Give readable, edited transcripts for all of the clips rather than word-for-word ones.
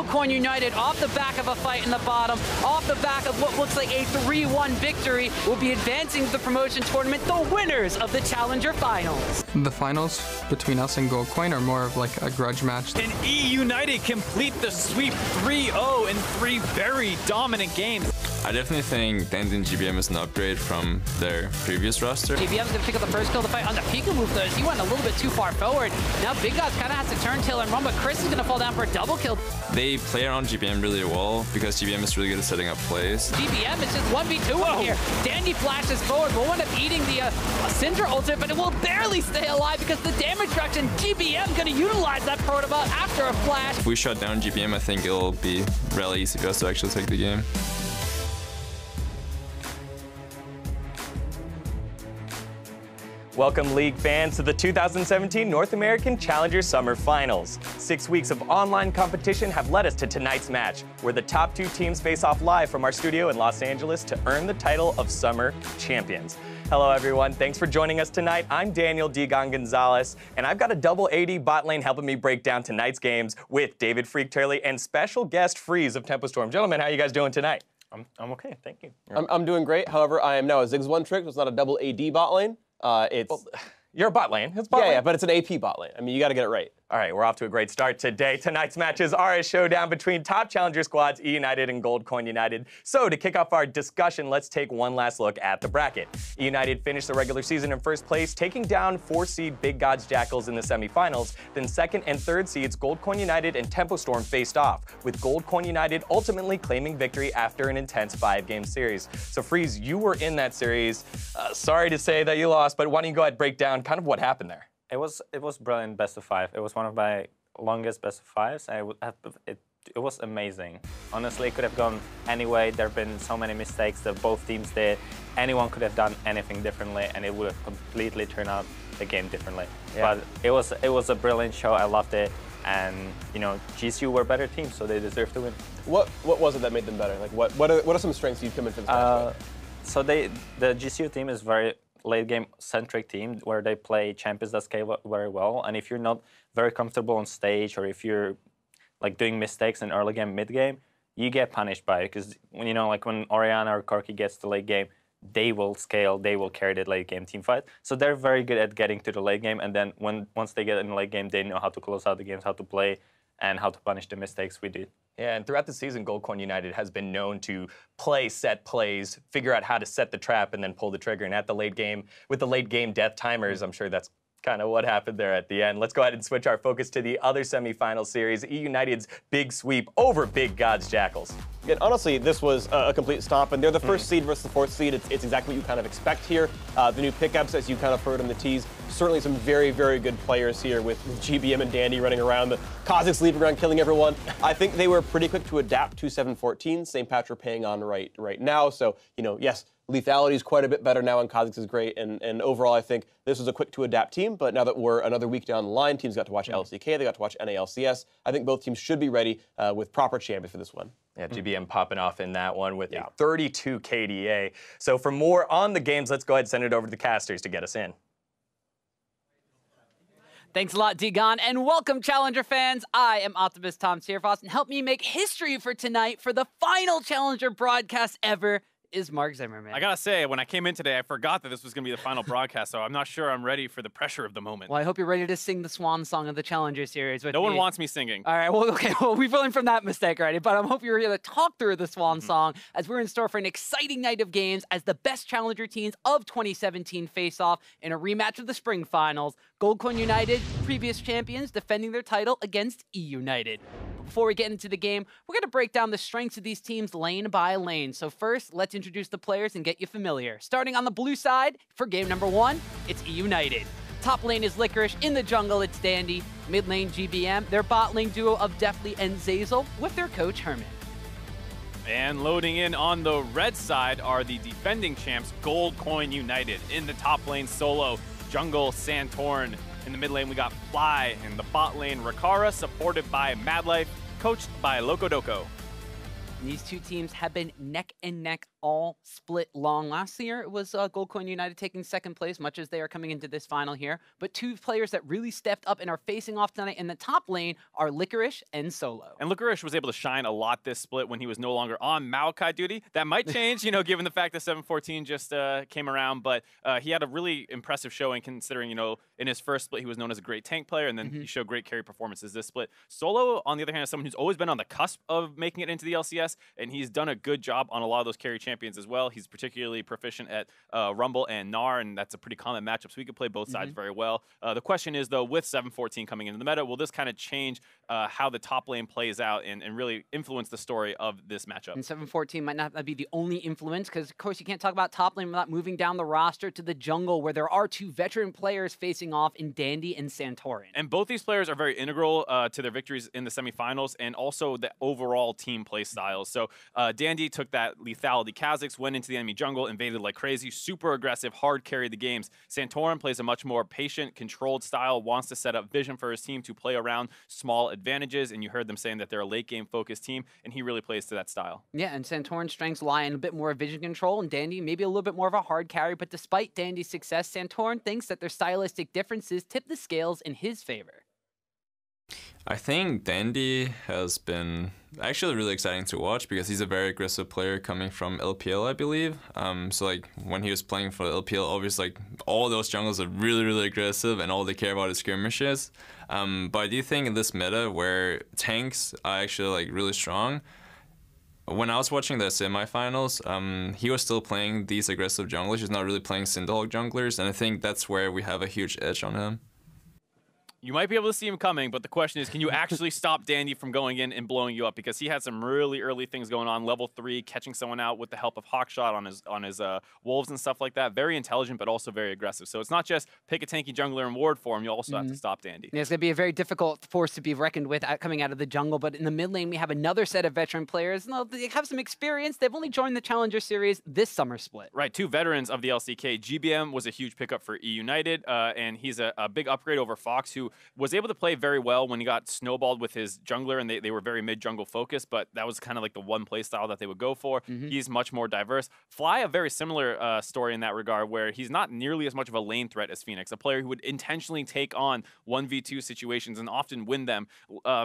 Coin United, off the back of a fight in the bottom, off the back of what looks like a 3-1 victory, will be advancing to the promotion tournament, the winners of the Challenger Finals. The finals between us and Gold Coin are more of like a grudge match. And eUnited complete the sweep 3-0 in 3 very dominant games. I definitely think Dandy and GBM is an upgrade from their previous roster. GBM's gonna pick up the first kill of the fight on the Pika move though, as he went a little bit too far forward. Now Big Gods kind of has to turn tail and run, but Chris is gonna fall down for a double kill. They play around GBM really well because GBM is really good at setting up plays. GBM is just 1v2 over here. Dandy flashes forward, will end up eating the Syndra ultimate, but it will barely stay alive because the damage reduction, GBM gonna utilize that protobot after a flash. If we shut down GBM, I think it'll be really easy for us to actually take the game. Welcome, League fans, to the 2017 North American Challenger Summer Finals. 6 weeks of online competition have led us to tonight's match, where the top 2 teams face off live from our studio in Los Angeles to earn the title of Summer Champions. Hello, everyone. Thanks for joining us tonight. I'm Daniel Digon Gonzalez, and I've got a double AD bot lane helping me break down tonight's games with David Freak Turley and special guest Freeze of Tempo Storm. Gentlemen, how are you guys doing tonight? I'm okay, thank you. I'm doing great. However, I am now a Ziggs one trick, so it's not a double AD bot lane. Well, you're a bot lane. It's bot lane. Yeah, but it's an AP bot lane. I mean, you got to get it right. All right, we're off to a great start today. Tonight's matches are a showdown between top challenger squads, eUnited and Gold Coin United. So to kick off our discussion, let's take one last look at the bracket. eUnited finished the regular season in first place, taking down 4-seed Big Gods Jackals in the semifinals. Then second and third seeds Gold Coin United and Tempo Storm faced off, with Gold Coin United ultimately claiming victory after an intense 5-game series. So Freeze, you were in that series. Sorry to say that you lost, but why don't you go ahead and break down kind of what happened there? It was brilliant best of 5. It was one of my longest best of 5s. It was amazing. Honestly, it could have gone any way. There have been so many mistakes that both teams did. Anyone could have done anything differently, and it would have completely turned out the game differently. Yeah. But it was a brilliant show. I loved it, and you know, GCU were a better team, so they deserve to win. What was it that made them better? Like what are some strengths you'd come into this match with? So the GCU team is very late game centric team where they play champions that scale very well, and if you're not very comfortable on stage, or if you're like doing mistakes in early game, mid game, you get punished by it, because when like when Oriana or Corki gets to late game, they will scale, they will carry the late game team fight. So they're very good at getting to the late game, and then once they get in the late game, they know how to close out the games, how to play, and how to punish the mistakes we did. Yeah, and throughout the season, Gold Coin United has been known to play set plays, figure out how to set the trap, and then pull the trigger. And at the late game, with the late game death timers, I'm sure that's kind of what happened there at the end. Let's go ahead and switch our focus to the other semifinal series, eUnited's big sweep over Big Gods Jackals. And honestly, this was a complete stomp, and they're the first seed versus the 4th seed. It's exactly what you kind of expect here. The new pickups, as you kind of heard in the tease, certainly some very, very good players here with GBM and Dandy running around, the Kazakhs leaping around, killing everyone. I think they were pretty quick to adapt to 714. St. Patrick paying on right now. So, you know, yes, lethality is quite a bit better now, and Kazakhs is great. And overall, I think this was a quick to adapt team. But now that we're another week down the line, teams got to watch LCK, they got to watch NALCS. I think both teams should be ready with proper champions for this one. Yeah, GBM popping off in that one with a 32 KDA. So for more on the games, let's go ahead and send it over to the casters to get us in. Thanks a lot, Digon, and welcome, Challenger fans. I am Optimist Tom Tierfoss, and help me make history for tonight for the final Challenger broadcast ever is Mark Zimmerman. I gotta say, when I came in today, I forgot that this was gonna be the final broadcast, so I'm not sure I'm ready for the pressure of the moment. Well, I hope you're ready to sing the swan song of the Challenger series with me. No one wants me singing. All right, well, okay, well, we've learned from that mistake already, but I hope you're here to talk through the swan song as we're in store for an exciting night of games as the best Challenger teams of 2017 face off in a rematch of the spring finals. Gold Coin United, previous champions, defending their title against eUnited. Before we get into the game, we're going to break down the strengths of these teams lane by lane. So first, let's introduce the players and get you familiar. Starting on the blue side, for game number 1, it's eUnited. Top lane is FLICKR, in the jungle it's Dandy, mid lane GBM, their bot lane duo of Deftly and Zazel with their coach Herman. And loading in on the red side are the defending champs, Gold Coin United. In the top lane, Solo, jungle Santorn. In the mid lane, we got Fly. In the bot lane, Rakara, supported by Madlife, coached by Loco Doco. These two teams have been neck and neck all split long. Last year, it was GoldCoin United taking second place, much as they are coming into this final here. But two players that really stepped up and are facing off tonight in the top lane are FLICKR and Solo. And FLICKR was able to shine a lot this split when he was no longer on Maokai duty. That might change, you know, given the fact that 714 just came around. But he had a really impressive showing considering, you know, in his first split, he was known as a great tank player, and then he showed great carry performances this split. Solo, on the other hand, is someone who's always been on the cusp of making it into the LCS, and he's done a good job on a lot of those carry champions as well. He's particularly proficient at Rumble and Gnar, and that's a pretty common matchup, so he could play both sides very well. The question is, though, with 714 coming into the meta, will this kind of change how the top lane plays out and really influence the story of this matchup? And 714 might not be the only influence, because, of course, you can't talk about top lane without moving down the roster to the jungle, where there are two veteran players facing off in Dandy and Santorin. And both these players are very integral to their victories in the semifinals and also the overall team play styles. So Dandy took that lethality Kha'Zix, went into the enemy jungle, invaded like crazy, super aggressive, hard carried the games. Santorin plays a much more patient, controlled style, wants to set up vision for his team to play around small advantages, and you heard them saying that they're a late game focused team, and he really plays to that style. Yeah, and Santorin's strengths lie in a bit more vision control, and Dandy maybe a little bit more of a hard carry, but despite Dandy's success, Santorin thinks that their stylistic differences tip the scales in his favor. I think Dandy has been actually really exciting to watch because he's a very aggressive player coming from LPL, I believe. So like when he was playing for LPL, obviously like all those jungles are really, really aggressive and all they care about is skirmishes. But I do think in this meta where tanks are actually like really strong, when I was watching the semifinals, he was still playing these aggressive junglers. He's not really playing Cinderhawk junglers, and I think that's where we have a huge edge on him. You might be able to see him coming, but the question is, can you actually stop Dandy from going in and blowing you up? Because he had some really early things going on. Level 3, catching someone out with the help of Hawkshot on his wolves and stuff like that. Very intelligent, but also very aggressive. So it's not just pick a tanky jungler and ward for him. You also have to stop Dandy. Yeah, it's going to be a very difficult force to be reckoned with coming out of the jungle. But in the mid lane, we have another set of veteran players. No, they have some experience. They've only joined the Challenger Series this summer split. Right, two veterans of the LCK. GBM was a huge pickup for eUnited, and he's a big upgrade over Fox, who was able to play very well when he got snowballed with his jungler, and they were very mid-jungle focused, but that was kind of like the one play style that they would go for. He's much more diverse. Fly, a very similar story in that regard, where he's not nearly as much of a lane threat as Phoenix, a player who would intentionally take on 1v2 situations and often win them.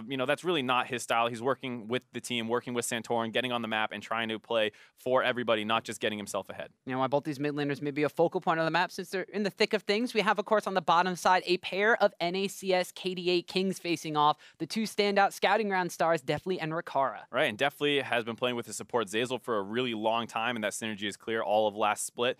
You know, that's really not his style. He's working with the team, working with Santorin, getting on the map and trying to play for everybody, not just getting himself ahead. You know, while both these mid laners may be a focal point of the map, since they're in the thick of things, we have, of course, on the bottom side, a pair of NACS KDA Kings facing off. The two standout scouting round stars, Deftly and Rikara. Right, and Deftly has been playing with his support Zeyzal for a really long time, and that synergy is clear all of last split.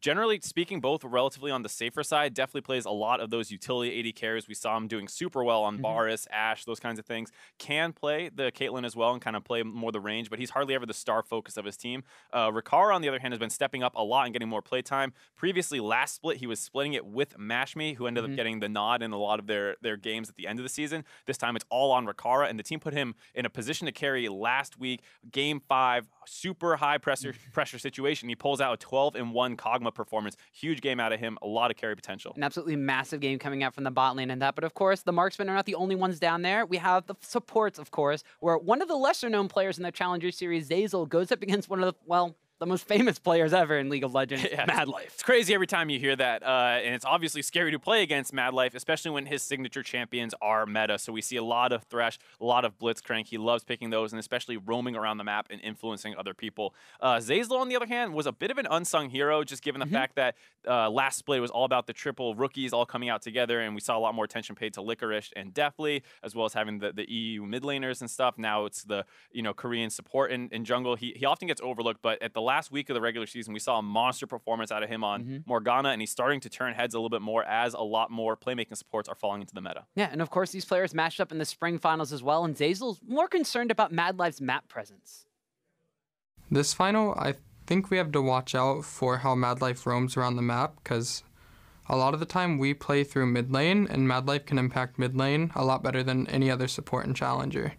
Generally speaking, both relatively on the safer side. Deftly plays a lot of those utility AD carries. We saw him doing super well on Varus, Ashe, those kinds of things. Can play the Caitlyn as well and kind of play more the range, but he's hardly ever the star focus of his team. Rikara, on the other hand, has been stepping up a lot and getting more playtime. Previously, last split, he was splitting it with Mashme, who ended up getting the nod in a lot of their games at the end of the season. This time, it's all on Rikara, and the team put him in a position to carry last week. Game 5, super high pressure situation. He pulls out a 12-1 Kog'Maw performance. Huge game out of him. A lot of carry potential. An absolutely massive game coming out from the bot lane and that. But of course, the marksmen are not the only ones down there. We have the supports, of course, where one of the lesser-known players in the Challenger Series, Zeyzal, goes up against one of the, well, the most famous players ever in League of Legends, MadLife. It's crazy every time you hear that, and it's obviously scary to play against MadLife, especially when his signature champions are meta. So we see a lot of Thresh, a lot of Blitzcrank. He loves picking those, and especially roaming around the map and influencing other people. Zeyzal, on the other hand, was a bit of an unsung hero, just given the fact that last split was all about the triple rookies all coming out together, and we saw a lot more attention paid to FLICKR and Deftly, as well as having the EU mid laners and stuff. Now it's the Korean support in jungle. He often gets overlooked, but at the last week of the regular season, we saw a monster performance out of him on Morgana, and he's starting to turn heads a little bit more as a lot more playmaking supports are falling into the meta. Yeah, and of course, these players matched up in the spring finals as well, and Zeyzal's more concerned about MadLife's map presence. This final, I think we have to watch out for how MadLife roams around the map, because a lot of the time we play through mid lane, and MadLife can impact mid lane a lot better than any other support and challenger.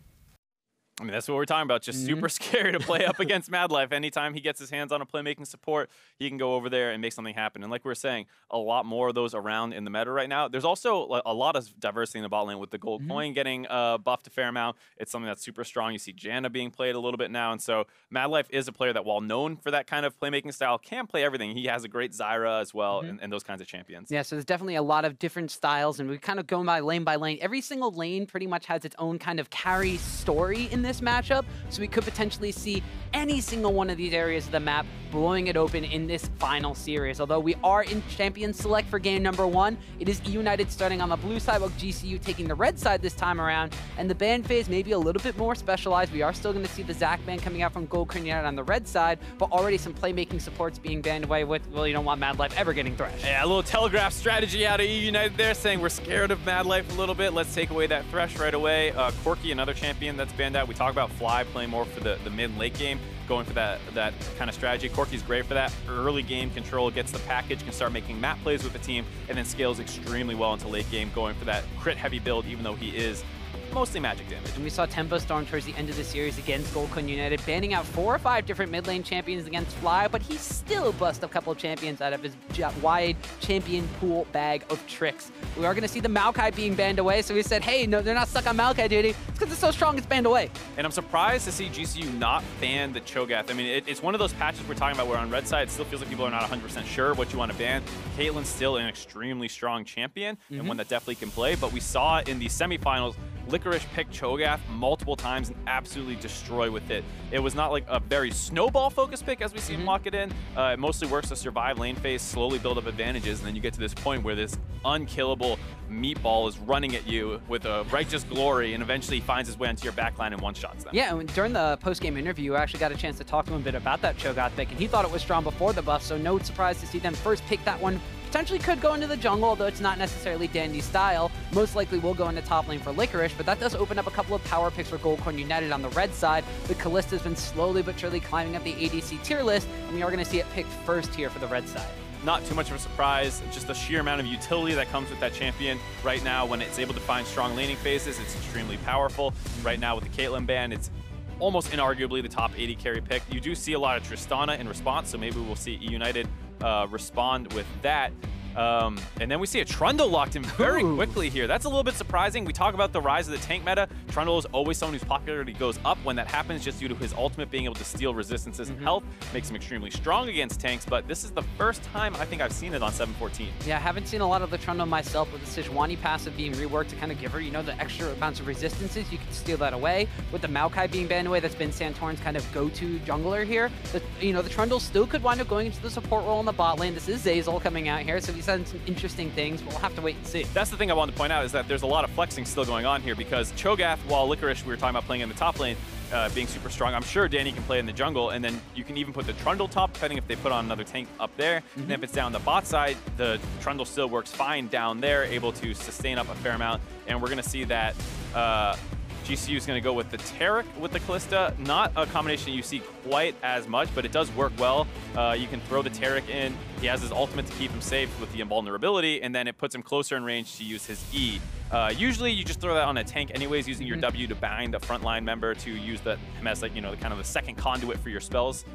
I mean, that's what we're talking about. Just super scary to play up against Mad Life. Anytime he gets his hands on a playmaking support, he can go over there and make something happen. And like we were saying, a lot more of those around in the meta right now. There's also a lot of diversity in the bot lane with the gold coin getting buffed a fair amount. It's something that's super strong. You see Janna being played a little bit now. And so Mad Life is a player that, while known for that kind of playmaking style, can play everything. He has a great Zyra as well and those kinds of champions. Yeah, so there's definitely a lot of different styles, and we kind of go by lane. Every single lane pretty much has its own kind of carry story in this matchup. So we could potentially see any single one of these areas of the map blowing it open in this final series. Although we are in Champion Select for game number 1, it is eUnited starting on the blue side, while GCU taking the red side this time around. And the ban phase may be a little bit more specialized. We are still going to see the Zac ban coming out from Gold Coin United on the red side, but already some playmaking supports being banned away with, well, you don't want Mad Life ever getting Thresh. Yeah, a little telegraph strategy out of eUnited there, saying we're scared of Mad Life a little bit. Let's take away that Thresh right away. Corki, another champion that's banned out. We talk about Fly playing more for the mid and late game, going for that kind of strategy. Corki's great for that. Early game control, gets the package, can start making map plays with the team, and then scales extremely well into late game, going for that crit heavy build, even though he is mostly magic damage. And we saw Tempo Storm towards the end of the series against Gold Coin United, banning out 4 or 5 different mid lane champions against Fly, but he still bust a couple of champions out of his wide champion pool bag of tricks. We are going to see the Maokai being banned away, so we said, hey, no, they're not stuck on Maokai duty. It's because it's so strong, it's banned away. And I'm surprised to see GCU not ban the Cho'Gath. I mean, it's one of those patches we're talking about where on red side, it still feels like people are not 100% sure what you want to ban. Caitlyn's still an extremely strong champion and one that definitely can play, but we saw in the semifinals, FLICKR picked Cho'Gath multiple times and absolutely destroy with it. It was not like a very snowball-focused pick as we see him lock it in. It mostly works to survive lane phase, slowly build up advantages, and then you get to this point where this unkillable meatball is running at you with a righteous glory, and eventually he finds his way into your backline and one-shots them. Yeah, and during the post-game interview, I actually got a chance to talk to him a bit about that Cho'Gath pick, and he thought it was strong before the buff, so no surprise to see them first pick that one. Potentially could go into the jungle, although it's not necessarily Dandy's style. Most likely will go into top lane for FLICKR, but that does open up a couple of power picks for Gold Coin United on the red side. The Kallista's been slowly but surely climbing up the ADC tier list, and we are going to see it picked first here for the red side. Not too much of a surprise, just the sheer amount of utility that comes with that champion right now. When it's able to find strong laning phases, it's extremely powerful. Right now with the Caitlyn ban, it's almost inarguably the top 80 carry pick. You do see a lot of Tristana in response, so maybe we'll see eUnited respond with that. And then we see a Trundle locked in very quickly here. That's a little bit surprising. We talk about the rise of the tank meta. Trundle is always someone whose popularity goes up when that happens, just due to his ultimate being able to steal resistances and health. Makes him extremely strong against tanks, but this is the first time I think I've seen it on 714. Yeah, I haven't seen a lot of the Trundle myself, with the Sejuani passive being reworked to kind of give her, you know, the extra amounts of resistances. You can steal that away. With the Maokai being banned away, that's been Santorin's kind of go-to jungler here. But, you know, the Trundle still could wind up going into the support role in the bot lane. This is Zeyzal coming out here, so he's done some interesting things, but we'll have to wait and see. That's the thing I wanted to point out, is that there's a lot of flexing still going on here, because Cho'Gath, while FLICKR, we were talking about playing in the top lane, being super strong, I'm sure Danny can play in the jungle, and then you can even put the Trundle top, depending if they put on another tank up there. And if it's down the bot side, the Trundle still works fine down there, able to sustain up a fair amount, and we're going to see that GCU is going to go with the Taric with the Callista. Not a combination you see quite as much, but it does work well. You can throw the Taric in. He has his ultimate to keep him safe with the invulnerability, and then it puts him closer in range to use his E. Usually you just throw that on a tank anyways, using your W to bind a frontline member to use him as, like, you know, kind of the second conduit for your spells.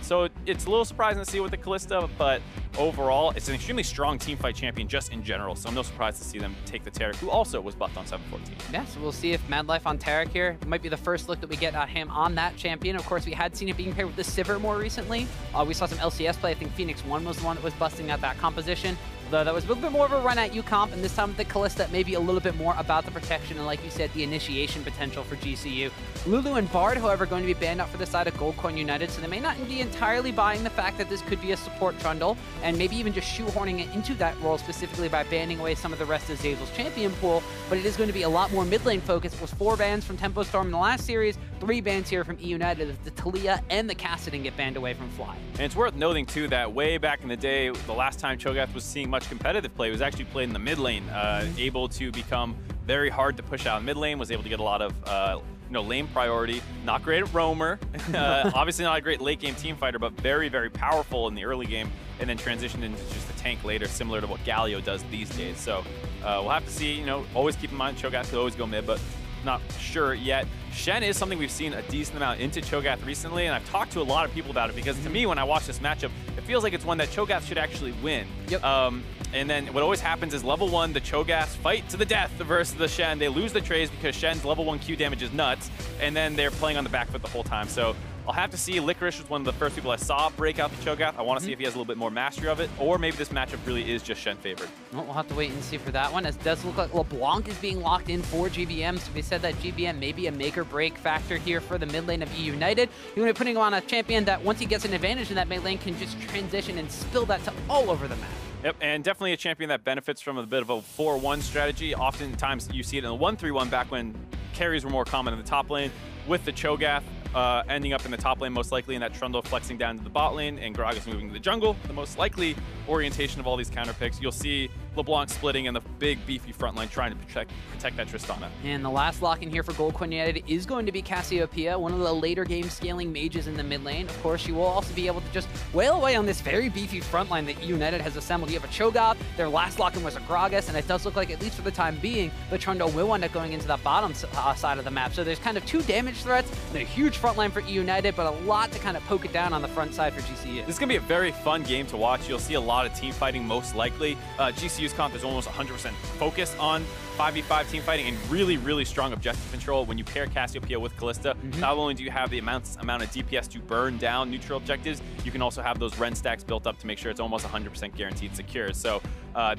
So it's a little surprising to see with the Callista, but overall, it's an extremely strong teamfight champion just in general, so I'm no surprise to see them take the Taric, who also was buffed on 714. Yeah, so we'll see if Mad Life on Taric here. It might be the first look that we get at him on that champion. Of course, we had seen it being paired with the Sivir more recently. We saw some LCS play. I think Phoenix 1 was the one that was busting out that composition. Though that was a little bit more of a run at UComp, and this time with the Callista, maybe a little bit more about the protection and, like you said, the initiation potential for GCU. Lulu and Bard, however, going to be banned out for the side of Gold Coin United, so they may not be entirely buying the fact that this could be a support Trundle, and maybe even just shoehorning it into that role specifically by banning away some of the rest of Zeyzal's champion pool, but it is going to be a lot more mid lane focused. It was 4 bans from Tempo Storm in the last series, 3 bans here from eUnited. The Talia and the Kassadin get banned away from Fly. And it's worth noting, too, that way back in the day, the last time Cho'Gath was seeing much competitive play was actually played in the mid lane, able to become very hard to push out in mid lane, was able to get a lot of lane priority. Not great at roamer, obviously not a great late game team fighter, but very, very powerful in the early game, and then transitioned into just a tank later, similar to what Galio does these days. So we'll have to see. Always keep in mind Cho'Gath could always go mid, but not sure yet. Shen is something we've seen a decent amount into Cho'Gath recently, and I've talked to a lot of people about it because to me, when I watch this matchup, it feels like it's one that Cho'Gath should actually win. Yep. And then what always happens is level 1, the Cho'Gath fight to the death versus the Shen. They lose the trays because Shen's level 1 Q damage is nuts, and then they're playing on the back foot the whole time. So I'll have to see. FLICKR was one of the first people I saw break out the Cho'Gath. I want to see if he has a little bit more mastery of it, or maybe this matchup really is just Shen favored. Well, we'll have to wait and see for that one, as it does look like LeBlanc is being locked in for GBM. So we said that GBM may be a make or break factor here for the mid lane of eUnited. You're going to be putting him on a champion that once he gets an advantage in that mid lane can just transition and spill that to all over the map. Yep, and definitely a champion that benefits from a bit of a 4-1 strategy. Oftentimes you see it in the 1-3-1 back when carries were more common in the top lane, with the Cho'Gath ending up in the top lane most likely, and that Trundle flexing down to the bot lane, and Gragas moving to the jungle. The most likely orientation of all these counter picks. You'll see LeBlanc splitting in the big beefy front line trying to protect that Tristana. And the last lock in here for Gold Coin United is going to be Cassiopeia, one of the later game scaling mages in the mid lane. Of course, she will also be able to just wail away on this very beefy front line that eUnited has assembled. You have a Cho'Gath, their last lock in was a Gragas, and it does look like, at least for the time being, the Trundle will end up going into that bottom side of the map. So there's kind of 2 damage threats and a huge front line for eUnited, but a lot to kind of poke it down on the front side for GCU. This is going to be a very fun game to watch. You'll see a lot of team fighting most likely. GCU's comp is almost 100% focused on 5v5 team fighting and really, really strong objective control. When you pair Cassiopeia with Callista, not only do you have the amount of DPS to burn down neutral objectives, you can also have those Ren stacks built up to make sure it's almost 100% guaranteed secure. So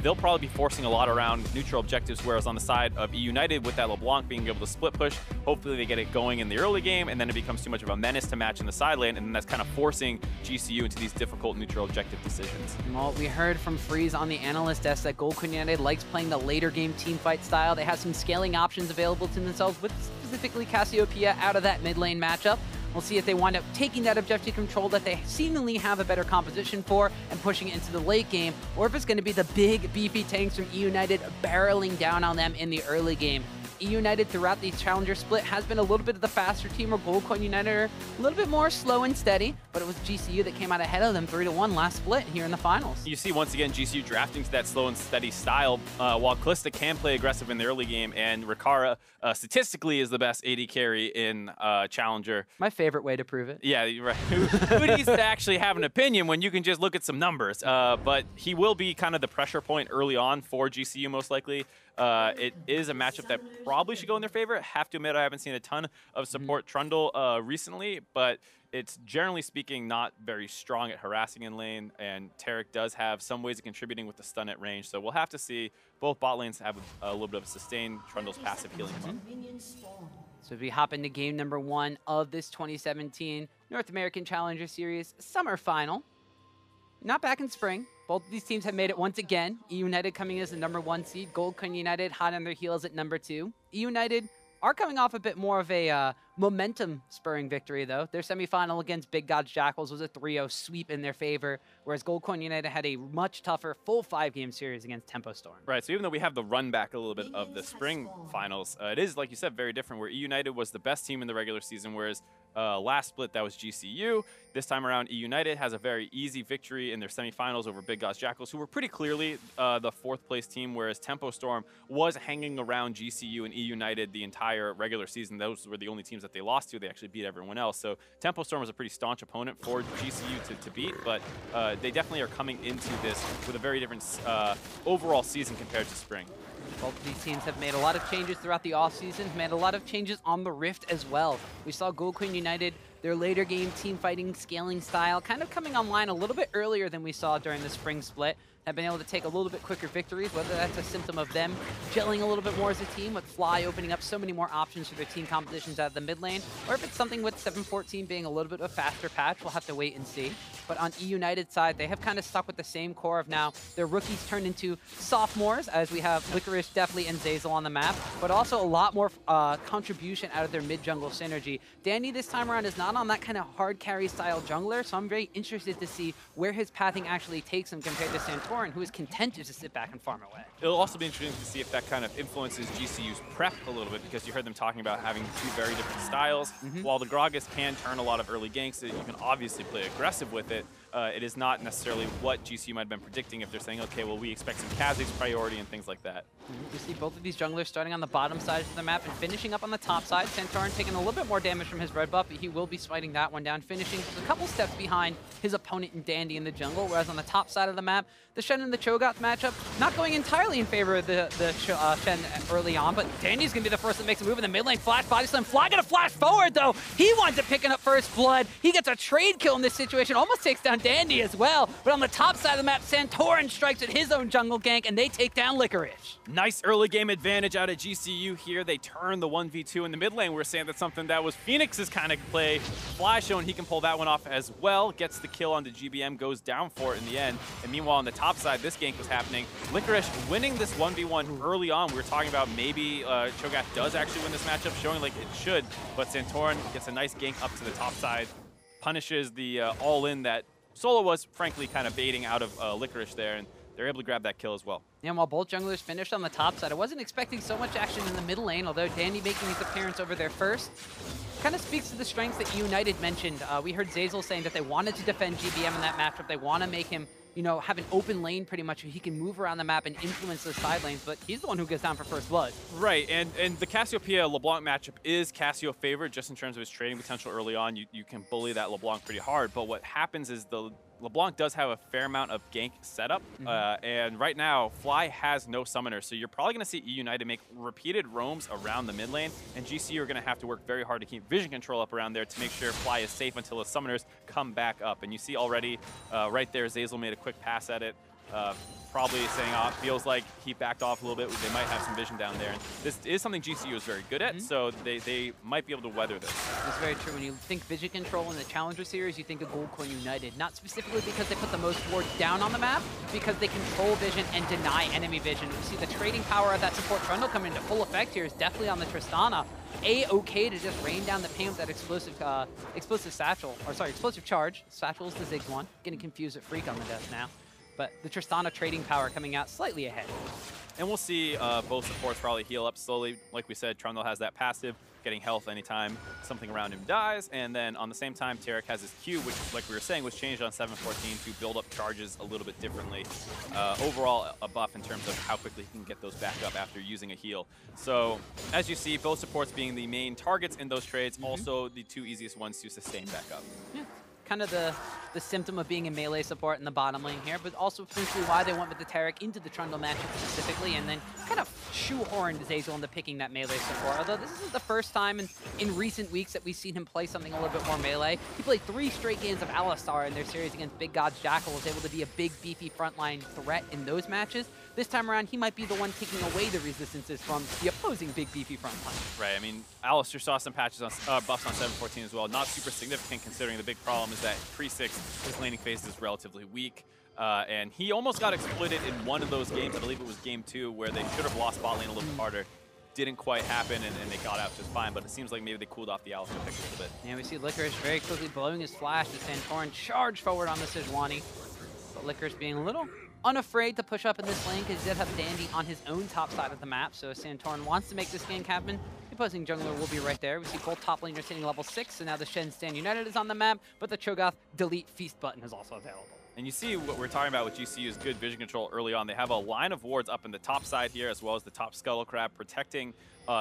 they'll probably be forcing a lot around neutral objectives, whereas on the side of eUnited, with that LeBlanc being able to split push, hopefully they get it going in the early game, and then it becomes too much of a menace to match in the side lane, and then that's kind of forcing GCU into these difficult neutral objective decisions. Well, we heard from Freeze on the analyst desk that Gold Coin United likes playing the later game team fight style. They have some scaling options available to themselves, with specifically Cassiopeia out of that mid lane matchup. We'll see if they wind up taking that objective control that they seemingly have a better composition for and pushing it into the late game, or if it's going to be the big beefy tanks from eUnited barreling down on them in the early game. eUnited throughout the Challenger split has been a little bit of the faster team, or Gold Coin United are a little bit more slow and steady, but it was GCU that came out ahead of them 3-1 last split here in the finals. You see once again GCU drafting to that slow and steady style, while Callista can play aggressive in the early game, and Rikara statistically is the best AD carry in Challenger. My favorite way to prove it. Yeah, you're right. Who needs to actually have an opinion when you can just look at some numbers? But he will be kind of the pressure point early on for GCU most likely. It is a matchup that probably should go in their favor. I have to admit, I haven't seen a ton of support Trundle recently, but it's generally speaking not very strong at harassing in lane, and Tarek does have some ways of contributing with the stun at range. So we'll have to see. Both bot lanes have a little bit of sustain. Trundle's passive healing him up. So as we hop into game number 1 of this 2017 North American Challenger Series Summer Final. Not back in spring. Both of these teams have made it once again. eUnited coming in as the #1 seed. Gold Coin United hot on their heels at #2. eUnited are coming off a bit more of a momentum-spurring victory, though. Their semifinal against Big Gods Jackals was a 3-0 sweep in their favor, whereas Gold Coin United had a much tougher full 5-game series against Tempo Storm. Right, so even though we have the run back a little bit of the spring finals, it is, like you said, very different, where eUnited was the best team in the regular season, whereas last split, that was GCU. This time around, eUnited has a very easy victory in their semifinals over Big Gods Jackals, who were pretty clearly the 4th place team, whereas Tempo Storm was hanging around GCU and eUnited the entire regular season. Those were the only teams that they lost to. They actually beat everyone else. So Tempo Storm was a pretty staunch opponent for GCU to beat, but they definitely are coming into this with a very different overall season compared to spring. Both of these teams have made a lot of changes throughout the offseason, made a lot of changes on the Rift as well. We saw Gold Coin United, their later game team fighting scaling style, kind of coming online a little bit earlier than we saw during the spring split. Have been able to take a little bit quicker victories, whether that's a symptom of them gelling a little bit more as a team, with Fly opening up so many more options for their team compositions out of the mid lane, or if it's something with 7-14 being a little bit of a faster patch, we'll have to wait and see. But on eUnited's side, they have kind of stuck with the same core of now their rookies turned into sophomores, as we have FLICKR, Deathly, and Zeyzal on the map, but also a lot more contribution out of their mid-jungle synergy. Danny this time around is not on that kind of hard carry style jungler, so I'm very interested to see where his pathing actually takes him compared to Santorin, who is content to sit back and farm away. It'll also be interesting to see if that kind of influences GCU's prep a little bit, because you heard them talking about having 2 very different styles. While the Gragas can turn a lot of early ganks, you can obviously play aggressive with it. it is not necessarily what GCU might have been predicting if they're saying, okay, well, we expect some Kha'Zix priority and things like that. You see both of these junglers starting on the bottom side of the map and finishing up on the top side. Santorin taking a little bit more damage from his red buff, but he will be smiting that one down, finishing just a couple steps behind his opponent in Dandy in the jungle, whereas on the top side of the map, the Shen and the Cho'Gath matchup not going entirely in favor of the Shen early on, but Dandy's going to be the first that makes a move in the mid lane. Flash body slam. Fly going to flash forward, though. He winds up picking up first blood. He gets a trade kill in this situation, almost takes down Dandy as well, but on the top side of the map, Santorin strikes at his own jungle gank, and they take down FLICKR. Nice early game advantage out of GCU here. They turn the 1v2 in the mid lane. We're saying that's something that was Phoenix's kind of play. Fly showing he can pull that one off as well. Gets the kill on the GBM, goes down for it in the end. And meanwhile, on the top side, this gank was happening. FLICKR winning this 1v1 early on. We were talking about maybe Cho'Gath does actually win this matchup, showing like it should. But Santorin gets a nice gank up to the top side, punishes the all-in that Solo was, frankly, kind of baiting out of FLICKR there. And they're able to grab that kill as well. And while both junglers finished on the top side, I wasn't expecting so much action in the middle lane, although Dandy making his appearance over there first kind of speaks to the strengths that eUnited mentioned. We heard Zeyzal saying that they wanted to defend GBM in that matchup. They want to make him, you know, have an open lane pretty much where he can move around the map and influence those side lanes, but he's the one who gets down for first blood. Right, and the Cassiopeia-LeBlanc matchup is Cassio favored just in terms of his trading potential early on. You can bully that LeBlanc pretty hard, but what happens is the LeBlanc does have a fair amount of gank setup, and right now, Fly has no summoner, so you're probably going to see eUnited make repeated roams around the mid lane, and GCU are going to have to work very hard to keep vision control up around there to make sure Fly is safe until his summoners come back up. And you see already, right there, Zeyzal made a quick pass at it, probably saying, feels like he backed off a little bit. They might have some vision down there. And this is something GCU is very good at, so they might be able to weather this. It's very true. When you think vision control in the Challenger Series, you think of GoldCoin United. Not specifically because they put the most wards down on the map, because they control vision and deny enemy vision. We see the trading power of that support trundle coming into full effect here is definitely on the Tristana. A-okay to just rain down the pain with that explosive satchel, or sorry, explosive charge. Satchel's the Ziggs one. Getting confused at Freak on the desk now. But the Tristana trading power coming out slightly ahead. And we'll see both supports probably heal up slowly. Like we said, Trundle has that passive, getting health anytime something around him dies. And then on the same time, Tarek has his Q, which, like we were saying, was changed on 7.14 to build up charges a little bit differently. Overall, a buff in terms of how quickly he can get those back up after using a heal. So, as you see, both supports being the main targets in those trades, also the two easiest ones to sustain back up. Yeah. Kind of the symptom of being a melee support in the bottom lane here, but also potentially why they went with the Tarek into the Trundle matchup specifically, and then kind of shoehorned Zeyzal into picking that melee support. Although this isn't the first time in recent weeks that we've seen him play something a little bit more melee. He played 3 straight games of Alistar in their series against Big God's Jackal, was able to be a big, beefy frontline threat in those matches. This time around, he might be the one taking away the resistances from the opposing big, beefy frontline. Right, I mean, Alistair saw some patches on buffs on 7.14 as well. Not super significant considering the big problem is that pre-6, his laning phase is relatively weak. And he almost got exploited in one of those games, I believe it was game 2, where they should have lost bot lane a little bit harder. Didn't quite happen, and they got out just fine, but it seems like maybe they cooled off the Alistair pick a little bit. Yeah, we see FLICKR very quickly blowing his flash to Santorin, charge forward on the Sejuani. But FLICKR's being a little unafraid to push up in this lane because he did have Dandy on his own top side of the map, so Santorin wants to make this gank happen. The opposing jungler will be right there. We see both top laners hitting level 6, so now the Shen Stand United is on the map, but the Cho'Gath delete feast button is also available. And you see what we're talking about with GCU's good vision control early on. They have a line of wards up in the top side here, as well as the top Scuttle Crab protecting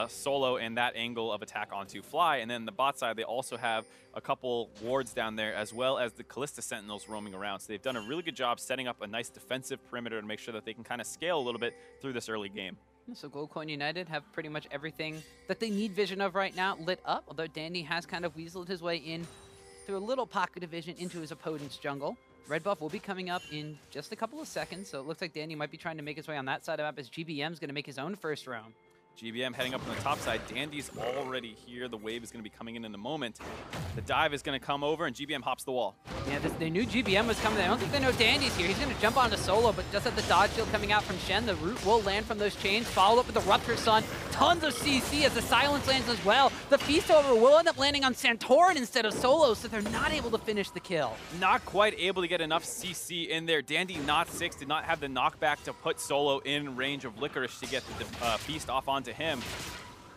Solo and that angle of attack onto Fly. And then the bot side, they also have a couple wards down there, as well as the Callista Sentinels roaming around. So they've done a really good job setting up a nice defensive perimeter to make sure that they can kind of scale a little bit through this early game. So GoldCoin United have pretty much everything that they need vision of right now lit up, although Dandy has kind of weaseled his way in through a little pocket of vision into his opponent's jungle. Red buff will be coming up in just a couple of seconds, so it looks like Dandy might be trying to make his way on that side of the map as GBM's going to make his own first round. GBM heading up on the top side. Dandy's already here. The wave is going to be coming in a moment. The dive is going to come over, and GBM hops the wall. Yeah, they knew GBM was coming. I don't think they know Dandy's here. He's going to jump onto Solo, but just at the dodge shield coming out from Shen, the root will land from those chains, followed up with the Rupture Sun. Tons of CC as the Silence lands as well. The Feast, however, will end up landing on Santorin instead of Solo, so they're not able to finish the kill. Not quite able to get enough CC in there. Dandy, not 6, did not have the knockback to put Solo in range of FLICKR to get the Feast off onto him.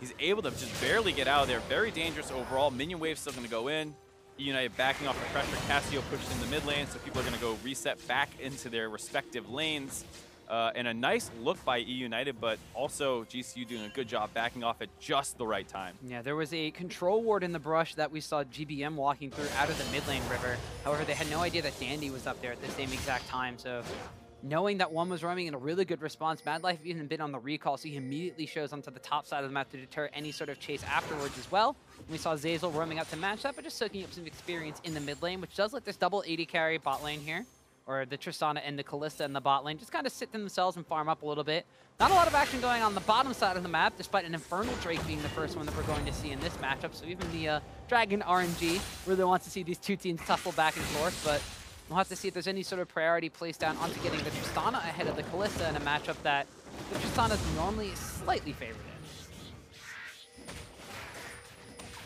He's able to just barely get out of there. Very dangerous overall. Minion wave still going to go in. eUnited backing off the pressure. Casio pushed in the mid lane, so people are going to go reset back into their respective lanes. And a nice look by eUnited, but also GCU doing a good job backing off at just the right time. Yeah, there was a control ward in the brush that we saw GBM walking through out of the mid lane river. However, they had no idea that Dandy was up there at the same exact time, so knowing that one was roaming in a really good response, Madlife even been on the recall, so he immediately shows onto the top side of the map to deter any sort of chase afterwards as well. We saw Zeyzal roaming up to match that, but just soaking up some experience in the mid lane, which does let this double 80 carry bot lane here, or the Tristana and the Kalista in the bot lane, just kind of sit to themselves and farm up a little bit. Not a lot of action going on the bottom side of the map, despite an Infernal Drake being the first one that we're going to see in this matchup, so even the Dragon RNG really wants to see these two teams tussle back and forth, but we'll have to see if there's any sort of priority placed down onto getting the Tristana ahead of the Kalista in a matchup that the Tristana is normally slightly favored in.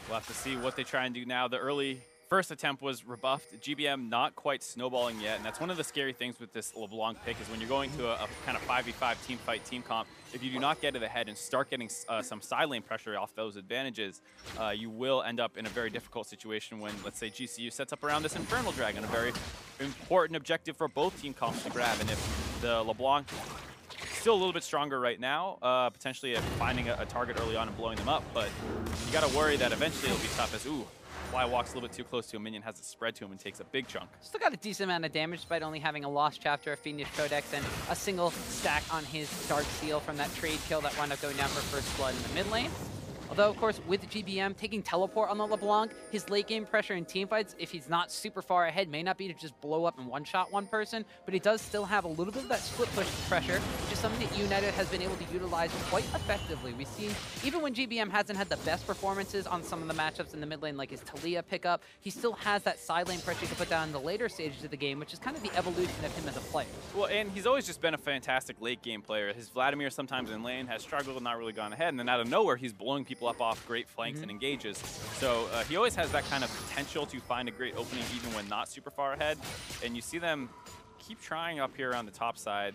We'll have to see what they try and do now. The early first attempt was rebuffed. GBM not quite snowballing yet, and that's one of the scary things with this LeBlanc pick is when you're going to a kind of 5v5 team fight, team comp, if you do not get it ahead and start getting some side lane pressure off those advantages, you will end up in a very difficult situation when, let's say, GCU sets up around this Infernal Dragon, a very important objective for both team comps to grab. And if the LeBlanc still a little bit stronger right now, potentially finding a target early on and blowing them up, but you got to worry that eventually it'll be tough as, ooh, Fly walks a little bit too close to a minion, has it spread to him, and takes a big chunk. Still got a decent amount of damage despite only having a Lost Chapter, a Fiendish Codex, and a single stack on his Dark Seal from that trade kill that wound up going down for first blood in the mid lane. Although, of course, with GBM taking teleport on the LeBlanc, his late game pressure in teamfights, if he's not super far ahead, may not be to just blow up and one-shot one person, but he does still have a little bit of that split push pressure, which is something that eUnited has been able to utilize quite effectively. We've seen, even when GBM hasn't had the best performances on some of the matchups in the mid lane, like his Talia pickup, he still has that side lane pressure he can put down in the later stages of the game, which is kind of the evolution of him as a player. Well, and he's always just been a fantastic late game player. His Vladimir sometimes in lane has struggled, not really gone ahead, and then out of nowhere, he's blowing people up off great flanks and engages. So he always has that kind of potential to find a great opening even when not super far ahead. And you see them keep trying up here on the top side.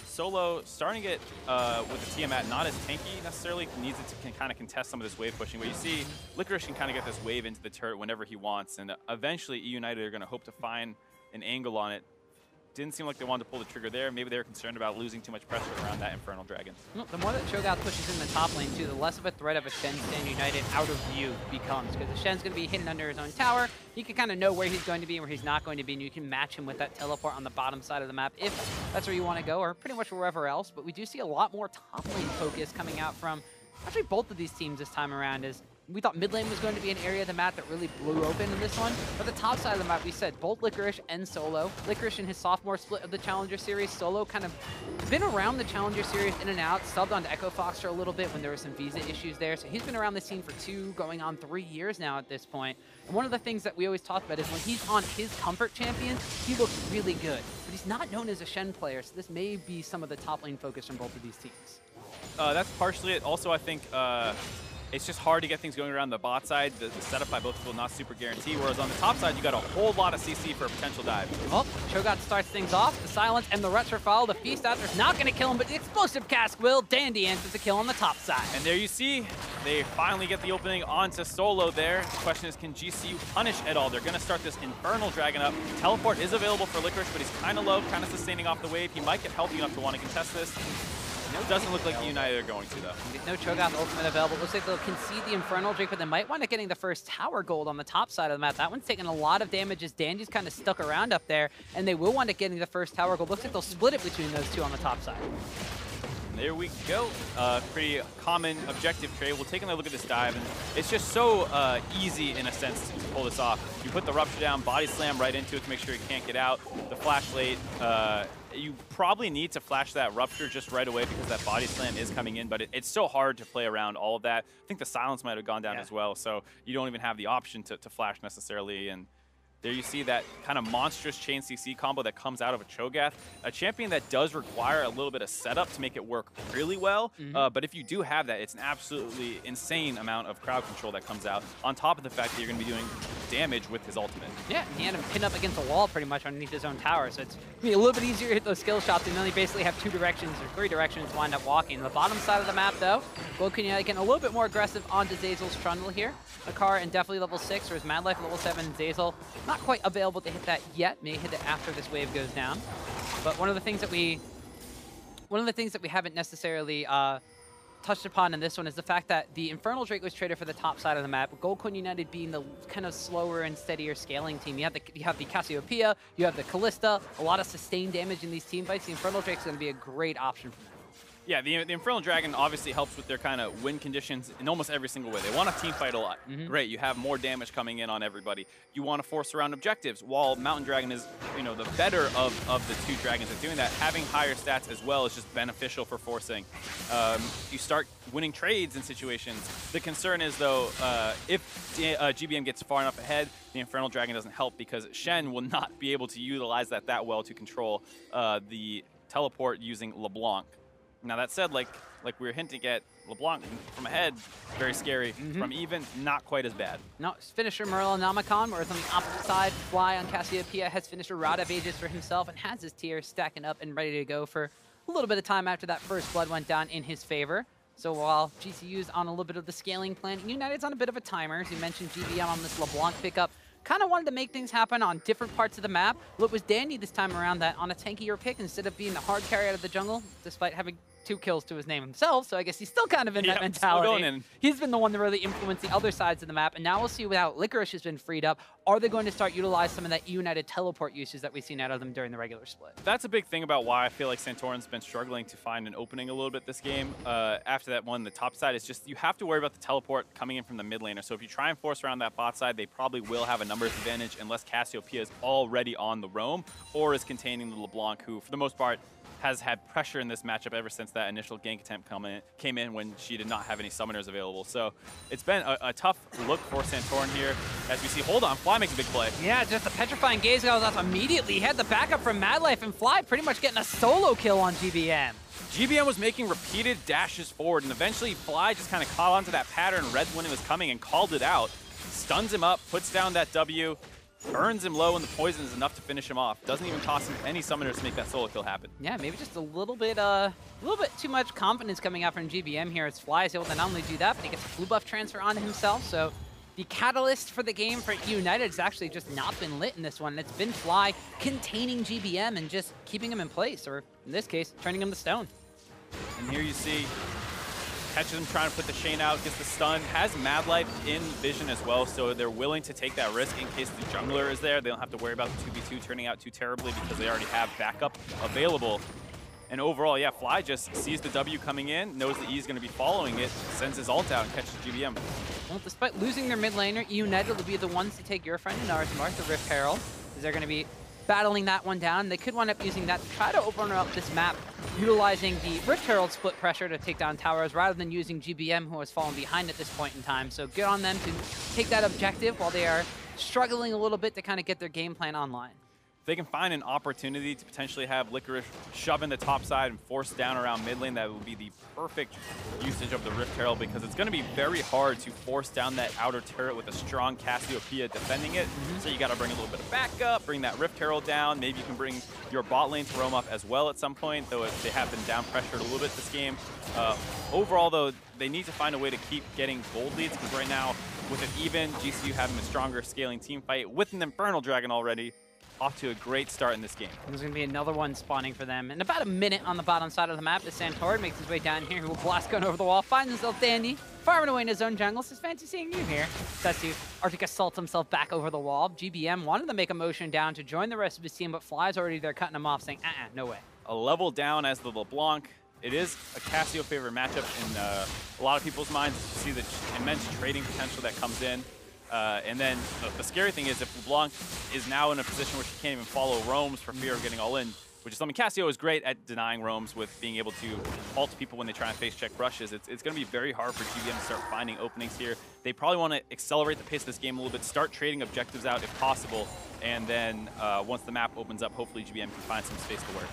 Solo starting it with the Tiamat, not as tanky necessarily, needs it to kind of contest some of this wave pushing. But you see FLICKR can kind of get this wave into the turret whenever he wants. And eventually eUnited are going to hope to find an angle on it. Didn't seem like they wanted to pull the trigger there. Maybe they were concerned about losing too much pressure around that Infernal Dragon. Well, the more that Cho'Gath pushes in the top lane, too, the less of a threat of a Shen Stand United out of view becomes. Because the Shen's going to be hidden under his own tower. You can kind of know where he's going to be and where he's not going to be, and you can match him with that teleport on the bottom side of the map if that's where you want to go, or pretty much wherever else. But we do see a lot more top lane focus coming out from actually both of these teams this time around. As we thought mid lane was going to be an area of the map that really blew open in this one. But the top side of the map, we said both Licorice and Solo. Licorice in his sophomore split of the Challenger Series. Solo kind of been around the Challenger Series in and out, subbed on Echo Fox for a little bit when there were some visa issues there. So he's been around the scene for 2, going on 3 years now at this point. And one of the things that we always talk about is when he's on his comfort champions, he looks really good. But he's not known as a Shen player, so this may be some of the top lane focus from both of these teams. That's partially it. Also, I think it's just hard to get things going around the bot side. The setup by both people not super guaranteed, whereas on the top side, you got a whole lot of CC for a potential dive. Well, Cho'Gath starts things off. The silence and the retro follow. The feast out there's not going to kill him, but the explosive cask will. Dandy answers the kill on the top side. And there you see, they finally get the opening onto Solo there. The question is, can GCU punish at all? They're going to start this Infernal Dragon up. Teleport is available for Licorice, but he's kind of low, kind of sustaining off the wave. He might get healthy enough to want to contest this. It doesn't look like eUnited are going to, though. No Cho'Gath ultimate available. Looks like they'll concede the Infernal Drake, but they might wind up getting the first tower gold on the top side of the map. That one's taking a lot of damage as Dandy's kind of stuck around up there, and they will wind up getting the first tower gold. Looks like they'll split it between those two on the top side. And there we go. Pretty common objective trade. We'll take another look at this dive, and it's just so easy in a sense to pull this off. You put the Rupture down, body slam right into it to make sure he can't get out. The flash late, you probably need to flash that Rupture just right away because that body slam is coming in, but it's so hard to play around all of that. I think the silence might have gone down as well, so you don't even have the option to flash necessarily. And There you see that kind of monstrous chain CC combo that comes out of a Cho'Gath. A champion that does require a little bit of setup to make it work really well. But if you do have that, it's an absolutely insane amount of crowd control that comes out, on top of the fact that you're going to be doing damage with his ultimate. Yeah, he had him pinned up against a wall pretty much underneath his own tower, so it's going to be a little bit easier to hit those skill shots, and then you basically have 2 directions or 3 directions to wind up walking. The bottom side of the map, though, Gold Coin United getting a little bit more aggressive onto Zeyzal's Trundle here. Akar and definitely level 6, whereas Mad Life level 7, Zeyzal not quite available to hit that yet. May hit it after this wave goes down. But one of the things that we haven't necessarily touched upon in this one is the fact that the Infernal Drake was traded for the top side of the map, Gold Coin United being the kind of slower and steadier scaling team. You have the Cassiopeia, you have the Callista, a lot of sustained damage in these team fights. The Infernal Drake's going to be a great option for them. Yeah, the Infernal Dragon obviously helps with their kind of win conditions in almost every single way. They want to team fight a lot. Great, you have more damage coming in on everybody. You want to force around objectives, while Mountain Dragon is, you know, the better of the 2 dragons at doing that. Having higher stats as well is just beneficial for forcing. You start winning trades in situations. The concern is, though, if GBM gets far enough ahead, the Infernal Dragon doesn't help, because Shen will not be able to utilize that well to control the teleport using LeBlanc. Now that said, like we were hinting at, LeBlanc from ahead, very scary. From even, not quite as bad. No, finisher Merle Namicon, whereas on the opposite side, Fly on Cassiopeia has finished a Rod of Ages for himself and has his tier stacking up and ready to go for a little bit of time after that first blood went down in his favor. So while GCU's on a little bit of the scaling plan, United's on a bit of a timer. As you mentioned, GBM on this LeBlanc pickup kind of wanted to make things happen on different parts of the map. Well, it was Dandy this time around that on a tankier pick, instead of being the hard carry out of the jungle, despite having 2 kills to his name himself, so I guess he's still kind of in that mentality. Still going in. He's been the one to really influence the other sides of the map, and now we'll see without Licorice has been freed up, are they going to start utilize some of that eUnited teleport usage that we've seen out of them during the regular split? That's a big thing about why I feel like Santorin's been struggling to find an opening a little bit this game. After that one, the top side is just, you have to worry about the teleport coming in from the mid laner, so if you try and force around that bot side, they probably will have a numbers advantage unless Cassiopeia is already on the roam, or is containing the LeBlanc, who, for the most part, has had pressure in this matchup ever since that initial gank attempt came in when she did not have any summoners available. So it's been a tough look for Santorin here. As we see, hold on, Fly makes a big play. Yeah, just a petrifying gaze goes off immediately. He had the backup from Mad Life, and Fly pretty much getting a solo kill on GBM. GBM was making repeated dashes forward, and eventually Fly just kind of caught onto that pattern Red when it was coming and called it out. Stuns him up, puts down that W, burns him low, and the poison is enough to finish him off. Doesn't even cost him any summoners to make that solo kill happen. Yeah, maybe just a little bit too much confidence coming out from GBM here, as Fly is able to not only do that, but he gets a blue buff transfer onto himself. So the catalyst for the game for eUnited has actually just not been lit in this one. It's been Fly containing GBM and just keeping him in place, or in this case, turning him to stone. And here you see, catches him trying to put the chain out, gets the stun, has Mad Life in vision as well, so they're willing to take that risk in case the jungler is there. They don't have to worry about the 2v2 turning out too terribly because they already have backup available. And overall, yeah, Fly just sees the W coming in, knows that E's going to be following it, sends his ult out and catches GBM. Well, despite losing their mid laner, eUnited will be the ones to take your friend and ours, Mark, the Rift Herald, because they're going to be battling that one down. They could wind up using that to try to open up this map, utilizing the Rift Herald split pressure to take down towers rather than using GBM, who has fallen behind at this point in time. So good on them to take that objective while they are struggling a little bit to kind of get their game plan online. If they can find an opportunity to potentially have Licorice shove in the top side and force down around mid lane, that would be the perfect usage of the Rift Herald, because it's going to be very hard to force down that outer turret with a strong Cassiopeia defending it. So you got to bring a little bit of backup, bring that Rift Herald down. Maybe you can bring your bot lane to roam up as well at some point, though they have been down pressured a little bit this game. Overall, though, they need to find a way to keep getting gold leads, because right now, with an even, GCU having a stronger scaling team fight with an Infernal Dragon already, off to a great start in this game. There's going to be another one spawning for them in about a minute on the bottom side of the map. As Santorin makes his way down here, he will blast gun over the wall, finds himself Dandy, farming away in his own jungle. Says, fancy seeing you here. Says to Arctic assaults himself back over the wall. GBM wanted to make a motion down to join the rest of his team, but Fly's already there cutting him off, saying, no way. A level down as the LeBlanc. It is a Cassio favorite matchup in a lot of people's minds. You see the immense trading potential that comes in. And then the scary thing is, if LeBlanc is now in a position where she can't even follow roams for fear of getting all in, which is something Casio is great at denying roams with being able to halt people when they try and face check rushes. It's going to be very hard for GBM to start finding openings here. They probably want to accelerate the pace of this game a little bit, start trading objectives out if possible, and then once the map opens up, hopefully GBM can find some space to work.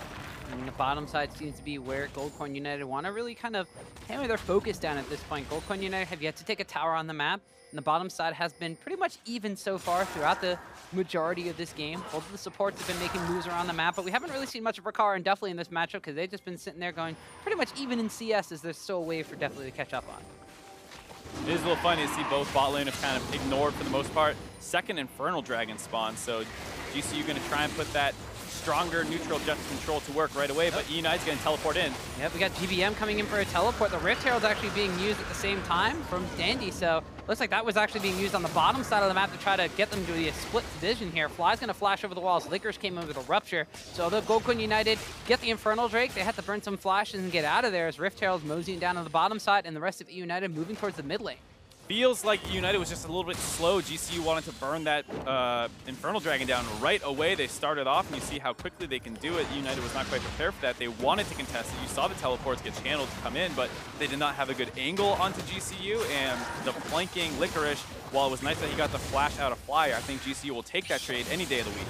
And the bottom side seems to be where Goldcorn United want to really kind of hammer their focus down at this point. Goldcorn United have yet to take a tower on the map, and the bottom side has been pretty much even so far throughout the majority of this game. Both of the supports have been making moves around the map, but we haven't really seen much of Ricard and Definitely in this matchup because they've just been sitting there going pretty much even in CS as there's still a wave for Definitely to catch up on. It is a little funny to see both bot lane have kind of ignored for the most part. Second Infernal Dragon spawn, so GCU going to try and put that stronger neutral objective control to work right away, but eUnited's going to teleport in. Yep, we got GBM coming in for a teleport. The Rift Herald's actually being used at the same time from Dandy, so looks like that was actually being used on the bottom side of the map to try to get them to a split division here. Fly's going to flash over the walls. FLICKR came in with a Rupture, so although Goldcorn United get the Infernal Drake, they had to burn some flashes and get out of there as Rift Herald's moseying down on the bottom side and the rest of eUnited moving towards the mid lane. Feels like eUnited was just a little bit slow. GCU wanted to burn that Infernal Dragon down right away. They started off, and you see how quickly they can do it. eUnited was not quite prepared for that. They wanted to contest it. You saw the teleports get channeled to come in, but they did not have a good angle onto GCU, and the flanking Licorice, while it was nice that he got the flash out of Flyer, I think GCU will take that trade any day of the week.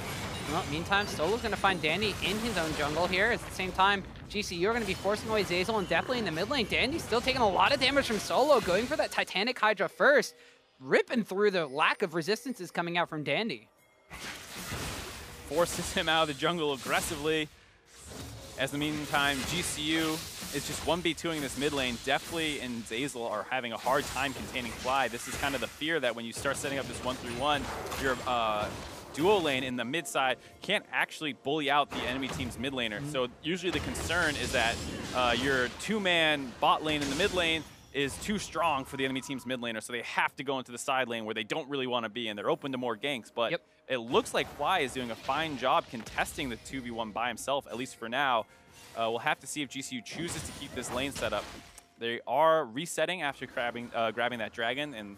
Well, meantime, Solo's going to find Dandy in his own jungle here. At the same time, GCU are going to be forcing away Zeyzal and Definitely in the mid lane. Dandy's still taking a lot of damage from Solo, going for that Titanic Hydra first, ripping through the lack of resistances coming out from Dandy. Forces him out of the jungle aggressively. As in the meantime, GCU is just 1v2ing this mid lane. Definitely and Zeyzal are having a hard time containing Fly. This is kind of the fear that when you start setting up this 1-3-1, your duo lane in the mid side can't actually bully out the enemy team's mid laner. So usually the concern is that your two-man bot lane in the mid lane is too strong for the enemy team's mid laner, so they have to go into the side lane where they don't really want to be, and they're open to more ganks. But it looks like Fly is doing a fine job contesting the 2v1 by himself, at least for now. We'll have to see if GCU chooses to keep this lane set up. They are resetting after grabbing that dragon, and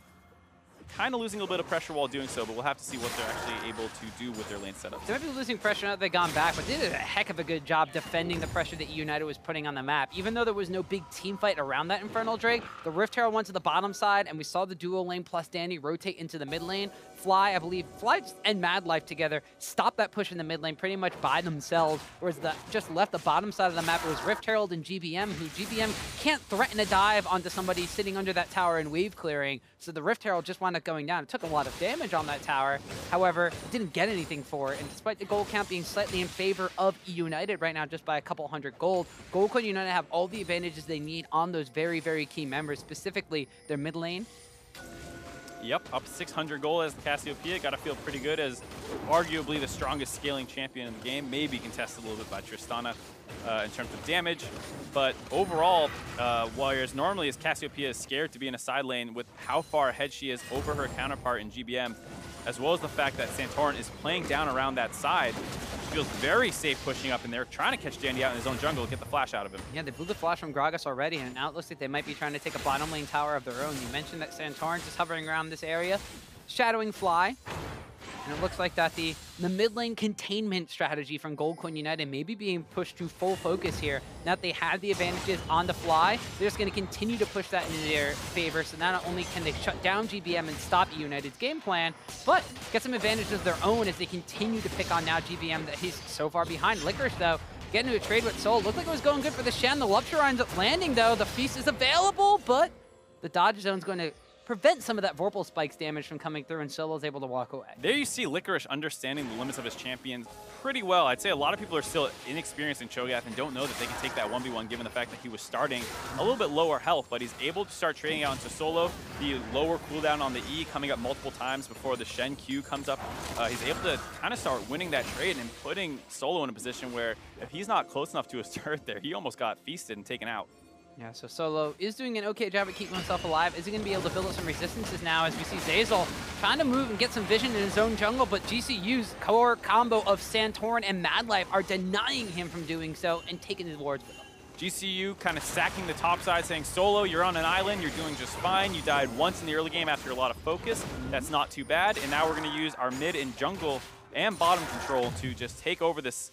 kind of losing a little bit of pressure while doing so, but we'll have to see what they're actually able to do with their lane setups. They might be losing pressure now that they've gone back, but they did a heck of a good job defending the pressure that eUnited was putting on the map. Even though there was no big team fight around that Infernal Drake, the Rift Herald went to the bottom side, and we saw the duo lane plus Dandy rotate into the mid lane. Fly, I believe, Fly and Mad Life together stopped that push in the mid lane pretty much by themselves, whereas just left the bottom side of the map. It was Rift Herald and GBM, who GBM can't threaten a dive onto somebody sitting under that tower in wave clearing, so the Rift Herald just wound up going down. It took a lot of damage on that tower, however, didn't get anything for it, and despite the gold count being slightly in favor of eUnited right now, just by a couple hundred gold, Goldcorn United have all the advantages they need on those very, very key members, specifically their mid lane. Yep, up 600 gold as the Cassiopeia. Got to feel pretty good as arguably the strongest scaling champion in the game. Maybe contested a little bit by Tristana in terms of damage. But overall, whereas normally as Cassiopeia is scared to be in a side lane with how far ahead she is over her counterpart in GBM, as well as the fact that Santorin is playing down around that side, she feels very safe pushing up in there, trying to catch Dandy out in his own jungle to get the flash out of him. Yeah, they blew the flash from Gragas already, and now it looks like they might be trying to take a bottom lane tower of their own. You mentioned that Santorin's just hovering around this area, shadowing Fly. And it looks like that the mid lane containment strategy from Goldcorn United may be being pushed to full focus here. Now that they have the advantages on the Fly, they're just going to continue to push that into their favor. So not only can they shut down GBM and stop eUnited's game plan, but get some advantages of their own as they continue to pick on now GBM that he's so far behind. Licorice, though, getting into a trade with Soul. Looked like it was going good for the Shen. The Rupture ends up landing, though. The Feast is available, but the dodge zone's going to prevent some of that Vorpal Spikes damage from coming through, and Solo's able to walk away. There you see Licorice understanding the limits of his champion pretty well. I'd say a lot of people are still inexperienced in Cho'Gath and don't know that they can take that 1v1 given the fact that he was starting a little bit lower health, but he's able to start trading out into Solo. The lower cooldown on the E coming up multiple times before the Shen Q comes up. He's able to kind of start winning that trade and putting Solo in a position where if he's not close enough to his turret there, he almost got feasted and taken out. Yeah, so Solo is doing an okay job at keeping himself alive. Is he going to be able to build up some resistances now as we see Zeyzal trying to move and get some vision in his own jungle, but GCU's core combo of Santorin and Mad Life are denying him from doing so and taking his wards with him. GCU kind of sacking the top side, saying, Solo, you're on an island, you're doing just fine. You died once in the early game after a lot of focus. That's not too bad. And now we're going to use our mid and jungle and bottom control to just take over this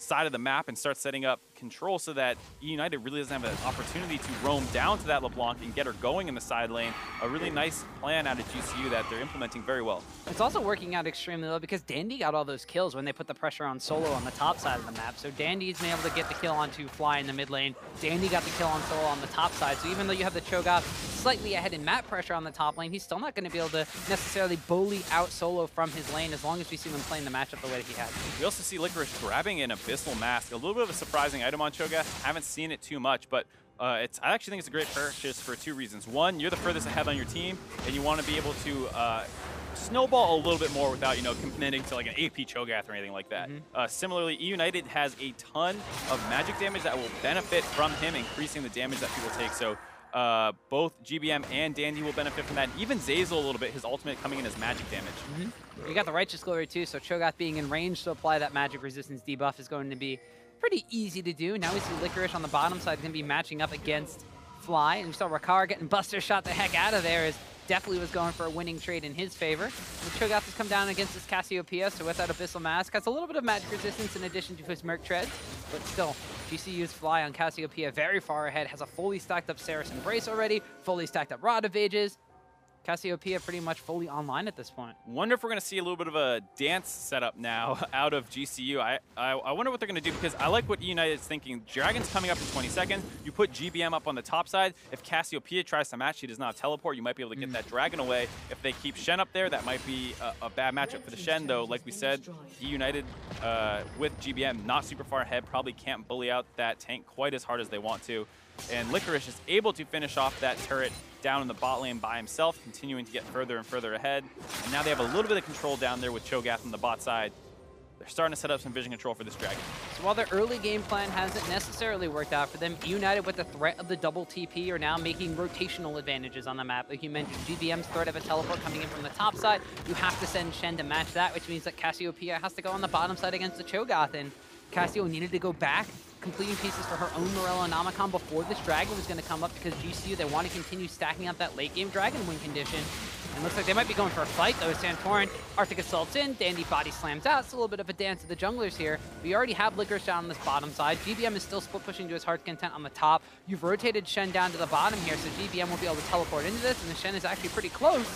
side of the map and start setting up control so that eUnited really doesn't have an opportunity to roam down to that LeBlanc and get her going in the side lane. A really nice plan out of GCU that they're implementing very well. It's also working out extremely well because Dandy got all those kills when they put the pressure on Solo on the top side of the map. So Dandy's been able to get the kill onto Fly in the mid lane. Dandy got the kill on Solo on the top side. So even though you have the Cho'Gath slightly ahead in map pressure on the top lane, he's still not going to be able to necessarily bully out Solo from his lane as long as we see him playing the matchup the way that he has. We also see LICKR grabbing an Abyssal Mask. A little bit of a surprising item on Cho'Gath. Haven't seen it too much, but I actually think it's a great purchase for 2 reasons. One, you're the furthest ahead on your team, and you want to be able to snowball a little bit more without, committing to like an AP Cho'Gath or anything like that. Similarly, eUnited has a ton of magic damage that will benefit from him increasing the damage that people take. So both GBM and Dandy will benefit from that. Even Zeyzal a little bit, his ultimate coming in as magic damage. You got the Righteous Glory too, so Cho'Gath being in range to apply that magic resistance debuff is going to be pretty easy to do. Now we see Licorice on the bottom side going to be matching up against Fly, and we saw FLICKR getting Buster shot the heck out of there as definitely was going for a winning trade in his favor. The Cho'Gath has come down against this Cassiopeia, so without Abyssal Mask, has a little bit of magic resistance in addition to his Merc Treads, but still, GCU's Fly on Cassiopeia very far ahead, has a fully stacked up Saracen Brace already, fully stacked up Rod of Ages. Cassiopeia pretty much fully online at this point. Wonder if we're going to see a little bit of a dance setup now out of GCU. I wonder what they're going to do, because I like what eUnited is thinking. Dragon's coming up in 20 seconds. You put GBM up on the top side. If Cassiopeia tries to match, she does not teleport. You might be able to get that Dragon away. If they keep Shen up there, that might be a bad matchup for the Shen, though. Like we said, eUnited with GBM not super far ahead probably can't bully out that tank quite as hard as they want to. And Licorice is able to finish off that turret down in the bot lane by himself, continuing to get further and further ahead. And now they have a little bit of control down there with Cho'Gath on the bot side. They're starting to set up some vision control for this Dragon. So while their early game plan hasn't necessarily worked out for them, eUnited with the threat of the double TP are now making rotational advantages on the map. Like you mentioned, GBM's threat of a teleport coming in from the top side. You have to send Shen to match that, which means that Cassiopeia has to go on the bottom side against the Cho'Gath, and Cassio needed to go back, completing pieces for her own Morellonomicon before this Dragon was going to come up, because GCU, they want to continue stacking up that late game Dragon win condition. And looks like they might be going for a fight though. Santorin, Arctic Assault's in, Dandy body slams out. It's a little bit of a dance of the junglers here. We already have Licorice down on this bottom side. GBM is still split pushing to his heart's content on the top. You've rotated Shen down to the bottom here, so GBM will be able to teleport into this, and the Shen is actually pretty close.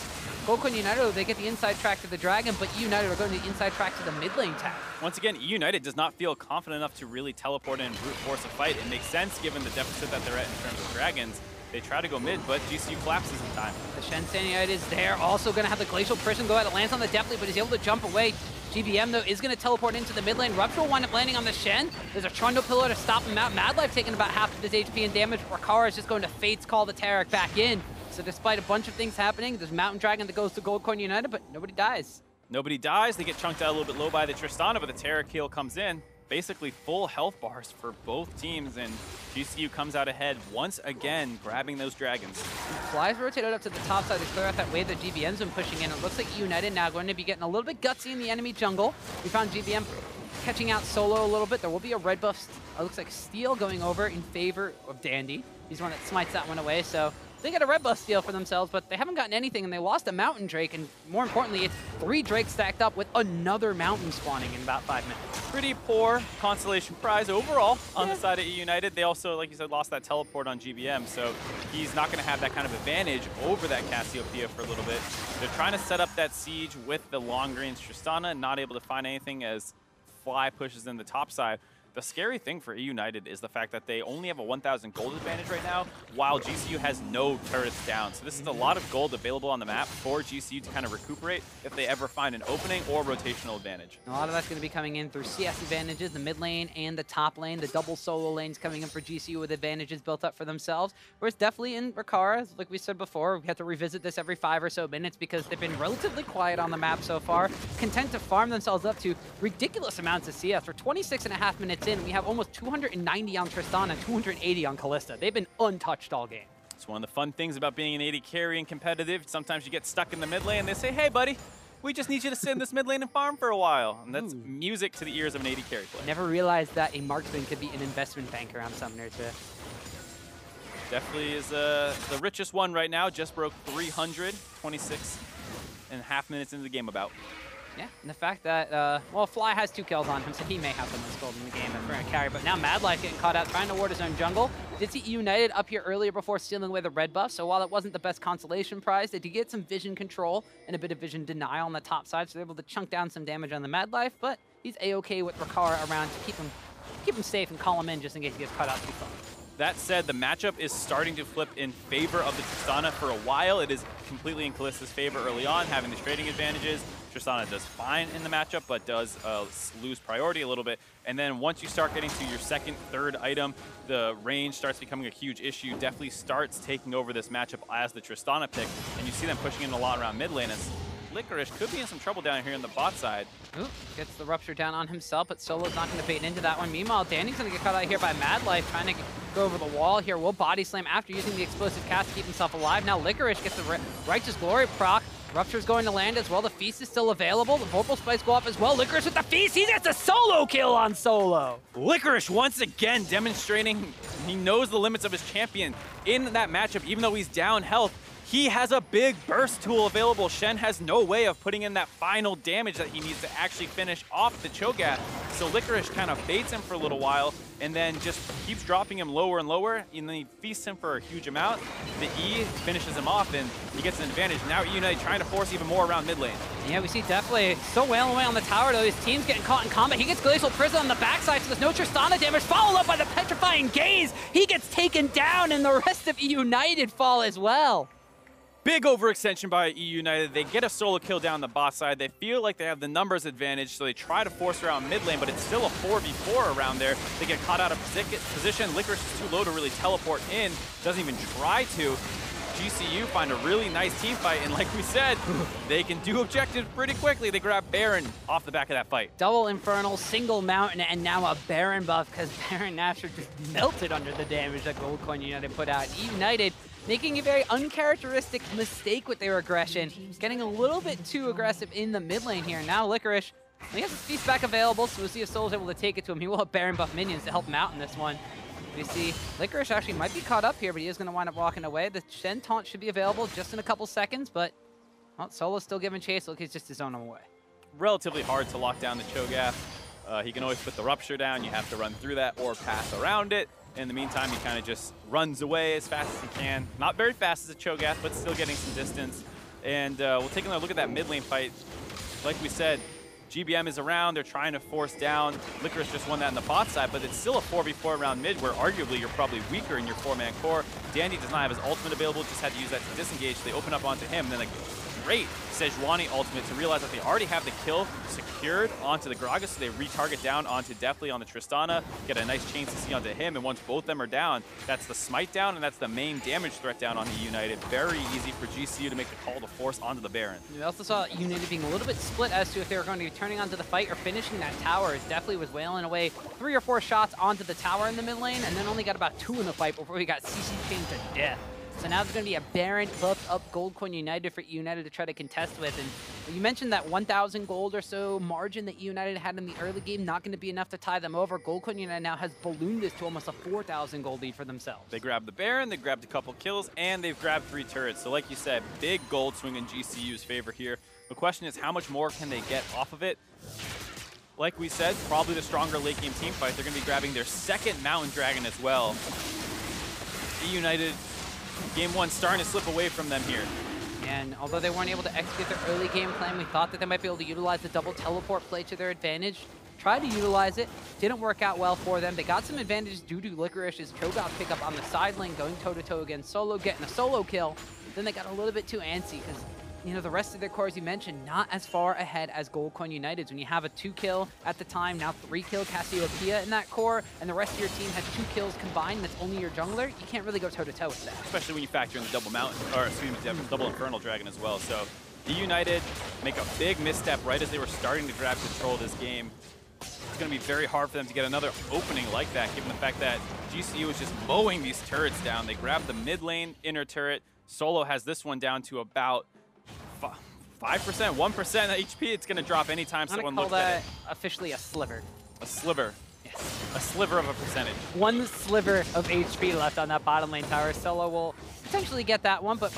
GoldCoin United, they get the inside track to the Dragon, but eUnited are going to the inside track to the mid lane tap. Once again, eUnited does not feel confident enough to really teleport in and brute force a fight. It makes sense given the deficit that they're at in terms of Dragons. They try to go mid, but GCU collapses in time. The Shen Saniite is there, also going to have the Glacial Prison go out. It lands on the Deathly, but he's able to jump away. GBM, though, is going to teleport into the mid lane. Rupture will wind up landing on the Shen. There's a Trundle Pillar to stop him out. Mad Life taking about half of his HP and damage. FLICKR is just going to Fate's Call the Taric back in. So despite a bunch of things happening, there's Mountain Dragon that goes to GoldCoin United, but nobody dies. Nobody dies. They get chunked out a little bit low by the Tristana, but the Taric heal comes in. Basically full health bars for both teams, and GCU comes out ahead once again, grabbing those Dragons. Flies rotated up to the top side to clear out that wave that GBM's been pushing in. It looks like eUnited now going to be getting a little bit gutsy in the enemy jungle. We found GBM catching out Solo a little bit. There will be a red buff, it looks like Steel going over in favor of Dandy. He's the one that smites that one away, so they got a red buff steal for themselves, but they haven't gotten anything, and they lost a Mountain Drake, and more importantly, it's 3 Drakes stacked up with another Mountain spawning in about 5 minutes. Pretty poor consolation prize overall on the side of eUnited. They also, like you said, lost that teleport on GBM, so he's not going to have that kind of advantage over that Cassiopeia for a little bit. They're trying to set up that siege with the long-range Tristana, not able to find anything as Fly pushes in the top side. The scary thing for eUnited is the fact that they only have a 1,000 gold advantage right now, while GCU has no turrets down. So this is a lot of gold available on the map for GCU to kind of recuperate if they ever find an opening or rotational advantage. A lot of that's going to be coming in through CS advantages, the mid lane and the top lane. The double solo lanes coming in for GCU with advantages built up for themselves. Whereas definitely in FLICKR, like we said before, we have to revisit this every 5 or so minutes because they've been relatively quiet on the map so far, content to farm themselves up to ridiculous amounts of CS. For 26.5 minutes in, we have almost 290 on Tristana and 280 on Kalista. They've been untouched all game. It's one of the fun things about being an AD carry and competitive. Sometimes you get stuck in the mid lane and they say, hey buddy, we just need you to sit in this mid lane and farm for a while. And that's music to the ears of an AD carry player. Never realized that a marksman could be an investment banker on Summoner too. Definitely is the richest one right now. Just broke 300, 26.5 minutes into the game about. Yeah, and the fact that, well, Fly has 2 kills on him, so he may have the most gold in the game if we're going to carry. But now Mad Life getting caught out, trying to ward his own jungle. Did see eUnited up here earlier before stealing away the red buff, so while it wasn't the best consolation prize, they did get some vision control and a bit of vision denial on the top side, so they're able to chunk down some damage on the Mad Life, but he's A-okay with FLICKR around to keep him safe and call him in just in case he gets caught out too far. That said, the matchup is starting to flip in favor of the Tristana for a while. It is completely in Kalista's favor early on, having the trading advantages. Tristana does fine in the matchup, but does lose priority a little bit. And then once you start getting to your second, third item, the range starts becoming a huge issue. Definitely starts taking over this matchup as the Tristana pick. And you see them pushing in a lot around mid lane. As FLICKR could be in some trouble down here on the bot side. Ooh, gets the Rupture down on himself, but Solo's not going to bait into that one. Meanwhile, Danny's going to get caught out here by Mad Life, trying to go over the wall here. Will body slam after using the explosive cast to keep himself alive. Now FLICKR gets the Righteous Glory proc. Rupture's going to land as well. The Feast is still available. The Vorpal Spikes go off as well. FLICKR with the Feast. He gets a solo kill on Solo. FLICKR once again demonstrating he knows the limits of his champion in that matchup, even though he's down health. He has a big burst tool available. Shen has no way of putting in that final damage that he needs to actually finish off the Cho'Gath. So FLICKR kind of baits him for a little while and then just keeps dropping him lower and lower, and then he feasts him for a huge amount. The E finishes him off and he gets an advantage. Now eUnited trying to force even more around mid lane. Yeah, we see definitely still wailing away on the tower though. His team's getting caught in combat. He gets Glacial Prison on the backside, so there's no Tristana damage, followed up by the Petrifying Gaze. He gets taken down and the rest of eUnited fall as well. Big overextension by eUnited. They get a solo kill down the bot side. They feel like they have the numbers advantage, so they try to force around mid lane, but it's still a 4v4 around there. They get caught out of position. FLICKR is too low to really teleport in. Doesn't even try to. GCU find a really nice team fight, and like we said, they can do objectives pretty quickly. They grab Baron off the back of that fight. Double Infernal, single Mountain, and now a Baron buff because Baron Nashor just melted under the damage that Gold Coin United put out. eUnited making a very uncharacteristic mistake with their aggression, getting a little bit too aggressive in the mid lane here. Now FLICKR, he has his Feast back available, so we'll see if Soul's able to take it to him. He will have Baron buff minions to help him out in this one. We see FLICKR actually might be caught up here, but he is going to wind up walking away. The Shen taunt should be available just in a couple seconds, but well, Solo's still giving chase. Look, he's just his own way. Relatively hard to lock down the Cho'Gath. He can always put the Rupture down. You have to run through that or pass around it. In the meantime, he kind of just runs away as fast as he can. Not very fast as a Cho'Gath, but still getting some distance. And we'll take another look at that mid lane fight. Like we said, GBM is around. They're trying to force down. FLICKR just won that on the bot side, but it's still a 4v4 around mid where arguably you're probably weaker in your 4-man core. Dandy does not have his ultimate available, just had to use that to disengage. They open up onto him, and then a great Sejuani ultimate to realize that they already have the kill secured onto the Gragas, so they retarget down onto definitely on the Tristana, get a nice chain CC onto him, and once both of them are down, that's the smite down, and that's the main damage threat down on the eUnited. Very easy for GCU to make the call to force onto the Baron. We also saw eUnited being a little bit split as to if they were going to be turning onto the fight or finishing that tower. It definitely was wailing away 3 or 4 shots onto the tower in the mid lane, and then only got about 2 in the fight before he got CC chained to death. So now there's going to be a Baron buffed up Gold Coin United for eUnited to try to contest with. And you mentioned that 1,000 gold or so margin that eUnited had in the early game, not going to be enough to tie them over. Gold Coin United now has ballooned this to almost a 4,000 gold lead for themselves. They grabbed the Baron, they grabbed a couple kills, and they've grabbed 3 turrets. So like you said, big gold swing in GCU's favor here. The question is, how much more can they get off of it? Like we said, probably the stronger late game team fight. They're going to be grabbing their second Mountain Dragon as well. eUnited, game 1 starting to slip away from them here. And although they weren't able to execute their early game plan, we thought that they might be able to utilize the double teleport play to their advantage. Tried to utilize it, didn't work out well for them. They got some advantages due to FLICKR's Cho'Gath pickup on the side lane, going toe-to-toe against Solo, getting a solo kill. Then they got a little bit too antsy because, you know, the rest of their core, as you mentioned, not as far ahead as Gold Coin United's. When you have a 2-kill at the time, now 3-kill Cassiopeia in that core, and the rest of your team has 2 kills combined, that's only your jungler, you can't really go toe-to-toe with that. Especially when you factor in the double mountain, or excuse me, double Infernal Dragon as well. So eUnited make a big misstep right as they were starting to grab control of this game. It's going to be very hard for them to get another opening like that, given the fact that GCU is just mowing these turrets down. They grab the mid lane inner turret. Solo has this one down to about 5%, 1% HP. It's going to drop anytime someone looks at it. Officially a sliver. A sliver. Yes. a sliver of a percentage. One sliver of HP left on that bottom lane tower. Solo will potentially get that one, but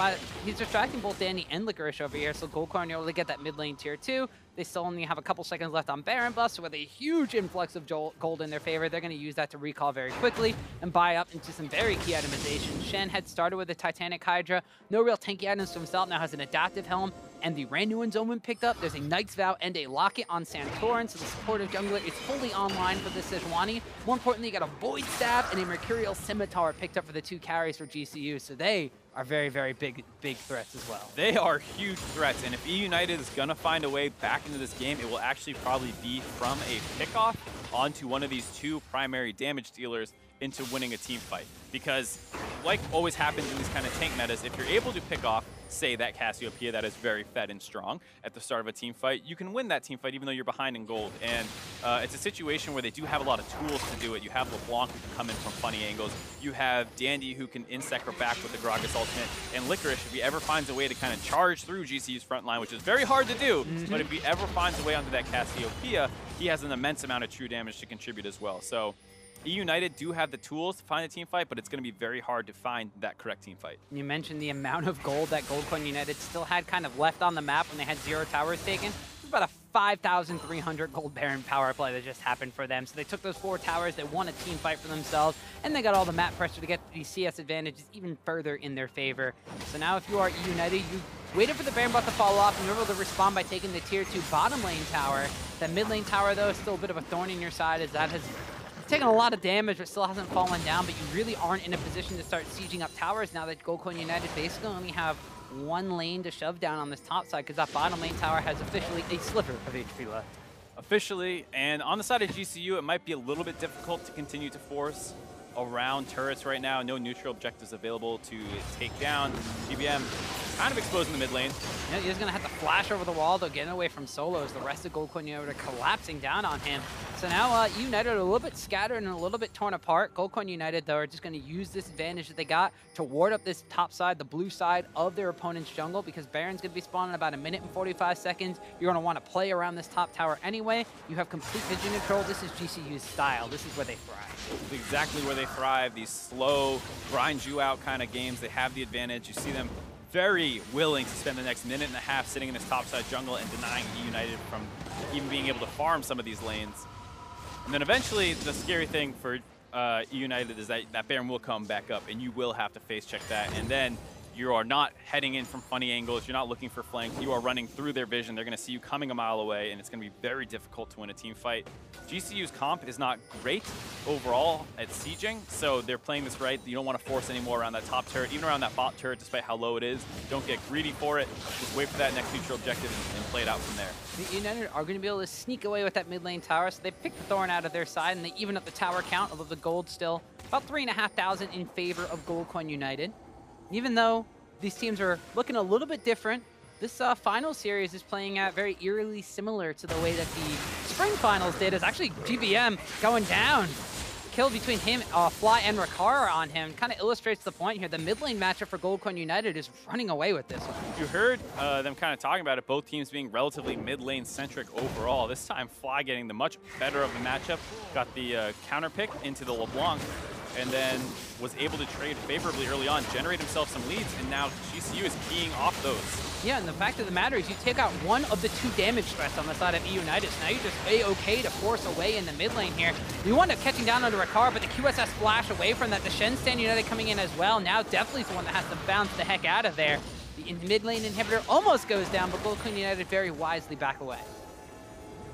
he's distracting both Dandy and FLICKR over here, so Goldcorn able to get that mid lane tier 2. They still only have a couple seconds left on Baron buff, so with a huge influx of gold in their favor, they're going to use that to recall very quickly and buy up into some very key itemization. Shen had started with a Titanic Hydra, no real tanky items to himself, now has an adaptive helm, and the Randuin's Omen picked up. There's a Knight's Vow and a Locket on Santorin, so the supportive jungler is fully online for the Sejuani. More importantly, you got a Void Stab and a Mercurial Scimitar picked up for the 2 carries for GCU, so they are very, very big threats as well. They are huge threats, and if eUnited is going to find a way back into this game, it will actually probably be from a pickoff onto one of these 2 primary damage dealers into winning a team fight. Because, like always happens in these kind of tank metas, if you're able to pick off, say, that Cassiopeia that is very fed and strong at the start of a team fight, you can win that team fight even though you're behind in gold. And it's a situation where they do have a lot of tools to do it. You have LeBlanc who can come in from funny angles. You have Dandy who can insect her back with the Gragas ultimate. And Licorice, if he ever finds a way to kind of charge through GCU's front line, which is very hard to do, but if he ever finds a way onto that Cassiopeia, he has an immense amount of true damage to contribute as well. So eUnited do have the tools to find a team fight, but it's going to be very hard to find that correct team fight. You mentioned the amount of gold that Goldcorn United still had kind of left on the map when they had 0 towers taken. It's about a 5,300 gold Baron power play that just happened for them. So they took those 4 towers, they won a team fight for themselves, and they got all the map pressure to get the CS advantages even further in their favor. So now if you are eUnited, you waited for the Baron buff to fall off, and you're able to respond by taking the tier 2 bottom lane tower. That mid lane tower, though, is still a bit of a thorn in your side, as that has taken a lot of damage, but still hasn't fallen down. But you really aren't in a position to start sieging up towers now that Goldcorn United basically only have 1 lane to shove down on this top side, because that bottom lane tower has officially a sliver of HP left. Officially, and on the side of GCU, it might be a little bit difficult to continue to force around turrets right now. No neutral objectives available to take down. GBM kind of exposing the mid lane. Yeah, he's going to have to flash over the wall, though, getting away from solos. The rest of Goldcorn United are collapsing down on him. So now United are a little bit scattered and a little bit torn apart. Goldcorn United, though, are just going to use this advantage that they got to ward up this top side, the blue side of their opponent's jungle, because Baron's going to be spawning in about 1 minute and 45 seconds. You're going to want to play around this top tower anyway. You have complete vision control. This is GCU's style. This is where they thrive. This is exactly where they thrive. These slow, grind you out kind of games. They have the advantage. You see them very willing to spend the next 1.5 minutes sitting in this topside jungle and denying eUnited from even being able to farm some of these lanes. And then eventually, the scary thing for eUnited is that Baron will come back up, and you will have to face check that. And then you are not heading in from funny angles. You're not looking for flanks. You are running through their vision. They're going to see you coming a mile away, and it's going to be very difficult to win a team fight. GCU's comp is not great overall at sieging, so they're playing this right. You don't want to force any more around that top turret, even around that bot turret, despite how low it is. Don't get greedy for it. Just wait for that next neutral objective and play it out from there. The United are going to be able to sneak away with that mid lane tower, so they pick the Thorn out of their side, and they even up the tower count, although the gold still about 3,500 in favor of Goldcorn United. Even though these teams are looking a little bit different, this final series is playing out very eerily similar to the way that the spring finals did. Is actually GBM going down. Kill between him, Fly and FLICKR on him kind of illustrates the point here. The mid lane matchup for Goldcorn United is running away with this one. You heard them kind of talking about it, both teams being relatively mid lane centric overall. This time Fly getting the much better of the matchup, got the counter pick into the LeBlanc, and then was able to trade favorably early on, generate himself some leads, and now GCU is keying off those. Yeah, and the fact of the matter is you take out one of the 2 damage threats on the side of eUnited, so now you're just A-okay to force away in the mid lane here. You wind up catching down onto FLICKR, but the QSS flash away from that. The Shen Stand United coming in as well. Now definitely is the one that has to bounce the heck out of there. The mid lane inhibitor almost goes down, but Goldcorn United very wisely back away.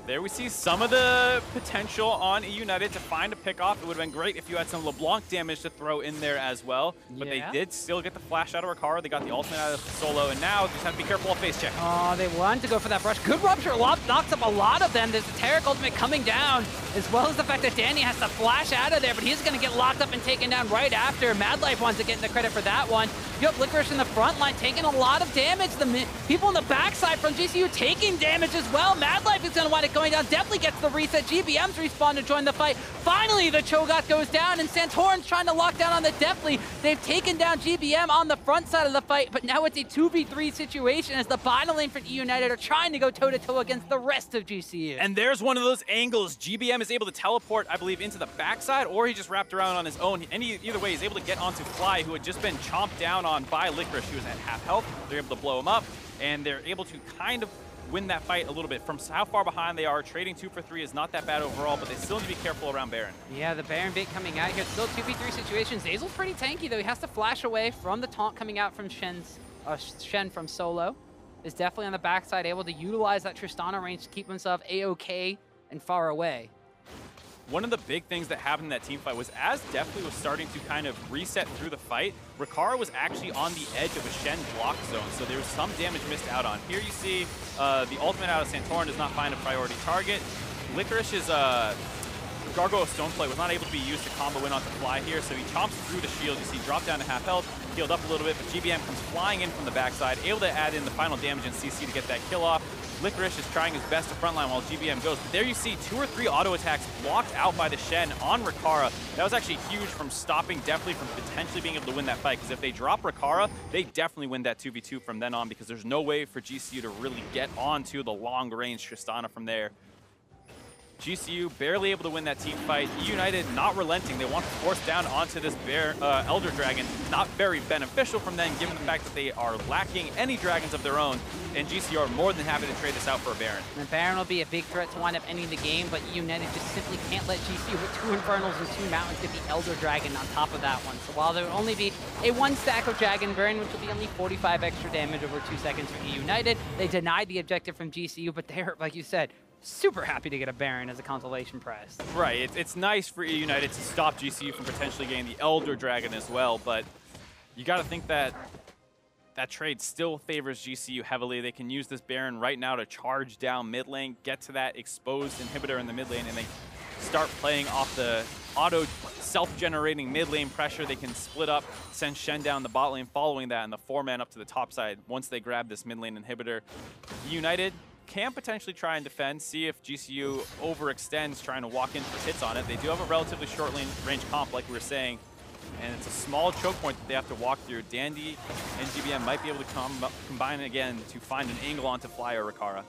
There we see some of the potential on eUnited to find a pickoff. It would have been great if you had some LeBlanc damage to throw in there as well. But they did still get the flash out of FLICKR. They got the ultimate out of Solo, and now just have to be careful of face check. Oh, they wanted to go for that brush. Good Rupture knocks up a lot of them. There's the Taric ultimate coming down, as well as the fact that Danny has to flash out of there, but he's going to get locked up and taken down right after. Madlife wants to get the credit for that one. You have Licorice in the front line taking a lot of damage. The people on the backside from GCU taking damage as well. Madlife is going to want to fight going down. Definitely gets the reset. GBM's respawn to join the fight. Finally, the Cho'Gath goes down, and Santorin's trying to lock down on the Deathly. They've taken down GBM on the front side of the fight, but now it's a 2v3 situation as the bottom lane for eUnited are trying to go toe-to-toe against the rest of GCU. And there's one of those angles. GBM is able to teleport, I believe, into the backside, or he just wrapped around on his own. Either way, he's able to get onto Fly, who had just been chomped down on by FLICKR. He was at half health. They're able to blow him up, and they're able to kind of win that fight a little bit. From how far behind they are, trading 2 for 3 is not that bad overall, but they still need to be careful around Baron. Yeah, the Baron bait coming out here. Still 2v3 situation. Zeyzal's pretty tanky, though. He has to flash away from the taunt coming out from Shen from Solo. Is definitely on the backside, able to utilize that Tristana range to keep himself A-OK and far away. One of the big things that happened in that team fight was as Deathly was starting to kind of reset through the fight, Rikara was actually on the edge of a Shen block zone, so there was some damage missed out on. Here you see the ultimate out of Santorin does not find a priority target. Licorish's Gargoyle Stoneplate was not able to be used to combo in onto Fly here, so he chomps through the shield. You see drop down to half health, healed up a little bit, but GBM comes flying in from the backside, able to add in the final damage in CC to get that kill off. Licorice is trying his best to frontline while GBM goes. But there you see 2 or 3 auto attacks blocked out by the Shen on Rikara. That was actually huge from stopping Deathly from potentially being able to win that fight, because if they drop Rikara, they definitely win that 2v2 from then on, because there's no way for GCU to really get onto the long-range Tristana from there. GCU barely able to win that team fight. eUnited not relenting. They want to force down onto this Elder Dragon. Not very beneficial from them, given the fact that they are lacking any dragons of their own. And GCU are more than happy to trade this out for a Baron. And Baron will be a big threat to wind up ending the game, but eUnited just simply can't let GCU with 2 Infernals and 2 Mountains get the Elder Dragon on top of that one. So while there will only be a 1 stack of Dragon Baron, which will be only 45 extra damage over 2 seconds for eUnited, they denied the objective from GCU, but they're, like you said, super happy to get a Baron as a consolation prize. Right, it's nice for eUnited to stop GCU from potentially getting the Elder Dragon as well, but you got to think that that trade still favors GCU heavily. They can use this Baron right now to charge down mid lane, get to that exposed inhibitor in the mid lane, and they start playing off the auto self-generating mid lane pressure. They can split up, send Shen down the bot lane following that, and the 4-man up to the top side once they grab this mid lane inhibitor. eUnited can potentially try and defend, see if GCU overextends trying to walk in for hits on it. They do have a relatively short range comp, like we were saying, and it's a small choke point that they have to walk through. Dandy and GBM might be able to combine again to find an angle onto Fly or Rikara.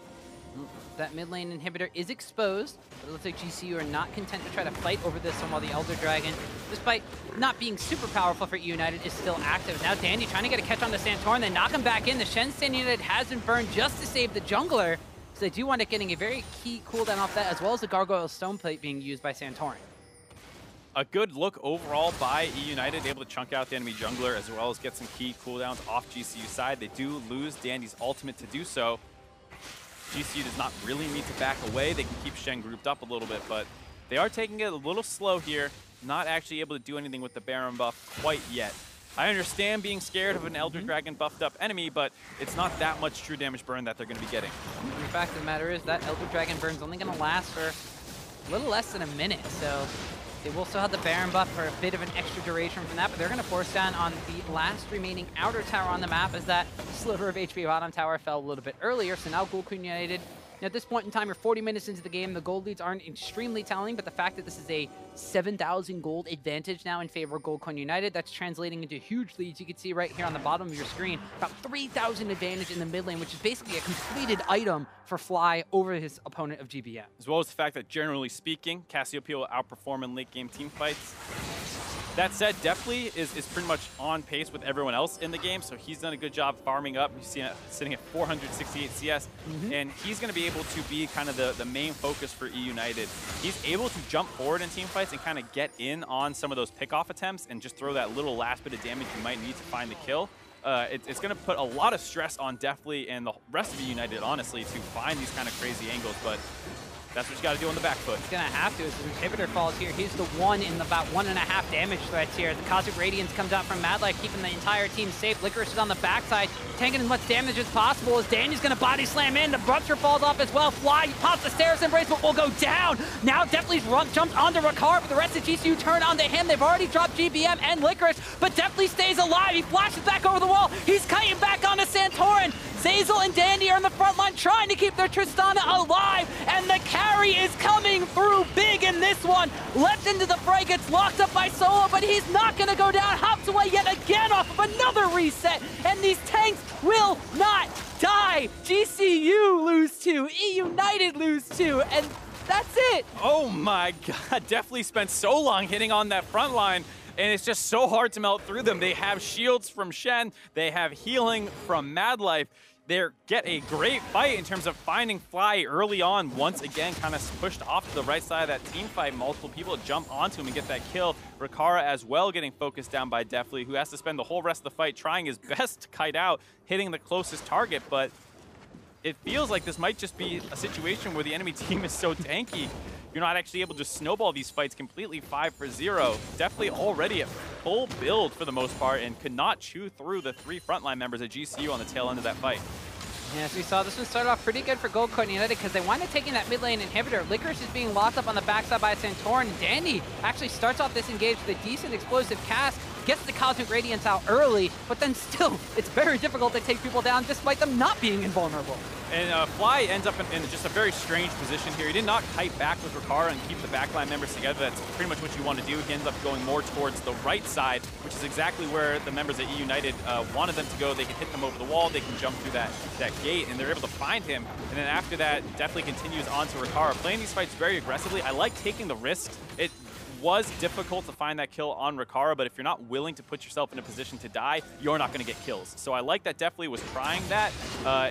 That mid lane inhibitor is exposed, but it looks like GCU are not content to try to fight over this one, while the Elder Dragon, despite not being super powerful for eUnited, is still active. Now Dandy trying to get a catch on the Santorin, then knock him back in. The Shen Stand unit has been burned just to save the jungler, so they do wind up getting a very key cooldown off that, as well as the Gargoyle Stoneplate being used by Santorin. A good look overall by eUnited, able to chunk out the enemy jungler as well as get some key cooldowns off GCU's side. They do lose Dandy's ultimate to do so. GCU does not really need to back away. They can keep Shen grouped up a little bit, but they are taking it a little slow here, not actually able to do anything with the Baron buff quite yet. I understand being scared of an Elder Dragon buffed up enemy, but it's not that much true damage burn that they're going to be getting. The fact of the matter is that Elder Dragon burn's only going to last for a little less than a minute, so they will still have the Baron buff for a bit of an extra duration from that, but they're going to force down on the last remaining outer tower on the map, as that sliver of HP bottom tower fell a little bit earlier. So now Gold Queen United, at this point in time, you're 40 minutes into the game. The gold leads aren't extremely telling, but the fact that this is a 7,000 gold advantage now in favor of Gold Queen United, that's translating into huge leads. You can see right here on the bottom of your screen, about 3,000 advantage in the mid lane, which is basically a completed item for Fly over his opponent of GBM. As well as the fact that, generally speaking, Cassiopeia will outperform in late game team fights. That said, Deathly is pretty much on pace with everyone else in the game, so he's done a good job farming up. You see it sitting at 468 CS, and he's going to be able to be kind of the main focus for eUnited. He's able to jump forward in team fights and kind of get in on some of those pick-off attempts and just throw that little last bit of damage you might need to find the kill. It's going to put a lot of stress on Deathly and the rest of eUnited, honestly, to find these kind of crazy angles, but That's what you got to do on the back foot. He's going to have to as the inhibitor falls here. He's the one in about 1.5 damage threats here. The Cosmic Radiance comes out from Mad Life, keeping the entire team safe. FLICKR is on the backside, tanking as much damage as possible as Danny's going to body slam in. The Rupture falls off as well. Fly pops the Stairs Embrace, but will go down. Now Deathly's jumps onto Ricard, but the rest of GCU turn onto him. They've already dropped GBM and Licorice, but Deathly stays alive. He flashes back over the wall. He's kiting back onto Santorin. Zazel and Dandy are in the front line trying to keep their Tristana alive, and the carry is coming through big in this one. Leapt into the fray, gets locked up by Solo, but he's not going to go down. Hops away yet again off of another reset, and these tanks will not die. GCU lose 2, eUnited lose 2, and that's it. Oh my god, definitely spent so long hitting on that front line, and it's just so hard to melt through them. They have shields from Shen, they have healing from Mad Life. They get a great fight in terms of finding Fly early on. Once again, kind of pushed off to the right side of that team fight. Multiple people jump onto him and get that kill. Ricard as well getting focused down by Deathly, who has to spend the whole rest of the fight trying his best to kite out, hitting the closest target, but it feels like this might just be a situation where the enemy team is so tanky, you're not actually able to snowball these fights completely 5-0. Definitely already at full build for the most part and could not chew through the 3 frontline members at GCU on the tail end of that fight. Yeah, as we saw, this one started off pretty good for Gold Coin United because they wound up taking that mid lane inhibitor. Licorice is being locked up on the backside by Santorin. Dandy actually starts off this engage with a decent explosive cast, gets the Cosmic Radiance out early, but then still, it's very difficult to take people down despite them not being invulnerable. And Fly ends up in just a very strange position here. He did not kite back with Ricard and keep the backline members together. That's pretty much what you want to do. He ends up going more towards the right side, which is exactly where the members at eUnited wanted them to go. They can hit them over the wall, they can jump through that gate, and they're able to find him. And then after that, definitely continues on to Ricard. Playing these fights very aggressively. I like taking the risks. It was difficult to find that kill on Ricard, but if you're not willing to put yourself in a position to die, you're not going to get kills. So I like that definitely was trying that.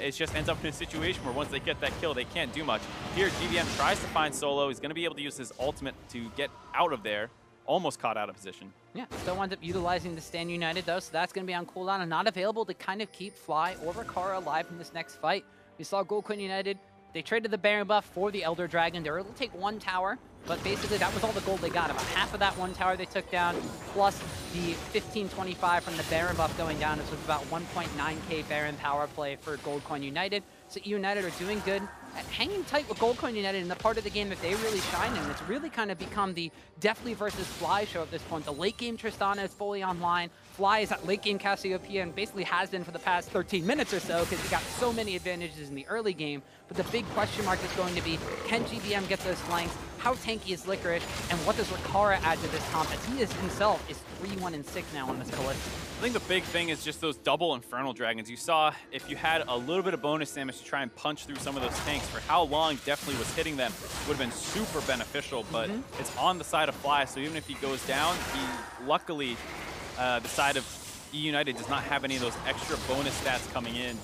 It just ends up in a situation where once they get that kill, they can't do much. Here, GBM tries to find Solo. He's going to be able to use his ultimate to get out of there. Almost caught out of position. Yeah, still winds up utilizing the Stand United though, so that's going to be on cooldown and not available to kind of keep Fly or Ricard alive in this next fight. We saw Gold Coin United. They traded the Baron buff for the Elder Dragon. They were able to take 1 tower, but basically that was all the gold they got. About half of that 1 tower they took down, plus the 1525 from the Baron buff going down. This was about 1.9k Baron power play for Gold Coin United. So eUnited are doing good at hanging tight with Gold Coin United in the part of the game that they really shine in. It's really kind of become the Deathly versus Fly show at this point. The late game Tristana is fully online. Fly is at late game Cassiopeia and basically has been for the past 13 minutes or so because he got so many advantages in the early game. But the big question mark is going to be, can GBM get those flanks? How tanky is Licorice? And what does Ricard add to this comp? As he himself is 3-1-6 now on this Ballista. I think the big thing is just those double Infernal Dragons. You saw if you had a little bit of bonus damage to try and punch through some of those tanks, for how long Deathly was hitting them would have been super beneficial, but it's on the side of Fly, so even if he goes down, he luckily, the side of eUnited does not have any of those extra bonus stats coming in.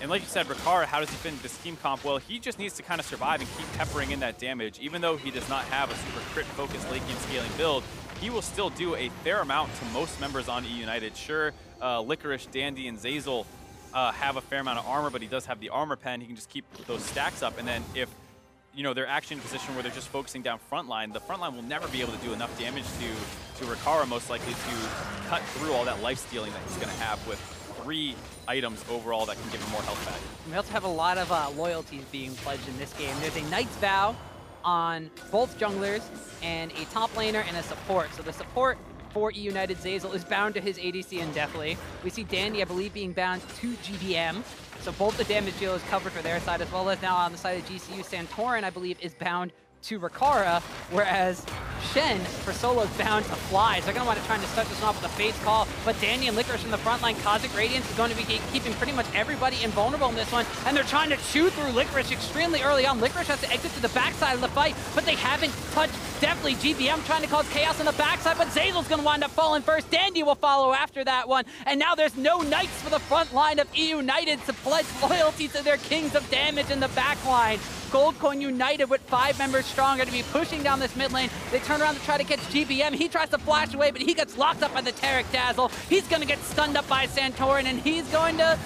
And like you said, Ricard, how does he fit into this team comp? Well, he just needs to kind of survive and keep peppering in that damage. Even though he does not have a super crit-focused late game scaling build, he will still do a fair amount to most members on eUnited. Sure, Licorice, Dandy, and Zazel have a fair amount of armor, but he does have the armor pen. He can just keep those stacks up, and then if they're actually in a position where they're just focusing down frontline, the frontline will never be able to do enough damage to Ricard, most likely to cut through all that life stealing that he's going to have with 3 items overall that can give him more health back. We also have a lot of loyalties being pledged in this game. There's a Knight's Vow on both junglers and a top laner and a support. So the support for eUnited Zazel is bound to his ADC and Deathly. We see Dandy, I believe, being bound to GBM. So both the damage deal is covered for their side, as well as now on the side of GCU, Santorin, I believe, is bound to Ricard, whereas Shen for Solo is bound to Fly. So they're going to want to try to start this one off with a face call, but Dandy and Licorice from the front line. Cosmic Radiance is going to be keeping pretty much everybody invulnerable in this one, and they're trying to chew through Licorice extremely early on. Licorice has to exit to the backside of the fight, but they haven't touched Deathly. GBM trying to cause chaos on the backside, but Zazel's going to wind up falling first. Dandy will follow after that one, and now there's no Knights for the front line of eUnited to pledge loyalty to their kings of damage in the back line. Gold Coin United with 5 members strong are going to be pushing down this mid lane. They turn around to try to catch GBM. He tries to flash away, but he gets locked up by the Taric Dazzle. He's going to get stunned up by Santorin, and he's going to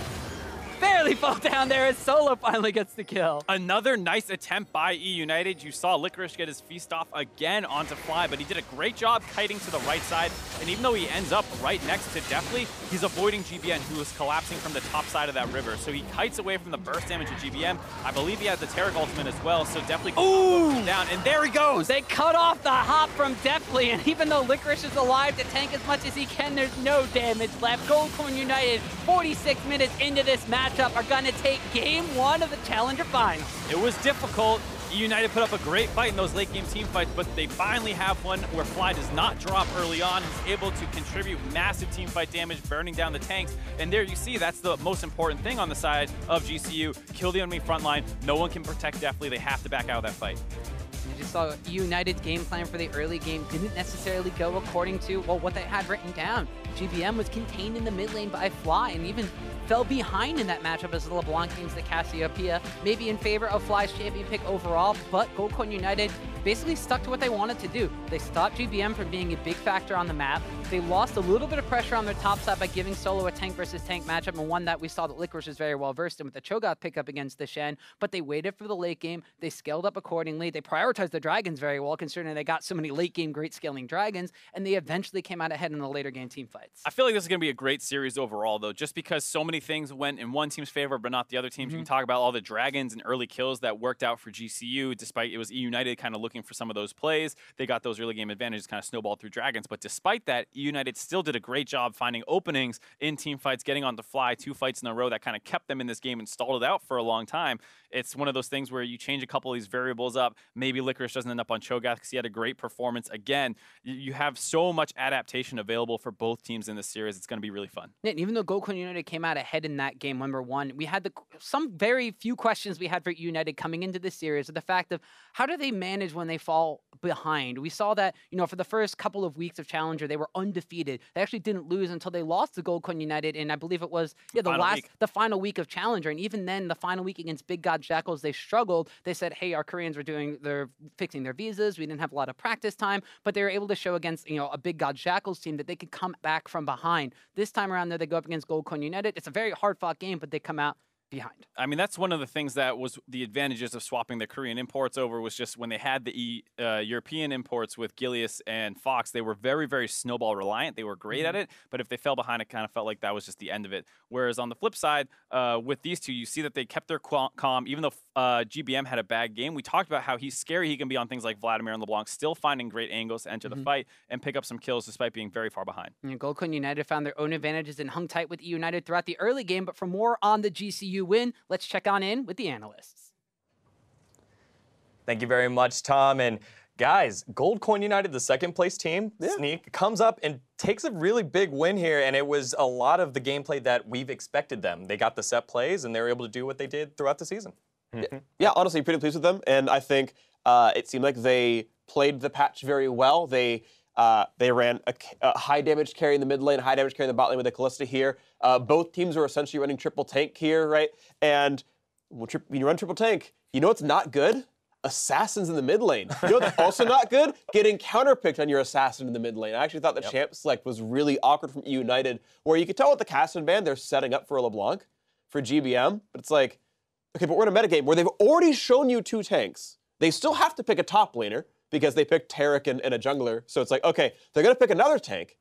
barely fall down there as Solo finally gets the kill. Another nice attempt by eUnited. You saw FLICKR get his feast off again onto Fly, but he did a great job kiting to the right side. And even though he ends up right next to Deftly, he's avoiding GBN, who is collapsing from the top side of that river. So he kites away from the burst damage of GBM. I believe he has the Taric ultimate as well, so Deftly can down. And there he goes! They cut off the hop from Deftly, and even though Licorice is alive to tank as much as he can, there's no damage left. Goldcorn United, 46 minutes into this matchup, are gonna take game 1 of the Challenger Finals. It was difficult. eUnited put up a great fight in those late game team fights, but they finally have one where Fly does not drop early on. He's able to contribute massive team fight damage, burning down the tanks. And there you see, that's the most important thing on the side of GCU. Kill the enemy front line. No one can protect Deftly. They have to back out of that fight. You just saw eUnited's game plan for the early game didn't necessarily go according to, well, what they had written down. GBM was contained in the mid lane by Fly and even fell behind in that matchup as the LeBlanc gains the Cassiopeia, maybe in favor of Fly's champion pick overall, but Goldcorn United basically stuck to what they wanted to do. They stopped GBM from being a big factor on the map. They lost a little bit of pressure on their top side by giving Solo a tank versus tank matchup, and one that we saw that Licorice is very well versed in with the Cho'Gath pickup against the Shen, but they waited for the late game. They scaled up accordingly. They prioritized the dragons very well, considering they got so many late game great scaling dragons, and they eventually came out ahead in the later game team fights. I feel like this is going to be a great series overall, though, just because so many things went in one team's favor, but not the other teams. You can talk about all the dragons and early kills that worked out for GCU, despite it was eUnited kind of looking for some of those plays. They got those early game advantages kind of snowballed through dragons, but despite that, eUnited still did a great job finding openings in team fights, getting onto Fly 2 fights in a row that kind of kept them in this game and stalled it out for a long time. It's one of those things where you change a couple of these variables up. Maybe Licorice doesn't end up on Cho'Gath because he had a great performance. Again, you have so much adaptation available for both teams in this series. It's going to be really fun. Yeah, and even though Goldcorn United came out ahead in that game, number 1, we had some very few questions we had for United coming into this series of the fact of how do they manage when they fall behind. We saw that, for the first couple of weeks of Challenger, they were undefeated. They actually didn't lose until they lost to Goldcorn United, and I believe it was the final week of Challenger. And even then, the final week against Big God Jackals, they struggled. They said, hey, our Koreans were they're fixing their visas. We didn't have a lot of practice time, but they were able to show against, a Big God Jackals team that they could come back from behind. This time around there, they go up against Goldcorn United. It's a very hard-fought game, but they come out behind. I mean, that's one of the things that was the advantages of swapping the Korean imports over, was just when they had the European imports with Gilius and Fox, they were very, very snowball reliant. They were great at it, but if they fell behind, it kind of felt like that was just the end of it. Whereas on the flip side, with these two, you see that they kept their calm, even though GBM had a bad game. We talked about how he's scary. He can be on things like Vladimir and LeBlanc, still finding great angles to enter the fight and pick up some kills despite being very far behind. And Goldcorn United found their own advantages and hung tight with eUnited throughout the early game, but for more on the GCU win, let's check on in with the analysts. Thank you very much, Tom. And guys, Goldcorn United, the second place team, Sneak, comes up and takes a really big win here, and it was a lot of the gameplay that we've expected them. They got the set plays, and they were able to do what they did throughout the season. Yeah, honestly, pretty pleased with them, and I think it seemed like they played the patch very well. They ran a high damage carry in the mid lane, high damage carry in the bot lane with the Callista here. Both teams were essentially running triple tank here, right? And when you run triple tank, you know what's not good? Assassins in the mid lane. You know what's also not good? Getting counterpicked on your assassin in the mid lane. I actually thought the champ select was really awkward from eUnited, where you could tell with the Caston band they're setting up for a LeBlanc, for GBM, but it's like, okay, but we're in a metagame where they've already shown you 2 tanks. They still have to pick a top laner because they picked Taric and a jungler. So it's like, okay, they're going to pick another tank.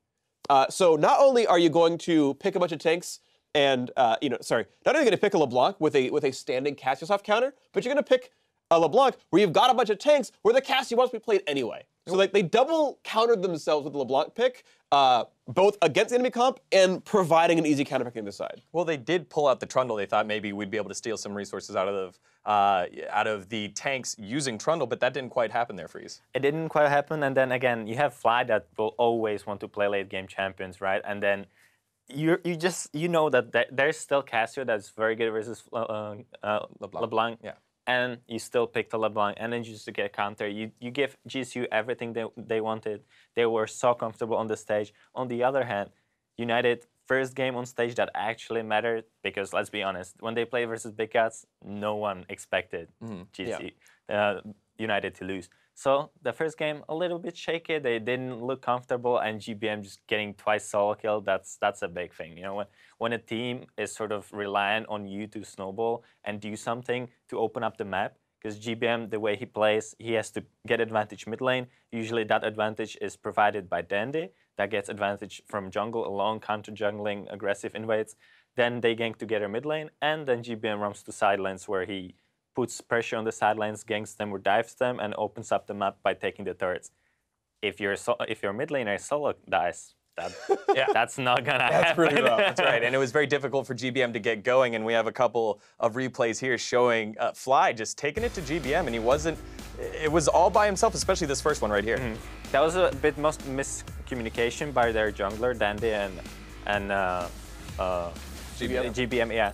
So not only are you going to pick a bunch of tanks and, not only are you going to pick a LeBlanc with a standing Cassius counter, but you're going to pick a LeBlanc where you've got a bunch of tanks where the Cassius wants to be played anyway. So like they double countered themselves with the LeBlanc pick, both against enemy comp and providing an easy counterpick on the side. Well, they did pull out the Trundle. They thought maybe we'd be able to steal some resources out of the tanks using Trundle, but that didn't quite happen there, Freeze. It didn't quite happen, and then again, you have Fly that will always want to play late game champions, right? And then you know that there's still Cassio that's very good versus LeBlanc. Yeah. And you still picked a LeBlanc, and then just to get counter, you give GCU everything they wanted. They were so comfortable on the stage. On the other hand, United, first game on stage that actually mattered, because let's be honest, when they play versus Big Cats, no one expected GCU, United to lose. So the first game, a little bit shaky. They didn't look comfortable, and GBM just getting twice solo kill. That's a big thing. You know, when a team is sort of reliant on you to snowball and do something to open up the map, because GBM, the way he plays, he has to get advantage mid lane. Usually that advantage is provided by Dandy. That gets advantage from jungle alone, counter-jungling, aggressive invades. Then they gank together mid lane, and then GBM runs to side lanes where he puts pressure on the side lanes, ganks them or dives them, and opens up the map by taking the turrets. If your mid laner solo dies, that's not gonna happen. That's pretty rough. That's right. And it was very difficult for GBM to get going. And we have a couple of replays here showing Fly just taking it to GBM, and he wasn't. It was all by himself, especially this first one right here. That was a bit most miscommunication by their jungler Dandy and GBM. Yeah.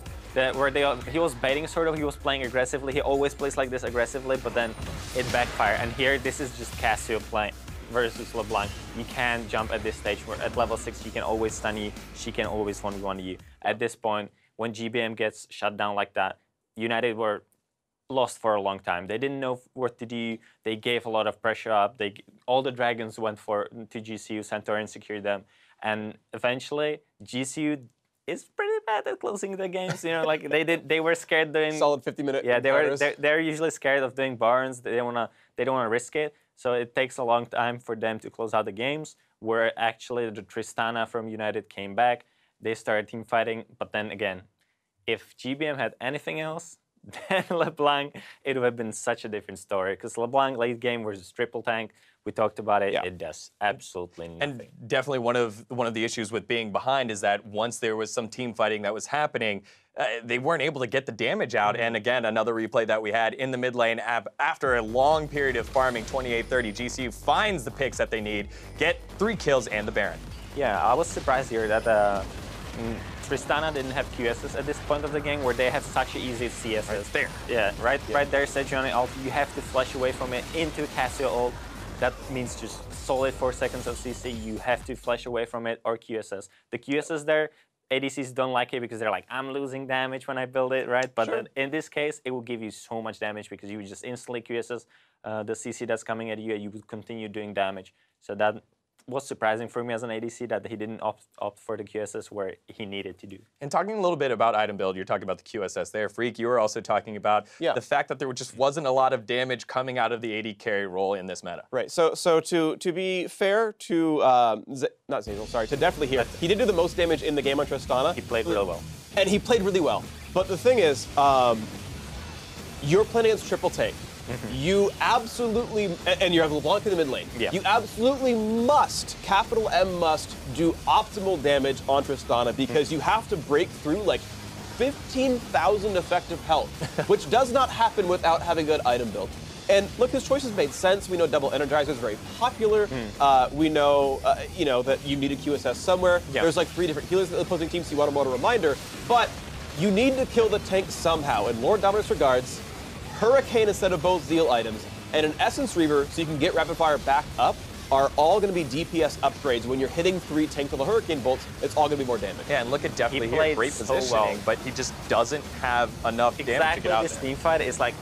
He was baiting sort of, he was playing aggressively. He always plays like this aggressively, but then it backfired. And here, this is just Casio playing versus LeBlanc. You can't jump at this stage. Where at level 6, he can always stun you. She can always 1v1 you. At this point, when GBM gets shut down like that, United were lost for a long time. They didn't know what to do. They gave a lot of pressure up. All the dragons went to GCU, Santorin secured them. And eventually, GCU is pretty bad at closing the games. You know, like they were scared doing solid 50-minute. Yeah, they're usually scared of doing barons. They don't wanna risk it. So it takes a long time for them to close out the games. Where actually the Tristana from United came back, they started team fighting. But then again, if GBM had anything else, then LeBlanc, it would have been such a different story. Because LeBlanc late game versus triple tank. We talked about it. Yeah. It does absolutely nothing. And definitely one of the issues with being behind is that once there was some team fighting that was happening, they weren't able to get the damage out. And again, another replay that we had in the mid lane after a long period of farming 28-30, GCU finds the picks that they need, get 3 kills and the Baron. Yeah, I was surprised here that Tristana didn't have QSs at this point of the game, where they have such easy CSs. Right there. Yeah, right there, Sejuani ult. You have to flash away from it into Casio ult. That means just solid 4 seconds of CC. You have to flash away from it or QSS. The QSS there, ADCs don't like it because they're like, I'm losing damage when I build it, right? But in this case, it will give you so much damage because you would just instantly QSS the CC that's coming at you, and you would continue doing damage. So that was surprising for me as an ADC that he didn't opt for the QSS where he needed to do. And talking a little bit about item build, you're talking about the QSS there. Freak, you were also talking about the fact that there just wasn't a lot of damage coming out of the AD carry role in this meta. Right, so to be fair to, not Zazel, sorry, to Definitely here, he did do the most damage in the game on Tristana. He played really well. And he played really well. But the thing is, you're playing against triple take. You absolutely, and you have LeBlanc in the mid lane. You absolutely must, capital M must, do optimal damage on Tristana because you have to break through like 15,000 effective health, which does not happen without having good item build. And look, his choices made sense. We know double Energizer is very popular. We know, you know, that you need a QSS somewhere. There's like 3 different healers in the opposing team, so you want a reminder. But you need to kill the tank somehow. And Lord Dominus regards Hurricane instead of both Zeal items, and an Essence Reaver so you can get Rapid Fire back up are all going to be DPS upgrades. When you're hitting 3 tank level Hurricane bolts, it's all going to be more damage. Yeah, and look at Definitely here, great positioning, but he just doesn't have enough damage to get out there. Exactly, this team fight is like,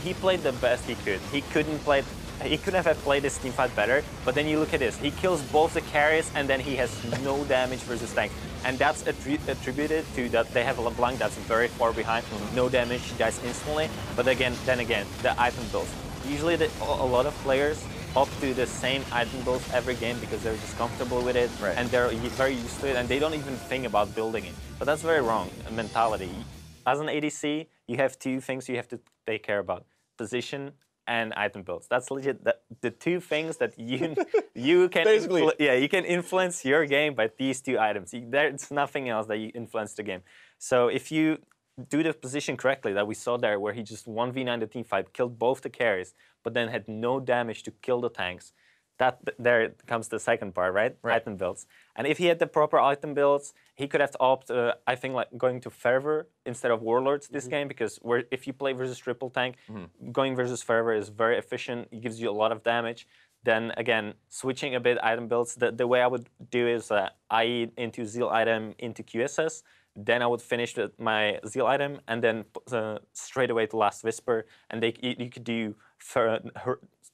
he played the best he could. He couldn't have played this team fight better, but then you look at this. He kills both the carries, and then he has no damage versus tank. And that's attributed to that they have a LeBlanc that's very far behind, no damage, she dies instantly. But then again, the item builds. Usually a lot of players opt to the same item builds every game because they're just comfortable with it, and they're very used to it, and they don't even think about building it. But that's very wrong mentality. As an ADC, you have 2 things you have to take care about: position and item builds. That's legit the 2 things that you can you can influence your game by these 2 items. There's nothing else that you influence the game. So if you do the position correctly that we saw there, where he just 1v9 the team fight, killed both the carries, but then had no damage to kill the tanks, there comes the second part, right? Item builds. And if he had the proper item builds, he could have opted, I think, like going to Fervor instead of Warlords this game, because if you play versus triple tank, going versus Fervor is very efficient. It gives you a lot of damage. Then again, switching a bit item builds, the way I would do is IE into Zeal item into QSS, then I would finish my Zeal item, and then straight away to Last Whisper, and you could do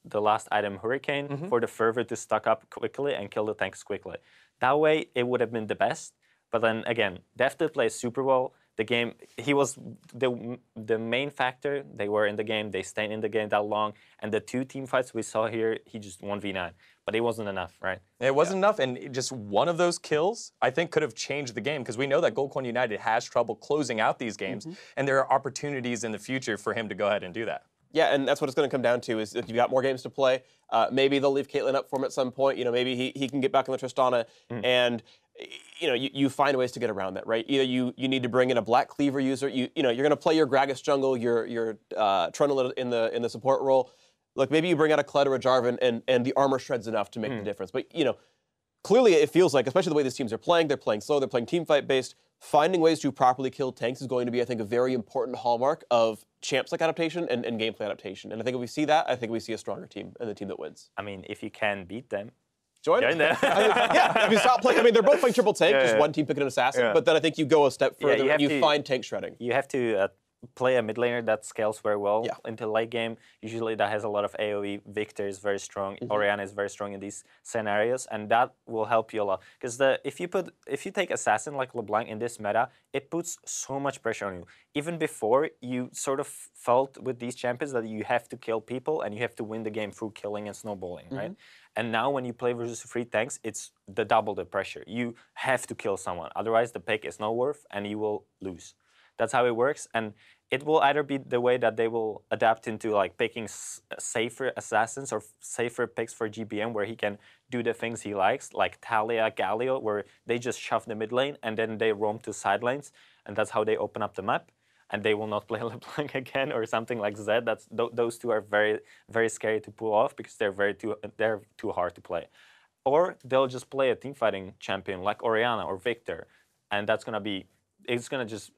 the last item Hurricane for the fervor to stock up quickly and kill the tanks quickly. That way, it would have been the best. But then again, Def did play super well. The game, he was the main factor. They were in the game. They stayed in the game that long. And the 2 team fights we saw here, he just 1v9. But it wasn't enough, right? It wasn't enough, and just one of those kills, I think, could have changed the game, because we know that Gold Coin United has trouble closing out these games, and there are opportunities in the future for him to go ahead and do that. Yeah, and that's what it's going to come down to, is if you've got more games to play, maybe they'll leave Caitlyn up for him at some point. You know, maybe he can get back on the Tristana, and you know, you find ways to get around that, right? Either you need to bring in a Black Cleaver user. You know, you're going to play your Gragas jungle, your Trundle in the support role. Look, maybe you bring out a Kled or a Jarvan, and the armor shreds enough to make the difference. But you know, clearly it feels like, especially the way these teams are playing, they're playing slow, they're playing team fight based. Finding ways to properly kill tanks is going to be, I think, a very important hallmark of champs-like adaptation and gameplay adaptation. And I think if we see that, I think we see a stronger team and the team that wins. I mean, if you can beat them, join them. Yeah, I mean, stop playing. I mean, they're both playing triple tank, just one team picking an assassin. But then I think you go a step further and you find tank shredding. You have to play a mid laner that scales very well into late game. Usually that has a lot of AoE. Victor is very strong. Orianna is very strong in these scenarios, and that will help you a lot. Because if you take assassin like LeBlanc in this meta, it puts so much pressure on you. Even before, you sort of felt with these champions that you have to kill people and you have to win the game through killing and snowballing, right? And now when you play versus 3 tanks, it's double the pressure. You have to kill someone, otherwise the pick is no worth and you will lose. That's how it works, and it will either be the way that they will adapt into like picking safer assassins or safer picks for GBM, where he can do the things he likes, like Talia, Galio, where they just shove the mid lane and then they roam to side lanes, and that's how they open up the map. And they will not play LeBlanc again or something like Zed. Those 2 are very, very scary to pull off because they're too hard to play. Or they'll just play a teamfighting champion like Orianna or Victor, and it's gonna just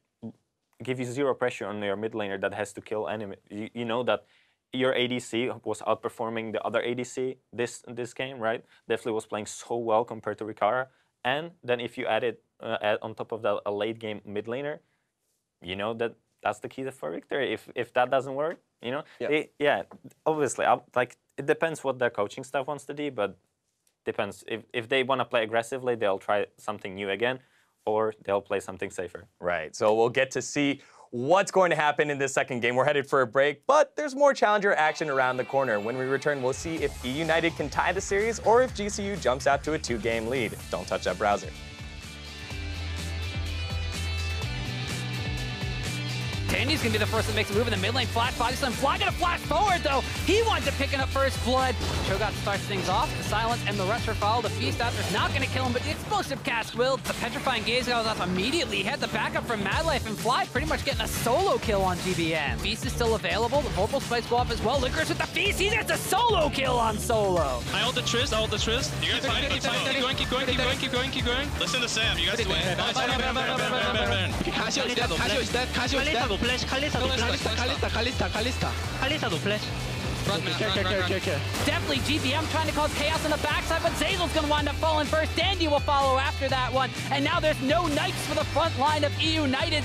give you 0 pressure on your mid laner that has to kill enemy. You know that your ADC was outperforming the other ADC this game, right? Definitely was playing so well compared to Rikara. And then if you add on top of that a late game mid laner, you know that's the key for victory. If that doesn't work, you know, obviously, like it depends what their coaching staff wants to do, but depends. If they want to play aggressively, they'll try something new again, or they'll play something safer. Right, so we'll get to see what's going to happen in this second game. We're headed for a break, but there's more Challenger action around the corner. When we return, we'll see if eUnited can tie the series or if GCU jumps out to a 2-game lead. Don't touch that browser. Dandy's gonna be the first that makes a move in the mid lane. Flash body slam. Fly gonna flash forward though. He winds up picking up first blood. Cho'Gath starts things off. The silence and the rest are follow. The feast after's not gonna kill him, but the explosive cast will. The petrifying gaze goes off immediately. He had the backup from Mad Life, and Fly pretty much getting a solo kill on GBM. Feast is still available. The Vorpal spikes go off as well. Lickers with the feast. He gets a solo kill on solo. I hold the Trist. You guys fight. Keep going. Listen to Sam. You guys win. Kalista no flash. Run. Definitely GBM trying to cause chaos on the backside, but Zazel's going to wind up falling first. Dandy will follow after that one. And now there's no knights for the front line of eUnited.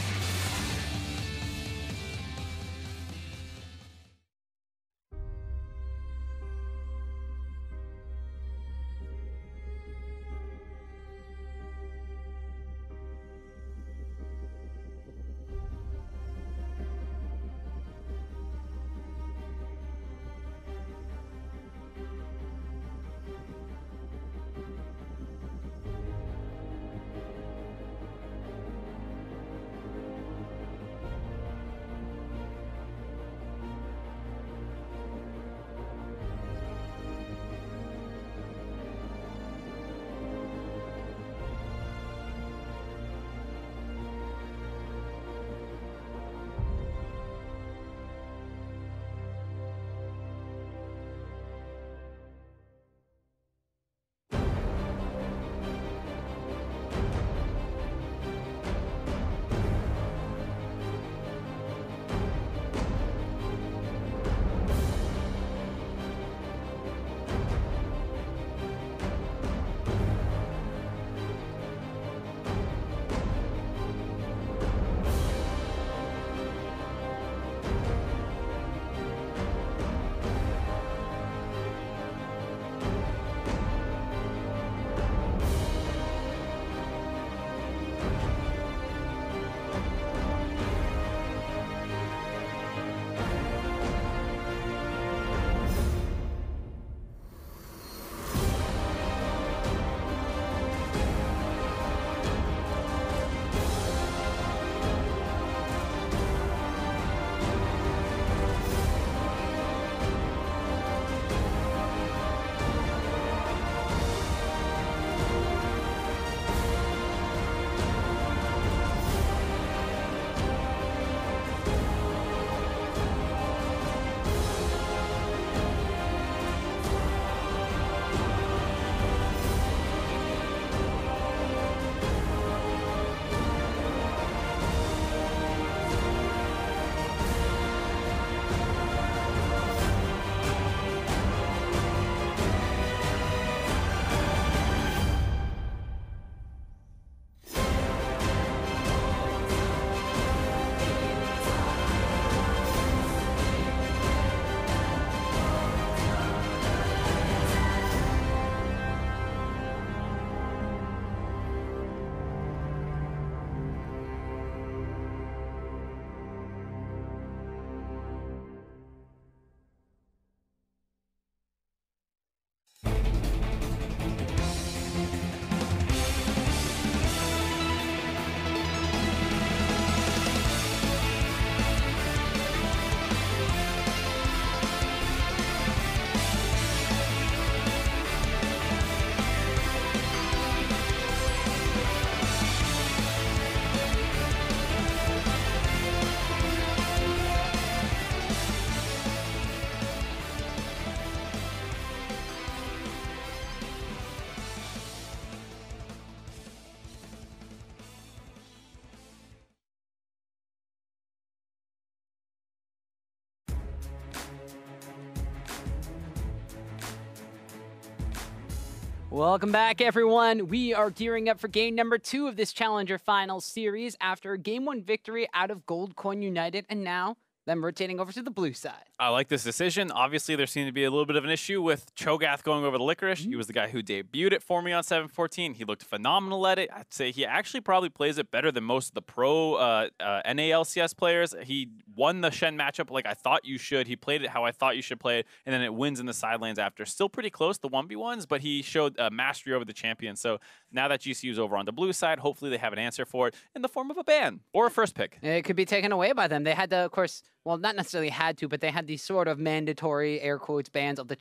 Welcome back, everyone. We are gearing up for game number 2 of this Challenger Finals series after a Game 1 victory out of Gold Coin United, and now them rotating over to the blue side. I like this decision. Obviously, there seemed to be a little bit of an issue with Cho'Gath going over to FLICKR. He was the guy who debuted it for me on 7-14. He looked phenomenal at it. I'd say he actually probably plays it better than most of the pro NALCS players. He won the Shen matchup like I thought you should. He played it how I thought you should play it, and then it wins in the side lanes after. Still pretty close, the 1v1s, but he showed mastery over the champion. So now that GCU's over on the blue side, hopefully they have an answer for it in the form of a ban or a first pick. It could be taken away by them. They had to, of course, well, not necessarily had to, but they had these sort of mandatory, air quotes, bans of the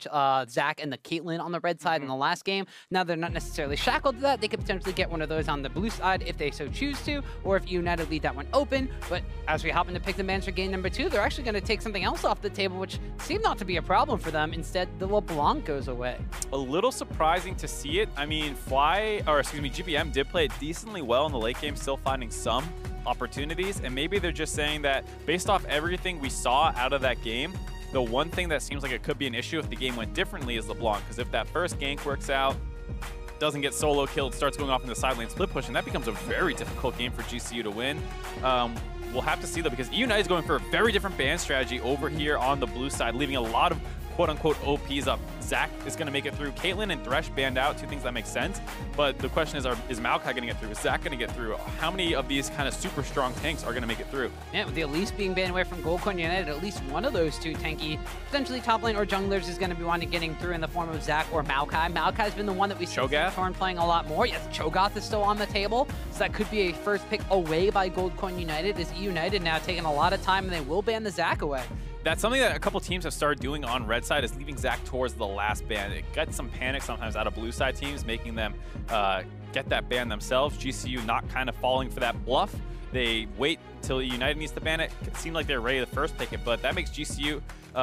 Zach and the Caitlyn on the red side in the last game. Now they're not necessarily shackled to that. They could potentially get one of those on the blue side if they so choose to, or if eUnited leave that one open. But as we hop in to pick the bans for game number 2, they're actually going to take something else off the table, which seemed not to be a problem for them. Instead, the LeBlanc goes away. A little surprising to see it. I mean, GBM did play it decently well in the late game, still finding some opportunities, and maybe they're just saying that based off everything we saw out of that game, the one thing that seems like it could be an issue if the game went differently is LeBlanc, because if that first gank works out, doesn't get solo killed, starts going off in the side lane split push, and that becomes a very difficult game for GCU to win. We'll have to see though, because eUnited is going for a very different ban strategy over here on the blue side, leaving a lot of quote-unquote OPs up. Zach is going to make it through. Caitlyn and Thresh banned out, 2 things that make sense. But the question is Maokai going to get through? Is Zach going to get through? How many of these kind of super strong tanks are going to make it through? Yeah, with the Elise being banned away from Gold Coin United, at least one of those 2 tanky, potentially top lane or junglers is going to be wanting getting through in the form of Zach or Maokai. Maokai's been the one that we see Torn playing a lot more. Yes, Cho'Gath is still on the table, so that could be a first pick away by Gold Coin United. Is eUnited now taking a lot of time, and they will ban the Zach away. That's something that a couple teams have started doing on red side, is leaving Zach towards the last ban. It gets some panic sometimes out of blue side teams, making them get that ban themselves. GCU not kind of falling for that bluff. They wait until United needs to ban it. It seemed like they're ready to first pick it, but that makes GCU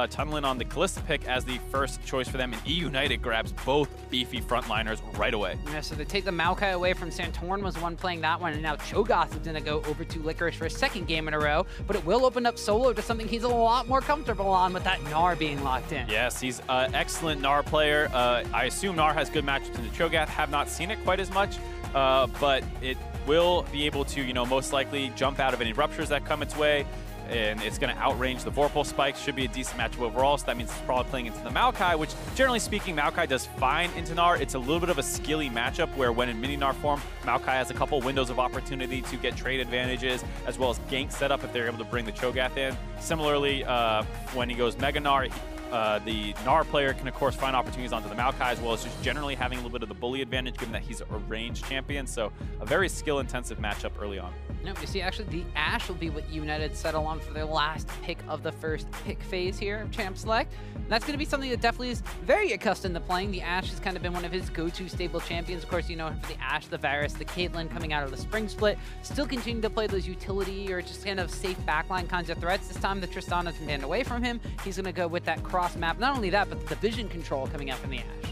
tunnel in on the Kalista pick as the first choice for them, and eUnited grabs both beefy frontliners right away. Yeah, so they take the Maokai away from Santorin, was the one playing that one, and now Cho'Gath is going to go over to Licorice for a second game in a row, but it will open up solo to something he's a lot more comfortable on, with that Gnar being locked in. Yes, he's an excellent Gnar player. I assume Gnar has good matchups into Cho'Gath. Have not seen it quite as much, but it will be able to, you know, most likely jump out of any ruptures that come its way, and it's going to outrange the Vorpal spikes. Should be a decent matchup overall, so that means it's probably playing into the Maokai, which generally speaking, Maokai does fine into Gnar. It's a little bit of a skilly matchup where when in mini Gnar form, Maokai has a couple windows of opportunity to get trade advantages, as well as gank setup if they're able to bring the Cho'Gath in. Similarly, when he goes Mega Gnar, the Gnar player can, of course, find opportunities onto the Maokai, as well as just generally having a little bit of the bully advantage, given that he's a ranged champion. So a very skill-intensive matchup early on. No, you see, actually, the Ashe will be what eUnited settle on for their last pick of the first pick phase here of Champ Select. And that's going to be something that definitely is very accustomed to playing. The Ashe has kind of been one of his go-to stable champions. Of course, you know him for the Ashe, the Varus, the Caitlyn coming out of the Spring Split. Still continuing to play those utility or just kind of safe backline kinds of threats. This time, the Tristana's been banned away from him. He's going to go with that cross map. Not only that, but the vision control coming out from the Ashe.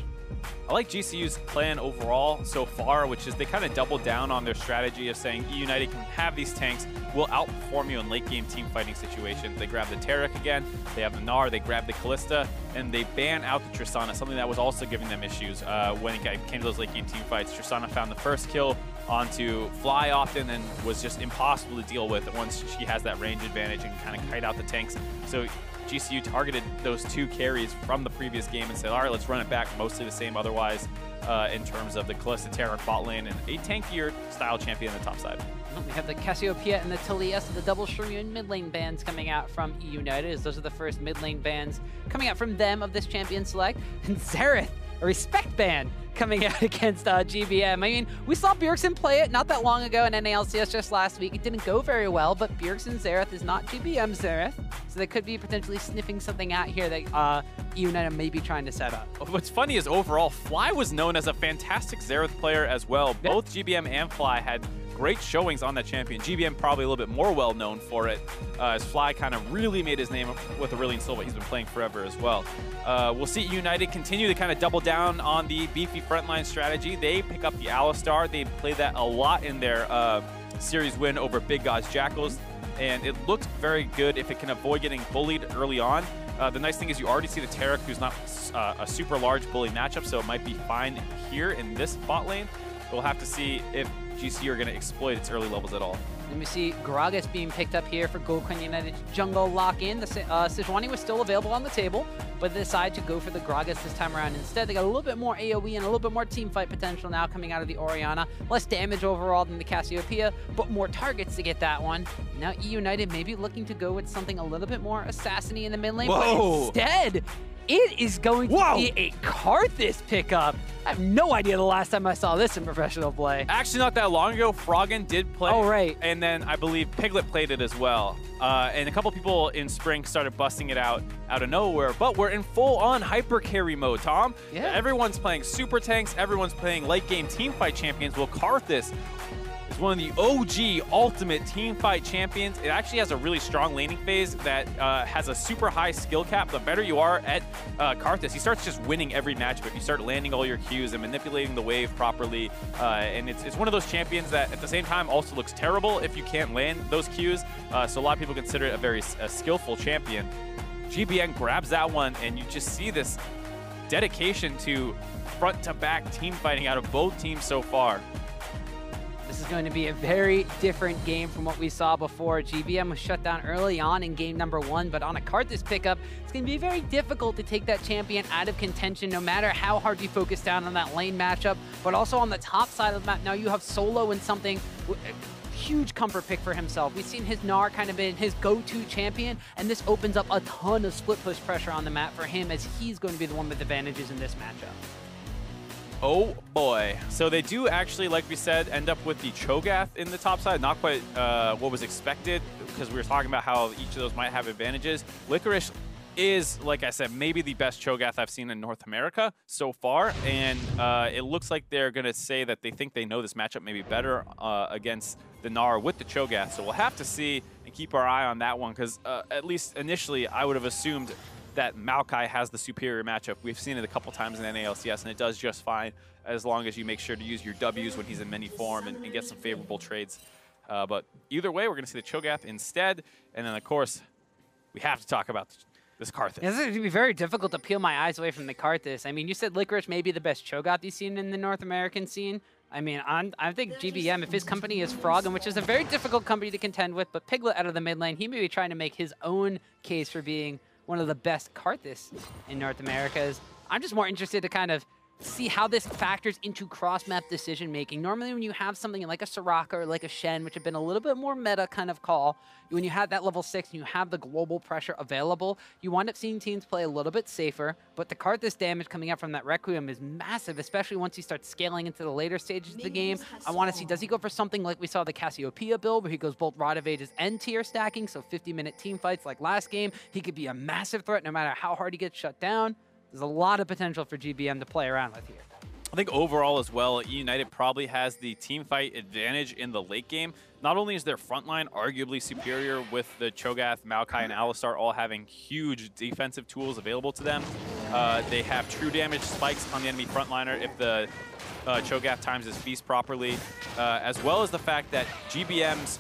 I like GCU's plan overall so far, which is they kind of double down on their strategy of saying eUnited can have these tanks, will outperform you in late game team fighting situations. They grab the Taric again, they have the Gnar, they grab the Kalista, and they ban out the Tristana, something that was also giving them issues when it came to those late game team fights. Tristana found the first kill onto Fly often and was just impossible to deal with once she has that range advantage and kind of kite out the tanks. So GCU targeted those 2 carries from the previous game and said, all right, let's run it back, mostly the same otherwise in terms of the Kalista Taric bot lane and a tankier style champion on the top side. We have the Cassiopeia and the Taliyah, so the double Shurian mid lane bans coming out from eUnited, as those are the first mid lane bans coming out from them of this champion select. And Xerath, a respect ban coming out against GBM. I mean, we saw Bjergsen play it not that long ago in NALCS just last week. It didn't go very well, but Bjergsen Xerath is not GBM Xerath, so they could be potentially sniffing something out here that eUnited may be trying to set up. What's funny is overall, Fly was known as a fantastic Xerath player as well. Both GBM and Fly had great showings on that champion. GBM probably a little bit more well known for it, as Fly kind of really made his name with Aurelion Silva. He's been playing forever as well. We'll see United continue to kind of double down on the beefy frontline strategy. They pick up the Alistar. They played that a lot in their series win over Big God's Jackals, and it looked very good if it can avoid getting bullied early on. The nice thing is you already see the Tarek, who's not a super large bully matchup, so it might be fine here in this bot lane. We'll have to see if GCU are going to exploit its early levels at all. And we see Gragas being picked up here for Gold Coin United jungle lock-in. The Sejuani was still available on the table, but they decided to go for the Gragas this time around. Instead, they got a little bit more AoE and a little bit more team fight potential now coming out of the Orianna. Less damage overall than the Cassiopeia, but more targets to get that one. Now eUnited maybe looking to go with something a little bit more assassiny in the mid lane, Whoa. but instead, it is going to be a Karthus pickup. I have no idea the last time I saw this in professional play. Actually, not that long ago, Froggen did play. Oh, right. And then I believe Piglet played it as well. And a couple people in spring started busting it out of nowhere. But we're in full-on hyper carry mode, Tom. Yeah. Everyone's playing super tanks. Everyone's playing late-game teamfight champions. Well, Karthus is one of the OG ultimate teamfight champions. It actually has a really strong laning phase that has a super high skill cap. The better you are at Karthus, he starts just winning every matchup if you start landing all your Qs and manipulating the wave properly. And it's one of those champions that at the same time also looks terrible if you can't land those Qs. So a lot of people consider it a very skillful champion. GBN grabs that one, and you just see this dedication to front-to-back team fighting out of both teams so far. This is going to be a very different game from what we saw before. GBM was shut down early on in game number 1, but on a Karthus pickup, it's going to be very difficult to take that champion out of contention no matter how hard you focus down on that lane matchup. But also on the top side of the map, now you have Solo and something, huge comfort pick for himself. We've seen his Gnar kind of been his go-to champion, and this opens up a ton of split push pressure on the map for him as he's going to be the one with advantages in this matchup. Oh boy. So they do actually, like we said, end up with the Cho'Gath in the top side. Not quite what was expected, because we were talking about how each of those might have advantages. Licorice is, like I said, maybe the best Cho'Gath I've seen in North America so far. And it looks like they're going to say that they think they know this matchup maybe better against the Gnar with the Cho'Gath. So we'll have to see and keep our eye on that one, because at least initially I would have assumed that Maokai has the superior matchup. We've seen it a couple times in NALCS, and it does just fine as long as you make sure to use your Ws when he's in mini form and get some favorable trades. But either way, we're going to see the Cho'Gath instead. And then, of course, we have to talk about this Karthus. This is going to be very difficult to peel my eyes away from the Karthus. I mean, you said Licorice may be the best Cho'Gath you've seen in the North American scene. I mean, I think GBM, if his company is Froggen, which is a very difficult company to contend with, but Piglet out of the mid lane, he may be trying to make his own case for being one of the best Karthus in North America. I'm just more interested to kind of see how this factors into cross-map decision-making. Normally when you have something like a Soraka or like a Shen, which have been a little bit more meta kind of call, when you have that level 6 and you have the global pressure available, you wind up seeing teams play a little bit safer, but the Karthus damage coming up from that Requiem is massive, especially once he starts scaling into the later stages of the game. I want to see, does he go for something like we saw the Cassiopeia build, where he goes both Rod of Ages and tier stacking, so 50-minute team fights like last game? He could be a massive threat no matter how hard he gets shut down. There's a lot of potential for GBM to play around with here. I think overall as well, eUnited probably has the team fight advantage in the late game. Not only is their frontline arguably superior with the Cho'Gath, Maokai, and Alistar all having huge defensive tools available to them, they have true damage spikes on the enemy frontliner if the Cho'Gath times his feast properly, as well as the fact that GBM's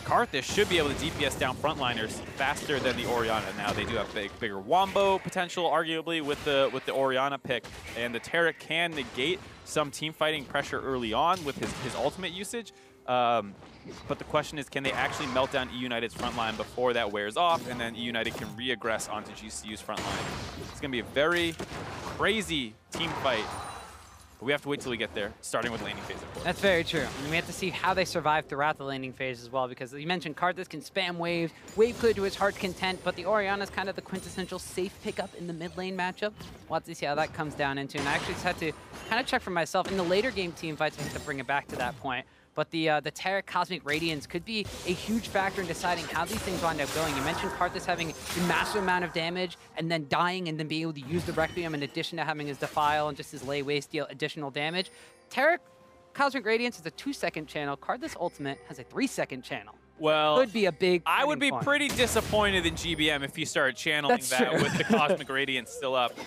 Karthus should be able to DPS down frontliners faster than the Orianna. Now they do have bigger wombo potential, arguably, with the Orianna pick, and the Tarek can negate some team fighting pressure early on with his ultimate usage. But the question is, can they actually melt down eUnited's frontline before that wears off, and then eUnited can re-aggress onto GCU's frontline? It's going to be a very crazy team fight. But we have to wait till we get there, starting with laning phase, of course. That's very true. And we have to see how they survive throughout the laning phase as well, because you mentioned Karthus can spam wave clear to his heart's content, but the Orianna is kind of the quintessential safe pickup in the mid lane matchup. We'll have to see how that comes down into. And I actually just had to kind of check for myself. In the later game team fights, I have to bring it back to that point. But the Tarek Cosmic Radiance could be a huge factor in deciding how these things wind up going. You mentioned Karthus having a massive amount of damage and then dying and then being able to use the Requiem in addition to having his Defile and just his lay waste deal additional damage. Tarek Cosmic Radiance is a 2-second channel. Karthus Ultimate has a 3-second channel. Well, could be a big I would be point. pretty disappointed in GBM if he started channeling with the Cosmic Radiance still up.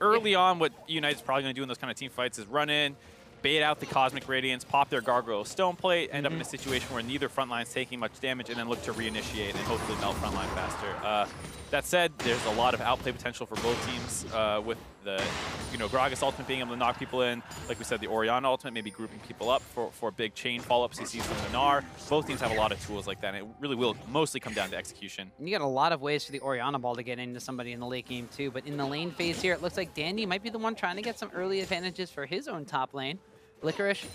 Early on, what eUnited's probably going to do in those kind of team fights is run in, bait out the Cosmic Radiance, pop their Gargoyle Stone Plate, end up in a situation where neither front line's taking much damage, and then look to reinitiate and hopefully melt front line faster. That said, there's a lot of outplay potential for both teams with the Gragas ultimate being able to knock people in. Like we said, the Orianna ultimate maybe grouping people up for big chain follow-up CCs from the Gnar. Both teams have a lot of tools like that, and it really will mostly come down to execution. You got a lot of ways for the Orianna ball to get into somebody in the late game too, but in the lane phase here, it looks like Dandy might be the one trying to get some early advantages for his own top lane. FLICKR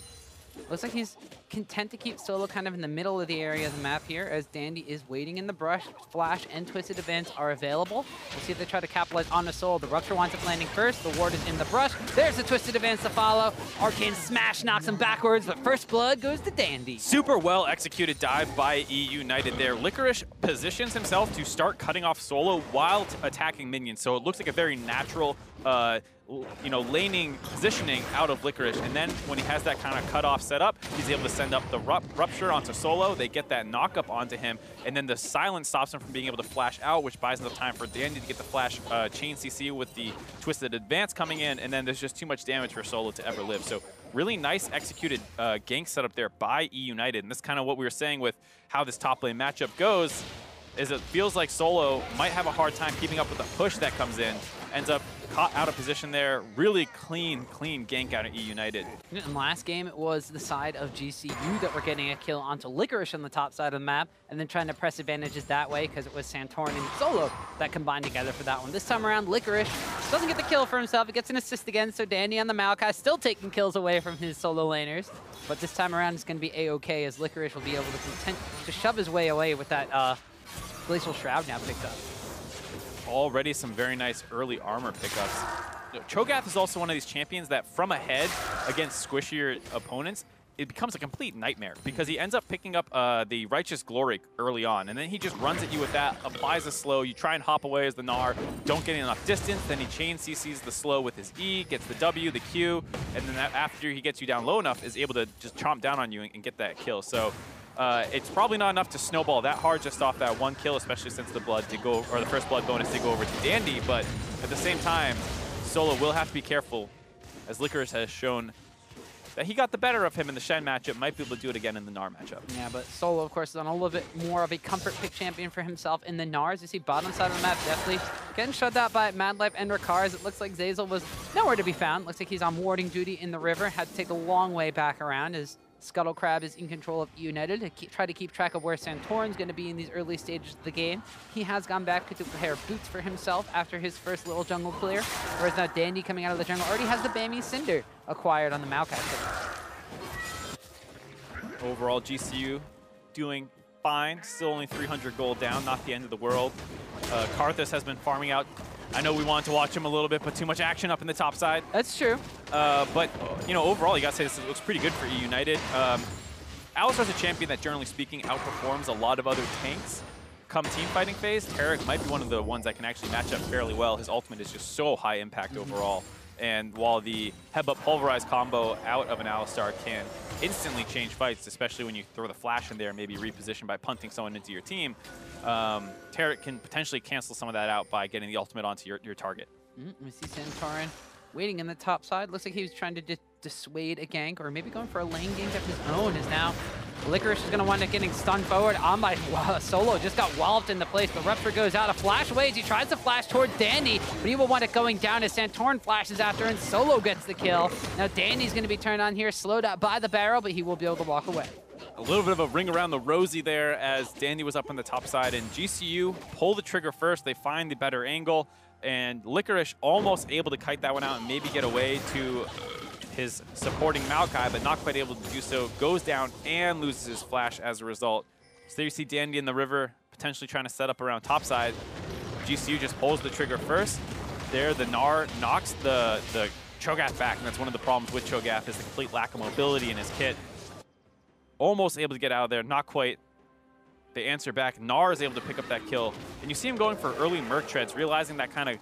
looks like he's content to keep Solo kind of in the middle of the area of the map here, as Dandy is waiting in the brush. Flash and Twisted Advance are available. We'll see if they try to capitalize on the Solo. The Rupture winds up landing first. The ward is in the brush. There's the Twisted Advance to follow. Arcane Smash knocks him backwards, but first blood goes to Dandy. Super well executed dive by eUnited there. FLICKR positions himself to start cutting off Solo while attacking minions, so it looks like a very natural laning positioning out of FLICKR, and then when he has that kind of cutoff set up, he's able to send up the Rupture onto Solo. They get that knock up onto him, and then the silence stops him from being able to flash out, which buys enough time for Dandy to get the flash chain CC with the Twisted Advance coming in, and then there's just too much damage for Solo to ever live. So really nice executed gank setup there by eUnited, and this is kind of what we were saying with how this top lane matchup goes, is it feels like Solo might have a hard time keeping up with the push that comes in, ends up caught out of position there. Really clean gank out of eUnited. In last game, it was the side of GCU that were getting a kill onto FLICKR on the top side of the map, and then trying to press advantages that way because it was Santorin and Solo that combined together for that one. This time around, FLICKR doesn't get the kill for himself. He gets an assist again, so Dandy on the Maokai still taking kills away from his Solo laners. But this time around, it's going to be A-OK, as FLICKR will be able to shove his way away with that Glacial Shroud now picked up. Already some very nice early armor pickups. Cho'Gath is also one of these champions that from ahead against squishier opponents, it becomes a complete nightmare because he ends up picking up the Righteous Glory early on, and then he just runs at you with that, applies a slow, you try and hop away as the Gnar, don't get enough distance, then he chain CCs the slow with his E, gets the W, the Q, and then after he gets you down low enough, is able to just chomp down on you and get that kill. So it's probably not enough to snowball that hard just off that one kill, especially since the first blood bonus did go over to Dandy. But at the same time, Solo will have to be careful, as FLICKR has shown that he got the better of him in the Shen matchup. Might be able to do it again in the Gnar matchup. Yeah, but Solo, of course, is on a little bit more of a comfort pick champion for himself in the Gnar. As you see, bottom side of the map, definitely getting shut out by Madlife and Ricard. It looks like Zeyzal was nowhere to be found. Looks like he's on warding duty in the river. Had to take a long way back around as Scuttle Crab is in control of eUnited to try to keep track of where Santorin's going to be in these early stages of the game. He has gone back to prepare boots for himself after his first little jungle clear, whereas now Dandy coming out of the jungle already has the Bammy Cinder acquired on the Maokai. Overall, GCU doing fine. Still only 300 gold down, not the end of the world. Karthus has been farming out. I know we wanted to watch him a little bit, but too much action up in the top side. That's true. But overall, you gotta say this looks pretty good for eUnited. Alistar's a champion that, generally speaking, outperforms a lot of other tanks. Come team fighting phase, Tarek might be one of the ones that can actually match up fairly well. His ultimate is just so high impact overall. And while the Headbutt Pulverize combo out of an Alistar can instantly change fights, especially when you throw the flash in there and maybe reposition by punting someone into your team, Tarek can potentially cancel some of that out by getting the ultimate onto your target. We see Santorin waiting in the top side. Looks like he was trying to dissuade a gank, or maybe going for a lane gank of his own. Is now FLICKR is going to wind up getting stunned forward on by Solo. Just got walloped into place. The Rupture goes out. A flash away as he tries to flash toward Dandy, but he will wind up going down as Santorin flashes after, and Solo gets the kill. Now Dandy's going to be turned on here, slowed out by the barrel, but he will be able to walk away. A little bit of a ring around the rosy there as Dandy was up on the top side, and GCU pull the trigger first. They find the better angle, and Licorice almost able to kite that one out and maybe get away to his supporting Maokai, but not quite able to do so. Goes down and loses his flash as a result. So there you see Dandy in the river, potentially trying to set up around topside. GCU just pulls the trigger first. There, the Gnar knocks the Cho'Gath back, and that's one of the problems with Cho'Gath is the complete lack of mobility in his kit. Almost able to get out of there, not quite. They answer back. Gnar is able to pick up that kill. And you see him going for early Merc treads, realizing that kind of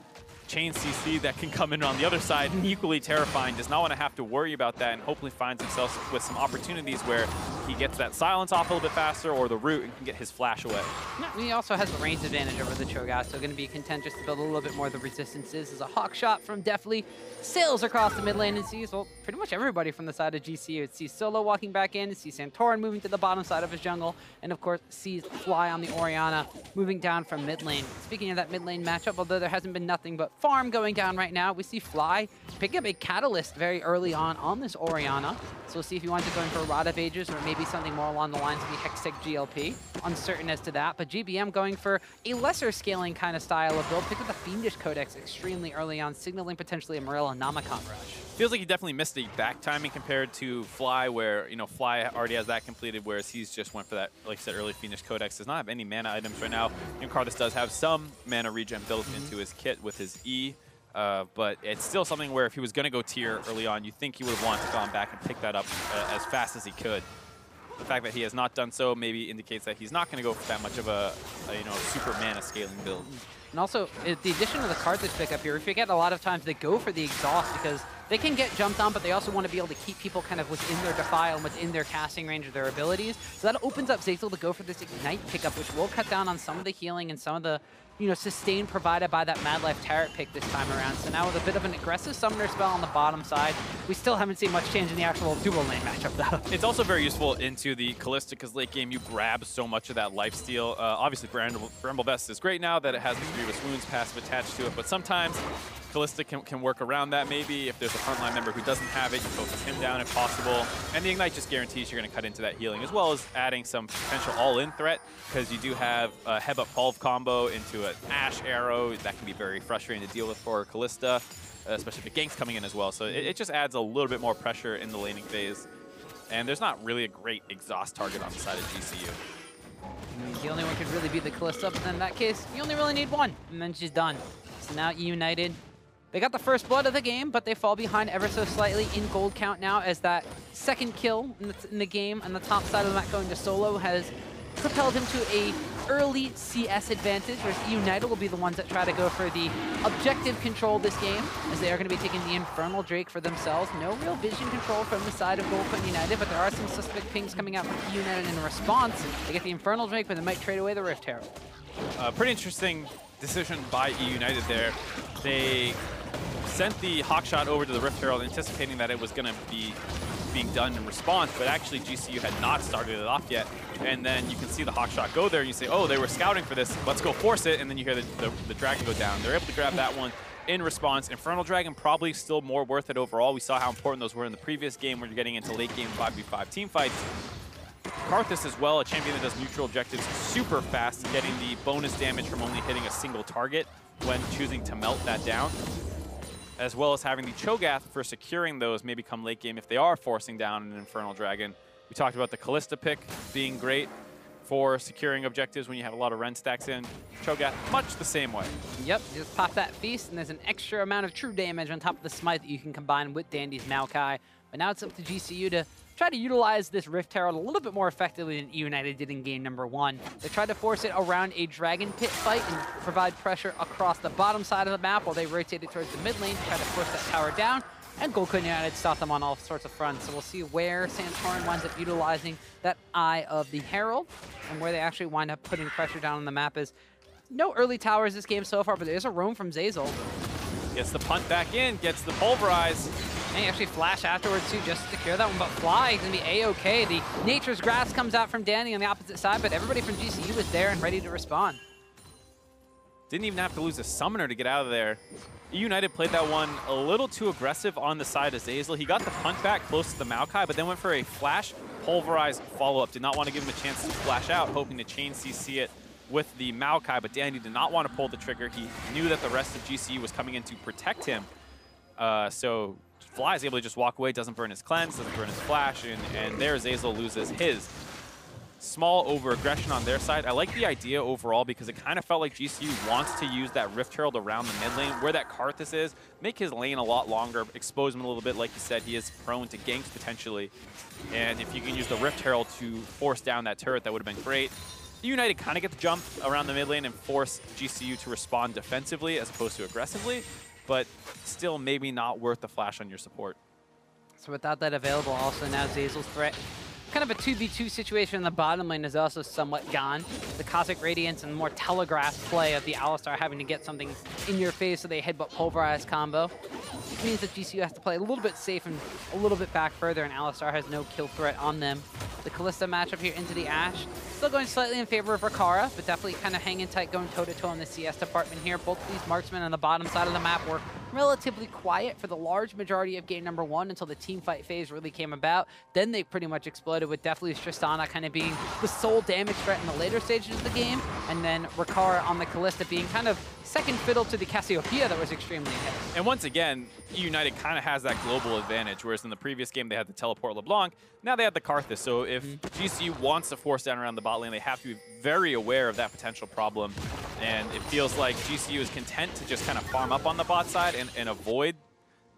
chain CC that can come in on the other side, equally terrifying. Does not want to have to worry about that, and hopefully finds himself with some opportunities where he gets that silence off a little bit faster, or the root, and can get his flash away. He also has the range advantage over the Cho'Gath, so going to be content just to build a little bit more of the resistances. As a hawk shot from Deftly sails across the mid lane and sees, well, pretty much everybody from the side of GCU. It sees Solo walking back in, sees Santorin moving to the bottom side of his jungle, and of course sees Fly on the Orianna moving down from mid lane. Speaking of that mid lane matchup, although there hasn't been nothing but farm going down right now, we see Fly pick up a Catalyst very early on this Orianna. So we'll see if he wants to go in for Rod of Ages or maybe something more along the lines of the Hextech GLP. Uncertain as to that, but GBM going for a lesser scaling kind of style of build. Picked up the Fiendish Codex extremely early on, signaling potentially a Morello Namakon rush. Feels like he definitely missed the back timing compared to Fly, where, you know, Fly already has that completed, whereas he's just went for that, like I said, early Fiendish Codex. Does not have any mana items right now. You know, Karthus does have some mana regen built into his kit with his E. But it's still something where if he was going to go tier early on, you think he would have wanted to gone back and pick that up as fast as he could. The fact that he has not done so maybe indicates that he's not going to go for that much of a you know, super mana scaling build. And also, the addition of the Karthus pickup here, we forget a lot of times they go for the exhaust because they can get jumped on, but they also want to be able to keep people kind of within their defile and within their casting range of their abilities. So that opens up Zeyzal to go for this Ignite pickup, which will cut down on some of the healing and some of the, you know, sustain provided by that Mad Life Turret pick this time around. So now with a bit of an aggressive summoner spell on the bottom side, we still haven't seen much change in the actual dual lane matchup though. It's also very useful into the Callista, because late game you grab so much of that lifesteal. Obviously Bramble Vest is great now that it has the Grievous Wounds passive attached to it, but sometimes Callista can work around that maybe. If there's a frontline member who doesn't have it, you focus him down if possible. And the Ignite just guarantees you're going to cut into that healing, as well as adding some potential all-in threat, because you do have a Headbutt Pulve combo into an Ash Arrow. That can be very frustrating to deal with for Callista, especially if the gank's coming in as well. So it just adds a little bit more pressure in the laning phase. And there's not really a great exhaust target on the side of GCU. The only one could really be the Callista, but then in that case, you only really need one, and then she's done. So now eUnited, they got the first blood of the game, but they fall behind ever so slightly in gold count now, as that second kill in the game on the top side of the map going to Solo has propelled him to a early CS advantage, whereas eUnited will be the ones that try to go for the objective control this game, as they are going to be taking the Infernal Drake for themselves. No real vision control from the side of Gold Coin United, but there are some suspect pings coming out from eUnited in response. They get the Infernal Drake, but they might trade away the Rift Herald. Pretty interesting decision by eUnited there. They sent the Hawkshot over to the Rift Herald, anticipating that it was going to be being done in response, but actually GCU had not started it off yet. And then you can see the Hawkshot go there, and you say, oh, they were scouting for this, let's go force it, and then you hear the Dragon go down. They're able to grab that one in response. Infernal Dragon probably still more worth it overall. We saw how important those were in the previous game where you're getting into late game 5v5 team fights. Karthus as well, a champion that does neutral objectives super fast, getting the bonus damage from only hitting a single target when choosing to melt that down, as well as having the Cho'Gath for securing those maybe come late game if they are forcing down an Infernal Dragon. We talked about the Callista pick being great for securing objectives when you have a lot of Ren stacks in. Cho'Gath, much the same way. Yep, you just pop that Feast, and there's an extra amount of true damage on top of the Smite that you can combine with Dandy's Maokai. But now it's up to GCU to try to utilize this Rift Herald a little bit more effectively than eUnited did in game number 1. They tried to force it around a Dragon Pit fight and provide pressure across the bottom side of the map while they rotated towards the mid lane to try to push that tower down. And Gold Coin United stopped them on all sorts of fronts. So we'll see where Santorin winds up utilizing that Eye of the Herald and where they actually wind up putting pressure down on the map. Is no early towers this game so far, but there's a roam from Zeyzal. Gets the punt back in, gets the pulverize. And he actually flash afterwards too, just to secure that one, but Fly is going to be A-okay. The Nature's Grass comes out from Danny on the opposite side, but everybody from GCU is there and ready to respond. Didn't even have to lose a summoner to get out of there. eUnited played that one a little too aggressive on the side of Zeyzal. He got the punt back close to the Maokai, but then went for a flash pulverized follow-up. Did not want to give him a chance to flash out, hoping to chain CC it with the Maokai, but Danny did not want to pull the trigger. He knew that the rest of GCU was coming in to protect him. So Fly is able to just walk away, doesn't burn his cleanse, doesn't burn his flash, and there Zeyzal loses his. Small over-aggression on their side. I like the idea overall because it kind of felt like GCU wants to use that Rift Herald around the mid lane, where that Karthus is, make his lane a lot longer, expose him a little bit. Like you said, he is prone to ganks potentially. And if you can use the Rift Herald to force down that turret, that would have been great. eUnited kind of get the jump around the mid lane and force GCU to respond defensively as opposed to aggressively, but still maybe not worth the flash on your support. So without that available, also now Zazel's threat. Kind of a 2v2 situation in the bottom lane is also somewhat gone. The Cosmic Radiance and more telegraphed play of the Alistar having to get something in your face so they headbutt Pulverize combo. It means that GCU has to play a little bit safe and a little bit back further, and Alistar has no kill threat on them. The Kalista matchup here into the Ashe. Still going slightly in favor of Rikara, but definitely kind of hanging tight, going toe-to-toe in the CS department here. Both of these marksmen on the bottom side of the map were relatively quiet for the large majority of game number 1 until the team fight phase really came about. Then they pretty much exploded, with definitely Tristana kind of being the sole damage threat in the later stages of the game, and then Rikara on the Kalista being kind of second fiddle to the Cassiopeia that was extremely ahead. And once again, eUnited kind of has that global advantage, whereas in the previous game they had the teleport LeBlanc, now they have the Karthus. So if GCU wants to force down around the bot lane, they have to be very aware of that potential problem. And it feels like GCU is content to just kind of farm up on the bot side and avoid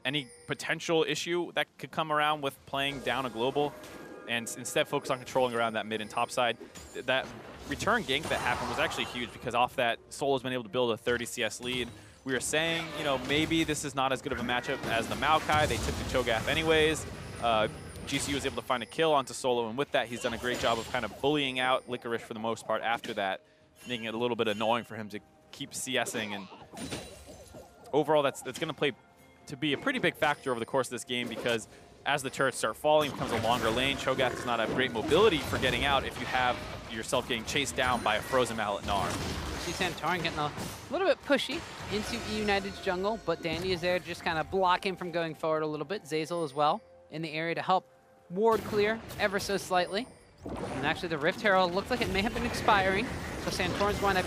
any potential issue that could come around with playing down a global, and instead focus on controlling around that mid and top side. That return gank that happened was actually huge, because off that, Solo's been able to build a 30 CS lead. We were saying, you know, maybe this is not as good of a matchup as the Maokai. They took the Cho'Gath anyways. GCU was able to find a kill onto Solo, and with that, he's done a great job of kind of bullying out Licorice for the most part after that, making it a little bit annoying for him to keep CSing. And overall, that's going to play to be a pretty big factor over the course of this game, because as the turrets start falling, it becomes a longer lane. Cho'Gath does not have great mobility for getting out if you have yourself getting chased down by a frozen mallet Gnar. See Santorin getting a little bit pushy into eUnited's jungle, but Dandy is there to just kind of block him from going forward a little bit. Zazel as well in the area to help ward clear ever so slightly. And actually the Rift Herald looked like it may have been expiring, so Santorin's wind up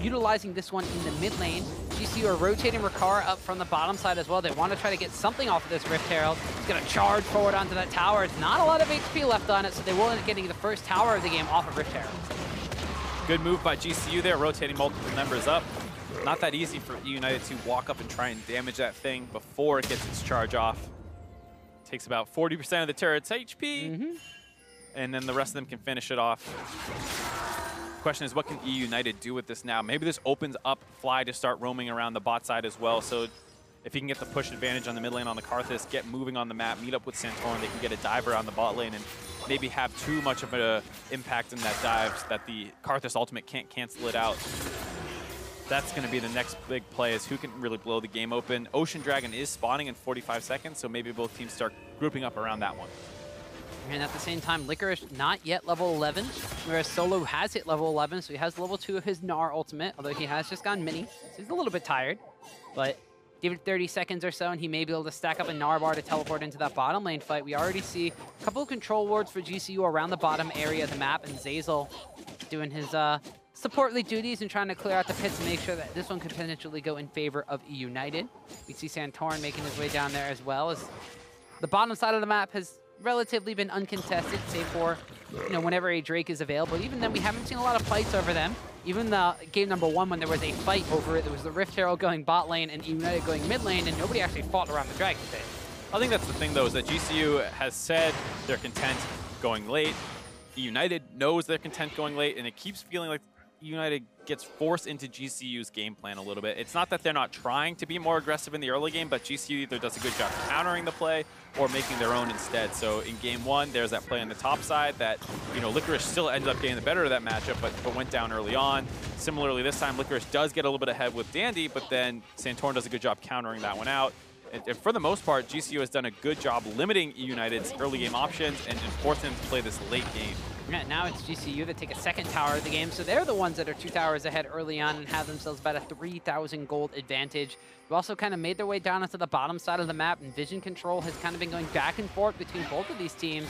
utilizing this one in the mid lane. GCU are rotating Rikara up from the bottom side as well. They want to try to get something off of this Rift Herald. He's going to charge forward onto that tower. It's not a lot of HP left on it, so they will end up getting the first tower of the game off of Rift Herald. Good move by GCU there, rotating multiple members up. Not that easy for eUnited to walk up and try and damage that thing before it gets its charge off. Takes about 40% of the turret's HP, and then the rest of them can finish it off. Question is, what can eUnited do with this now? Maybe this opens up Fly to start roaming around the bot side as well. So if he can get the push advantage on the mid lane on the Karthus, get moving on the map, meet up with Santorin, they can get a diver on the bot lane and maybe have too much of an impact in that dive that the Karthus ultimate can't cancel it out. That's going to be the next big play, is who can really blow the game open. Ocean Dragon is spawning in 45 seconds, so maybe both teams start grouping up around that one. And at the same time, Licorice not yet level 11, whereas Solo has hit level 11, so he has level 2 of his Gnar ultimate, although he has just gone mini, so he's a little bit tired. But give it 30 seconds or so, and he may be able to stack up a Gnar bar to teleport into that bottom lane fight. We already see a couple of control wards for GCU around the bottom area of the map, and Zazel doing his supportly duties and trying to clear out the pits and make sure that this one could potentially go in favor of eUnited. We see Santorin making his way down there as well, as the bottom side of the map has relatively been uncontested, save for, you know, whenever a Drake is available. Even then, we haven't seen a lot of fights over them. Even the game number 1, when there was a fight over it, there was the Rift Herald going bot lane and eUnited going mid lane, and nobody actually fought around the Dragon Pit. I think that's the thing, though, is that GCU has said they're content going late. eUnited knows they're content going late, and it keeps feeling like eUnited gets forced into GCU's game plan a little bit. It's not that they're not trying to be more aggressive in the early game, but GCU either does a good job countering the play or making their own instead. So in game 1, there's that play on the top side that, you know, Licorice still ended up getting the better of that matchup, but went down early on. Similarly, this time Licorice does get a little bit ahead with Dandy, but then Santorin does a good job countering that one out. And for the most part, GCU has done a good job limiting eUnited's early game options and forcing them to play this late game. Yeah, now it's GCU that take a second tower of the game, so they're the ones that are 2 towers ahead early on and have themselves about a 3,000 gold advantage. They've also kind of made their way down into the bottom side of the map, and vision control has kind of been going back and forth between both of these teams.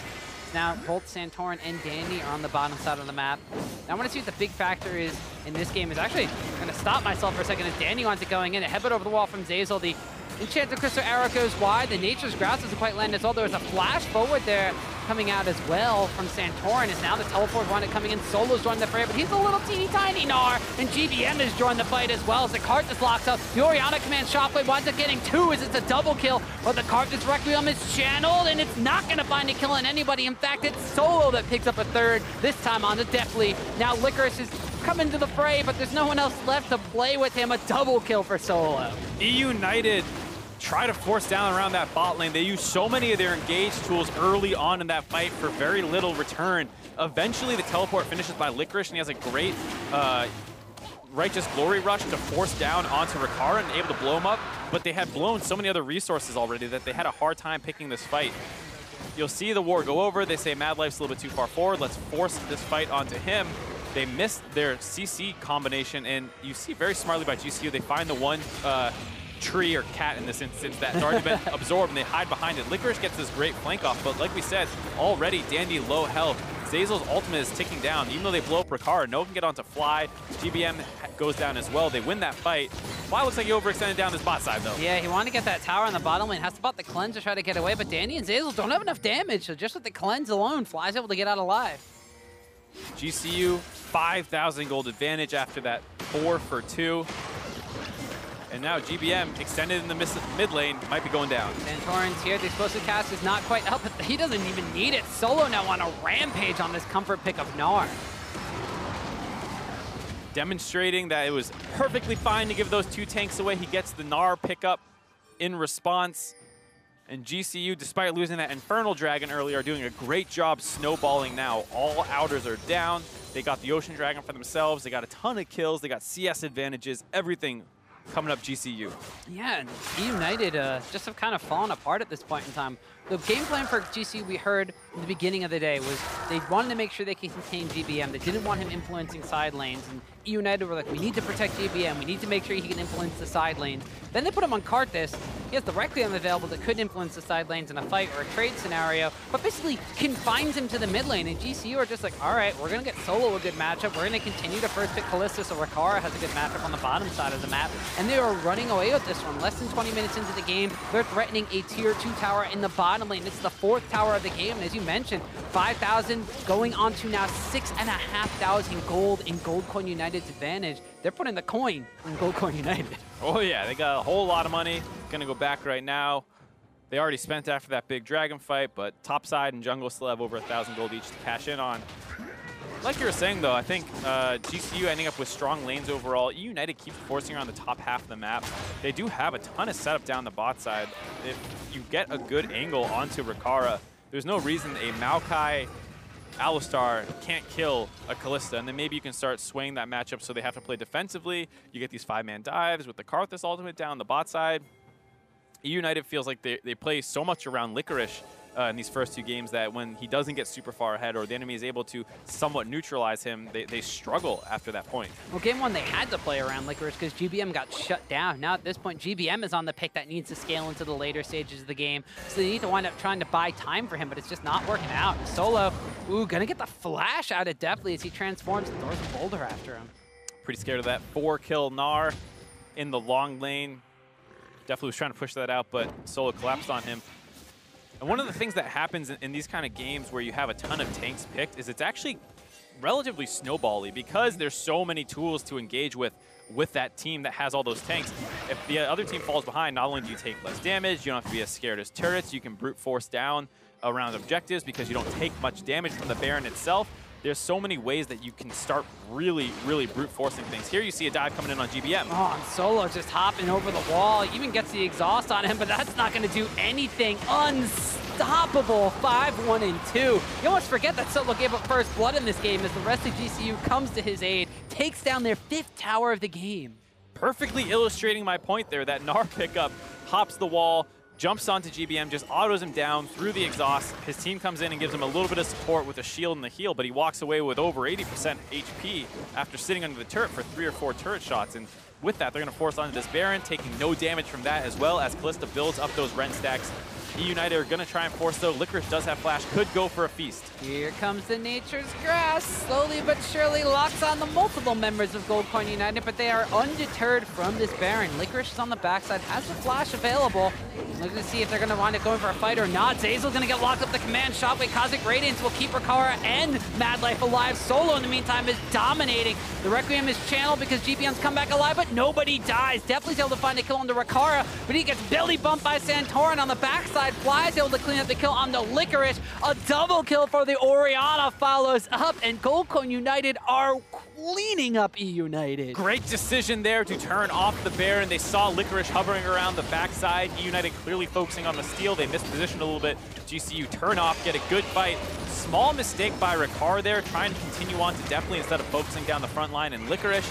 Now both Santorin and Dandy are on the bottom side of the map. Now I want to see what the big factor is in this game. Is actually, I'm going to stop myself for a second as Dandy wants it going in. A headbutt over the wall from Zazel. The Enchanted Crystal arrow goes wide. The Nature's Grasp doesn't quite land as well. There was a flash forward there coming out as well from Santorin, as now the teleport one coming in. Solo's joined the fray, but he's a little teeny tiny Gnar, and GBM has joined the fight as well as the cart just locks up. The Orianna commands Shockwave, winds up getting 2 as it's a double kill, but the cart just Requiem is channeled, and it's not going to find a kill on anybody. In fact, it's Solo that picks up a 3rd, this time on the Deathly. Now Licorice is coming to the fray, but there's no one else left to play with him. A double kill for Solo. eUnited try to force down around that bot lane. They use so many of their engage tools early on in that fight for very little return. Eventually, the teleport finishes by Licorice, and he has a great Righteous Glory Rush to force down onto Rikara and able to blow him up, but they had blown so many other resources already that they had a hard time picking this fight. You'll see the war go over. They say Mad Life's a little bit too far forward. Let's force this fight onto him. They missed their CC combination, and you see very smartly by GCU, they find the one tree or cat in this instance that's already been absorbed, and they hide behind it. Licorice gets this great flank off, but like we said, already Dandy low health. Zazel's ultimate is ticking down. Even though they blow up Rikara, no one can get onto Fly. GBM goes down as well. They win that fight. Fly looks like he overextended down his bot side, though. Yeah, he wanted to get that tower on the bottom lane. Has to bot the cleanse to try to get away, but Dandy and Zazel don't have enough damage, so just with the cleanse alone, Fly's able to get out alive. GCU, 5,000 gold advantage after that 4 for 2. And now GBM, extended in the mid lane, might be going down. Santorin's here. The explosive cast is not quite up, but he doesn't even need it. Solo now on a rampage on this comfort pick of Gnar. Demonstrating that it was perfectly fine to give those 2 tanks away. He gets the Gnar pickup in response. And GCU, despite losing that Infernal Dragon earlier, are doing a great job snowballing now. All outers are down. They got the Ocean Dragon for themselves. They got a ton of kills. They got CS advantages, everything coming up GCU. Yeah, and eUnited just have kind of fallen apart at this point in time. The game plan for GCU we heard in the beginning of the day was they wanted to make sure they could contain GBM. They didn't want him influencing side lanes, and eUnited were like, we need to protect GBM. We need to make sure he can influence the side lanes. Then they put him on Karthus. He has the Requiem available that could influence the side lanes in a fight or a trade scenario, but basically confines him to the mid lane, and GCU are just like, all right, we're going to get Solo a good matchup. We're going to continue to first pick Kalista, so Rikara has a good matchup on the bottom side of the map, and they are running away with this one. Less than 20 minutes into the game, they're threatening a tier 2 tower in the bottom lane. It's the 4th tower of the game, and as you mentioned, 5,000 going on to now 6,500 gold in Gold Coin United's advantage. They're putting the coin in Gold Coin United. Oh yeah, they got a whole lot of money. Gonna go back right now. They already spent after that big dragon fight, but top side and jungle still have over 1,000 gold each to cash in on. Like you were saying though, I think GCU ending up with strong lanes overall. eUnited keeps forcing around the top half of the map. They do have a ton of setup down the bot side. If you get a good angle onto Rikara, there's no reason a Maokai Alistar can't kill a Kalista, and then maybe you can start swaying that matchup so they have to play defensively. You get these 5-man dives with the Karthus ultimate down the bot side. eUnited feels like they play so much around Licorice in these first 2 games that when he doesn't get super far ahead or the enemy is able to somewhat neutralize him, they struggle after that point. Well, game 1 they had to play around Licorice because GBM got shut down. Now at this point, GBM is on the pick that needs to scale into the later stages of the game, so they need to wind up trying to buy time for him, but it's just not working out. Solo, gonna get the flash out of Deathly as he transforms and throws a boulder after him. Pretty scared of that 4-kill Gnar in the long lane. Definitely was trying to push that out, but Solo collapsed on him. And one of the things that happens in these kind of games where you have a ton of tanks picked is it's actually relatively snowbally because there's so many tools to engage with that team that has all those tanks. If the other team falls behind, not only do you take less damage, you don't have to be as scared as turrets, you can brute force down around objectives because you don't take much damage from the Baron itself. There's so many ways that you can start really, really brute forcing things. Here you see a dive coming in on GBM. Oh, and Solo just hopping over the wall. Even gets the exhaust on him, but that's not going to do anything. Unstoppable 5-1 and 2. You almost forget that Solo gave up first blood in this game as the rest of GCU comes to his aid, takes down their 5th tower of the game. Perfectly illustrating my point there, that Gnar pickup hops the wall, jumps onto GBM, just autos him down through the exhaust. His team comes in and gives him a little bit of support with a shield and the heal, but he walks away with over 80% HP after sitting under the turret for 3 or 4 turret shots. And with that, they're going to force onto this Baron, taking no damage from that, as well as Kalista builds up those Ren stacks. eUnited are going to try and force, though. FLICKR does have flash, could go for a feast. Here comes the Nature's Grass, slowly but surely locks on the multiple members of Gold Coin United, but they are undeterred from this Baron. Licorice is on the backside, has the flash available. Looking to see if they're going to wind up going for a fight or not. Zazel's going to get locked up the command. Shockwave Cosmic Radiance will keep Rikara and Mad Life alive. Solo, in the meantime, is dominating. The Requiem is channeled because GPM's come back alive, but nobody dies. Definitely's able to find a kill on the Rikara, but he gets belly bumped by Santorin on the backside. Fly is able to clean up the kill on the Licorice. A double kill for the Orianna follows up, and Gold Coin United are cleaning up eUnited. Great decision there to turn off the Baron. They saw Licorice hovering around the backside. eUnited clearly focusing on the steal. They missed position a little bit. GCU turn off, get a good fight. Small mistake by Rikar there, trying to continue on to Definitely instead of focusing down the front line. And Licorice,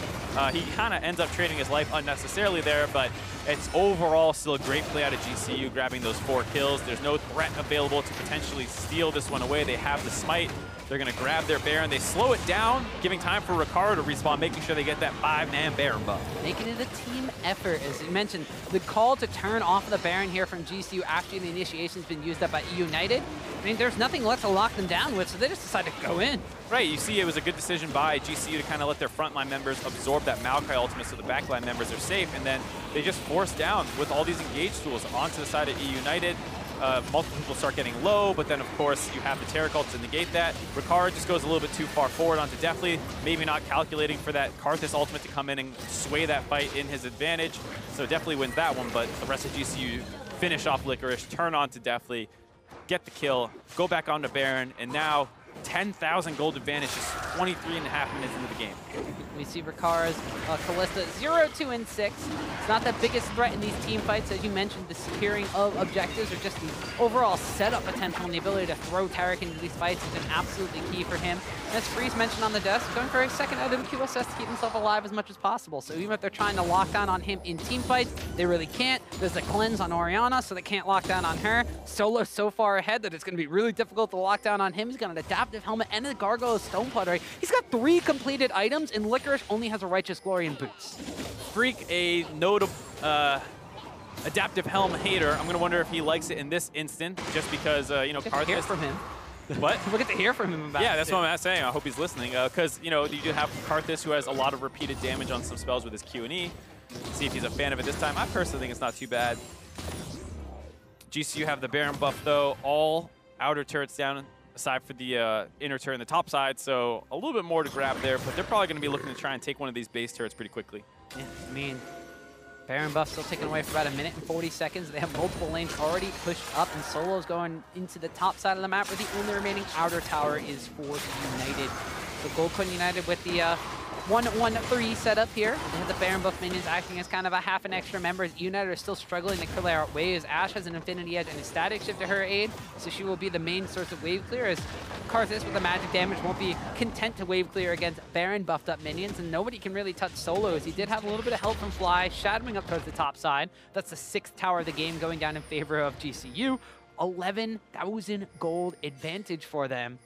he kind of ends up trading his life unnecessarily there, but it's overall still a great play out of GCU, grabbing those 4 kills. There's no threat available to potentially steal this one away. They have the smite. They're going to grab their Baron. They slow it down, giving time for Rikar to respawn, making sure they get that 5-man Baron buff. Making it a team effort, as you mentioned. The call to turn off the Baron here from GCU after the initiation's been used up by eUnited. I mean, there's nothing left to lock them down with, so they just decided to go in. Right, you see it was a good decision by GCU to kind of let their frontline members absorb that Maokai ultimate so the backline members are safe, and then they just force down with all these engage tools onto the side of eUnited. Multiple people start getting low, but then of course you have the Terror Cult to negate that. Rikara just goes a little bit too far forward onto Definitely, maybe not calculating for that Karthus ultimate to come in and sway that fight in his advantage. So Definitely wins that one, but the rest of GCU finish off Licorice, turn on to Definitely, get the kill, go back onto Baron, and now 10,000 gold advantage just 23.5 minutes into the game. We see Rikara's Kalista 0-2 and 6. It's not the biggest threat in these team fights, as you mentioned. The securing of objectives or just the overall setup potential and the ability to throw Tarek into these fights has been absolutely key for him. And as Freeze mentioned on the desk, going for a second item QSS to keep himself alive as much as possible. So even if they're trying to lock down on him in team fights, they really can't. There's a cleanse on Orianna, so they can't lock down on her. Solo's so far ahead that it's going to be really difficult to lock down on him. He's got an adaptive helmet and a Gargoyle Stone Pottery. He's got 3 completed items, and Licorice only has a Righteous Glory and boots. Freak, a notable adaptive helm hater. I'm going to wonder if he likes it in this instant, just because, you know, Karthus... hear from him. What? We'll get to hear from him about it. Yeah, that's what I'm saying. I hope he's listening, because, you know, you do have Karthus, who has a lot of repeated damage on some spells with his Q and E. See if he's a fan of it this time. I personally think it's not too bad. GCU have the Baron buff, though. All outer turrets down, aside for the inner turret on the top side, so a little bit more to grab there, but they're probably going to be looking to try and take one of these base turrets pretty quickly. Yeah, I mean, Baron buff still taken away for about 1 minute and 40 seconds. They have multiple lanes already pushed up, and Solo's going into the top side of the map, where the only remaining outer tower is for United. So Gold Coin United with the 1-1-3 setup here. They have the Baron buff minions acting as kind of a half an extra member. United are still struggling to clear out waves. Ashe has an Infinity Edge and a Static Shift to her aid, so she will be the main source of wave clear, as Karthus with the magic damage won't be content to wave clear against Baron buffed up minions, and nobody can really touch Solo, as he did have a little bit of help from Fly, shadowing up towards the top side. That's the 6th tower of the game going down in favor of GCU. 11,000 gold advantage for them.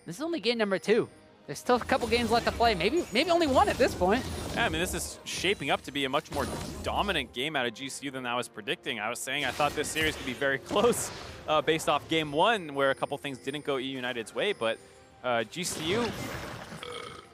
This is only game number 2. There's still a couple games left to play, maybe only 1 at this point. Yeah, I mean, this is shaping up to be a much more dominant game out of GCU than I was predicting. I was saying I thought this series could be very close based off game 1, where a couple things didn't go eUnited's way, but GCU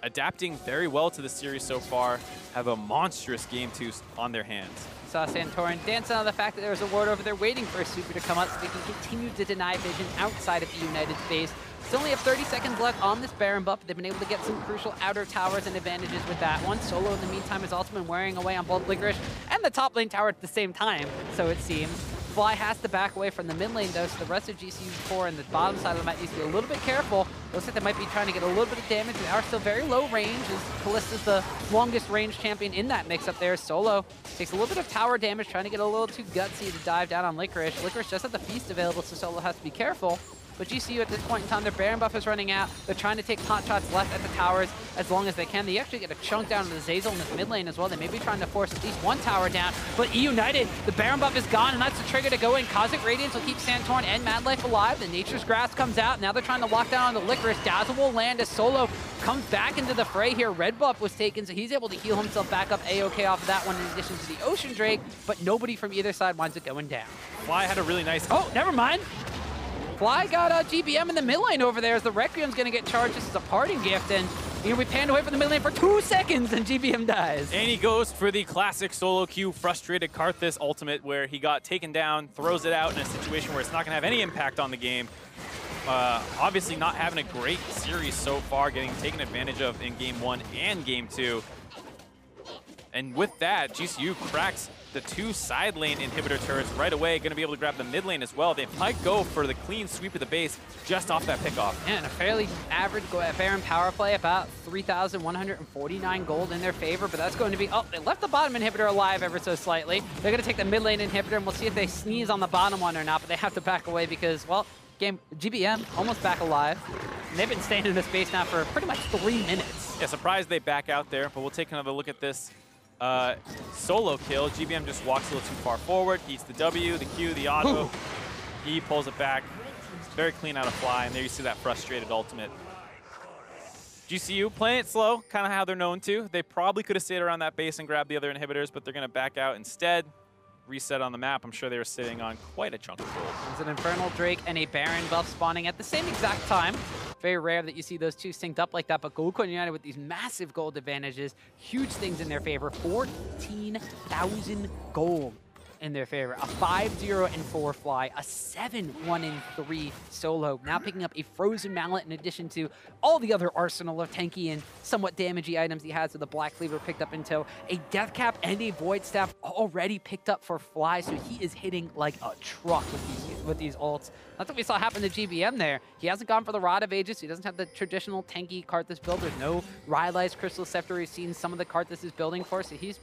adapting very well to the series so far, have a monstrous game 2 on their hands. Saw Santorin dancing on the fact that there was a ward over there waiting for a super to come up so they can continue to deny vision outside of eUnited's base. Still only have 30 seconds left on this Baron buff. They've been able to get some crucial outer towers and advantages with that one. Solo, in the meantime, has also been wearing away on both Licorice and the top lane tower at the same time, so it seems. Fly has to back away from the mid lane, though, so the rest of GCU's core and the bottom side of the map needs to be a little bit careful. Looks like they might be trying to get a little bit of damage. They are still very low range, as Kalista's the longest range champion in that mix up there. Solo takes a little bit of tower damage, trying to get a little too gutsy to dive down on Licorice. Licorice just has the feast available, so Solo has to be careful. but GCU at this point in time, their Baron buff is running out. They're trying to take pot shots left at the towers as long as they can. They actually get a chunk down to the Zeyzal in this mid lane as well. They may be trying to force at least one tower down, but eUnited, the Baron buff is gone, and that's the trigger to go in. Cosmic Radiance will keep Santorn and Mad Life alive. The Nature's Grass comes out. Now they're trying to lock down on the Licorice. Dazzle will land as Solo comes back into the fray here. Red buff was taken, so he's able to heal himself back up A-OK off of that one in addition to the Ocean Drake, but nobody from either side winds up going down. Fly had a really nice... Oh, never mind. Fly got GBM in the mid lane over there as the Requiem's going to get charged just as a parting gift, and we panned away from the mid lane for 2 seconds, and GBM dies. And he goes for the classic solo queue frustrated Karthus ultimate, where he got taken down, throws it out in a situation where it's not going to have any impact on the game. Obviously not having a great series so far, getting taken advantage of in Game 1 and Game 2. And with that, GCU cracks the 2 side lane inhibitor turrets right away, going to be able to grab the mid lane as well. They might go for the clean sweep of the base just off that pickoff. Yeah, and a fairly average Baron power play, about 3,149 gold in their favor, but that's going to be, oh, they left the bottom inhibitor alive ever so slightly. They're going to take the mid lane inhibitor, and we'll see if they sneeze on the bottom one or not, but they have to back away because, well, GBM almost back alive. And they've been staying in this base now for pretty much 3 minutes. Yeah, surprised they back out there, but we'll take another look at this solo kill. GBM just walks a little too far forward, eats the W, the Q, the auto. Ooh. He pulls it back. It's very clean out of Fly, and there you see that frustrated ultimate. GCU playing it slow, kind of how they're known to. They probably could have stayed around that base and grabbed the other inhibitors, but they're going to back out instead. Reset on the map. I'm sure they were sitting on quite a chunk of gold. There's an Infernal Drake and a Baron buff spawning at the same exact time. Very rare that you see those two synced up like that, but Gold Coin United with these massive gold advantages, huge things in their favor. 14,000 gold in their favor. A 5-0-4 Fly, a 7-1-3 solo. Now picking up a Frozen Mallet in addition to all the other arsenal of tanky and somewhat damagey items he has with the Black Cleaver picked up in tow. A Death Cap and a Void Staff already picked up for Fly, so he is hitting like a truck with these ults. That's what we saw happen to GBM there. He hasn't gone for the Rod of Ages, so he doesn't have the traditional tanky Karthus build. There's no Rylai's Crystal Scepter we've seen some of the Karthus is building for, so he's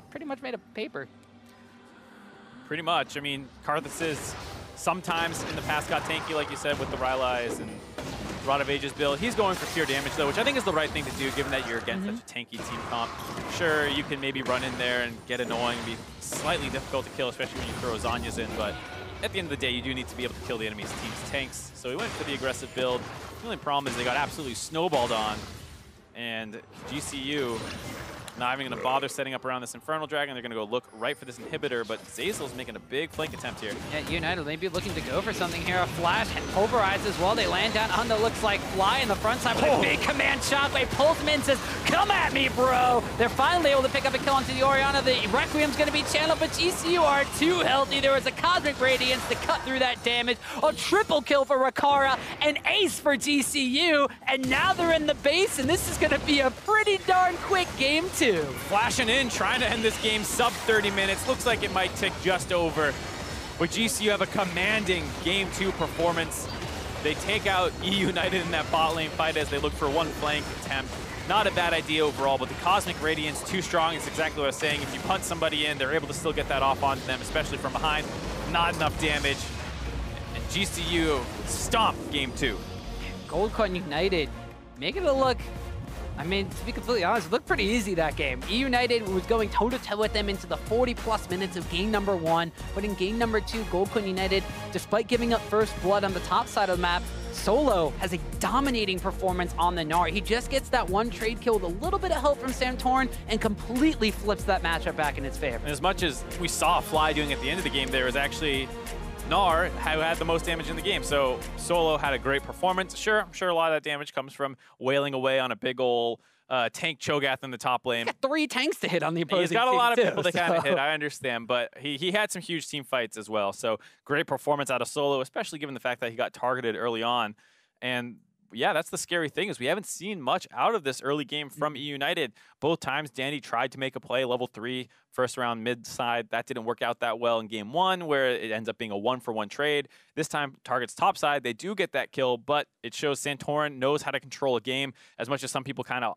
pretty much made a paper. Pretty much. I mean, Karthus is sometimes in the past got tanky, like you said, with the Rylai's and Rod of Ages build. He's going for pure damage, though, which I think is the right thing to do, given that you're against such a tanky team comp. Sure, you can maybe run in there and get annoying and be slightly difficult to kill, especially when you throw Zhonya's in, but at the end of the day, you do need to be able to kill the enemy's team's tanks. So he went for the aggressive build. The only problem is they got absolutely snowballed on, and GCU not even going to bother setting up around this Infernal Dragon. They're going to go look right for this inhibitor, but Zeyzal's making a big flank attempt here. Yeah, eUnited may be looking to go for something here. A flash and pulverize as well. They land down on the looks like Fly in the front side with a big command shockwave. Pulls him in, says, come at me, bro. They're finally able to pick up a kill onto the Orianna. The Requiem's going to be channeled, but GCU are too healthy. There was a Cosmic Radiance to cut through that damage. A triple kill for Rakara, an ace for GCU, and now they're in the base, and this is going to be a pretty darn quick game too. Flashing in, trying to end this game sub 30 minutes. Looks like it might tick just over. But GCU have a commanding Game 2 performance. They take out eUnited in that bot lane fight as they look for one flank attempt. Not a bad idea overall, but the Cosmic Radiance, too strong is exactly what I was saying. If you punt somebody in, they're able to still get that off onto them, especially from behind. Not enough damage. And GCU stomp Game 2. Gold Coin United, making it look, I mean, to be completely honest, it looked pretty easy that game. eUnited was going toe-to-toe with them into the 40-plus minutes of game number 1, but in game number 2, Gold Coin United, despite giving up first blood on the top side of the map, Solo has a dominating performance on the Gnar. He just gets that one trade kill with a little bit of help from Santorn and completely flips that matchup back in its favor. And as much as we saw Fly doing at the end of the game, there was actually Gnar who had the most damage in the game. So Solo had a great performance. Sure, I'm sure a lot of that damage comes from wailing away on a big ol' tank Cho'Gath in the top lane. He's got 3 tanks to hit on the opposing He's got a lot of people to so. kind of hit, I understand, but he had some huge team fights as well. So great performance out of Solo, especially given the fact that he got targeted early on. And yeah, that's the scary thing, is we haven't seen much out of this early game from eUnited. Both times, Dandy tried to make a play, level 3, first round mid side. That didn't work out that well in game 1, where it ends up being a 1-for-1 trade. This time, targets top side. They do get that kill, but it shows Santorin knows how to control a game, as much as some people kind of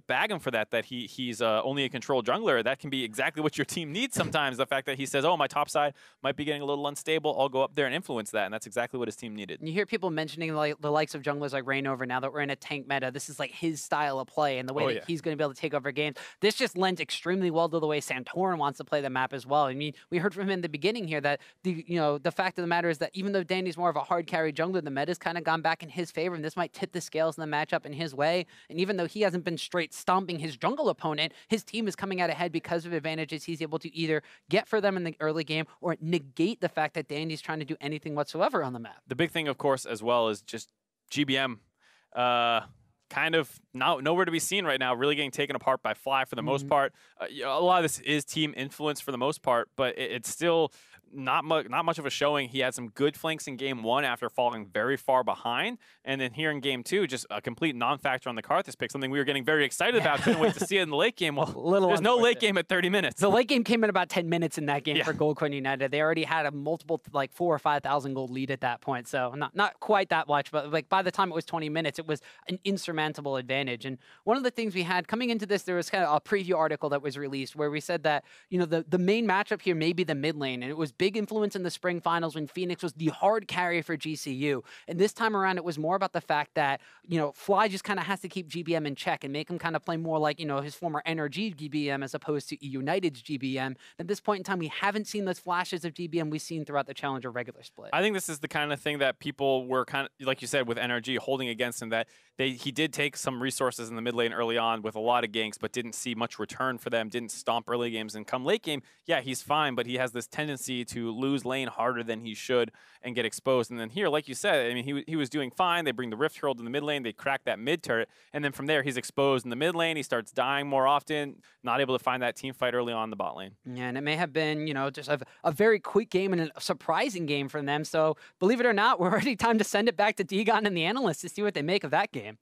bag him for that he's only a control jungler. That can be exactly what your team needs sometimes. The fact that he says, oh, my top side might be getting a little unstable, I'll go up there and influence that, and that's exactly what his team needed. You hear people mentioning the likes of junglers like Reignover now that we're in a tank meta. This is like his style of play and the way that he's going to be able to take over games. This just lends extremely well to the way Santorin wants to play the map as well. I mean, we heard from him in the beginning here that the fact of the matter is that even though Dandy's more of a hard carry jungler, the meta's kind of gone back in his favor, and this might tip the scales in the matchup in his way. And even though he hasn't been straight stomping his jungle opponent, his team is coming out ahead because of advantages he's able to either get for them in the early game or negate the fact that Dandy's trying to do anything whatsoever on the map. The big thing, of course, as well is just GBM. Kind of nowhere to be seen right now, really getting taken apart by Fly for the most part. A lot of this is team influence for the most part, but it's still not much of a showing. He had some good flanks in game 1 after falling very far behind, and then here in game 2, just a complete non-factor on the Karthus pick, something we were getting very excited about. Couldn't wait to see it in the late game. Well, there's no late game at 30 minutes. The late game came in about 10 minutes in that game for Gold Coin United. They already had a multiple, like 4,000 or 5,000 gold lead at that point, so not quite that much, but like by the time it was 20 minutes, it was an insurmountable advantage. And one of the things we had coming into this, there was kind of a preview article that was released where we said that, the main matchup here may be the mid lane, and it was big influence in the spring finals when Phoenix was the hard carry for GCU. And this time around, it was more about the fact that, Fly just kind of has to keep GBM in check and make him kind of play more like, his former NRG GBM as opposed to eUnited's GBM. At this point in time, we haven't seen those flashes of GBM we've seen throughout the Challenger regular split. I think this is the kind of thing that people were kind of, like you said, with NRG holding against him, that he did take some resources in the mid lane early on with a lot of ganks, but didn't see much return for them, didn't stomp early games, and come late game, yeah, he's fine, but he has this tendency to lose lane harder than he should and get exposed. And then here, like you said, I mean, he was doing fine. They bring the Rift Herald in the mid lane, they crack that mid turret, and then from there, he's exposed in the mid lane, he starts dying more often, not able to find that team fight early on in the bot lane. Yeah, and it may have been, just a very quick game and a surprising game for them. So believe it or not, we're already time to send it back to Degon and the analysts to see what they make of that game.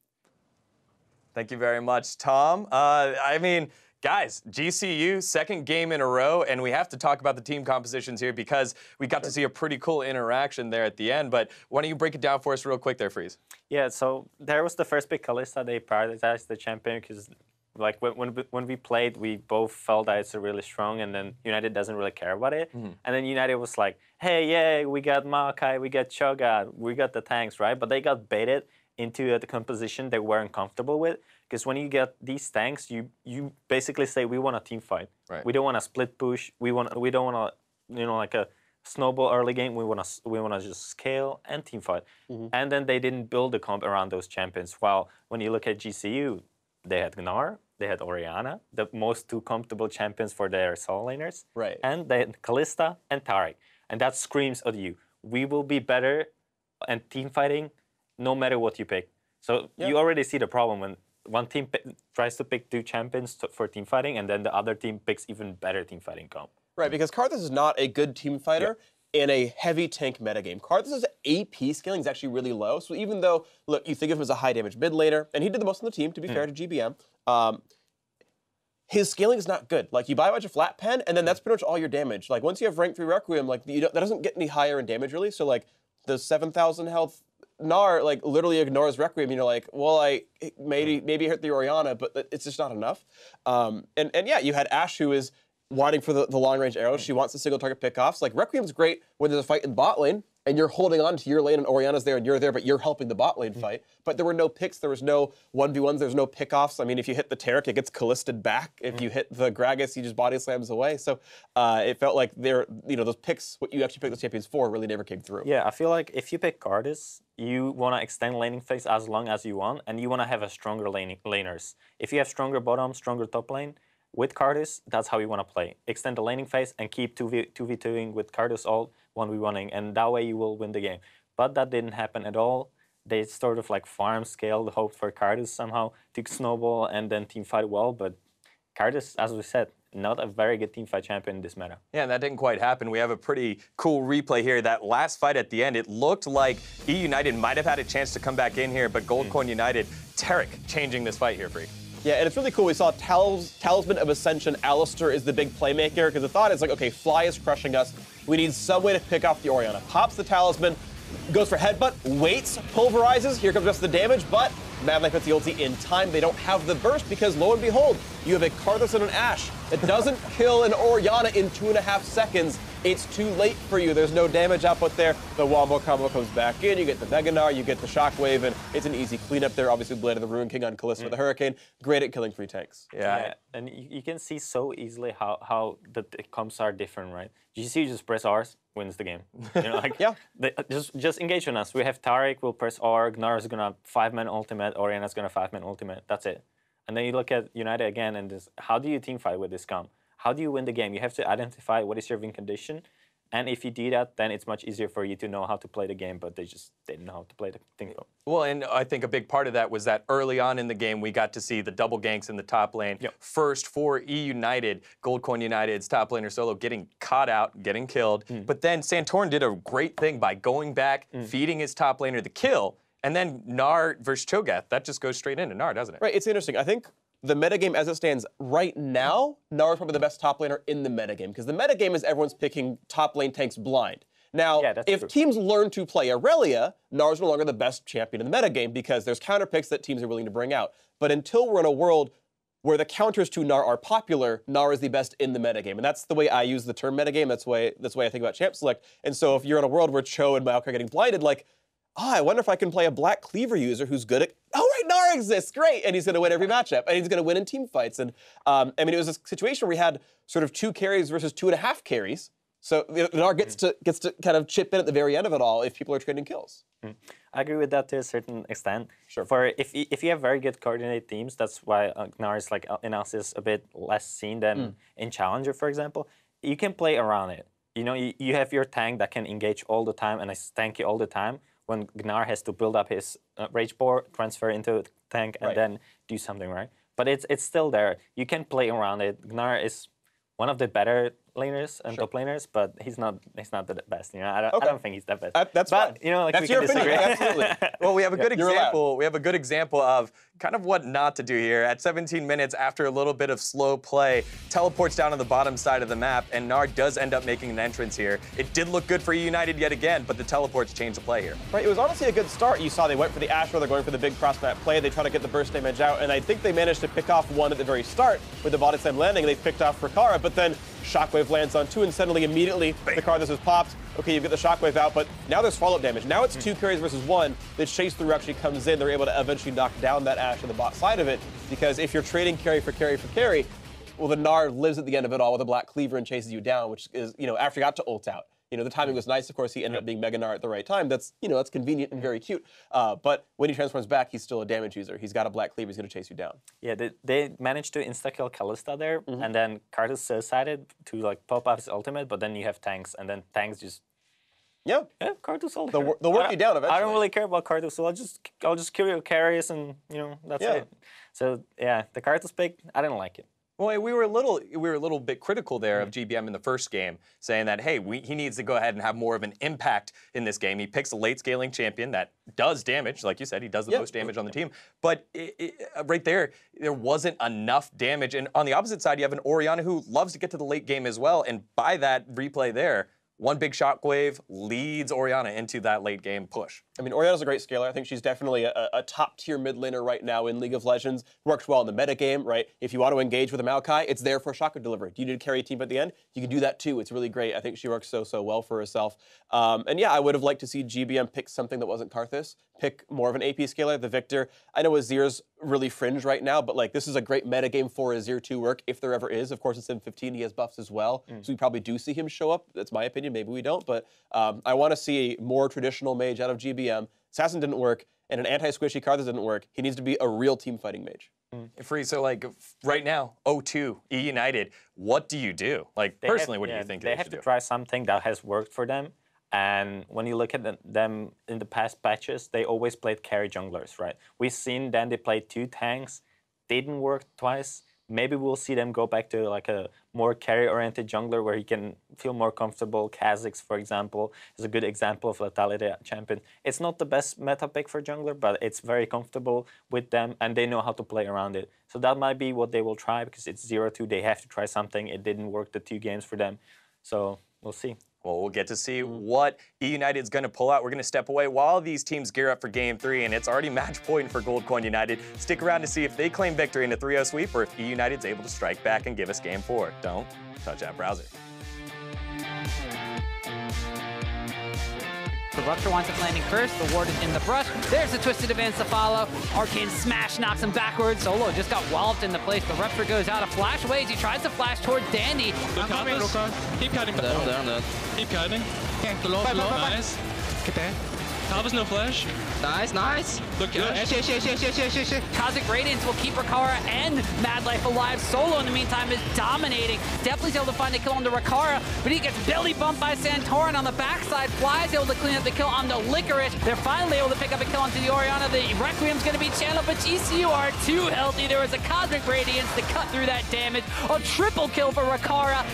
Thank you very much, Tom. I mean, guys, GCU, second game in a row, and we have to talk about the team compositions here because we got to see a pretty cool interaction there at the end. But why don't you break it down for us real quick there, Freeze? Yeah, so there was the first pick, Kalista. They prioritized the champion because, like, when we played, we both felt that it's really strong, and then United doesn't really care about it. And then United was like, hey, yeah, we got Maokai, we got Cho'Gath, we got the tanks, right? But they got baited into the composition they weren't comfortable with, because when you get these tanks, you basically say we want a team fight. Right. We don't want a split push. We don't want to like a snowball early game. We want to just scale and team fight. And then they didn't build the comp around those champions. While when you look at GCU, they had Gnar, they had Orianna, the most two comfortable champions for their solo laners. Right. And they had Kalista and Taric. And that screams at you. We will be better and team fighting no matter what you pick. So you already see the problem when one team tries to pick two champions for team fighting, and then the other team picks even better team fighting comp. Right, because Karthus is not a good team fighter in a heavy tank metagame. Karthus' AP scaling is actually really low, so even though, look, you think of him as a high damage mid laner, and he did the most on the team, to be fair to GBM, his scaling is not good. Like, you buy a bunch of flat pen, and then that's pretty much all your damage. Like, once you have rank 3 Requiem, like, that doesn't get any higher in damage, really, so, like, the 7,000 health Gnar, like, literally ignores Requiem. You're like, well, maybe hit the Orianna, but it's just not enough. And yeah, you had Ashe, who is wanting for the long-range arrows. She wants the single target pickoffs. Like, Requiem's great when there's a fight in bot lane, and you're holding on to your lane, and Orianna's there, and you're there, but you're helping the bot lane fight. But there were no picks, there was no 1v1s, there's no pickoffs. I mean, if you hit the Taric, it gets Kalisted back. If you hit the Gragas, he just body slams away. So it felt like those picks, what you actually picked the champions for, really never came through. Yeah, I feel like if you pick Karthus, you want to extend laning phase as long as you want, and you want to have a stronger laners. If you have stronger bottom, stronger top lane, with Karthus, that's how you want to play. Extend the laning phase and keep 2v2ing with Karthus all 1v1ing, and that way you will win the game. But that didn't happen at all. They sort of like farm scaled, hoped for Karthus somehow to snowball and then team fight well, but Karthus, as we said, not a very good teamfight champion in this meta. Yeah, and that didn't quite happen. We have a pretty cool replay here. That last fight at the end, it looked like eUnited might have had a chance to come back in here, but Gold Coin United, Taric changing this fight here, Freak. Yeah, and it's really cool. We saw Talisman of Ascension. Alistair is the big playmaker, because the thought is like, okay, Fly is crushing us. We need some way to pick off the Orianna. Pops the Talisman, goes for headbutt, waits, pulverizes. Here comes just the damage, but Mad Life hits the ulti in time. They don't have the burst because, lo and behold, you have a Karthus and an Ashe. It doesn't kill an Orianna in 2.5 seconds. It's too late for you. There's no damage output there. The Wombo combo comes back in. You get the Mega Gnar, you get the Shockwave, and it's an easy cleanup there. Obviously, Blade of the Ruin King on Kalista with the Hurricane. Great at killing free tanks. Yeah, and you can see so easily how the comps are different, right? GCU just press R's, wins the game. You know, like just engage on us. We have Taric, we'll press R, Gnar is gonna 5-man ultimate, Orianna's gonna 5-man ultimate. That's it. And then you look at United again, and this, how do you team fight with this comp? How do you win the game? You have to identify what is your win condition. And if you do that, then it's much easier for you to know how to play the game, but they just didn't know how to play the thing. Well, and I think a big part of that was that early on in the game, we got to see the double ganks in the top lane. First for eUnited, Goldcoin United's top laner Solo getting caught out, getting killed. But then Santorin did a great thing by going back, feeding his top laner the kill, and then Gnar versus Cho'Gath, that just goes straight into Gnar, doesn't it? Right, it's interesting. I think the metagame as it stands right now, Gnar is probably the best top laner in the metagame, because the metagame is everyone's picking top lane tanks blind. Now, if teams learn to play Aurelia, Gnar is no longer the best champion in the metagame because there's counter picks that teams are willing to bring out. But until we're in a world where the counters to Gnar are popular, Gnar is the best in the metagame. And that's the way I use the term metagame. That's the way I think about champ select. And so if you're in a world where Cho and Maokai are getting blinded, like, I wonder if I can play a black cleaver user who's good at, Gnar exists, great, and he's going to win every matchup, and he's going to win in team fights. And I mean, it was a situation where we had sort of 2 carries versus 2.5 carries. So Gnar gets to kind of chip in at the very end of it all if people are trading kills. I agree with that to a certain extent. Sure. For if you have very good coordinated teams, that's why Gnar is like analysis a bit less seen than in Challenger, for example. You can play around it. You know, you have your tank that can engage all the time and is tanky all the time. When Gnar has to build up his rage board, transfer into a tank, and then do something, right? But it's still there. You can play around it. Gnar is one of the better laners and top laners, but he's not the best. You know, I don't think he's that best. That's fine. You know, like that's we your can disagree. opinion. Absolutely. Well, we have a good example. We have a good example of kind of what not to do here. At 17 minutes, after a little bit of slow play, teleports down on the bottom side of the map, and Gnar does end up making an entrance here. It did look good for eUnited yet again, but the teleports changed the play here. Right, it was honestly a good start. You saw they went for the Ashe, they're going for the big cross-map play. They try to get the burst damage out, and I think they managed to pick off one at the very start with the body slam landing. They picked off Frikkara, but then Shockwave lands on 2, and suddenly, immediately, the Karthus is popped. Okay, you get the Shockwave out, but now there's follow-up damage. Now it's 2 carries versus 1. The chase through actually comes in. They're able to eventually knock down that Ashe on the bot side of it, because if you're trading carry for carry for carry, well, the Gnar lives at the end of it all with a black cleaver and chases you down, which is, you know, after you got to ult out. You know, the timing was nice. Of course, he ended up being Mega Gnar at the right time. That's, you know, that's convenient and very cute. But when he transforms back, he's still a damage user. He's got a black cleaver. He's going to chase you down. Yeah, they managed to insta-kill Kalista there, and then Karthus suicided to, like, pop up his ultimate, but then you have tanks, and then tanks just... Yeah, Karthus ultimate. They'll work you down eventually. I don't really care about Karthus, so I'll just kill your carries, and, you know, that's it. So, yeah, the Karthus pick, I didn't like it. Well, we were a little bit critical there of GBM in the first game, saying that, hey, he needs to go ahead and have more of an impact in this game. He picks a late scaling champion that does damage, like you said, he does the most damage on the team. But right there wasn't enough damage. And on the opposite side, you have an Orianna who loves to get to the late game as well. And by that replay there, one big shockwave leads Orianna into that late game push. I mean, Orianna's a great scaler. I think she's definitely a top-tier mid laner right now in League of Legends. Works well in the metagame, right? If you want to engage with a Maokai, it's there for a shotgun delivery. Do you need to carry a team at the end? You can do that too. It's really great. I think she works so well for herself. And yeah, I would have liked to see GBM pick something that wasn't Karthus, pick more of an AP scaler, the Victor. I know Azir's really fringe right now, but like this is a great metagame for Azir to work if there ever is. Of course, it's in 15. He has buffs as well, so we probably do see him show up. That's my opinion. Maybe we don't, but I want to see a more traditional mage out of GBM. Assassin didn't work, and an anti-squishy Karthus didn't work. He needs to be a real team-fighting mage. Free, so like right now, 0-2, eUnited, what do you do? Like personally, what do you think they have to try something that has worked for them? And when you look at them in the past patches, they always played carry junglers, right? We've seen then they played 2 tanks, didn't work twice. Maybe we'll see them go back to like a more carry-oriented jungler where he can feel more comfortable. Kha'Zix, for example, is a good example of Vitality champion. It's not the best meta pick for jungler, but it's very comfortable with them, and they know how to play around it. So that might be what they will try, because it's 0-2. They have to try something. It didn't work the 2 games for them. So we'll see. Well, we'll get to see what eUnited's going to pull out. We're going to step away while these teams gear up for Game 3, and it's already match point for Gold Coin United. Stick around to see if they claim victory in a 3-0 sweep or if eUnited's able to strike back and give us Game 4. Don't touch that browser. The Rupture winds up landing first. The Ward is in the brush. There's a twisted advance to follow. Arcane Smash knocks him backwards. Solo just got walloped into place. The Rupture goes out of flash away as he tries to flash toward Dandy. Look at this. Keep kiting. I'm dead. Keep kiting. Below. Nice. Get there. Carver's no flash. Nice. Look at Shit. Cosmic Radiance will keep Rakara and Mad Life alive. Solo, in the meantime, is dominating. Definitely able to find a kill onto Rakara, but he gets belly bumped by Santorin on the backside. Fly's able to clean up the kill on the Licorice. They're finally able to pick up a kill onto the Orianna. The Requiem's going to be channeled, but GCU are too healthy. There was a Cosmic Radiance to cut through that damage. A triple kill for Rakara.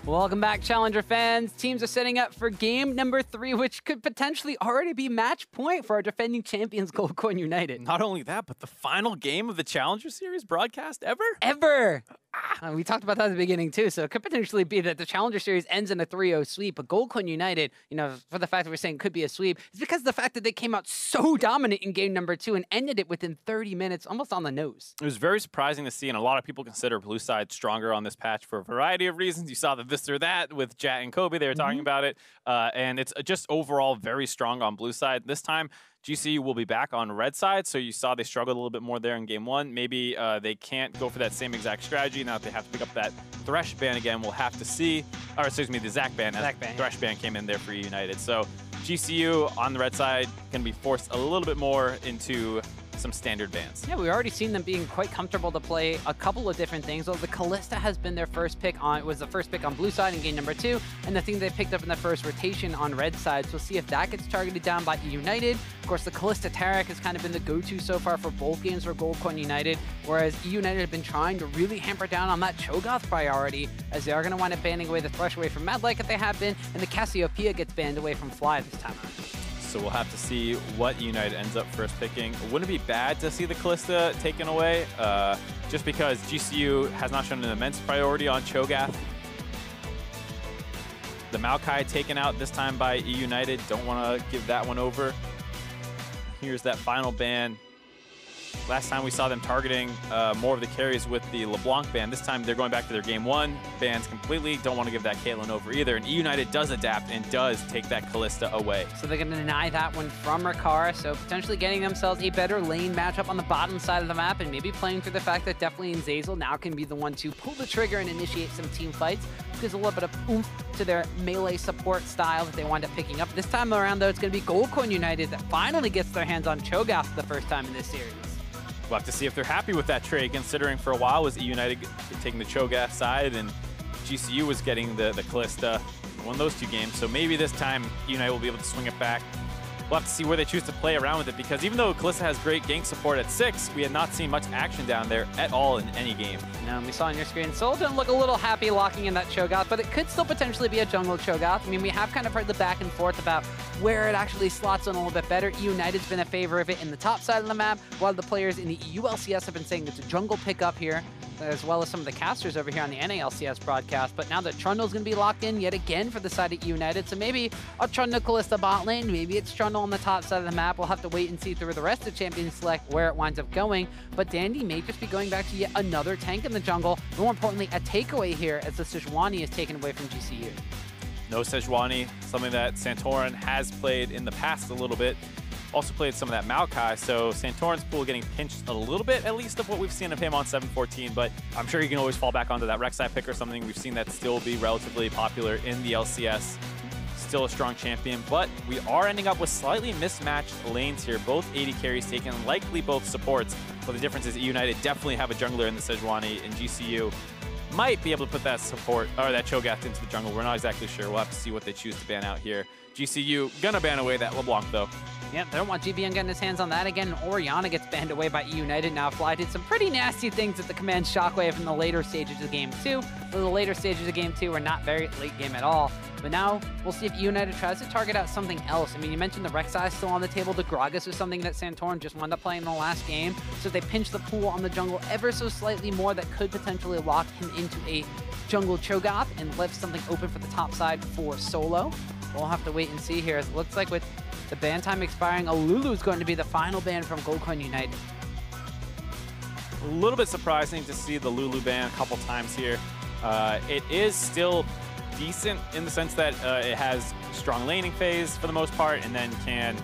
Welcome back, Challenger fans. Teams are setting up for game number 3, which could potentially already be match point for our defending champions, Gold Coin United. Not only that, but the final game of the Challenger Series broadcast ever? Ever! We talked about that at the beginning, too, so it could potentially be that the Challenger Series ends in a 3-0 sweep, but Gold Coin United, you know, for the fact that we're saying it could be a sweep, it's because of the fact that they came out so dominant in game number 2 and ended it within 30 minutes, almost on the nose. It was very surprising to see, and a lot of people consider Blue Side stronger on this patch for a variety of reasons. You saw the this or that with Jat and Kobe, they were talking about it, and it's just overall very strong on Blue Side. This time, GCU will be back on red side, so you saw they struggled a little bit more there in game 1. Maybe they can't go for that same exact strategy. Now that they have to pick up that Thresh ban again, we'll have to see. Or excuse me, the Zac ban. Thresh ban came in there for eUnited. So GCU on the red side going to be forced a little bit more into some standard bans. Yeah, we've already seen them being quite comfortable to play a couple of different things. Well, the Kalista has been their first pick on, was the first pick on blue side in game number 2, and the thing they picked up in the first rotation on red side. So we'll see if that gets targeted down by eUnited. Of course, the Kalista Taric has kind of been the go-to so far for both games for Gold Coin United, whereas eUnited have been trying to really hamper down on that Cho'Gath priority, as they are going to wind up banning away the Thresh away from Mad like they have been, and the Cassiopeia gets banned away from Fly this time around. So we'll have to see what United ends up first picking. Wouldn't it be bad to see the Kalista taken away, just because GCU has not shown an immense priority on Cho'Gath. The Maokai taken out this time by eUnited. Don't want to give that one over. Here's that final ban. Last time we saw them targeting more of the carries with the LeBlanc ban. This time they're going back to their game 1 bans completely. Don't want to give that Caitlyn over either. And eUnited does adapt and does take that Kalista away. So they're going to deny that one from Rikara, so potentially getting themselves a better lane matchup on the bottom side of the map, and maybe playing through the fact that definitely Zazel now can be the one to pull the trigger and initiate some team fights. Gives a little bit of oomph to their melee support style that they wind up picking up. This time around, though, it's going to be Gold Coin United that finally gets their hands on Cho'Gath for the first time in this series. We'll have to see if they're happy with that trade, considering for a while was eUnited taking the Cho'Gath side and GCU was getting the Kalista. Won those 2 games, so maybe this time eUnited will be able to swing it back. We'll have to see where they choose to play around with it, because even though Kalista has great gank support at 6, we had not seen much action down there at all in any game. No, we saw on your screen, Soul didn't look a little happy locking in that Cho'Gath, but it could still potentially be a jungle Cho'Gath. I mean, we have kind of heard the back and forth about where it actually slots in a little bit better. eUnited's been a favor of it in the top side of the map, while the players in the ULCS have been saying it's a jungle pickup here, as well as some of the casters over here on the NALCS broadcast. But now that Trundle's going to be locked in yet again for the side of eUnited, so maybe a Trundle Kalista bot lane, maybe it's Trundle on the top side of the map. We'll have to wait and see through the rest of Champions Select where it winds up going. But Dandy may just be going back to yet another tank in the jungle. More importantly, a takeaway here as the Sejuani is taken away from GCU. No Sejuani, something that Santorin has played in the past a little bit. Also played some of that Maokai, so Santorin's pool getting pinched a little bit, at least of what we've seen of him on 7-14, but I'm sure he can always fall back onto that Rek'Sai pick or something. We've seen that still be relatively popular in the LCS. Still a strong champion, but we are ending up with slightly mismatched lanes here. Both 80 carries taken, likely both supports, but the difference is eUnited definitely have a jungler in the Sejuani, and GCU might be able to put that support, or that Cho'Gath into the jungle. We're not exactly sure. We'll have to see what they choose to ban out here. GCU gonna ban away that LeBlanc, though. Yep, they don't want GBN getting his hands on that again. Orianna gets banned away by eUnited. Now Fly did some pretty nasty things at the command Shockwave in the later stages of game 2. The later stages of game 2 were not very late game at all. But now we'll see if eUnited tries to target out something else. I mean, you mentioned the Rek'Sai still on the table. The Gragas was something that Santorin just wound up playing in the last game. So they pinch the pool on the jungle ever so slightly more, that could potentially lock him into a jungle Cho'Gath and left something open for the top side for solo. We'll have to wait and see here. It looks like with the ban time expiring, Alulu is going to be the final ban from Gold Coin United. A little bit surprising to see the Lulu ban a couple times here. It is still decent in the sense that it has strong laning phase for the most part, and then can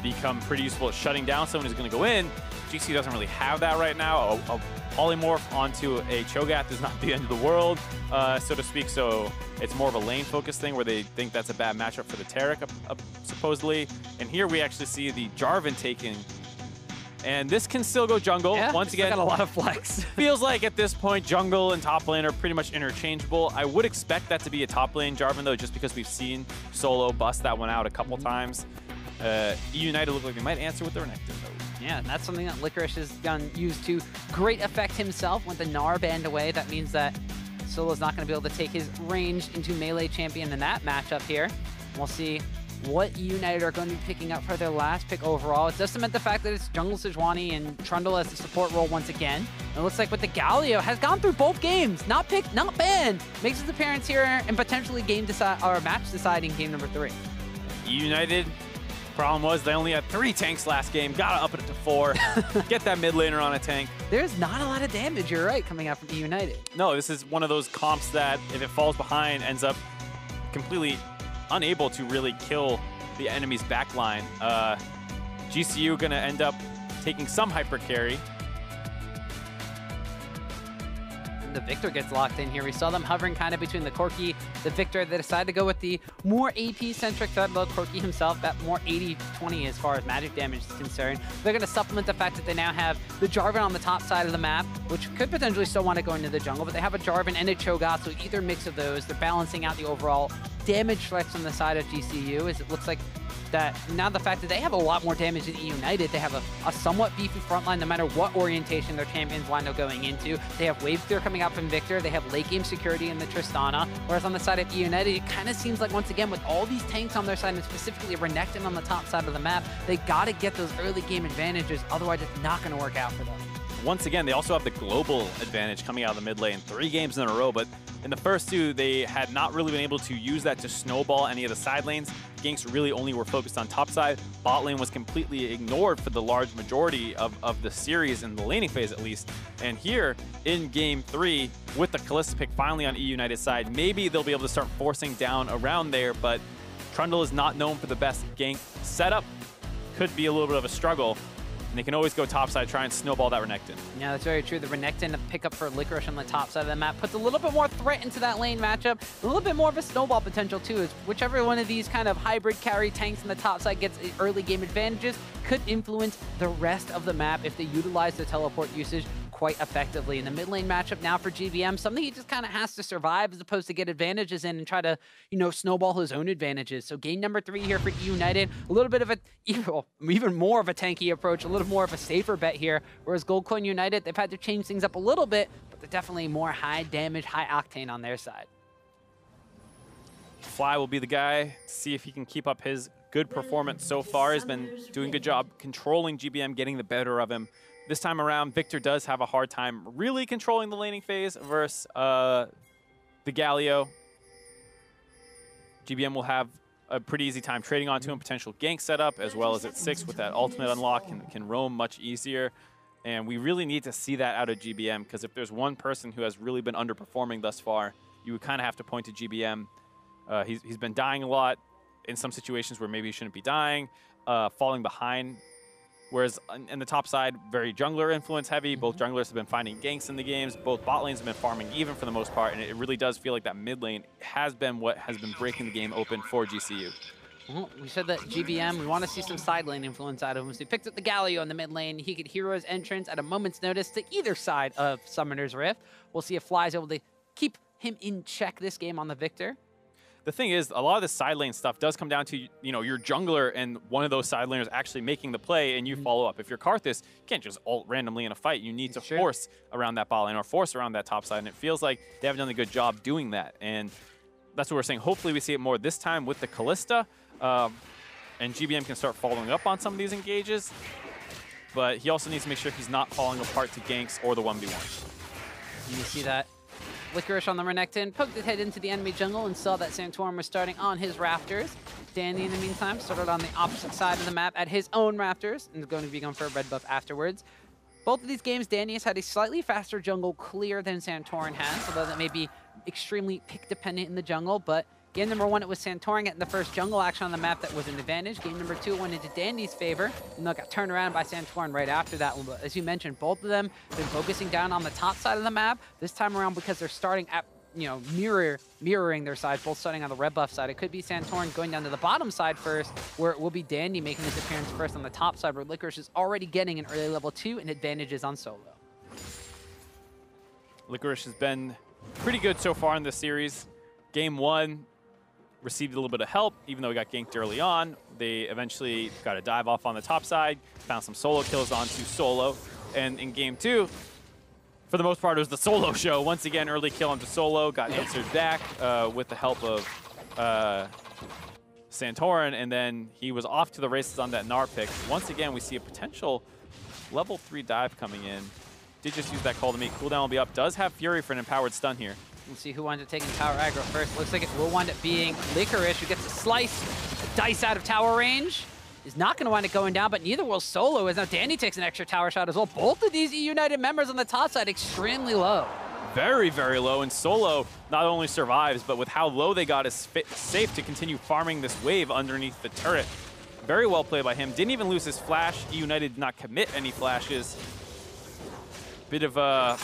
become pretty useful at shutting down someone who's going to go in. GC doesn't really have that right now. A polymorph onto a Cho'Gath is not the end of the world, so to speak. So it's more of a lane focused thing where they think that's a bad matchup for the Taric, supposedly. And here we actually see the Jarvan taking. And this can still go jungle. Yeah, once again, got a lot of flex. Feels like at this point, jungle and top lane are pretty much interchangeable. I would expect that to be a top lane Jarvan, though, just because we've seen Solo bust that one out a couple times. eUnited look like they might answer with the Renekton, though. Yeah, and that's something that FLICKR has used to great effect himself. With the Gnar banned away, that means that Solo's not going to be able to take his range into melee champion in that matchup here. We'll see what eUnited are going to be picking up for their last pick overall. It does cement the fact that it's Jungle Sejuani and Trundle as the support role once again. It looks like with the Galio has gone through both games. Not picked, not banned. Makes his appearance here and potentially match deciding game number 3. eUnited, problem was they only had 3 tanks last game. Gotta up it to 4. Get that mid laner on a tank. There's not a lot of damage, you're right, coming out from eUnited. No, this is one of those comps that if it falls behind, ends up completely unable to really kill the enemy's backline. GCU gonna end up taking some hyper carry. The Victor gets locked in here. We saw them hovering kind of between the Corki, the Victor. They decided to go with the more AP-centric threat, though Corki himself, that more 80-20 as far as magic damage is concerned. They're going to supplement the fact that they now have the Jarvan on the top side of the map, which could potentially still want to go into the jungle, but they have a Jarvan and a Cho'Gath, so either mix of those, they're balancing out the overall damage flex on the side of GCU, as it looks like that now the fact that they have a lot more damage than eUnited, they have a somewhat beefy front line no matter what orientation their champions wind up going into. They have wave clear coming out from Victor, they have late game security in the Tristana, whereas on the side of eUnited, it kind of seems like once again with all these tanks on their side and specifically Renekton on the top side of the map, they got to get those early game advantages, otherwise it's not going to work out for them. Once again, they also have the global advantage coming out of the mid lane 3 games in a row, but in the first 2, they had not really been able to use that to snowball any of the side lanes. Ganks really only were focused on top side. Bot lane was completely ignored for the large majority of the series in the laning phase at least. And here in game 3, with the Kalista pick finally on eUnited's side, maybe they'll be able to start forcing down around there, but Trundle is not known for the best gank setup. Could be a little bit of a struggle. And they can always go topside, try and snowball that Renekton. Yeah, that's very true. The Renekton pickup for FLICKR on the top side of the map puts a little bit more threat into that lane matchup. A little bit more of a snowball potential too, as whichever one of these kind of hybrid carry tanks on the top side gets early game advantages could influence the rest of the map if they utilize the teleport usage quite effectively. In the mid lane matchup now for GBM, something he just kind of has to survive as opposed to get advantages in and try to, snowball his own advantages. So game number 3 here for eUnited, a little bit of even more of a tanky approach, a little more of a safer bet here, whereas Goldcoin United, they've had to change things up a little bit, but they're definitely more high damage, high octane on their side. Fly will be the guy to see if he can keep up his good performance so far. He's been doing a good job controlling GBM, getting the better of him. This time around, Victor does have a hard time really controlling the laning phase versus the Galio. GBM will have a pretty easy time trading onto him, potential gank setup, as well as at 6 with that ultimate unlock, can roam much easier. And we really need to see that out of GBM, because if there's one person who has really been underperforming thus far, you would kind of have to point to GBM. He's been dying a lot in some situations where maybe he shouldn't be dying, falling behind. Whereas in the top side, very jungler influence heavy. Both junglers have been finding ganks in the games. Both bot lanes have been farming even for the most part. And it really does feel like that mid lane has been what has been breaking the game open for GCU. Well, we said that GBM, we want to see some side lane influence out of him. So he picked up the Galio in the mid lane. He could hero his entrance at a moment's notice to either side of Summoner's Rift. We'll see if Fly's able to keep him in check this game on the Victor. The thing is, a lot of the side lane stuff does come down to, your jungler and one of those side laners actually making the play and you follow up. If you're Karthus, you can't just ult randomly in a fight. You need to force around that bot lane or force around that top side. And it feels like they haven't done a good job doing that. And that's what we're saying. Hopefully we see it more this time with the Kalista. And GBM can start following up on some of these engages. But he also needs to make sure he's not falling apart to ganks or the 1v1. You see that FLICKR on the Renekton poked his head into the enemy jungle and saw that Santorum was starting on his rafters. Danny, in the meantime, started on the opposite side of the map at his own rafters and is going to be going for a red buff afterwards. Both of these games, Danny has had a slightly faster jungle clear than Santorin has, although that may be extremely pick-dependent in the jungle, but game number 1, it was Santorin getting the first jungle action on the map that was an advantage. Game number 2 went into Dandy's favor, and they got turned around by Santorin right after that one. But as you mentioned, both of them have been focusing down on the top side of the map. This time around, because they're starting at, mirroring their sides, both starting on the red buff side. It could be Santorin going down to the bottom side first, where it will be Dandy making his appearance first on the top side, where FLICKR is already getting an early level 2 and advantages on solo. FLICKR has been pretty good so far in this series. Game 1, received a little bit of help, even though he got ganked early on. They eventually got a dive off on the top side, found some solo kills onto solo. And in game 2, For the most part, it was the solo show. Once again, early kill onto solo, got answered back with the help of Santorin, and then he was off to the races on that Gnar pick. Once again, we see a potential level 3 dive coming in. Did just use that call to meet. Cooldown will be up. Does have Fury for an empowered stun here. We'll see who winds up taking tower aggro first. Looks like it will wind up being FLICKR, who gets a slice. Dice out of tower range. Is not going to wind up going down, but neither will Solo, as now Dandy takes an extra tower shot as well. Both of these eUnited members on the top side extremely low. Very, very low, and Solo not only survives, but with how low they got, is safe to continue farming this wave underneath the turret. Very well played by him. Didn't even lose his flash. eUnited did not commit any flashes. Bit of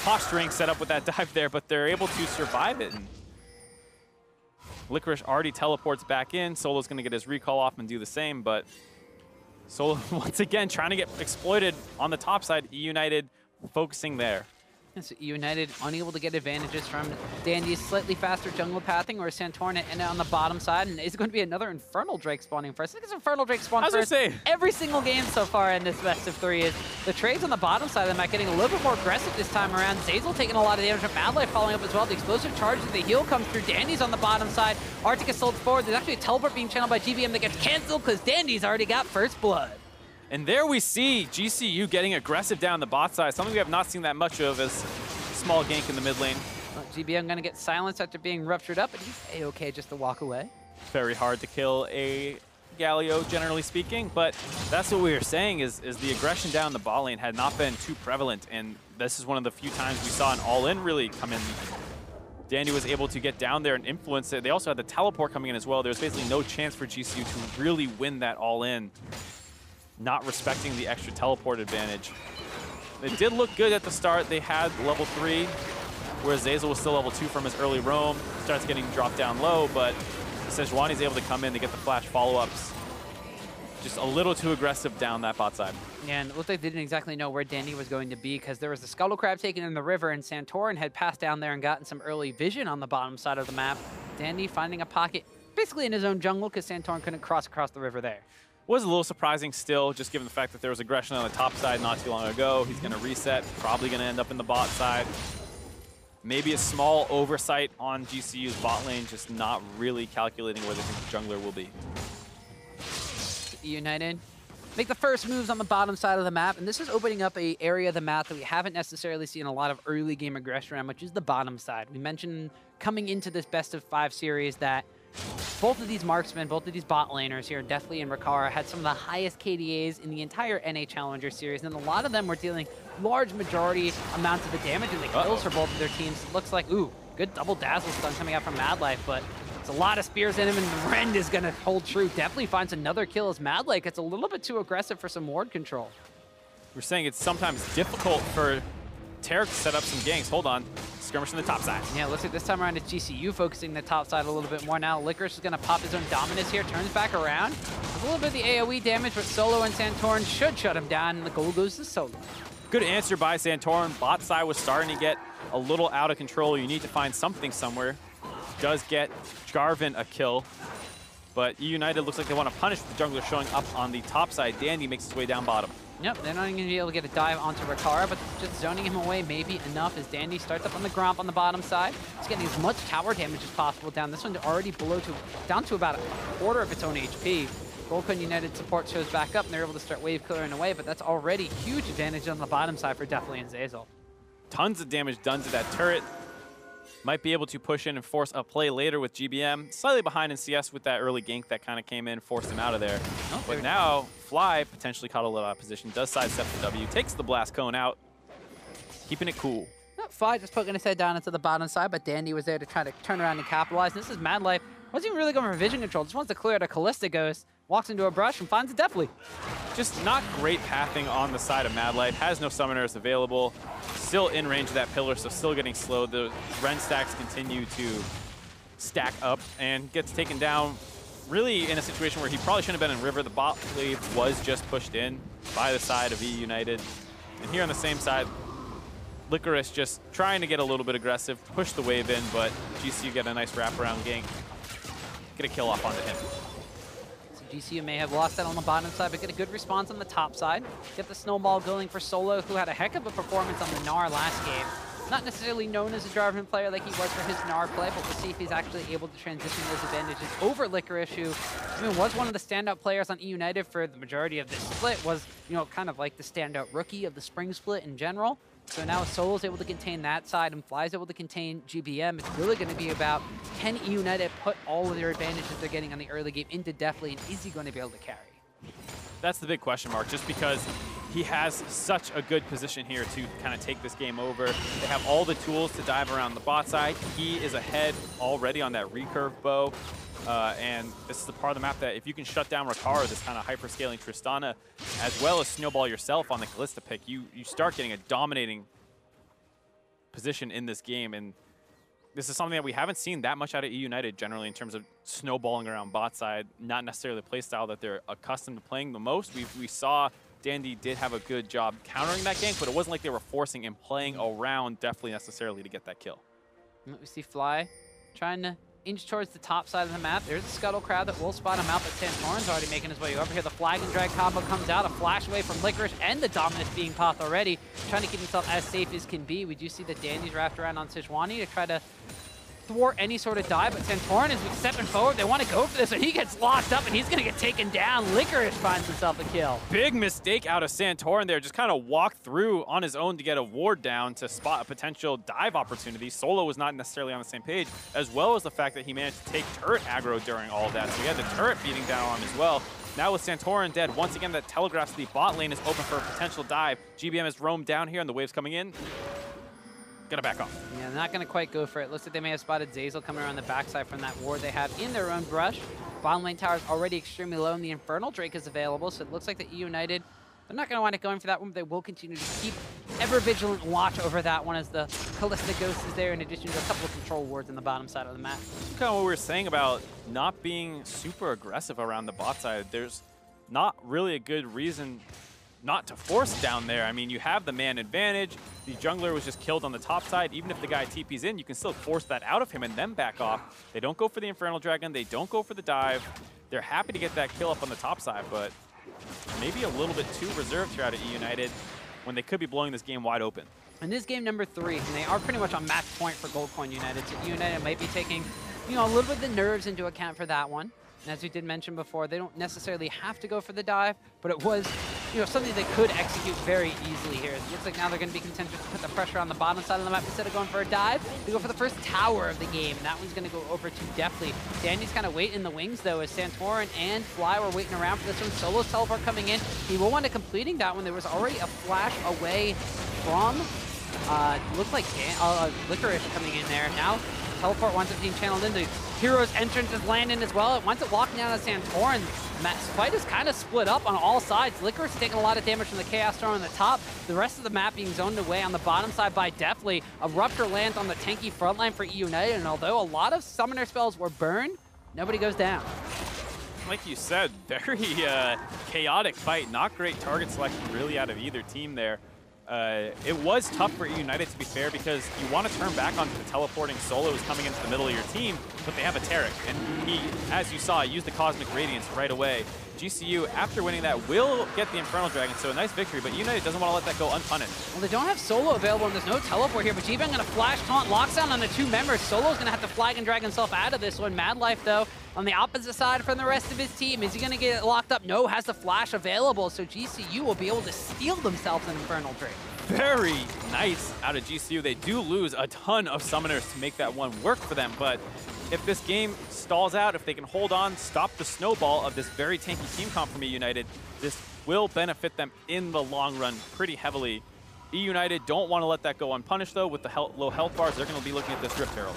posturing set up with that dive there, but they're able to survive it. And Licorice already teleports back in. Solo's going to get his recall off and do the same, but Solo once again trying to get exploited on the top side. eUnited focusing there. And so eUnited unable to get advantages from Dandy's slightly faster jungle pathing, or Santorin and on the bottom side, and is going to be another Infernal Drake spawning first. I think it's Infernal Drake spawning first every single game so far in this best of 3. Is the trades on the bottom side of the map getting a little bit more aggressive this time around. Zeyzal taking a lot of damage from Madlife following up as well. The explosive charge of the heal comes through. Dandy's on the bottom side. Arctic is sold forward. There's actually a teleport being channeled by GBM that gets canceled because Dandy's already got first blood. And there we see GCU getting aggressive down the bot side, something we have not seen that much of as small gank in the mid lane. Well, GBM going to get silenced after being ruptured up, but he's A-okay just to walk away. Very hard to kill a Galio, generally speaking, but that's what we were saying is the aggression down the bot lane had not been too prevalent, and this is one of the few times we saw an all-in really come in. Dandy was able to get down there and influence it. They also had the teleport coming in as well. There's basically no chance for GCU to really win that all-in, not respecting the extra teleport advantage. It did look good at the start. They had level 3, whereas Zeyzal was still level 2 from his early roam. Starts getting dropped down low, but Sejuani's able to come in to get the flash follow-ups. Just a little too aggressive down that bot side. Yeah, and it looked like they didn't exactly know where Dandy was going to be because there was the Scuttle Crab taken in the river, and Santorin had passed down there and gotten some early vision on the bottom side of the map. Dandy finding a pocket basically in his own jungle because Santorin couldn't cross across the river there. Was a little surprising still, just given the fact that there was aggression on the top side not too long ago. He's going to reset, probably going to end up in the bot side. Maybe a small oversight on GCU's bot lane, just not really calculating where they think the jungler will be. eUnited make the first moves on the bottom side of the map, and this is opening up an area of the map that we haven't necessarily seen a lot of early game aggression around, which is the bottom side. We mentioned coming into this best of 5 series that both of these marksmen, both of these bot laners here, Deathly and Rakara, had some of the highest KDAs in the entire NA Challenger series, and a lot of them were dealing large majority amounts of the damage and the kills for both of their teams. It looks like, ooh, good double dazzle stun coming out from Madlife, but it's a lot of spears in him, and the Rend is going to hold true. Definitely finds another kill as Madlife gets a little bit too aggressive for some ward control. We're saying it's sometimes difficult for Tarek to set up some ganks. Hold on. Skirmish on the top side. Yeah, looks like this time around it's GCU focusing the top side a little bit more now. Licorice is going to pop his own Dominus here, turns back around. There's a little bit of the AoE damage, but Solo and Santorin should shut him down, and the goal goes to Solo. Good answer by Santorin. Bot side was starting to get a little out of control. You need to find something somewhere. Does get Jarvan a kill, but eUnited looks like they want to punish the jungler showing up on the top side. Dandy makes his way down bottom. Yep, they're not even going to be able to get a dive onto Rakara, but just zoning him away may be enough as Dandy starts up on the Gromp on the bottom side. He's getting as much tower damage as possible down. This one's already down to about a quarter of its own HP. Goldcoin United support shows back up, and they're able to start wave clearing away, but that's already huge advantage on the bottom side for Deathly and Zeyzal. Tons of damage done to that turret. Might be able to push in and force a play later with GBM. Slightly behind in CS with that early gank that kind of came in, forced him out of there. Oh, but now, Fly potentially caught a little out of position, does sidestep the W, takes the blast cone out, keeping it cool. Fly just poking his head down into the bottom side, but Dandy was there to try to turn around and capitalize. And this is Madlife. Wasn't even really going for vision control, just wants to clear it. A Callista Ghost, walks into a brush and finds it Deathly. Just not great pathing on the side of Madlife, has no summoners available. Still in range of that pillar, so still getting slowed. The Ren stacks continue to stack up and gets taken down really in a situation where he probably shouldn't have been in river. The bot wave was just pushed in by the side of eUnited. And here on the same side, Licorice just trying to get a little bit aggressive, push the wave in, but GCU get a nice wraparound gank. Get a kill off onto him. GCU may have lost that on the bottom side, but get a good response on the top side. Get the snowball going for Solo, who had a heck of a performance on the Gnar last game. not necessarily known as a driven player like he was for his Gnar play, but we'll see if he's actually able to transition those advantages over FLICKR, who was one of the standout players on eUnited for the majority of this split, was kind of like the standout rookie of the spring split in general. So now Solo's able to contain that side and Fly's able to contain GBM. It's really going to be about, can eUnited put all of their advantages they're getting on the early game into Deathly, and is he going to be able to carry? That's the big question mark, just because he has such a good position here to kind of take this game over. They have all the tools to dive around the bot side. He is ahead already on that recurve bow. And this is the part of the map that if you can shut down Ricaro, this kind of hyper-scaling Tristana, as well as snowball yourself on the Kalista pick, you start getting a dominating position in this game. And this is something that we haven't seen that much out of eUnited generally in terms of snowballing around bot side, not necessarily the playstyle that they're accustomed to playing the most. We saw Dandy did have a good job countering that gank, but it wasn't like they were forcing and playing around definitely necessarily to get that kill. We see Fly trying to inch towards the top side of the map. There's a Scuttle crowd that will spot him out, but Santorin's already making his way over here. The flag and drag combo comes out, a flash away from FLICKR and the Dominus being popped already, trying to keep himself as safe as can be. We do see that Dandy's wrapped around on Sejuani to try to thwart any sort of dive, but Santorin is stepping forward. They want to go for this, and he gets locked up, and he's going to get taken down. Licorice finds himself a kill. Big mistake out of Santorin there. Just kind of walked through on his own to get a ward down to spot a potential dive opportunity. Solo was not necessarily on the same page, as well as the fact that he managed to take turret aggro during all of that. So he had the turret beating down on him as well. Now with Santorin dead, once again that telegraphs the bot lane is open for a potential dive. GBM has roamed down here, and the wave's coming in. Gonna back off. Yeah, they're not gonna quite go for it. Looks like they may have spotted Zeyzal coming around the backside from that ward they have in their own brush. Bottom lane tower is already extremely low, and the Infernal Drake is available, so it looks like the eUnited, they're not gonna wind up going for that one, but they will continue to keep ever vigilant watch over that one as the Kalista Ghost is there, in addition to a couple of control wards on the bottom side of the map. Kind of what we were saying about not being super aggressive around the bot side. There's not really a good reason not to force down there. I mean, you have the man advantage. The jungler was just killed on the top side. Even if the guy TP's in, you can still force that out of him and then back off. They don't go for the Infernal Dragon. They don't go for the dive. They're happy to get that kill up on the top side, but maybe a little bit too reserved here out of eUnited when they could be blowing this game wide open. And this game number 3, and they are pretty much on match point for Gold Coin United. So eUnited might be taking, a little bit of the nerves into account for that one. And as we did mention before, they don't necessarily have to go for the dive, but it was, something they could execute very easily here. It looks like now they're going to be content to put the pressure on the bottom side of the map instead of going for a dive. They go for the first tower of the game, and that one's going to go over to Deathly. Dandy's kind of waiting in the wings, though, as Santorin and Fly were waiting around for this one. Solo's teleport coming in. He will wind up completing that one. There was already a flash away from, looked like Licorice coming in there. Now, teleport winds up being channeled in. The Hero's entrance is landing as well. It winds up locking down on Santorin. The fight is kind of split up on all sides. Licorice is taking a lot of damage from the Chaos Storm on the top. The rest of the map being zoned away on the bottom side by Deathly. A Rupture lands on the tanky front line for eUnited, and although a lot of summoner spells were burned, nobody goes down. Like you said, very chaotic fight. Not great target selection really out of either team there. It was tough for eUnited, to be fair, because you want to turn back onto the teleporting Solos coming into the middle of your team, but they have a Taric, and he, as you saw, used the Cosmic Radiance right away. GCU, after winning that, will get the Infernal Dragon, so a nice victory, but eUnited doesn't want to let that go unpunished. Well, they don't have Solo available, and there's no teleport here, but GBM going to flash taunt, locks down on the 2 members. Solo's going to have to flag and drag himself out of this one. Mad Life, though, on the opposite side from the rest of his team. Is he going to get locked up? No, has the flash available, so GCU will be able to steal themselves an Infernal Drake. Very nice out of GCU. They do lose a ton of summoners to make that one work for them, but if this game stalls out, if they can hold on, stop the snowball of this very tanky team comp from eUnited, this will benefit them in the long run pretty heavily. eUnited don't want to let that go unpunished, though. With the low health bars, they're going to be looking at this Rift Herald.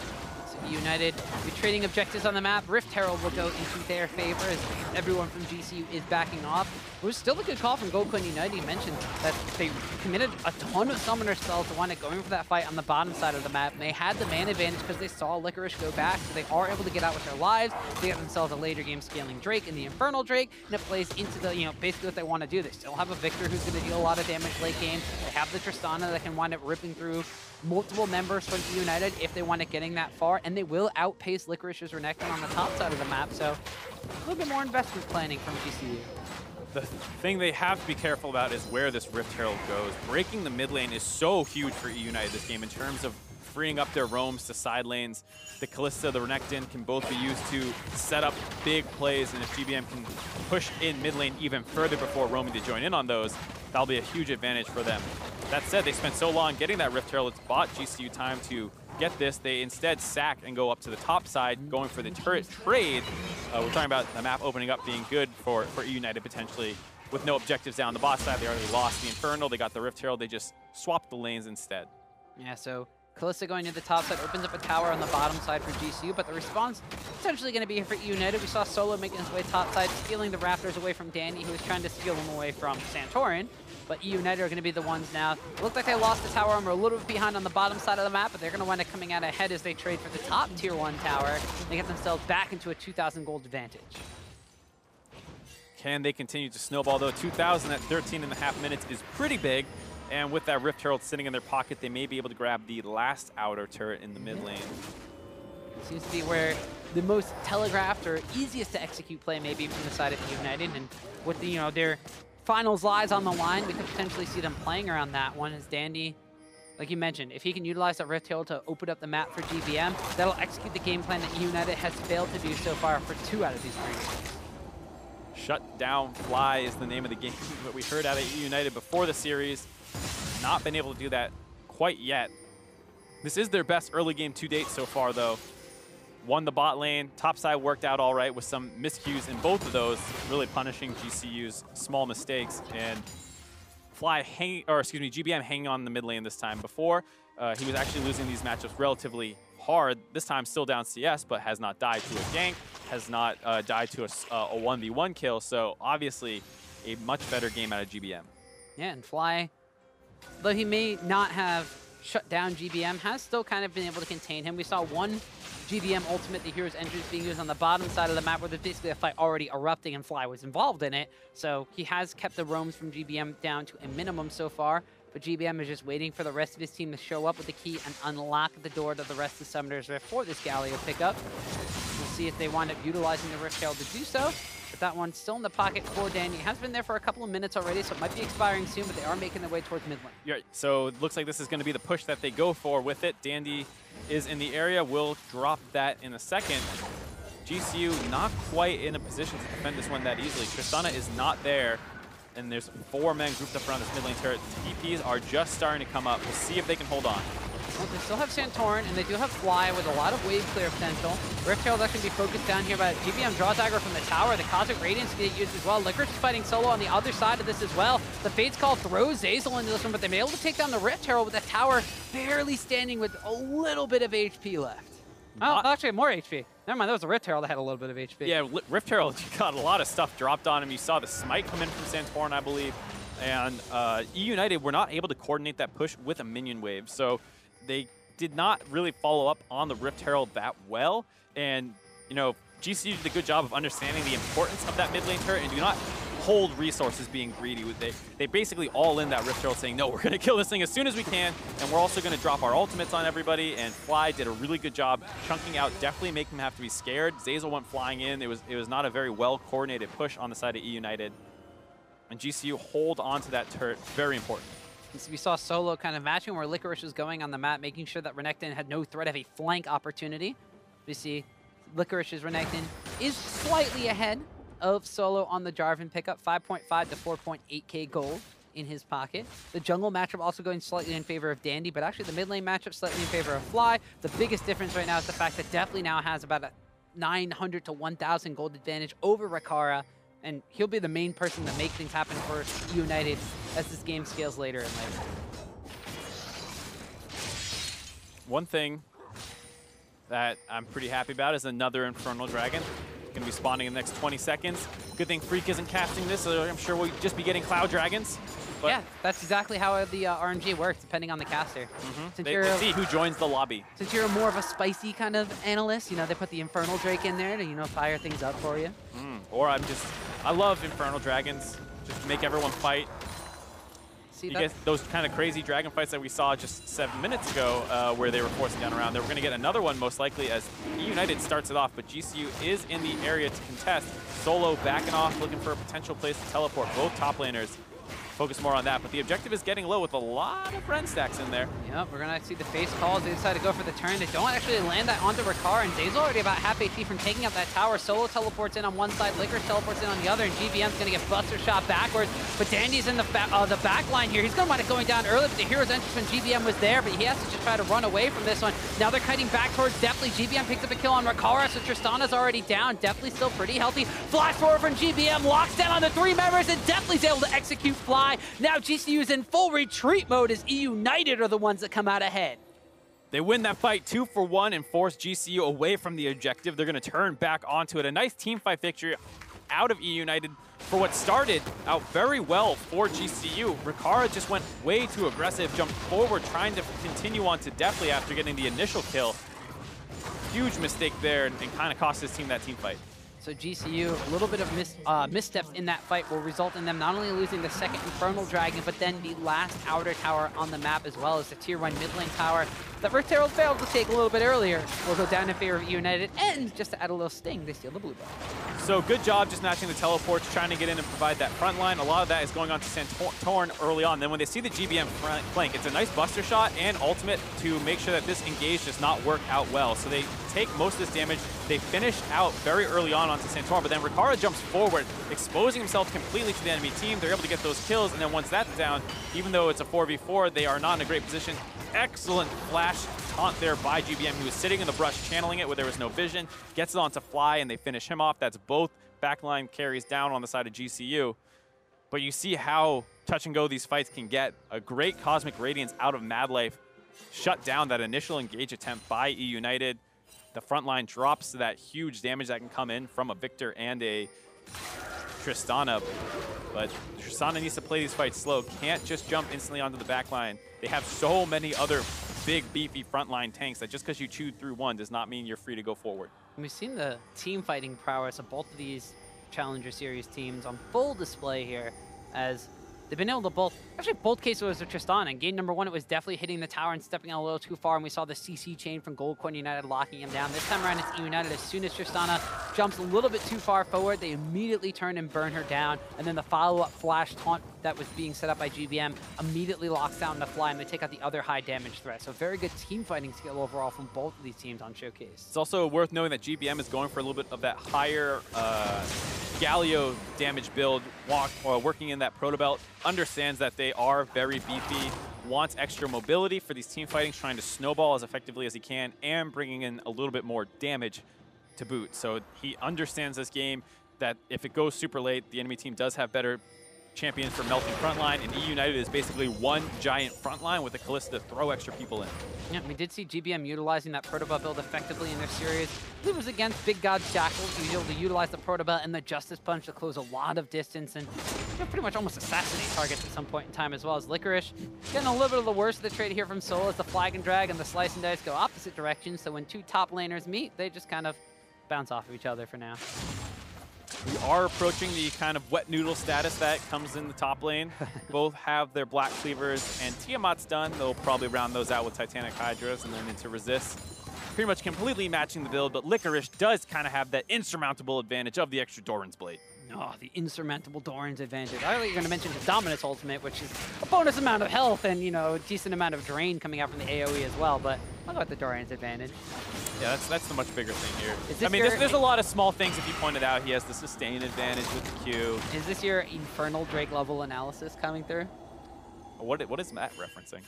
eUnited be trading objectives on the map. Rift Herald will go into their favor as everyone from GCU is backing off. It was still a good call from Gold Coin United. You mentioned that they committed a ton of summoner spells to wind up going for that fight on the bottom side of the map. And they had the man advantage because they saw Licorice go back, so they are able to get out with their lives. They get themselves a later game scaling Drake and the Infernal Drake, and it plays into the, basically what they want to do. They still have a Victor who's going to deal a lot of damage late game. They have the Tristana that can wind up ripping through multiple members from eUnited if they wind up getting that far, and they will outpace Licorice's Renekton on the top side of the map, so a little bit more investment planning from GCU. The thing they have to be careful about is where this Rift Herald goes. Breaking the mid lane is so huge for eUnited this game in terms of freeing up their roams to side lanes. The Kalista, the Renekton can both be used to set up big plays, and if GBM can push in mid lane even further before roaming to join in on those, that'll be a huge advantage for them. That said, they spent so long getting that Rift Herald, it's bought GCU time to get this. They instead sack and go up to the top side, going for the turret trade. We're talking about the map opening up being good for eUnited potentially. With no objectives down the bot side, they already lost the Infernal. They got the Rift Herald. They just swapped the lanes instead. Yeah, so Kalista going to the top side opens up a tower on the bottom side for GCU, but the response essentially going to be here for eUnited. We saw Solo making his way top side, stealing the Raptors away from Dandy, who was trying to steal them away from Santorin. But eUnited are going to be the ones now. It looked like they lost the tower and were a little bit behind on the bottom side of the map, but they're going to wind up coming out ahead as they trade for the top tier 1 tower. They get themselves back into a 2,000 gold advantage. Can they continue to snowball though? 2,000 at 13.5 minutes is pretty big. And with that Rift Herald sitting in their pocket, they may be able to grab the last outer turret in the mid lane. It seems to be where the most telegraphed or easiest to execute play may be from the side of eUnited. And with the, their finals lives on the line, we could potentially see them playing around that one as Dandy, like you mentioned, if he can utilize that Rift Herald to open up the map for GBM, that'll execute the game plan that eUnited has failed to do so far for 2 out of these 3 games. Shut Down Fly is the name of the game that we heard out of eUnited before the series. Not been able to do that quite yet. This is their best early game to date so far, though. Won the bot lane. Top side worked out all right with some miscues in both of those, really punishing GCU's small mistakes. And GBM hanging on the mid lane this time. Before, he was actually losing these matchups relatively hard. This time still down CS, but has not died to a gank, has not died to a 1v1 kill. So obviously a much better game out of GBM. Yeah, and Fly, though he may not have shut down GBM, has still kind of been able to contain him. We saw one GBM ultimate, the Hero's Entrance, being used on the bottom side of the map where there's basically a fight already erupting and Fly was involved in it. So he has kept the roams from GBM down to a minimum so far, but GBM is just waiting for the rest of his team to show up with the key and unlock the door to the rest of Summoner's Rift for this Galio pickup. We'll see if they wind up utilizing the Rift Herald to do so. But that one's still in the pocket for Dandy. It has been there for a couple of minutes already, so it might be expiring soon, but they are making their way towards mid lane. Yeah, so it looks like this is going to be the push that they go for with it. Dandy is in the area. We'll drop that in a second. GCU not quite in a position to defend this one that easily. Tristana is not there, and there's 4 men grouped up around this mid lane turret. TPs are just starting to come up. We'll see if they can hold on. Well, they still have Santorin, and they do have Fly with a lot of wave clear potential. Rift Herald actually be focused down here, but GBM draws dagger from the tower. The Cosmic Radiance can get used as well. FLICKR is fighting solo on the other side of this as well. The Fate's Call throws Zeyzal into this one, but they've been able to take down the Rift Herald with the tower barely standing with a little bit of HP left. Oh, actually, more HP. Never mind, that was the Rift Herald that had a little bit of HP. Yeah, Rift Herald got a lot of stuff dropped on him. You saw the smite come in from Santorin, I believe. And eUnited were not able to coordinate that push with a minion wave. So they did not really follow up on the Rift Herald that well. And, GCU did a good job of understanding the importance of that mid lane turret and do not hold resources being greedy. They basically all in that Rift Herald saying, no, we're going to kill this thing as soon as we can, and we're also going to drop our ultimates on everybody. And Fly did a really good job chunking out, definitely making them have to be scared. Zeyzal went flying in. It was not a very well-coordinated push on the side of eUnited. And GCU hold on to that turret, very important. So we saw Solo kind of matching where Licorice was going on the map, making sure that Renekton had no threat of a flank opportunity. We see Licorice's Renekton is slightly ahead of Solo on the Jarvan pickup, 5.5 to 4.8k gold in his pocket. The jungle matchup also going slightly in favor of Dandy, but actually the mid lane matchup slightly in favor of Fly. The biggest difference right now is the fact that Definitely now has about a 900 to 1,000 gold advantage over Rakara, and he'll be the main person to make things happen for eUnited as this game scales later and later. One thing that I'm pretty happy about is another Infernal Dragon. Going to be spawning in the next 20 seconds. Good thing Freak isn't casting this, so I'm sure we'll just be getting Cloud Dragons. But yeah, that's exactly how the RNG works, depending on the caster. They see who joins the lobby. Since you're more of a spicy kind of analyst, they put the Infernal Drake in there to, fire things up for you. Or I love Infernal Dragons. Just make everyone fight. see You that. get those kind of crazy dragon fights that we saw just 7 minutes ago where they were forcing down around. They were going to get another one most likely as eUnited starts it off, but GCU is in the area to contest. Solo backing off, looking for a potential place to teleport. Both top laners focus more on that, but the objective is getting low with a lot of Ren stacks in there. Yep, we're going to see the face calls. They decide to go for the turn. They don't actually land that onto FLICKR, and Zay's already about half HP from taking out that tower. Solo teleports in on one side, Lickers teleports in on the other, and GBM's going to get buster shot backwards. But Dandy's in the back line here. He's going to wind up going down early, but the hero's entrance when GBM was there, but he has to just try to run away from this one. Now they're kiting back towards Deftly. GBM picks up a kill on Rakara, so Tristana's already down. Deftly's still pretty healthy. Flash forward from GBM, locks down on the 3 members, and Deftly's able to execute Fly. Now GCU's in full retreat mode as eUnited are the ones that come out ahead. They win that fight 2 for 1 and force GCU away from the objective. They're going to turn back onto it. A nice team fight victory out of eUnited for what started out very well for GCU. Rakara just went way too aggressive, jumped forward, trying to continue on to Deftly after getting the initial kill. Huge mistake there and kind of cost his team that team fight. So GCU, a little bit of missteps in that fight will result in them not only losing the second Infernal Dragon, but then the last outer tower on the map, as well as the tier 1 mid lane tower that Rift Herald failed to take a little bit earlier. Will go down in favor of eUnited, and just to add a little sting, they steal the blue buff. So good job just matching the teleports, trying to get in and provide that front line. A lot of that is going on to Santorn early on. Then when they see the GBM flank, it's a nice buster shot and ultimate to make sure that this engage does not work out well. So they take most of this damage. They finish out very early on onto Santorn, but then Rakara jumps forward, exposing himself completely to the enemy team. They're able to get those kills, and then once that's down, even though it's a 4v4, they are not in a great position. Excellent flash taunt there by GBM, who was sitting in the brush channeling it where there was no vision. Gets it onto Fly, and they finish him off. That's both backline carries down on the side of GCU. But you see how touch and go these fights can get. A great Cosmic Radiance out of Mad Life shut down that initial engage attempt by eUnited. The front line drops to that huge damage that can come in from a Victor and a Tristana. But Tristana needs to play these fights slow. Can't just jump instantly onto the back line. They have so many other big, beefy frontline tanks that just because you chew through one does not mean you're free to go forward. And we've seen the team fighting prowess of both of these Challenger Series teams on full display here, as they've been able to both cases was with Tristana. In game number 1, it was definitely hitting the tower and stepping out a little too far, and we saw the CC chain from Gold Coin United locking him down. This time around, it's eUnited. As soon as Tristana jumps a little bit too far forward, they immediately turn and burn her down, and then the follow-up flash taunt that was being set up by GBM immediately locks down the Fly, and they take out the other high damage threat. So very good team fighting skill overall from both of these teams on Showcase. It's also worth knowing that GBM is going for a little bit of that higher Galio damage build, working in that Proto Belt, understands that they are very beefy, wants extra mobility for these team fightings, trying to snowball as effectively as he can, and bringing in a little bit more damage to boot. So he understands this game, that if it goes super late, the enemy team does have better champions for melting frontline, and eUnited is basically one giant frontline with a Kalista to throw extra people in. Yeah, we did see GBM utilizing that Protobelt build effectively in their series. It was against Big God Shackles. He was able to utilize the Protobelt and the Justice Punch to close a lot of distance and pretty much almost assassinate targets at some point in time, as well as Licorice. Getting a little bit of the worst of the trade here from Soul as the Flag and Drag and the Slice and Dice go opposite directions. So when two top laners meet, they just kind of bounce off of each other for now. We are approaching the kind of wet noodle status that comes in the top lane. Both have their Black Cleavers, and Tiamat's done. They'll probably round those out with Titanic Hydras and then into Resist. Pretty much completely matching the build, but Licorice does kind of have that insurmountable advantage of the extra Doran's Blade. Oh, the insurmountable Doran's advantage. I thought you were going to mention the Dominus ultimate, which is a bonus amount of health and, you know, a decent amount of drain coming out from the AoE as well, but I'll go with the Doran's advantage. Yeah, that's the much bigger thing here. I mean, there's a lot of small things. If you pointed out, he has the sustain advantage with the Q. Is this your Infernal Drake level analysis coming through? What is Matt referencing?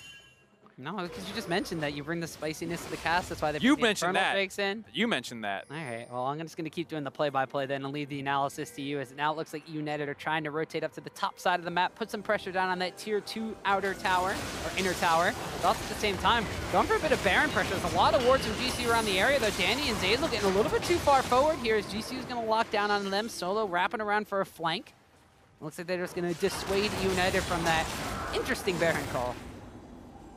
No, because you just mentioned that you bring the spiciness to the cast. That's why they You bring the mentioned Infernal that. Drakes in. You mentioned that. All right, well, I'm just going to keep doing the play-by-play then and leave the analysis to you, as now it looks like eUnited are trying to rotate up to the top side of the map, put some pressure down on that tier 2 outer tower, or inner tower, but also at the same time, going for a bit of Baron pressure. There's a lot of wards from GCU around the area, though. Danny and Zazel getting a little bit too far forward here as GCU's going to lock down on them. Solo wrapping around for a flank. Looks like they're just going to dissuade eUnited from that interesting Baron call.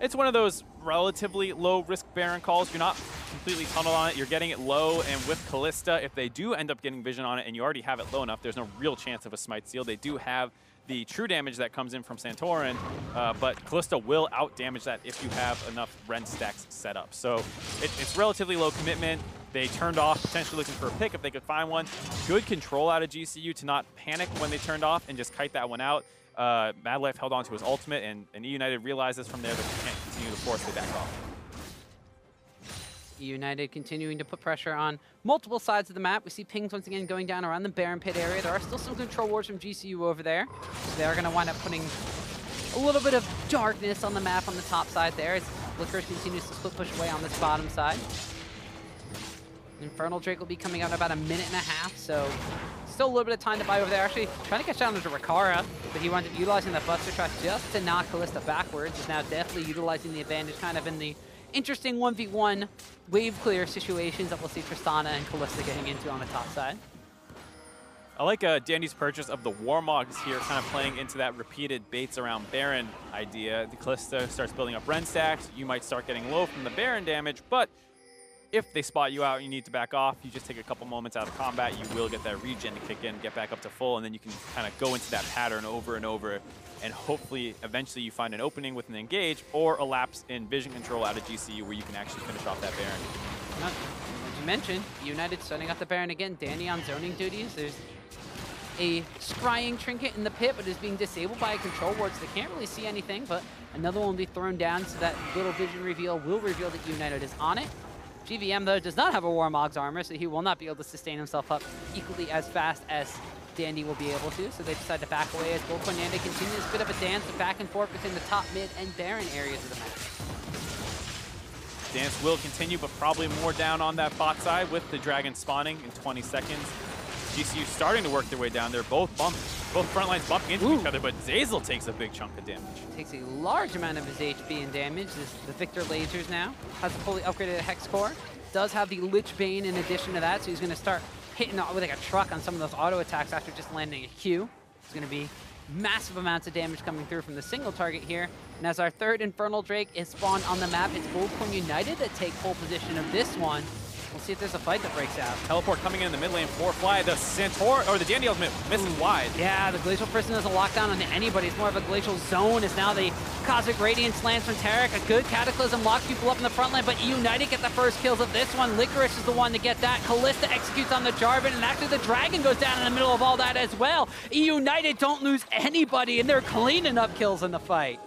It's one of those relatively low-risk Baron calls. You're not completely tunnel on it. You're getting it low, and with Kalista, if they do end up getting vision on it and you already have it low enough, there's no real chance of a smite steal. They do have the true damage that comes in from Santorin, but Kalista will out-damage that if you have enough Ren stacks set up. So it's relatively low commitment. They turned off, potentially looking for a pick if they could find one. Good control out of GCU to not panic when they turned off and just kite that one out. Mad Life held on to his ultimate, and eUnited realizes from there that they can't continue to force the back off. eUnited continuing to put pressure on multiple sides of the map. We see pings once again going down around the Baron Pit area. There are still some control wards from GCU over there. So they're going to wind up putting a little bit of darkness on the map on the top side there as FLICKR continues to split push away on this bottom side. Infernal Drake will be coming out in about a minute and a half, so still a little bit of time to buy over there. Actually trying to catch down to Rikara, but he winds up utilizing that Buster Truck just to knock Kalista backwards. Is now definitely utilizing the advantage kind of in the interesting 1v1 wave clear situations that we'll see Tristana and Kalista getting into on the top side. I like Dandy's purchase of the Warmogs here, kind of playing into that repeated baits around Baron idea. The Kalista starts building up Ren stacks. You might start getting low from the Baron damage, but if they spot you out and you need to back off, you just take a couple moments out of combat, you will get that regen to kick in, get back up to full, and then you can kind of go into that pattern over and over, and hopefully eventually you find an opening with an engage or a lapse in vision control out of GCU where you can actually finish off that Baron. As you mentioned, United starting up the Baron again. Danny on zoning duties. There's a scrying trinket in the pit, but is being disabled by a control ward, so they can't really see anything, but another one will be thrown down, so that little vision reveal will reveal that United is on it. GVM, though, does not have a Warmog's armor, so he will not be able to sustain himself up equally as fast as Dandy will be able to, so they decide to back away as Goldcoin Nanda continues a bit of a dance back and forth between the top, mid, and Baron areas of the map. Dance will continue, but probably more down on that bot side with the Dragon spawning in 20 seconds. GCU starting to work their way down there. Both front lines bumping into each other, but Zeyzal takes a big chunk of damage. Takes a large amount of his HP and damage. The Victor lasers now has a fully upgraded Hex Core. Does have the Lich Bane in addition to that, so he's going to start hitting with like a truck on some of those auto attacks after just landing a Q. It's going to be massive amounts of damage coming through from the single target here. And as our third Infernal Drake is spawned on the map, it's Goldcoin United that take pole position of this one. We'll see if there's a fight that breaks out. Teleport coming in the mid lane for Fly. The Santor, or the Dandy ultimate missing wide. Yeah, the Glacial Prison doesn't lock down onto anybody. It's more of a Glacial Zone as now the Cosmic Radiance lands from Tarek. A good Cataclysm locks people up in the front line, but eUnited get the first kills of this one. Licorice is the one to get that. Kalista executes on the Jarvan, and actually the Dragon goes down in the middle of all that as well. eUnited don't lose anybody, and they're cleaning up kills in the fight.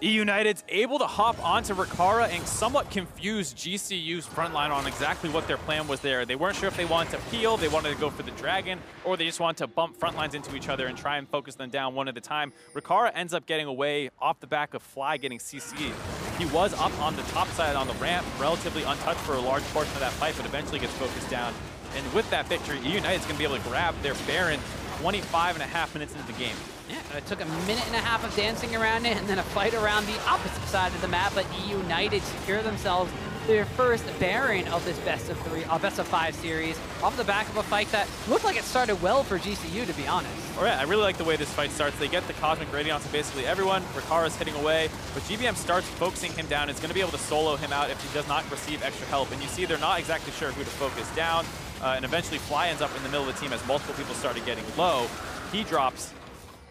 eUnited's able to hop onto Rikara and somewhat confuse GCU's front line on exactly what their plan was there. They weren't sure if they wanted to peel, they wanted to go for the Dragon, or they just wanted to bump front lines into each other and try and focus them down one at a time. Rikara ends up getting away off the back of Fly getting CC'd. He was up on the top side on the ramp, relatively untouched for a large portion of that fight, but eventually gets focused down. And with that victory, eUnited's going to be able to grab their Baron 25.5 minutes into the game. Yeah, it took a minute and a half of dancing around it and then a fight around the opposite side of the map, but eUnited secure themselves their first Baron of this best of 5 series off the back of a fight that looked like it started well for GCU, to be honest. All right, I really like the way this fight starts. They get the Cosmic Radiance to basically everyone. Rikara's hitting away, but GVM starts focusing him down. It's going to be able to solo him out if he does not receive extra help. And you see they're not exactly sure who to focus down. And eventually Fly ends up in the middle of the team as multiple people started getting low. He drops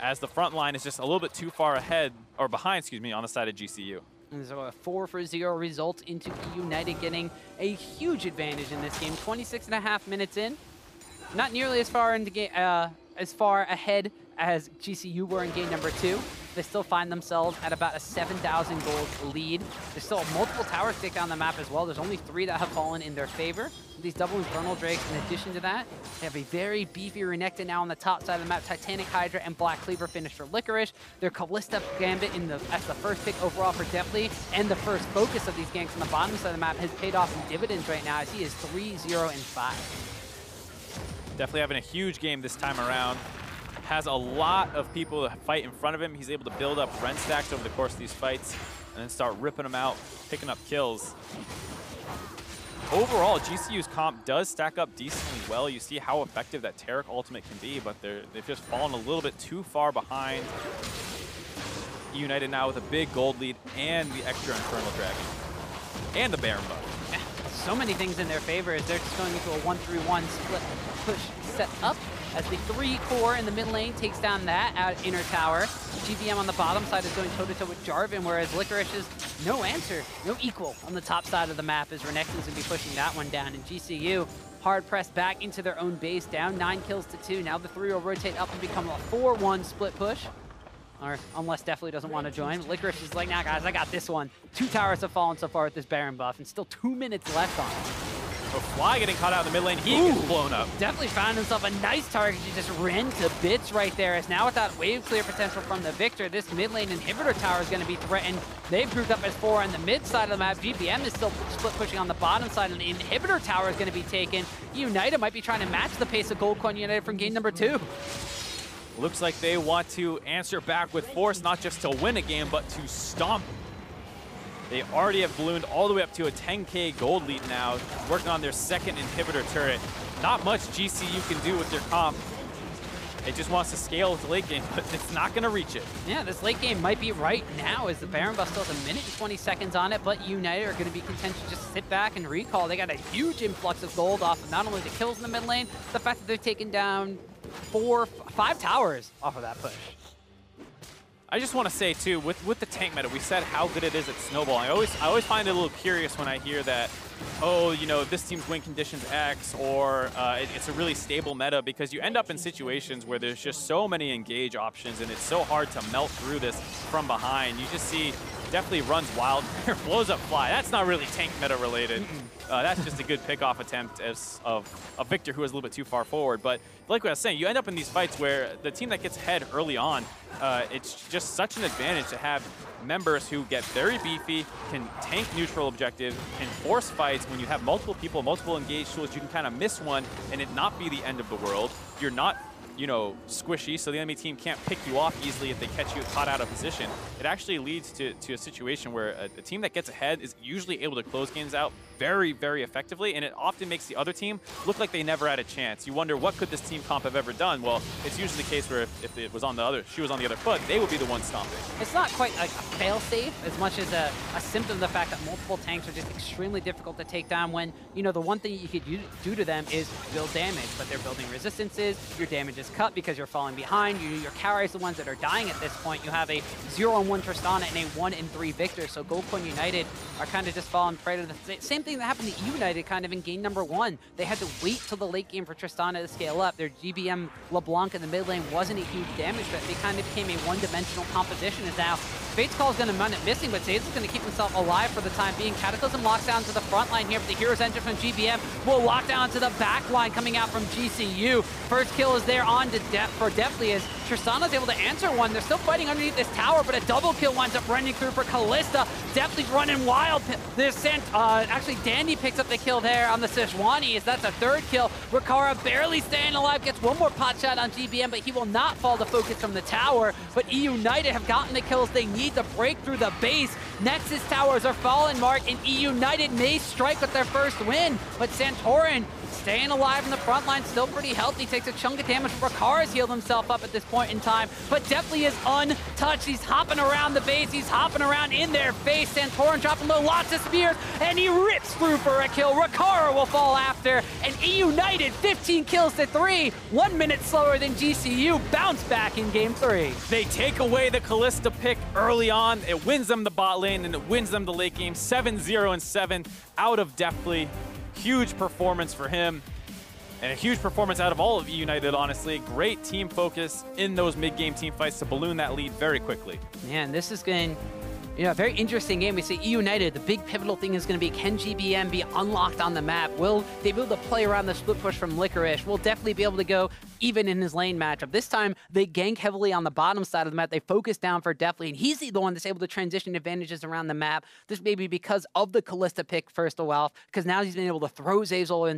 as the front line is just a little bit too far ahead, or behind, excuse me, on the side of GCU. And so a 4-0 result into eUnited getting a huge advantage in this game. 26.5 minutes in. Not nearly as far into as far ahead as GCU were in game number 2. They still find themselves at about a 7,000 gold lead. There's still multiple towers stick on the map as well. There's only 3 that have fallen in their favor. These double Infernal Drakes, in addition to that, they have a very beefy Renekton now on the top side of the map. Titanic Hydra and Black Cleaver finished for Licorice. Their Kalista Gambit as the first pick overall for Depley, and the first focus of these ganks on the bottom side of the map has paid off in dividends right now as he is 3-0-5. Definitely having a huge game this time around. Has a lot of people to fight in front of him. He's able to build up Ren stacks over the course of these fights and then start ripping them out, picking up kills. Overall, GCU's comp does stack up decently well. You see how effective that Tarek ultimate can be, but they've just fallen a little bit too far behind. eUnited now with a big gold lead and the extra Infernal Dragon. And the Baron buff. so many things in their favor as they're just going into a 1-3-1 split push set up as the 3 core in the mid lane takes down that at inner tower. GBM on the bottom side is going toe-to-toe with Jarvan, whereas FLICKR is no answer, no equal on the top side of the map as Renekton's going to be pushing that one down. And GCU hard pressed back into their own base, down 9 kills to 2. Now the 3 will rotate up and become a 4-1 split push. Or unless Definitely doesn't want to join. FLICKR is like, nah guys, I got this one. 2 towers have fallen so far with this Baron buff and still 2 minutes left on it. So Fly getting caught out in the mid lane, he gets blown up. Definitely found himself a nice target. He just ran to bits right there. As now without wave clear potential from the Victor, this mid lane inhibitor tower is going to be threatened. They've grouped up as 4 on the mid side of the map. GBM is still split pushing on the bottom side, and the inhibitor tower is going to be taken. eUnited might be trying to match the pace of GoldCoin United from game number 2. Looks like they want to answer back with force, not just to win a game, but to stomp. They already have ballooned all the way up to a 10K gold lead now, working on their second inhibitor turret. Not much GCU can do with their comp. It just wants to scale its late game, but it's not going to reach it. Yeah, this late game might be right now as the Baron buff still has 1 minute and 20 seconds on it, but eUnited are going to be content to just sit back and recall. They got a huge influx of gold off of not only the kills in the mid lane, the fact that they've taken down 5 towers off of that push. I just want to say too, with the tank meta, we said how good it is at snowballing. I always find it a little curious when I hear that, oh, you know, this team's win conditions X, or it's a really stable meta, because you end up in situations where there's just so many engage options and it's so hard to melt through this from behind. You just see Definitely runs wild, blows up Fly. That's not really tank meta related. That's just a good pick-off attempt of a Victor who is a little bit too far forward. But like what I was saying, you end up in these fights where the team that gets ahead early on, it's just such an advantage to have members who get very beefy, can tank neutral objectives, can force fights. When you have multiple people, multiple engaged tools, you can kind of miss one and it not be the end of the world. You're not, you know, squishy, so the enemy team can't pick you off easily if they catch you caught out of position. It actually leads to a situation where a team that gets ahead is usually able to close games out very, very effectively, and it often makes the other team look like they never had a chance. You wonder, what could this team comp have ever done? Well, it's usually the case where if it was on the other, she was on the other foot, they would be the one stomping. It's not quite like a fail-safe as much as a symptom of the fact that multiple tanks are just extremely difficult to take down when, you know, the one thing you could do to them is build damage, but they're building resistances, your damage is cut because you're falling behind, your carries the ones that are dying at this point. You have a 0-1 Tristana and a 1-3 Victor, so GoldCoin United are kind of just falling prey to the same thing that happened to eUnited kind of in game number 1. They had to wait till the late game for Tristana to scale up. Their GBM LeBlanc in the mid lane wasn't a huge damage threat. They kind of became a one-dimensional composition. As now Fate's Call is going to run it missing, but Zazel's going to keep himself alive for the time being. Cataclysm locks down to the front line here, but the Hero's Engine from GBM will lock down to the back line coming out from GCU. First kill is there on to for Deftly as Tristana's able to answer one. They're still fighting underneath this tower, but a double kill winds up running through for Kalista. Deftly's running wild. Actually, Dandy picks up the kill there on the Sejuani, as that's a third kill. Rikara barely staying alive, gets one more pot shot on GBM, but he will not fall to focus from the tower. But eUnited have gotten the kills they need to break through the base. Nexus towers are fallen, Mark, and eUnited may strike with their first win, but Santorin staying alive in the front line, still pretty healthy, takes a chunk of damage. Rikara's healed himself up at this point in time, but definitely is untouched. He's hopping around the base, he's hopping around in their face. Santorin dropping low, lots of spears, and he rips through for a kill. Rikara will fall after, and eUnited 15 kills to 3, 1 minute slower than GCU, bounce back in game 3. They take away the Kalista pick early on, it wins them the bot lane, and it wins them the late game, 7-0-7 out of Deftly. Huge performance for him, and a huge performance out of all of eUnited, honestly. Great team focus in those mid-game team fights to balloon that lead very quickly. Man, this has been, you know, a very interesting game. We see eUnited, the big pivotal thing is going to be, can GBM be unlocked on the map? Will they be able to play around the split push from FLICKR? Will definitely be able to go even in his lane matchup. This time, they gank heavily on the bottom side of the map. They focus down for Deftly, and he's the one that's able to transition advantages around the map. This may be because of the Kalista pick first a while, because now he's been able to throw Zazel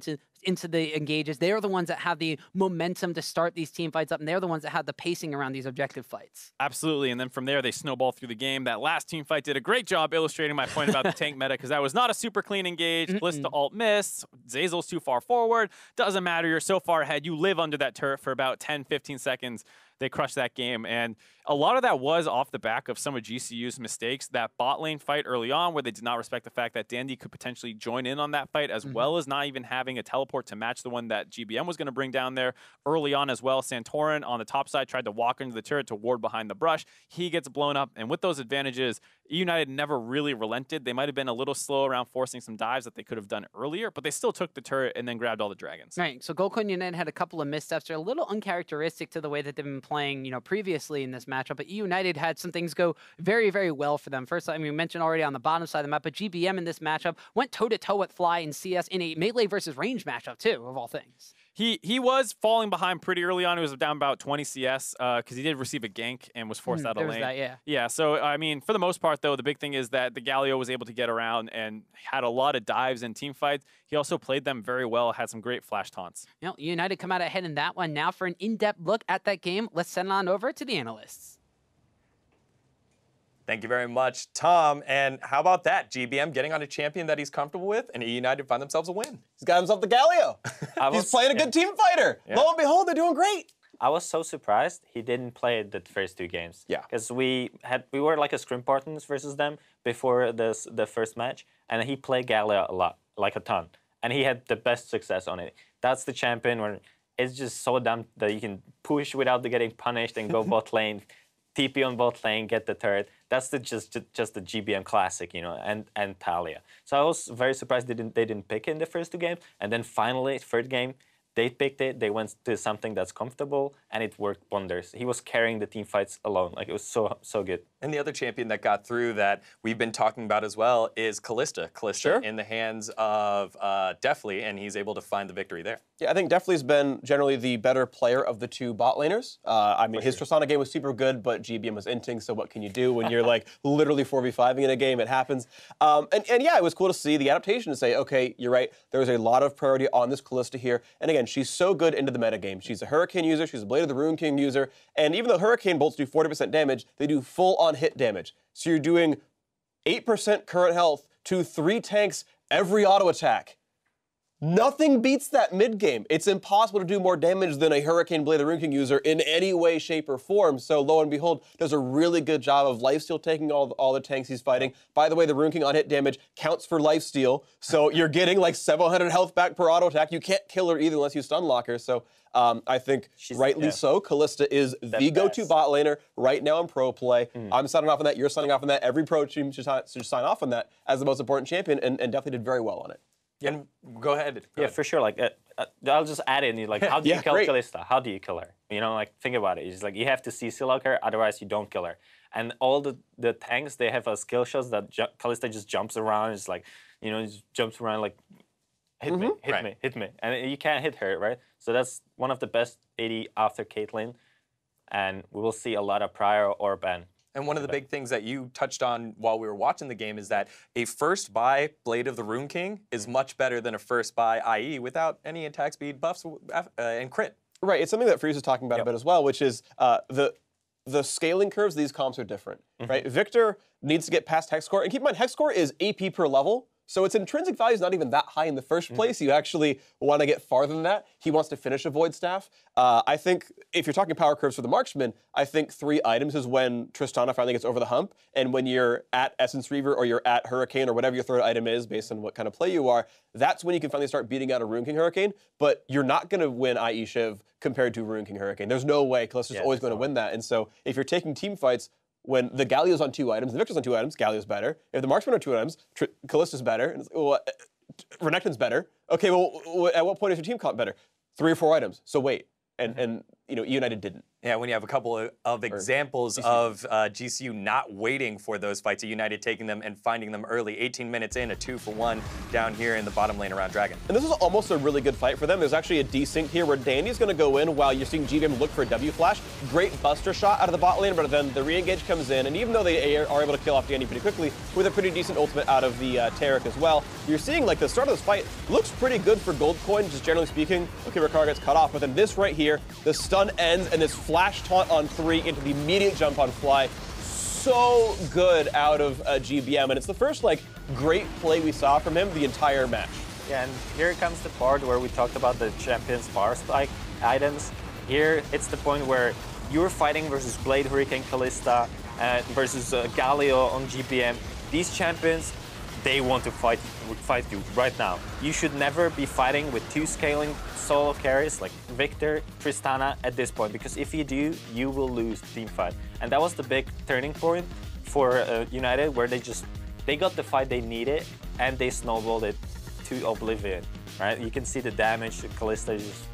into the engages. They're the ones that have the momentum to start these team fights up, and they're the ones that have the pacing around these objective fights. Absolutely, and then from there, they snowball through the game. That last team fight did a great job illustrating my point about the tank meta, because that was not a super clean engage. Kalista ult miss, Zazel's too far forward. Doesn't matter, you're so far ahead. You live under that turret for about 10, 15 seconds. they crushed that game. And a lot of that was off the back of some of GCU's mistakes. That bot lane fight early on where they did not respect the fact that Dandy could potentially join in on that fight, as well as not even having a teleport to match the one that GBM was going to bring down there early on as well. Santorin on the top side tried to walk into the turret to ward behind the brush. He gets blown up. And with those advantages, eUnited never really relented. They might have been a little slow around forcing some dives that they could have done earlier, but they still took the turret and then grabbed all the dragons. Right. So Gold Coin United had a couple of missteps. They're a little uncharacteristic to the way that they've been playing, previously in this matchup. But eUnited had some things go very, very well for them. First, I mean, we mentioned already on the bottom side of the map, but GBM in this matchup went toe-to-toe with Fly and CS in a melee versus range matchup too, of all things. He was falling behind pretty early on. He was down about 20 CS because he did receive a gank and was forced out of lane. That, yeah. Yeah, so, I mean, for the most part, though, the big thing is that the Galio was able to get around and had a lot of dives and team fights. He also played them very well, had some great flash taunts. United come out ahead in that one. Now for an in-depth look at that game, let's send it on over to the analysts. Thank you very much, Tom. And how about that? GBM getting on a champion that he's comfortable with, and eUnited find themselves a win. He's got himself the Galio. He's playing a good team fighter. Yeah. Lo and behold, they're doing great. I was so surprised he didn't play the first 2 games. Yeah. Because we were like a scrim partners versus them before the first match, and he played Galio a lot, like a ton. And he had the best success on it. That's the champion where it's just so dumb that you can push without getting punished and go bot lane, TP on bot lane, get the turret. That's just the GBM classic, and Talia. So I was very surprised they didn't pick it in the first 2 games, and then finally, third game, they picked it. They went to something that's comfortable, and it worked wonders. He was carrying the team fights alone. Like, it was so good. And the other champion that got through that we've been talking about as well is Callista. Callista in the hands of Deftly, and he's able to find the victory there. Yeah, I think Deftly's been generally the better player of the 2 bot laners. I mean, his Tristana game was super good, but GBM was inting, so what can you do when you're like literally 4v5ing in a game? It happens. And yeah, it was cool to see the adaptation to say, okay, you're right, there's a lot of priority on this Callista here. And again, she's so good into the metagame. She's a Hurricane user, she's a Blade of the Ruin King user, and even though Hurricane bolts do 40% damage, they do full-on hit damage. So you're doing 8% current health to 3 tanks every auto attack. Nothing beats that mid-game. It's impossible to do more damage than a Hurricane Blade of the Ruin King user in any way, shape, or form. So lo and behold, does a really good job of lifesteal taking all the tanks he's fighting. By the way, the Ruin King on hit damage counts for lifesteal. So you're getting like 700 health back per auto attack. You can't kill her either unless you stun lock her. So I think rightly so, Callista is the go-to bot laner right now in pro play. I'm signing off on that. You're signing off on that. Every pro team should sign off on that as the most important champion, and definitely did very well on it. And go ahead. Yeah, for sure. Like, I'll just add in, like, how do you kill Callista? How do you kill her? Like, think about it. It's like, you have to CC lock her, otherwise you don't kill her. And all the tanks, they have a skill shots that Callista just jumps around. It's like, just jumps around like, hit me, hit me. And you can't hit her, right? So that's one of the best AD after Caitlyn. And we will see a lot of prior or ban. And one of the big things that you touched on while we were watching the game is that a first buy Blade of the Ruin King is much better than a first buy IE without any attack speed buffs and crit. Right, it's something that Freeze was talking about a bit as well, which is the scaling curves, these comps are different, right? Victor needs to get past Hex Core, and keep in mind, Hex Core is AP per level, so its intrinsic value is not even that high in the first place. You actually want to get farther than that. He wants to finish a Void Staff. I think if you're talking power curves for the Marksman, I think 3 items is when Tristana finally gets over the hump, and when you're at Essence Reaver or you're at Hurricane or whatever your third item is based on what kind of play you are, that's when you can finally start beating out a Ruin King Hurricane, but you're not going to win IE Shiv compared to Ruin King Hurricane. There's no way. Callista's always going to win that, and so if you're taking team fights, when the Galio's on 2 items, the Victor's on 2 items, Galio's better. If the Marksman on 2 items, Callista's better. And Renekton's better. Okay, well, at what point is your team comp better? 3 or 4 items. So wait. And eUnited didn't. Yeah, when you have a couple of examples of GCU not waiting for those fights, eUnited taking them and finding them early. 18 minutes in, a 2-for-1 down here in the bottom lane around Dragon. And this is almost a really good fight for them. There's actually a desync here where Dandy's going to go in while you're seeing GBM look for a W flash. Great buster shot out of the bot lane, but then the re-engage comes in, and even though they are able to kill off Dandy pretty quickly, with a pretty decent ultimate out of the Taric as well, you're seeing like the start of this fight looks pretty good for Gold Coin, just generally speaking. Okay, Ricard gets cut off, but then this right here, the stun ends, and this flash taunt on 3 into the immediate jump on Fly. So good out of GBM, and it's the first like great play we saw from him the entire match. Yeah, and here comes the part where we talked about the champion's bar spike items. Here, it's the point where you're fighting versus Blade Hurricane Kalista, versus Galio on GBM. These champions, they want to fight you right now. You should never be fighting with 2 scaling solo carries like Victor, Tristana at this point, because if you do, you will lose team fight. And that was the big turning point for United, where they got the fight they needed and they snowballed it to oblivion. Right? You can see the damage. Kalista is just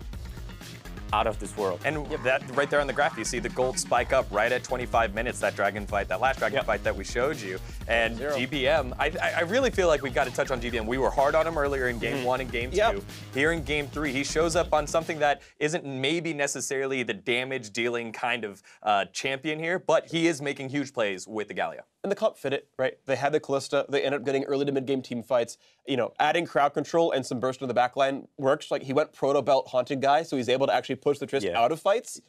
out of this world. And that right there on the graph, you see the gold spike up right at 25 minutes, that dragon fight, that last dragon fight that we showed you. And GBM, I really feel like we got to touch on GBM. We were hard on him earlier in game 1 and game 2. Here in game 3, he shows up on something that isn't maybe necessarily the damage dealing kind of champion here, but he is making huge plays with the Galio. And the comp fit it, right? They had the Kalista. They ended up getting early to mid-game team fights. You know, adding crowd control and some burst in the backline works. Like, he went proto belt haunting guy, so he's able to actually push the Trist out of fights.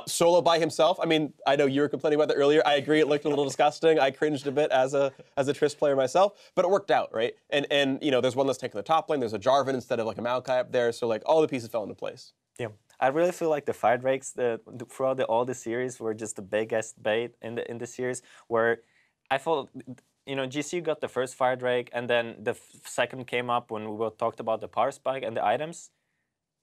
Solo by himself. I mean, I know you were complaining about that earlier. I agree, it looked a little disgusting. I cringed a bit as a Trist player myself, but it worked out, right? And you know, there's one that's taking the top lane. There's a Jarvan instead of like a Maokai up there. So like all the pieces fell into place. Yeah. I really feel like the fight rakes throughout all the series were just the biggest bait in the series, where I thought, you know, GCU got the first fire drake, and then the second came up when we talked about the power spike and the items.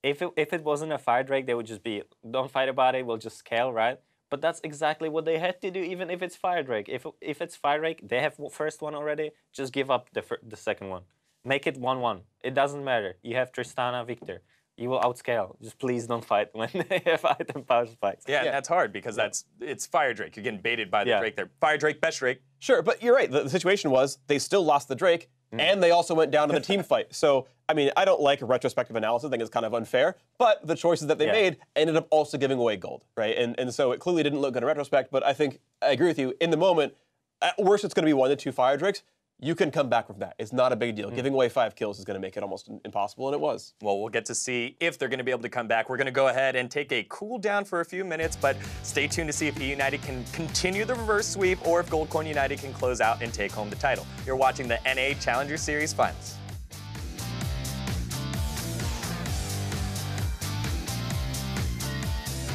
If it wasn't a fire drake, they would just be, don't fight about it, we'll just scale, right? But that's exactly what they had to do, even if it's fire drake. If it's fire drake, they have first one already, just give up the second one. Make it 1-1. It doesn't matter. You have Tristana, Victor. You will outscale. Just please don't fight when they have item power spikes. Yeah, that's hard because it's Fire Drake. You're getting baited by the Drake there. Fire Drake, best Drake. Sure, but you're right. The situation was they still lost the Drake, and they also went down to the team fight. So, I mean, I don't like a retrospective analysis. I think it's kind of unfair. But the choices that they made ended up also giving away gold, right? And so it clearly didn't look good in retrospect. But I think I agree with you. In the moment, at worst, it's going to be 1 to 2 Fire Drakes. You can come back from that. It's not a big deal. Giving away 5 kills is going to make it almost impossible, and it was. Well, we'll get to see if they're going to be able to come back. We're going to go ahead and take a cool down for a few minutes, but stay tuned to see if eUnited can continue the reverse sweep or if Goldcoin United can close out and take home the title. You're watching the NA Challenger Series Finals.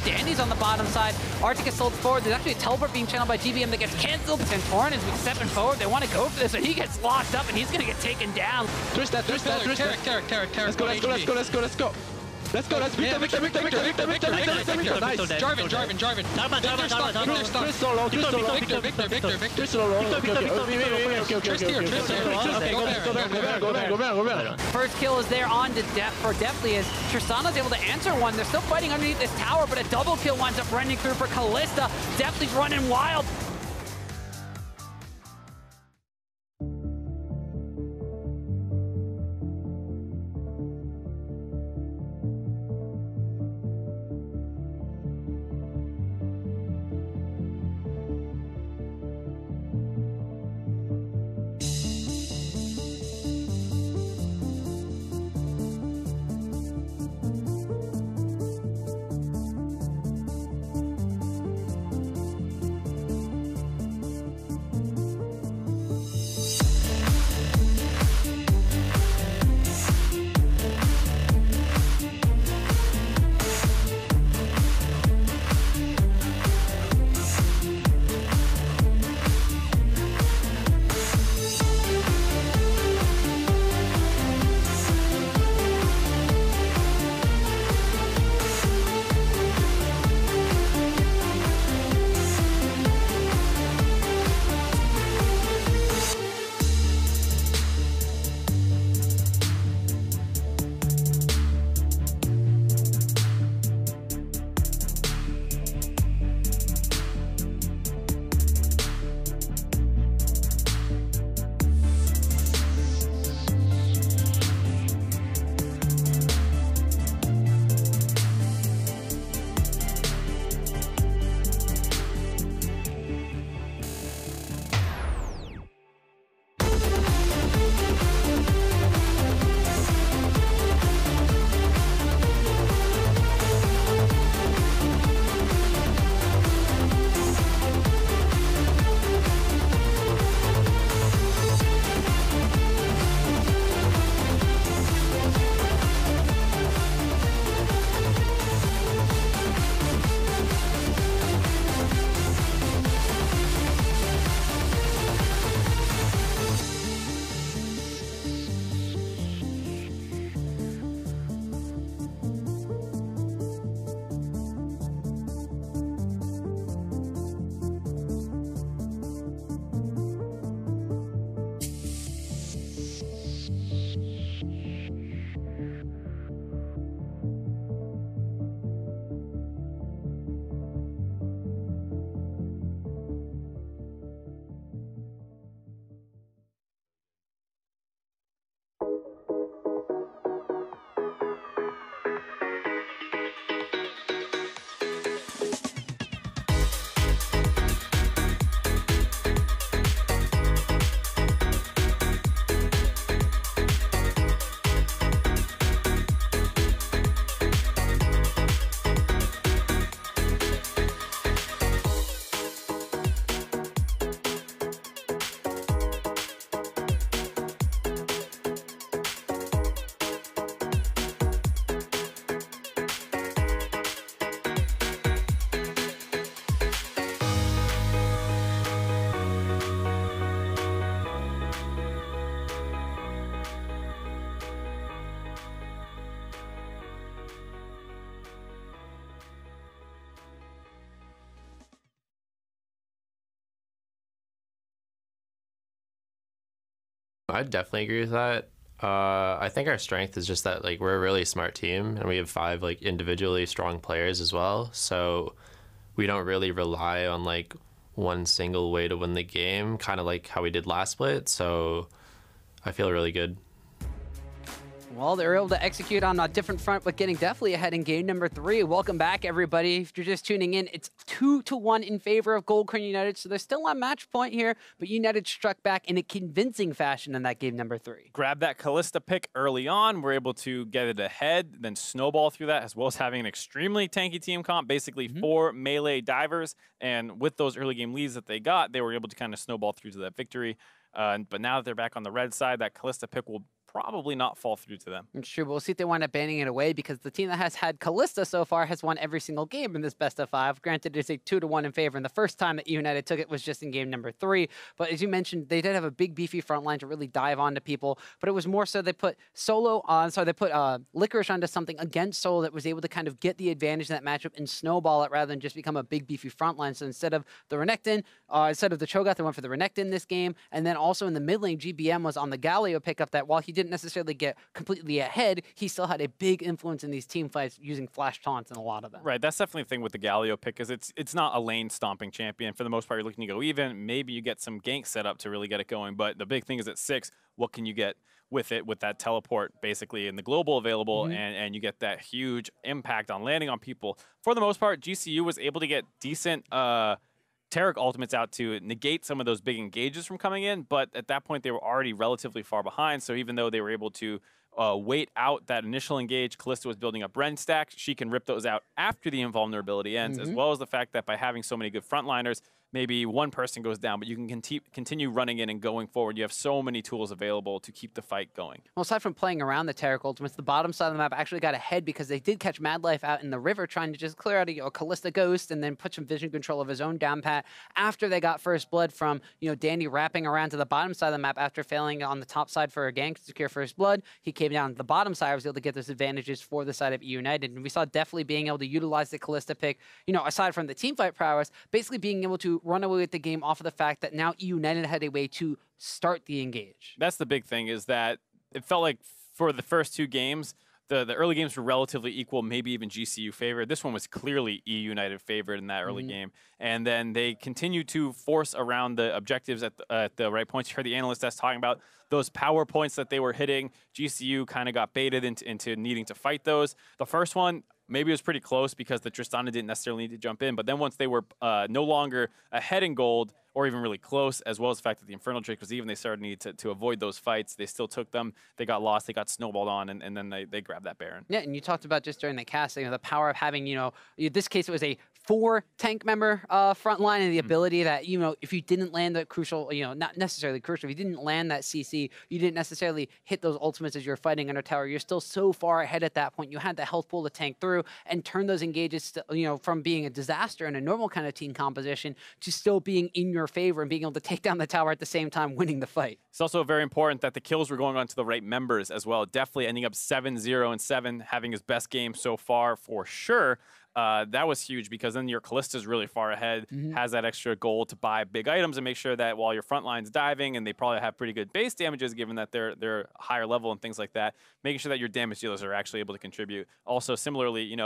Danny's on the bottom side. Arctic is sold forward. There's actually a teleport being channeled by GBM that gets canceled. Santorin is stepping forward. They want to go for this, but he gets locked up and he's going to get taken down. Twist that. Let's go. Let's go, let's Victor. Nice. Jarvan. First kill is there on to for Deathly as Tristana's able to answer one. They're still fighting underneath this tower, but a double kill winds up running through for Kalista. Deathly's running wild. I definitely agree with that. I think our strength is just that like we're a really smart team and we have 5 like individually strong players as well. So we don't really rely on like one single way to win the game, kind of like how we did last split. So I feel really good. Well, they were able to execute on a different front, but getting definitely ahead in game number 3. Welcome back, everybody. If you're just tuning in, it's 2-1 in favor of Gold Coin United, so they're still on match point here, but United struck back in a convincing fashion in that game number 3. Grab that Kalista pick early on. We're able to get it ahead, then snowball through that, as well as having an extremely tanky team comp, basically 4 melee divers, and with those early game leads that they got, they were able to kind of snowball through to that victory. But now that they're back on the red side, that Kalista pick will probably not fall through to them. It's true, but we'll see if they wind up banning it away, because the team that has had Kalista so far has won every single game in this best of 5. Granted, it's a 2-1 in favor, and the first time that United took it was just in game number 3. But as you mentioned, they did have a big beefy front line to really dive onto people, but it was more so they put FLICKR onto something against Solo that was able to kind of get the advantage in that matchup and snowball it rather than just become a big beefy front line. So instead of the Renekton, instead of the Cho'Gath, they went for the Renekton this game, and then also in the mid lane, GBM was on the Galio pickup that while he didn't necessarily get completely ahead, he still had a big influence in these team fights using flash taunts in a lot of them. Right, that's definitely the thing with the Galio pick, is it's not a lane stomping champion. For the most part, you're looking to go even. Maybe you get some gank set up to really get it going, but the big thing is at 6, what can you get with it, with that teleport basically in the global available, and you get that huge impact on landing on people. For the most part, GCU was able to get decent Taric ultimates out to negate some of those big engages from coming in, but at that point they were already relatively far behind, so even though they were able to wait out that initial engage, Kalista was building up Ren stacks. She can rip those out after the invulnerability ends, as well as the fact that by having so many good frontliners, maybe one person goes down, but you can continue running in and going forward. You have so many tools available to keep the fight going. Well, aside from playing around the Taric ultimates, the bottom side of the map actually got ahead because they did catch Mad Life out in the river trying to just clear out a Kalista Ghost and then put some vision control of his own down pat after they got first blood from Dandy wrapping around to the bottom side of the map after failing on the top side for a gank to secure first blood. He came down to the bottom side, was able to get those advantages for the side of eUnited, and we saw definitely being able to utilize the Kalista pick, aside from the teamfight prowess, basically being able to run away with the game off of the fact that now eUnited had a way to start the engage. That's the big thing, is that it felt like for the first 2 games, the early games were relatively equal, maybe even GCU favored. This one was clearly eUnited favored in that early game. And then they continued to force around the objectives at the right points. You heard the analyst that's talking about those power points that they were hitting. GCU kind of got baited into needing to fight those. The first one, maybe it was pretty close because the Tristana didn't necessarily need to jump in. But then once they were no longer ahead in gold, or even really close, as well as the fact that the Infernal Drake was even, they started needing to avoid those fights. They still took them. They got lost. They got snowballed on, and then they grabbed that Baron. Yeah, and you talked about just during the cast, the power of having, in this case, it was a 4 tank member front line, and the ability that, if you didn't land the crucial, not necessarily crucial, if you didn't land that CC, you didn't necessarily hit those ultimates as you're fighting under tower. You're still so far ahead at that point. You had the health pool to tank through and turn those engages, from being a disaster in a normal kind of team composition to still being in your favor and being able to take down the tower at the same time winning the fight. It's also very important that the kills were going on to the right members as well. Definitely ending up 7-0-7, having his best game so far for sure. That was huge, because then your Kalista's really far ahead, has that extra goal to buy big items and make sure that while your front line's diving, and they probably have pretty good base damages given that they're higher level and things like that, making sure that your damage dealers are actually able to contribute. Also, similarly,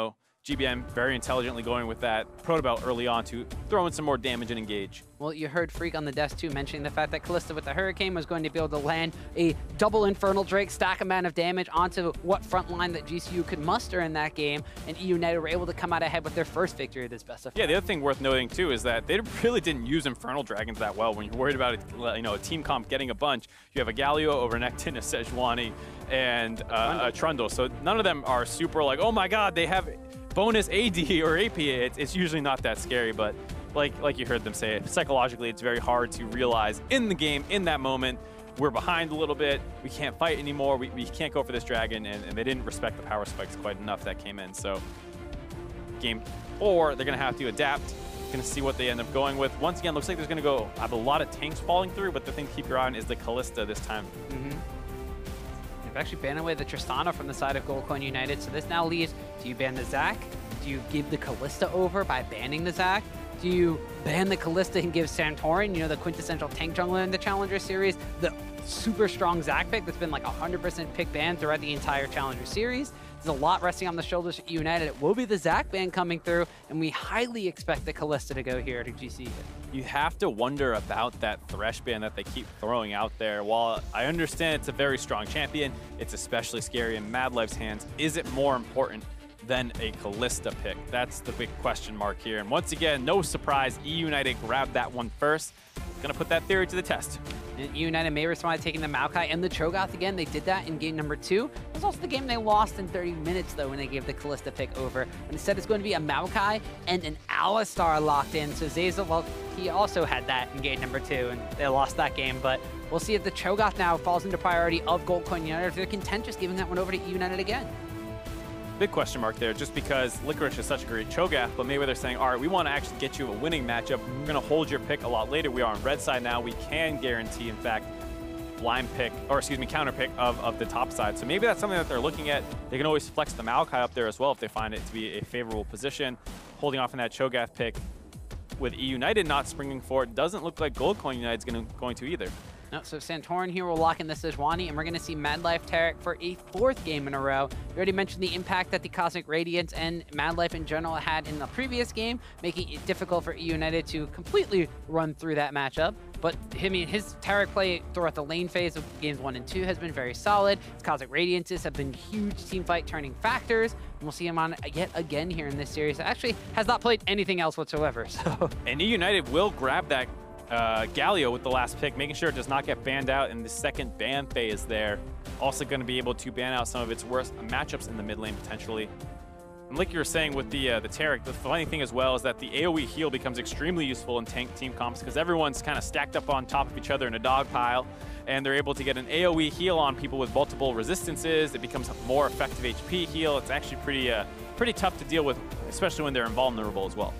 GBM very intelligently going with that Protobelt early on to throw in some more damage and engage. Well, you heard Freak on the desk too mentioning the fact that Kalista with the Hurricane was going to be able to land a double Infernal Drake stack amount of damage onto what front line that GCU could muster in that game, and eUnited were able to come out ahead with their first victory of this best of 5. Yeah, the other thing worth noting too is that they really didn't use Infernal Dragons that well. When you're worried about a team comp getting a bunch, you have a Galio, a Renekton, a Sejuani, and a Trundle. So none of them are super like, oh my god, they have bonus AD or AP. It's usually not that scary, but like you heard them say, psychologically it's very hard to realize in the game, in that moment, we're behind a little bit, we can't fight anymore, we can't go for this dragon, and they didn't respect the power spikes quite enough that came in. So game 4, they're going to have to adapt. Going to see what they end up going with. Once again, looks like there's going to go have a lot of tanks falling through, but the thing to keep your eye on is the Kalista this time. They've actually banned away the Tristana from the side of Gold Coin United, so this now leaves, do you ban the Zac? Do you give the Kalista over by banning the Zac? Do you ban the Kalista and give Santorin, you know, the quintessential tank jungler in the Challenger Series, the super strong Zac pick that's been like 100% pick ban throughout the entire Challenger Series? There's a lot resting on the shoulders of eUnited. It will be the Zac ban coming through, and we highly expect the Kalista to go here to GCU. You have to wonder about that Thresh ban that they keep throwing out there. While I understand it's a very strong champion, it's especially scary in Mad Life's hands. Is it more important than a Kalista pick? That's the big question mark here. And once again, no surprise, eUnited grabbed that one first. Gonna put that theory to the test. And eUnited may respond to taking the Maokai and the Cho'Gath again. They did that in game number 2. It was also the game they lost in 30 minutes, though, when they gave the Kalista pick over. And instead, it's going to be a Maokai and an Alistar locked in. So Zeyzal, well, he also had that in game number 2, and they lost that game. But we'll see if the Cho'Gath now falls into priority of Gold Coin United, if they're content just giving that one over to eUnited again. Big question mark there, just because FLICKR is such a great Cho'Gath, but maybe they're saying, all right, we want to actually get you a winning matchup. We're going to hold your pick a lot later. We are on red side now. We can guarantee, in fact, blind pick, or excuse me, counter pick of the top side. So maybe that's something that they're looking at. They can always flex the Maokai up there as well if they find it to be a favorable position. Holding off on that Cho'Gath pick with eUnited not springing for it, doesn't look like Gold Coin United is going to either. No, so Santorin here will lock in the Sejuani, and we're going to see Mad Life Tarek for a 4th game in a row. We already mentioned the impact that the Cosmic Radiance and Mad Life in general had in the previous game, making it difficult for eUnited to completely run through that matchup. But, I mean, his Tarek play throughout the lane phase of games 1 and 2 has been very solid. His Cosmic Radiances have been huge teamfight turning factors, and we'll see him on yet again here in this series. Actually, has not played anything else whatsoever. So. And eUnited will grab that Galio with the last pick, making sure it does not get banned out in the second ban phase there. Also going to be able to ban out some of its worst matchups in the mid lane potentially. And like you were saying with the Tarek, the funny thing as well is that the AoE heal becomes extremely useful in tank team comps because everyone's kind of stacked up on top of each other in a dog pile, and they're able to get an AoE heal on people with multiple resistances. It becomes a more effective HP heal. It's actually pretty tough to deal with, especially when they're invulnerable as well.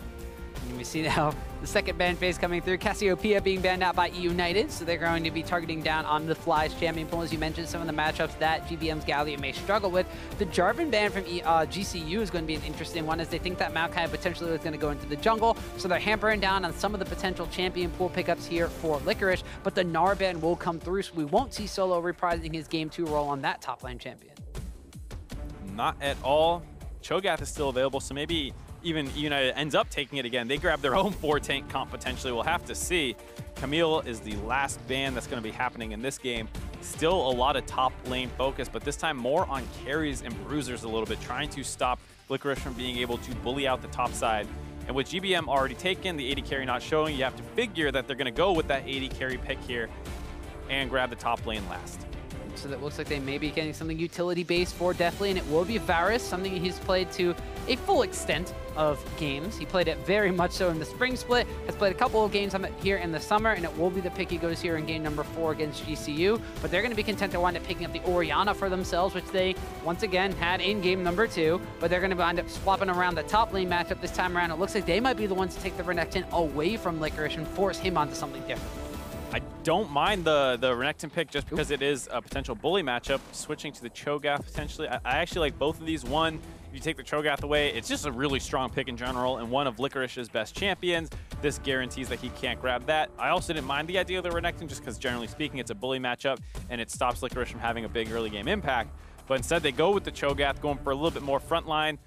And we see now the second ban phase coming through. Cassiopeia being banned out by eUnited, so they're going to be targeting down on the Fly's champion pool. As you mentioned, some of the matchups that GBM's Galio may struggle with. The Jarvan ban from GCU is going to be an interesting one, as they think that Maokai potentially is going to go into the jungle, so they're hampering down on some of the potential champion pool pickups here for Licorice, but the Gnar ban will come through, so we won't see Solo reprising his game 2 role on that top lane champion. Not at all. Cho'Gath is still available, so maybe even eUnited ends up taking it again. They grab their own 4-tank comp potentially. We'll have to see. Camille is the last ban that's going to be happening in this game. Still a lot of top lane focus, but this time more on carries and bruisers a little bit, trying to stop Licorice from being able to bully out the top side. And with GBM already taken, the 80 carry not showing, you have to figure that they're going to go with that 80 carry pick here and grab the top lane last. So that looks like they may be getting something utility-based for Deathly, and it will be Varus, something he's played to a full extent of games. He played it very much so in the spring split, has played a couple of games here in the summer, and it will be the pick he goes here in game number 4 against GCU. But they're going to be content to wind up picking up the Orianna for themselves, which they, once again, had in game number 2. But they're going to wind up swapping around the top lane matchup this time around. It looks like they might be the ones to take the Renekton away from Licorice and force him onto something different. I don't mind the Renekton pick just because it is a potential bully matchup. Switching to the Cho'Gath potentially. I actually like both of these. One, if you take the Cho'Gath away, it's just a really strong pick in general and one of Licorice's best champions. This guarantees that he can't grab that. I also didn't mind the idea of the Renekton just because generally speaking it's a bully matchup and it stops Licorice from having a big early game impact. But instead they go with the Cho'Gath, going for a little bit more frontline.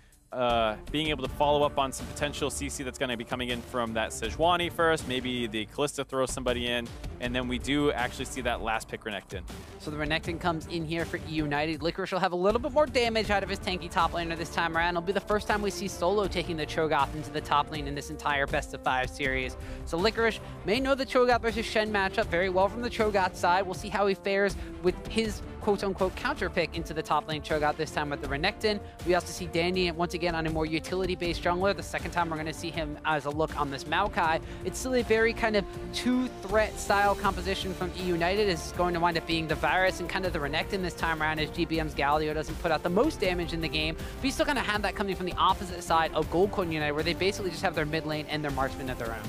Being able to follow up on some potential CC that's going to be coming in from that Sejuani first, maybe the Kalista throws somebody in, and then we do actually see that last pick Renekton. So the Renekton comes in here for eUnited. Licorice will have a little bit more damage out of his tanky top laner this time around. It'll be the first time we see Solo taking the Cho'Gath into the top lane in this entire best-of-5 series. So Licorice may know the Cho'Gath versus Shen matchup very well from the Cho'Gath side. We'll see how he fares with his quote-unquote counter pick into the top lane Cho'Gath this time with the Renekton. We also see Dandy once again on a more utility-based jungler. The second time we're going to see him as a look on this Maokai. It's still a very kind of two-threat style composition from eUnited. Is going to wind up being the Varus and kind of the Renekton this time around, as GBM's Galio doesn't put out the most damage in the game. But you still kind of have that coming from the opposite side of Gold Coin United, where they basically just have their mid lane and their marksman of their own.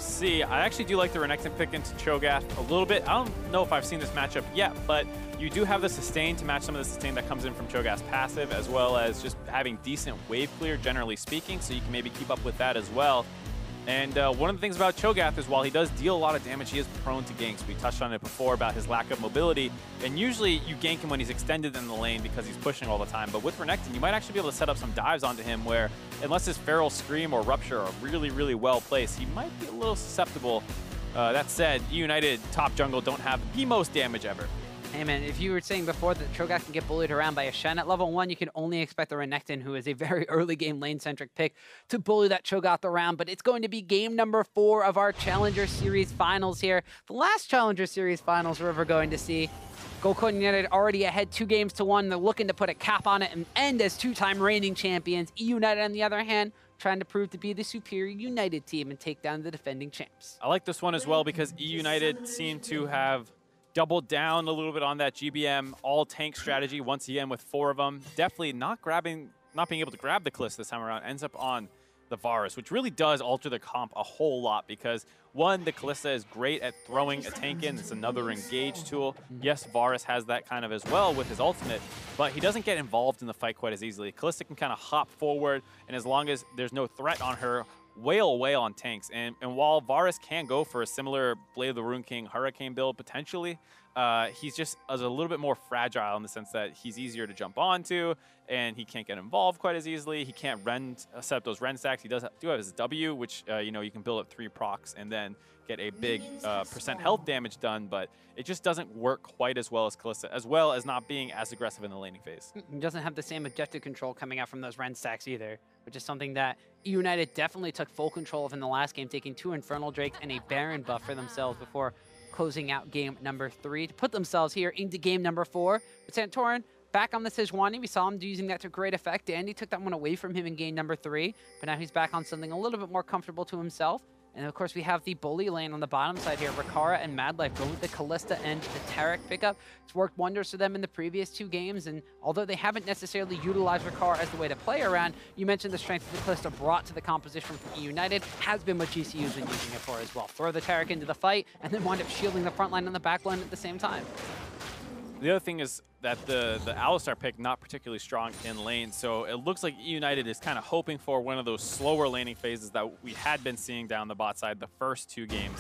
see. I actually do like the Renekton pick into Cho'Gath a little bit. I don't know if I've seen this matchup yet, but you do have the sustain to match some of the sustain that comes in from Cho'Gath's passive, as well as just having decent wave clear, generally speaking, so you can maybe keep up with that as well. And one of the things about Cho'Gath is while he does deal a lot of damage, he is prone to ganks. We touched on it before about his lack of mobility, and usually you gank him when he's extended in the lane because he's pushing all the time. But with Renekton, you might actually be able to set up some dives onto him where, unless his Feral Scream or Rupture are really, really well placed, he might be a little susceptible. That said, eUnited top jungle don't have the most damage ever. Hey man, if you were saying before that Cho'Gath can get bullied around by a Shen at level 1, you can only expect the Renekton, who is a very early game lane-centric pick, to bully that Cho'Gath around. But it's going to be game number 4 of our Challenger Series Finals here. The last Challenger Series Finals we're ever going to see. Gold Coin United already ahead 2 games to 1. They're looking to put a cap on it and end as 2-time reigning champions. eUnited, on the other hand, trying to prove to be the superior United team and take down the defending champs. I like this one as well because eUnited seem to have doubled down a little bit on that GBM all-tank strategy once again with 4 of them. Definitely not being able to grab the Kalista this time around. Ends up on the Varus, which really does alter the comp a whole lot because, one, the Kalista is great at throwing a tank in. It's another engage tool. Yes, Varus has that kind of as well with his ultimate, but he doesn't get involved in the fight quite as easily. Kalista can kind of hop forward, and as long as there's no threat on her, wail away on tanks. And while Varus can go for a similar Blade of the Rune King Hurricane build potentially, he's just a little bit more fragile in the sense that he's easier to jump onto and he can't get involved quite as easily. He can't set up those Ren stacks. He do have his W, which you know, you can build up 3 procs and then get a big percent health damage done, but it just doesn't work quite as well as Kalista, as well as not being as aggressive in the laning phase. He doesn't have the same objective control coming out from those Ren stacks either, which is something that eUnited definitely took full control of in the last game, taking 2 Infernal Drakes and a Baron buff for themselves before closing out game number 3 to put themselves here into game number 4. With Santorin back on the Sejuani, we saw him using that to great effect. Dandy took that one away from him in game number 3, but now he's back on something a little bit more comfortable to himself. And of course, we have the bully lane on the bottom side here. Rikara and Madlife go with the Kalista and the Taric pickup. It's worked wonders for them in the previous 2 games, and although they haven't necessarily utilized Rikara as the way to play around, you mentioned the strength that the Kalista brought to the composition from eUnited has been what GCU's been using it for as well. Throw the Taric into the fight, and then wind up shielding the front line and the back line at the same time. The other thing is that the Alistar pick not particularly strong in lane, so it looks like eUnited is kind of hoping for one of those slower laning phases that we had been seeing down the bot side the first 2 games.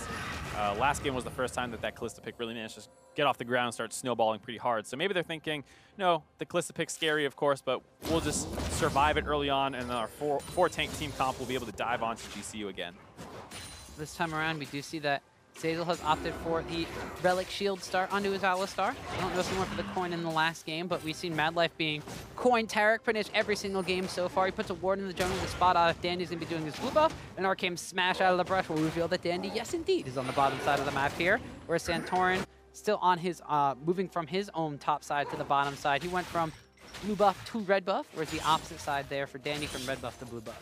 Last game was the first time that Kalista pick really managed to get off the ground and start snowballing pretty hard. So maybe they're thinking, no, the Kalista pick's scary, of course, but we'll just survive it early on, and then our 4 tank team comp will be able to dive onto GCU again. This time around, we do see that Zeyzal has opted for the Relic Shield start onto his Alistar. I don't know if he went for the coin in the last game, but we've seen Madlife being coin Taric pretty much every single game so far. He puts a ward in the jungle to spot out if Dandy's going to be doing his blue buff. An Arcane Smash out of the brush will reveal that Dandy, yes indeed, is on the bottom side of the map here, whereas Santorin still on his, moving from his own top side to the bottom side. He went from blue buff to red buff, whereas the opposite side there for Dandy from red buff to blue buff.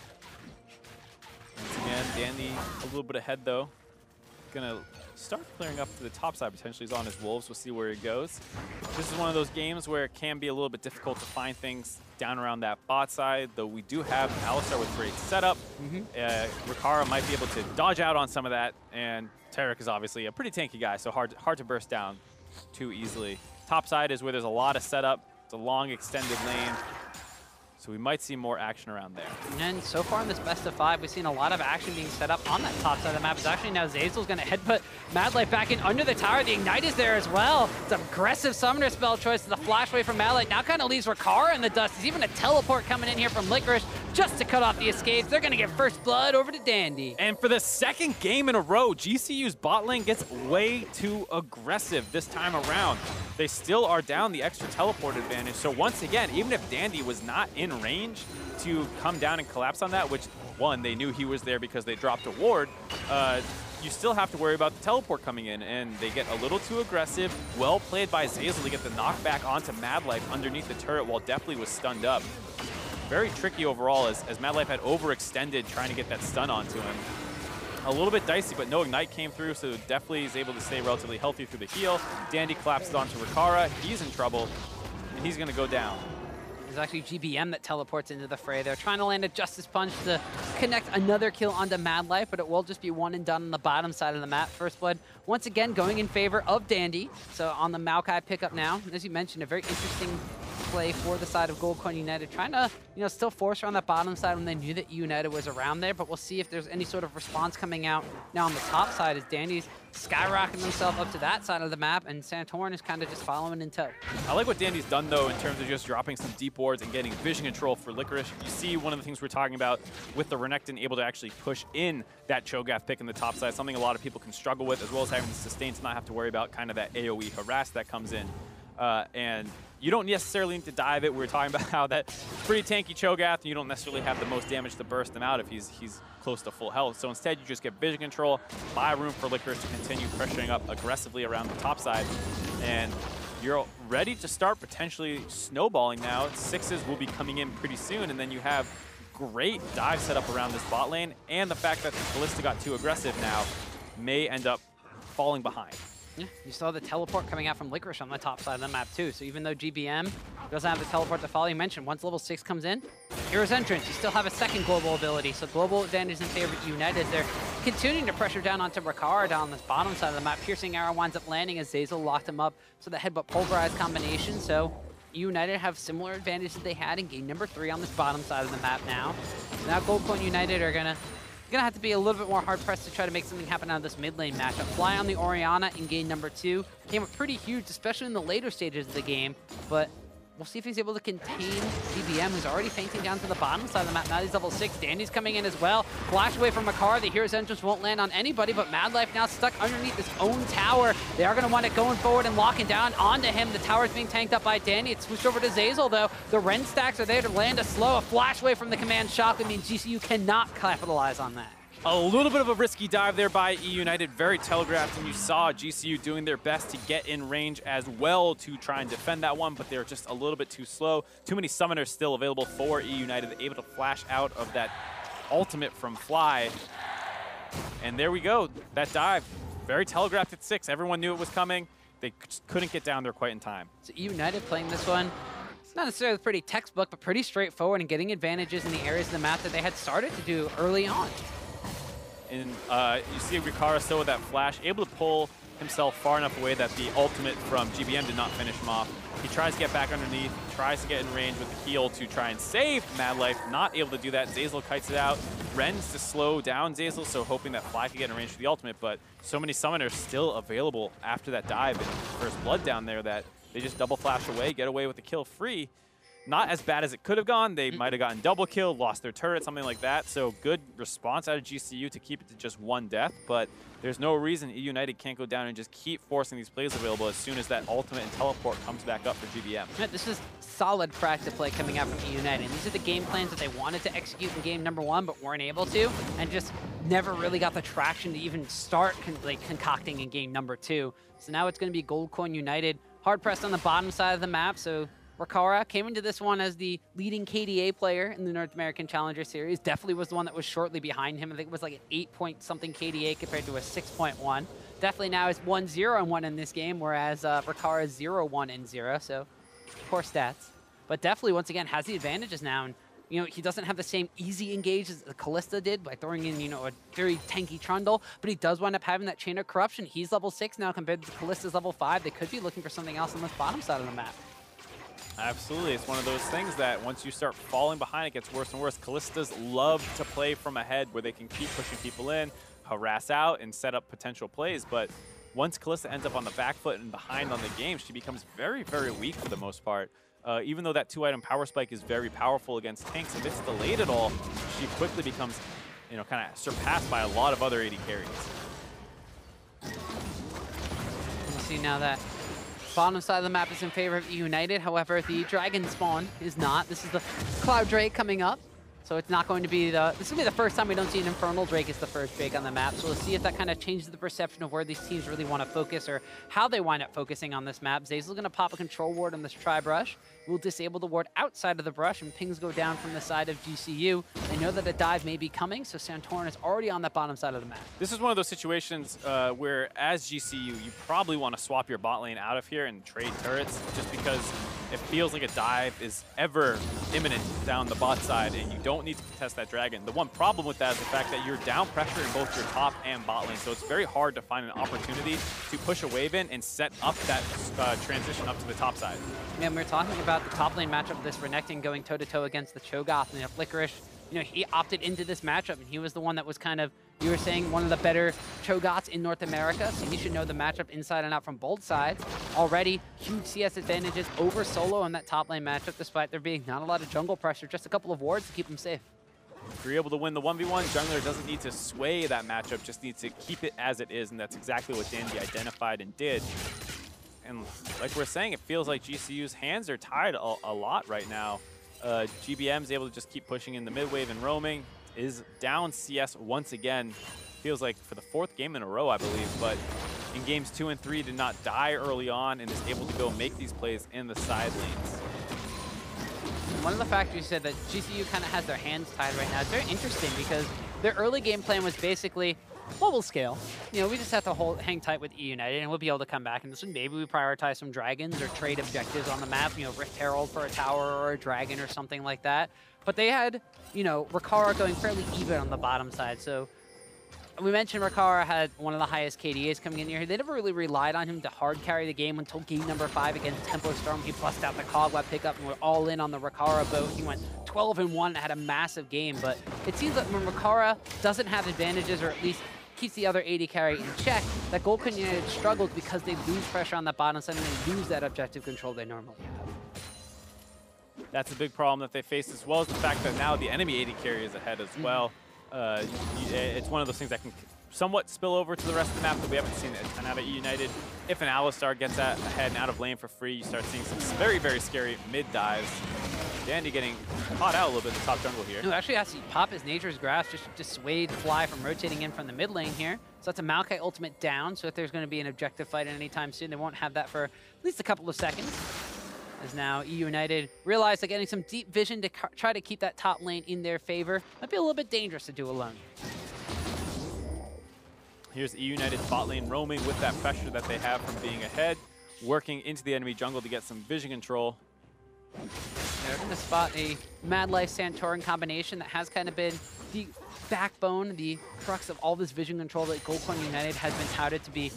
Once again, Dandy a little bit ahead though. Gonna start clearing up to the top side potentially. He's on his wolves. We'll see where he goes. This is one of those games where it can be a little bit difficult to find things down around that bot side, though we do have Alistar with great setup. Rikara might be able to dodge out on some of that, and Taric is obviously a pretty tanky guy, so hard to burst down too easily. Top side is where there's a lot of setup. It's a long extended lane, so we might see more action around there. And so far in this best of 5, we've seen a lot of action being set up on that top side of the map. It's actually now Zeyzal's going to headbutt Madlife back in under the tower. The Ignite is there as well. It's an aggressive summoner spell choice. The flash away from Madlife now kind of leaves Rikara in the dust. There's even a teleport coming in here from Licorice just to cut off the escapes. They're going to get first blood over to Dandy. And for the 2nd game in a row, GCU's bot lane gets way too aggressive this time around. They still are down the extra teleport advantage. So once again, even if Dandy was not in range to come down and collapse on that, which, one, they knew he was there because they dropped a ward, you still have to worry about the teleport coming in, and they get a little too aggressive. Well played by Zeyzal to get the knockback onto Madlife underneath the turret while Deathly was stunned up. Very tricky overall as Madlife had overextended trying to get that stun onto him. A little bit dicey, but no Ignite came through, so Deathly is able to stay relatively healthy through the heal. Dandy collapsed onto Rikara. He's in trouble, and he's going to go down. It's actually GBM that teleports into the fray. They're trying to land a Justice Punch to connect another kill onto Mad Life, but it will just be one and done on the bottom side of the map. First Blood, once again, going in favor of Dandy. So on the Maokai pickup now, as you mentioned, a very interesting play for the side of Gold Coin United, trying to, still force around that bottom side when they knew that eUnited was around there, but we'll see if there's any sort of response coming out now on the top side as Dandy's skyrocketing himself up to that side of the map, and Santorin is kind of just following in tow. I like what Dandy's done, though, in terms of just dropping some deep wards and getting vision control for FLICKR. You see one of the things we're talking about with the Renekton able to actually push in that Cho'Gath pick in the top side, something a lot of people can struggle with, as well as having the sustain to not have to worry about kind of that AoE harass that comes in. And you don't necessarily need to dive it. We were talking about how that's pretty tanky Cho'Gath, and you don't necessarily have the most damage to burst him out if he's close to full health. So instead, you just get vision control, buy room for FLICKR to continue pressuring up aggressively around the top side, and you're ready to start potentially snowballing now. Sixes will be coming in pretty soon, and then you have great dive setup around this bot lane, and the fact that the Kalista got too aggressive now may end up falling behind. Yeah, you saw the teleport coming out from Licorice on the top side of the map too. So even though GBM doesn't have the teleport to follow, you mentioned once level 6 comes in, Hero's Entrance, you still have a second global ability. So global advantage in favor of eUnited. They're continuing to pressure down onto FLICKR down this bottom side of the map. Piercing Arrow winds up landing as Zeyzal locked him up. So the headbutt pulverized combination. So eUnited have similar advantages that they had in game number 3 on this bottom side of the map now. Now Gold Coin United are gonna have to be a little bit more hard-pressed to try to make something happen out of this mid lane matchup. Fly on the Orianna in game number 2 came up pretty huge, especially in the later stages of the game, but we'll see if he's able to contain GBM, who's already fainting down to the bottom side of the map. Now he's level 6. Dandy's coming in as well. Flash away from Makar. The Hero's Entrance won't land on anybody, but Mad Life now stuck underneath his own tower. They are going to want it going forward and locking down onto him. The tower's being tanked up by Dandy. It's switched over to Zeyzal, though. The Ren stacks are there to land a slow. A flash away from the command shock. I mean, GCU cannot capitalize on that. A little bit of a risky dive there by eUnited, very telegraphed, and you saw GCU doing their best to get in range as well to try and defend that one, but they're just a little bit too slow. Too many summoners still available for eUnited, able to flash out of that ultimate from Fly. And there we go, that dive, very telegraphed at 6. Everyone knew it was coming. They just couldn't get down there quite in time. So eUnited playing this one, it's not necessarily pretty textbook, but pretty straightforward and getting advantages in the areas of the map that they had started to do early on. And you see Rikara still with that flash, able to pull himself far enough away that the ultimate from GBM did not finish him off. He tries to get back underneath, tries to get in range with the heal to try and save Mad Life, not able to do that. Zeyzal kites it out, Ren's to slow down Zeyzal, so hoping that Fly could get in range for the ultimate, but so many summoners still available after that dive and First Blood down there that they just double flash away, get away with the kill free. Not as bad as it could have gone. They might have gotten double kill, lost their turret, something like that. So good response out of GCU to keep it to just 1 death. But there's no reason eUnited can't go down and just keep forcing these plays available as soon as that ultimate and teleport comes back up for GBM. This is solid practice play coming out from eUnited. These are the game plans that they wanted to execute in game number 1, but weren't able to, and just never really got the traction to even start concocting in game number 2. So now it's going to be Gold Coin United hard pressed on the bottom side of the map. So Rikara came into this one as the leading KDA player in the North American Challenger Series. Definitely was the one that was shortly behind him. I think it was like an 8-point-something KDA compared to a 6.1. Definitely now is 1-0-1 in this game, whereas Rikara is 0-1-0. So poor stats, but definitely once again has the advantages now. And he doesn't have the same easy engage as the Kalista did by throwing in a very tanky Trundle, but he does wind up having that Chain of Corruption. He's level 6 now compared to Kalista's level 5. They could be looking for something else on this bottom side of the map. Absolutely. It's one of those things that once you start falling behind, it gets worse and worse. Kalistas love to play from ahead where they can keep pushing people in, harass out, and set up potential plays. But once Kalista ends up on the back foot and behind on the game, she becomes very, very weak for the most part. Even though that 2-item power spike is very powerful against tanks, if it's delayed at all, she quickly becomes, kind of surpassed by a lot of other AD carries. You see now that bottom side of the map is in favor of eUnited. However, the Dragon Spawn is not. This is the Cloud Drake coming up. So it's not going to be this will be the first time we don't see an Infernal Drake as the first Drake on the map. So we'll see if that kind of changes the perception of where these teams really want to focus or how they wind up focusing on this map. Zeyzal's going to pop a control ward on this Tri-Brush. We'll disable the ward outside of the brush, and pings go down from the side of GCU. They know that a dive may be coming, so Santorin is already on that bottom side of the map. This is one of those situations where, as GCU, you probably want to swap your bot lane out of here and trade turrets, just because it feels like a dive is ever imminent down the bot side, and you don't need to contest that dragon. The one problem with that is the fact that you're down pressure in both your top and bot lane, so it's very hard to find an opportunity to push a wave in and set up that transition up to the top side. Yeah, we were talking about the top lane matchup of this Renekton going toe-to-toe against the Cho'Gath, and FLICKR, he opted into this matchup, and he was the one that was kind of, you were saying, one of the better Cho'Gaths in North America, so he should know the matchup inside and out from both sides. Already, huge CS advantages over solo in that top lane matchup, despite there being not a lot of jungle pressure, just a couple of wards to keep him safe. If you're able to win the 1v1, jungler doesn't need to sway that matchup, just needs to keep it as it is, and that's exactly what Dandy identified and did. And like we're saying, it feels like GCU's hands are tied a lot right now. GBM's able to just keep pushing in the mid wave and roaming, is down CS once again. Feels like for the 4th game in a row, I believe, but in games 2 and 3 did not die early on and is able to go make these plays in the side lanes. One of the factors you said that GCU kind of has their hands tied right now. It's very interesting because their early game plan was basically, well, we'll scale. We just have to hang tight with eUnited and we'll be able to come back. And this one, maybe we prioritize some dragons or trade objectives on the map, Rift Herald for a tower or a dragon or something like that. But they had, Rikara going fairly even on the bottom side. So we mentioned Rikara had one of the highest KDAs coming in here. They never really relied on him to hard carry the game until game number 5 against Tempo Storm. He bust out the Cogweb pickup and we're all in on the Rikara boat. He went 12-1 and had a massive game. But it seems like when Rikara doesn't have advantages, or at least keeps the other AD carry in check, that Gold Coin United struggles because they lose pressure on the bottom side and they lose that objective control they normally have. That's a big problem that they face, as well as the fact that now the enemy AD carry is ahead as well. It's one of those things that can somewhat spill over to the rest of the map that we haven't seen a ton out of eUnited. If an Alistar gets ahead and out of lane for free, you start seeing some very, very scary mid dives. Dandy getting caught out a little bit in the top jungle here. No, actually has to pop his Nature's Grasp just to dissuade Fly from rotating in from the mid lane here. So that's a Maokai ultimate down, so if there's going to be an objective fight anytime soon, they won't have that for at least a couple of seconds. As now eUnited realize that getting some deep vision to try to keep that top lane in their favor might be a little bit dangerous to do alone. Here's eUnited's bot lane roaming with that pressure that they have from being ahead, working into the enemy jungle to get some vision control. They're going to spot a Mad Life Santorin combination that has kind of been the backbone, the crux of all this vision control that Gold Coin United has been touted to be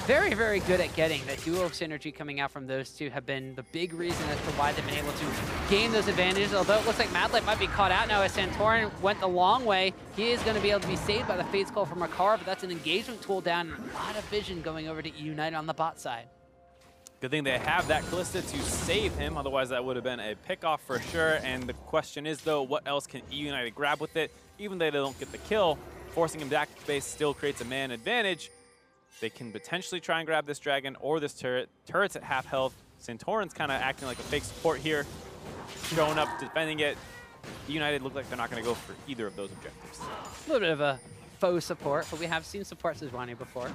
very, very good at getting. That duo of synergy coming out from those two have been the big reason as to why they've been able to gain those advantages. Although it looks like Mad Life might be caught out now as Santorin went the long way. He is going to be able to be saved by the Fate's Call from Rikara, but that's an engagement tool down and a lot of vision going over to eUnited on the bot side. Good thing they have that Callista to save him, otherwise that would have been a pickoff for sure. And the question is, though, what else can eUnited grab with it? Even though they don't get the kill, forcing him back to base still creates a man advantage. They can potentially try and grab this dragon or this turret. Turret's at half health. Santorin's kind of acting like a fake support here, showing up, defending it. eUnited look like they're not going to go for either of those objectives. A little bit of a faux support, but we have seen support Sejuani before.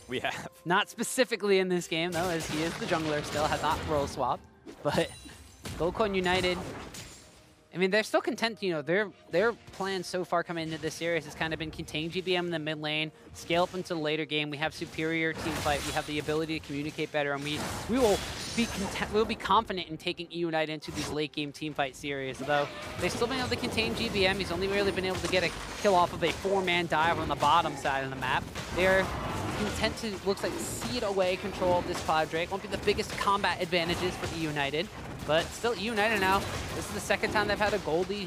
We have. Not specifically in this game, though, as he is the jungler still, has not role swapped. But Gold Coin United, I mean, they're still content. Their plan so far coming into this series has kind of been contain GBM in the mid lane, scale up into the later game. We have superior team fight. We have the ability to communicate better, and we will be we'll be confident in taking eUnited into these late game team fight series. Though they've still been able to contain GBM. He's only really been able to get a kill off of a 4-man dive on the bottom side of the map. They're content to, looks like, seed away control of this Cloud Drake. Won't be the biggest combat advantages for eUnited, but still eUnited now. This is the second time they've had a Goldie,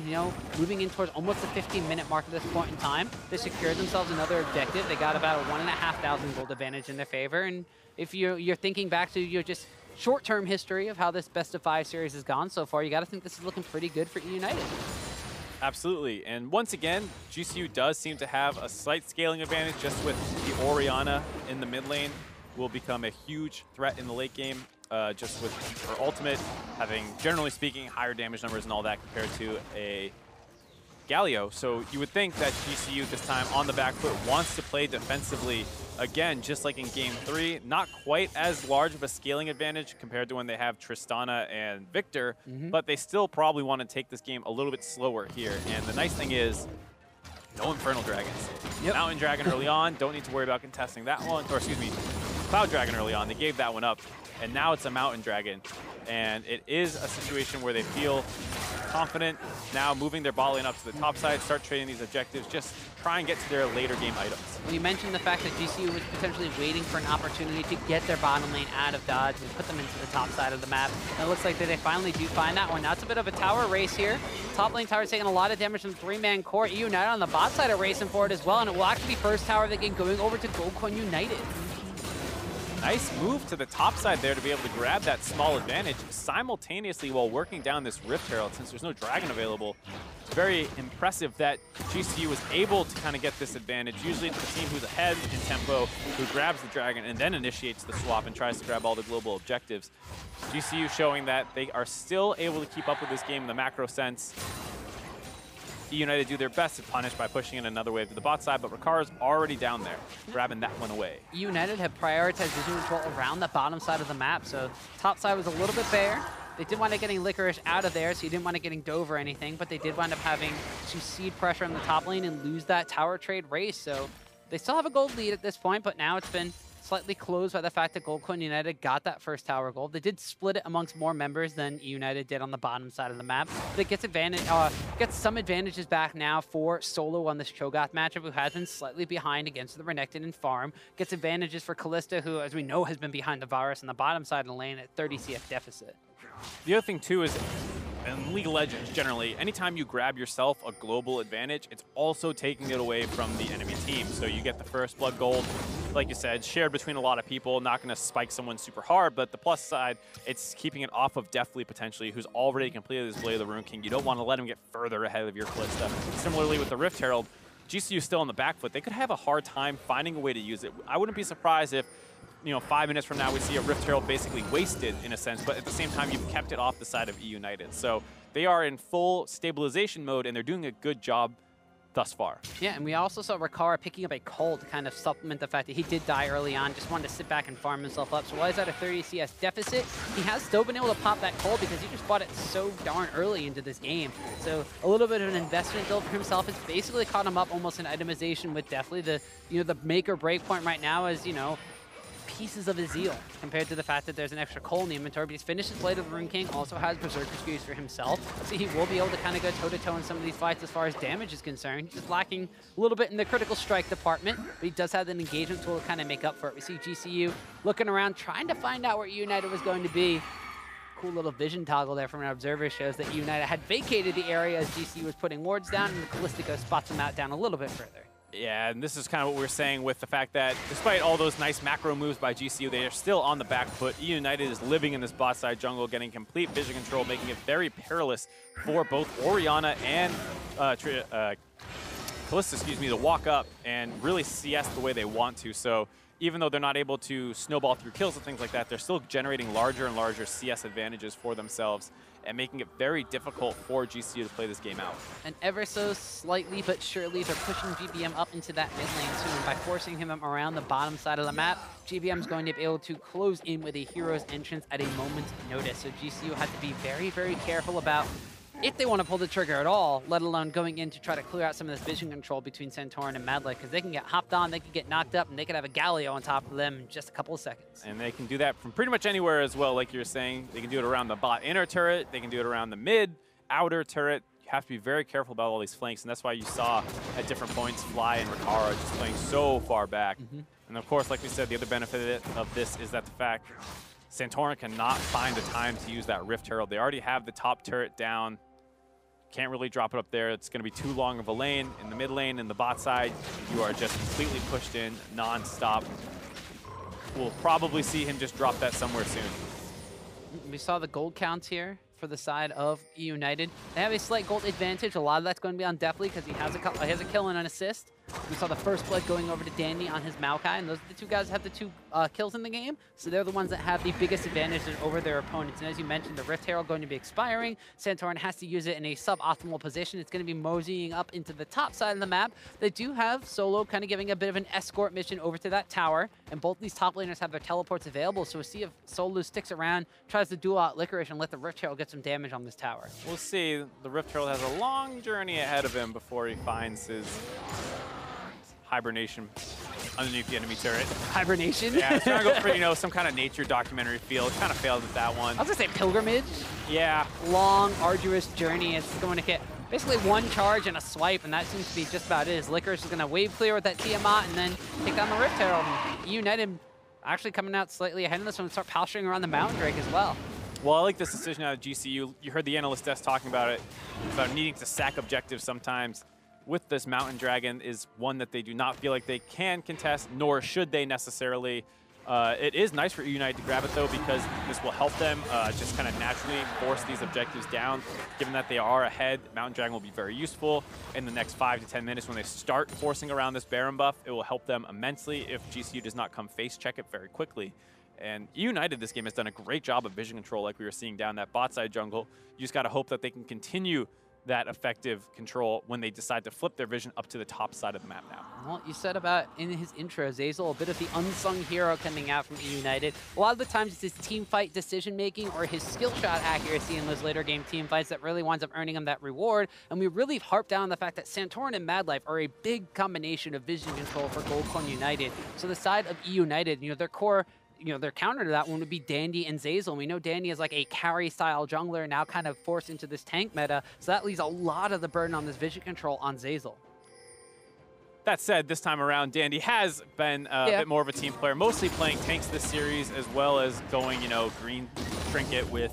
moving in towards almost the 15-minute mark at this point in time. They secured themselves another objective. They got about a 1,500 gold advantage in their favor, and if you're thinking back to your just short-term history of how this best-of-5 series has gone so far, you got to think this is looking pretty good for eUnited. Absolutely, and once again, GCU does seem to have a slight scaling advantage just with the Orianna in the mid lane. Will become a huge threat in the late game, just with her ultimate having, generally speaking, higher damage numbers and all that compared to a Galio. So you would think that GCU this time on the back foot wants to play defensively again, just like in Game 3. Not quite as large of a scaling advantage compared to when they have Tristana and Victor, but they still probably want to take this game a little bit slower here. And the nice thing is, no Infernal Dragons. Mountain Dragon early on, don't need to worry about contesting that one, or excuse me, Cloud Dragon early on. They gave that one up, and now it's a Mountain Dragon. And it is a situation where they feel confident now moving their bot lane up to the top side, start trading these objectives, just try and get to their later game items. Well, you mentioned the fact that GCU was potentially waiting for an opportunity to get their bottom lane out of dodge and put them into the top side of the map. And it looks like that they finally do find that one. Now it's a bit of a tower race here. Top lane tower is taking a lot of damage from the 3-man core. eUnited on the bot side are racing for it as well, and it will actually be first tower of the game going over to Goldcoin United. Nice move to the top side there to be able to grab that small advantage simultaneously while working down this Rift Herald since there's no dragon available. It's very impressive that GCU was able to kind of get this advantage. Usually it's the team who's ahead in tempo who grabs the dragon and then initiates the swap and tries to grab all the global objectives. GCU showing that they are still able to keep up with this game in the macro sense. eUnited do their best to punish by pushing in another wave to the bot side, but Ricard's already down there, grabbing that one away. eUnited have prioritized vision control around the bottom side of the map, so top side was a little bit bare. They did wind up getting Licorice out of there, so you didn't want to getting Dove or anything, but they did wind up having to seed pressure on the top lane and lose that tower trade race, so they still have a gold lead at this point, but now it's been slightly closed by the fact that Goldcoin United got that first tower gold. They did split it amongst more members than eUnited did on the bottom side of the map. But it gets some advantages back now for Solo on this Cho'Gath matchup, who has been slightly behind against the Renekton and farm. Gets advantages for Callista, who, as we know, has been behind the Varus on the bottom side of the lane at 30 CF deficit. The other thing, too, is in League of Legends, generally, anytime you grab yourself a global advantage, it's also taking it away from the enemy team. So you get the first blood gold, like you said, shared between a lot of people, not going to spike someone super hard, but the plus side, it's keeping it off of Deathly, potentially, who's already completed his Blade of the Rune King. You don't want to let him get further ahead of your Callista. Similarly with the Rift Herald, GCU still on the back foot. They could have a hard time finding a way to use it. I wouldn't be surprised if 5 minutes from now, we see a Rift Herald basically wasted in a sense, but at the same time, you've kept it off the side of eUnited. So they are in full stabilization mode, and they're doing a good job thus far. Yeah, and we also saw Ricard picking up a Cull to kind of supplement the fact that he did die early on, just wanted to sit back and farm himself up. So while he's at a 30 CS deficit, he has still been able to pop that Cull because he just bought it so darn early into this game. So a little bit of an investment build for himself. It's basically caught him up almost in itemization with Deathly. The make or break point right now is, pieces of his zeal compared to the fact that there's an extra Cull in the inventory, but he's finished his Blade of the Rune King, also has Berserker Skews for himself, so he will be able to kind of go toe-to-toe in some of these fights as far as damage is concerned. Just lacking a little bit in the critical strike department, but he does have an engagement tool to kind of make up for it. We see GCU looking around, trying to find out where eUnited was going to be. Cool little vision toggle there from an observer shows that eUnited had vacated the area as GCU was putting wards down, and the Callistico spots them out down a little bit further. Yeah, and this is kind of what we were saying with the fact that despite all those nice macro moves by GCU, they are still on the back foot. eUnited is living in this bot side jungle, getting complete vision control, making it very perilous for both Orianna and Callista, to walk up and really CS the way they want to. So even though they're not able to snowball through kills and things like that, they're still generating larger and larger CS advantages for themselves and making it very difficult for GCU to play this game out. And ever so slightly but surely, they're pushing GBM up into that mid lane soon by forcing him around the bottom side of the map. GBM is going to be able to close in with a hero's entrance at a moment's notice. So GCU had to be very, very careful about if they want to pull the trigger at all, let alone going in to try to clear out some of this vision control between Santorin and Madlight, because they can get hopped on, they can get knocked up, and they could have a Galio on top of them in just a couple of seconds. And they can do that from pretty much anywhere as well, like you were saying. They can do it around the bot inner turret, they can do it around the mid, outer turret. You have to be very careful about all these flanks, and that's why you saw at different points Fly and Ricard just playing so far back. And of course, like we said, the other benefit of this is that the fact Santorin cannot find the time to use that Rift Herald. They already have the top turret down. Can't really drop it up there. It's going to be too long of a lane. In the mid lane, in the bot side, you are just completely pushed in non-stop. We'll probably see him just drop that somewhere soon. We saw the gold counts here for the side of eUnited. They have a slight gold advantage. A lot of that's going to be on Deathly because he has a kill and an assist. We saw the first blood going over to Dandy on his Maokai, and those are the two guys that have the two kills in the game, so they're the ones that have the biggest advantages over their opponents. And as you mentioned, the Rift Herald going to be expiring. Santorin has to use it in a suboptimal position. It's going to be moseying up into the top side of the map. They do have Solo kind of giving a bit of an escort mission over to that tower, and both these top laners have their teleports available, so we'll see if Solo sticks around, tries to duel out Licorice, and let the Rift Herald get some damage on this tower. We'll see. The Rift Herald has a long journey ahead of him before he finds his hibernation underneath the enemy turret. Hibernation? Yeah, I was trying to go for, you know, some kind of nature documentary feel. Kind of failed at that one. I was going to say pilgrimage. Yeah. Long, arduous journey. It's going to get basically one charge and a swipe, and that seems to be just about it. FLICKR is going to wave clear with that Tiamat and then take down the Rift Herald. And eUnited actually coming out slightly ahead of this one and start posturing around the Mountain Drake as well. Well, I like this decision out of GCU. You heard the analyst desk talking about it, about needing to sack objectives sometimes. With this Mountain Dragon is one that they do not feel like they can contest, nor should they necessarily. It is nice for eUnited to grab it, though, because this will help them just kind of naturally force these objectives down. Given that they are ahead, Mountain Dragon will be very useful in the next 5 to 10 minutes when they start forcing around this Baron buff. It will help them immensely if GCU does not come face check it very quickly. And eUnited this game has done a great job of vision control like we were seeing down that bot side jungle. You just got to hope that they can continue that effective control when they decide to flip their vision up to the top side of the map now. Well, you said about in his intro, Zeyzal, a bit of the unsung hero coming out from eUnited. A lot of the times it's his team fight decision-making or his skill shot accuracy in those later game team fights that really winds up earning him that reward. And we really harp down on the fact that Santorin and Madlife are a big combination of vision control for Goldcorn United. So the side of eUnited, you know, their core, you know, their counter to that one would be Dandy and Zeyzal. And we know Dandy is like a carry-style jungler, now kind of forced into this tank meta, so that leaves a lot of the burden on this vision control on Zeyzal. That said, this time around, Dandy has been a bit more of a team player, mostly playing tanks this series, as well as going, you know, green trinket with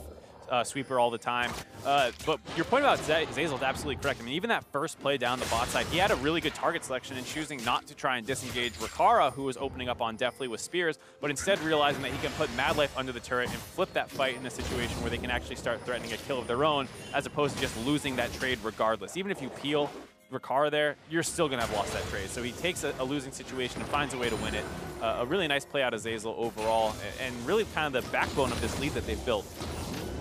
Sweeper all the time. But your point about Zeyzal is absolutely correct. I mean, even that first play down the bot side, he had a really good target selection in choosing not to try and disengage Rakara, who was opening up on Deftly with spears, but instead realizing that he can put Madlife under the turret and flip that fight in a situation where they can actually start threatening a kill of their own, as opposed to just losing that trade regardless. Even if you peel Rakara there, you're still going to have lost that trade. So he takes a losing situation and finds a way to win it. A really nice play out of Zeyzal overall, and really kind of the backbone of this lead that they've built.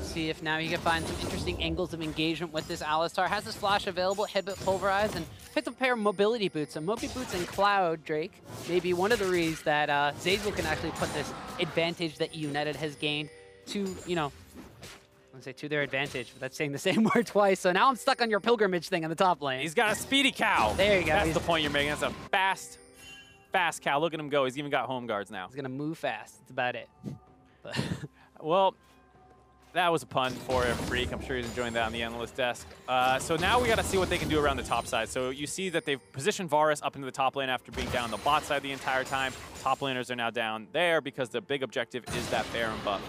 See if now he can find some interesting angles of engagement with this Alistar. Has this flash available, Headbutt Pulverize, and picked up a pair of mobility boots. So mobility boots and Cloud Drake may be one of the reasons that Zeyzal can actually put this advantage that eUnited has gained to, you know, let's say to their advantage, but that's saying the same word twice. So now I'm stuck on your pilgrimage thing in the top lane. He's got a speedy cow. There you go. That's the point you're making. That's a fast cow. Look at him go. He's even got home guards now. He's going to move fast. That's about it. But well, that was a pun for a freak. I'm sure he's enjoying that on the analyst desk. So now we got to see what they can do around the top side. So you see that they've positioned Varus up into the top lane after being down the bot side the entire time. Top laners are now down there because the big objective is that Baron buff.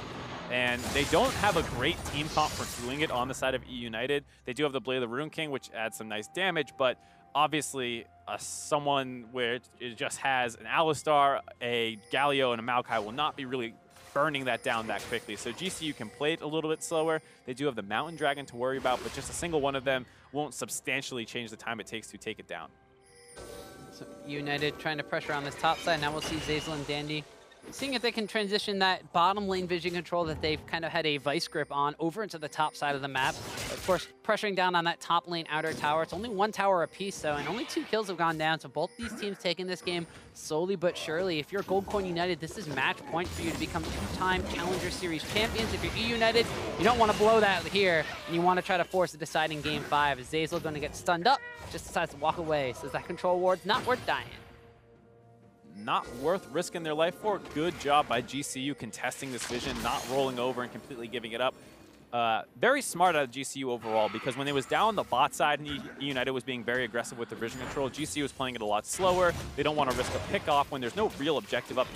And they don't have a great team comp for doing it on the side of eUnited. They do have the Blade of the Rune King, which adds some nice damage, but obviously someone where it just has an Alistar, a Galio, and a Maokai will not be really burning that down that quickly. So GCU can play it a little bit slower. They do have the Mountain Dragon to worry about, but just a single one of them won't substantially change the time it takes to take it down. So eUnited trying to pressure on this top side. Now we'll see Zeyzal and Dandy seeing if they can transition that bottom lane vision control that they've kind of had a vice grip on over into the top side of the map. Of course, pressuring down on that top lane outer tower. It's only one tower apiece, though, and only 2 kills have gone down. So both these teams taking this game slowly but surely. If you're Goldcorn United, this is match point for you to become 2-time Challenger Series champions. If you're eUnited, you don't want to blow that here, and you want to try to force a deciding game 5. Is Zeyzal going to get stunned up? Just decides to walk away. Says that control ward's not worth dying. Not worth risking their life for. Good job by GCU contesting this vision, not rolling over and completely giving it up. Very smart out of GCU overall, because when they was down the bot side and eUnited was being very aggressive with their vision control, GCU was playing it a lot slower. They don't want to risk a pick off when there's no real objective up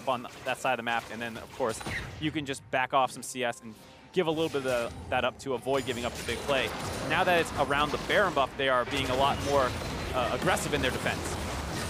on that side of the map. And then, of course, you can just back off some CS and give a little bit of that up to avoid giving up the big play. Now that it's around the Baron buff, they are being a lot more aggressive in their defense.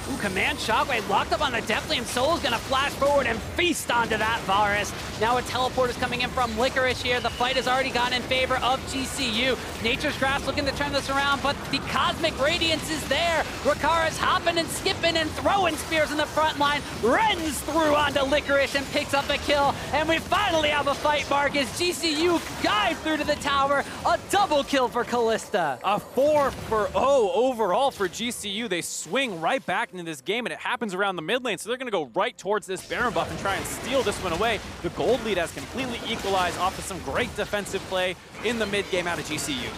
Ooh, Command Shockwave locked up on the Deftly, and Soul's gonna flash forward and feast onto that Varus. Now a teleport is coming in from FLICKR here. The fight has already gone in favor of GCU. Nature's Grasp looking to turn this around, but the Cosmic Radiance is there. Rakara's hopping and skipping and throwing spears in the front line. Rends through onto FLICKR and picks up a kill. And we finally have a fight, Marcus. GCU dive through to the tower. A double kill for Kalista. A 4-0 overall for GCU. They swing right back into this game, and it happens around the mid lane, so they're going to go right towards this Baron buff and try and steal this one away. The gold lead has completely equalized off of some great defensive play in the mid game out of GCU.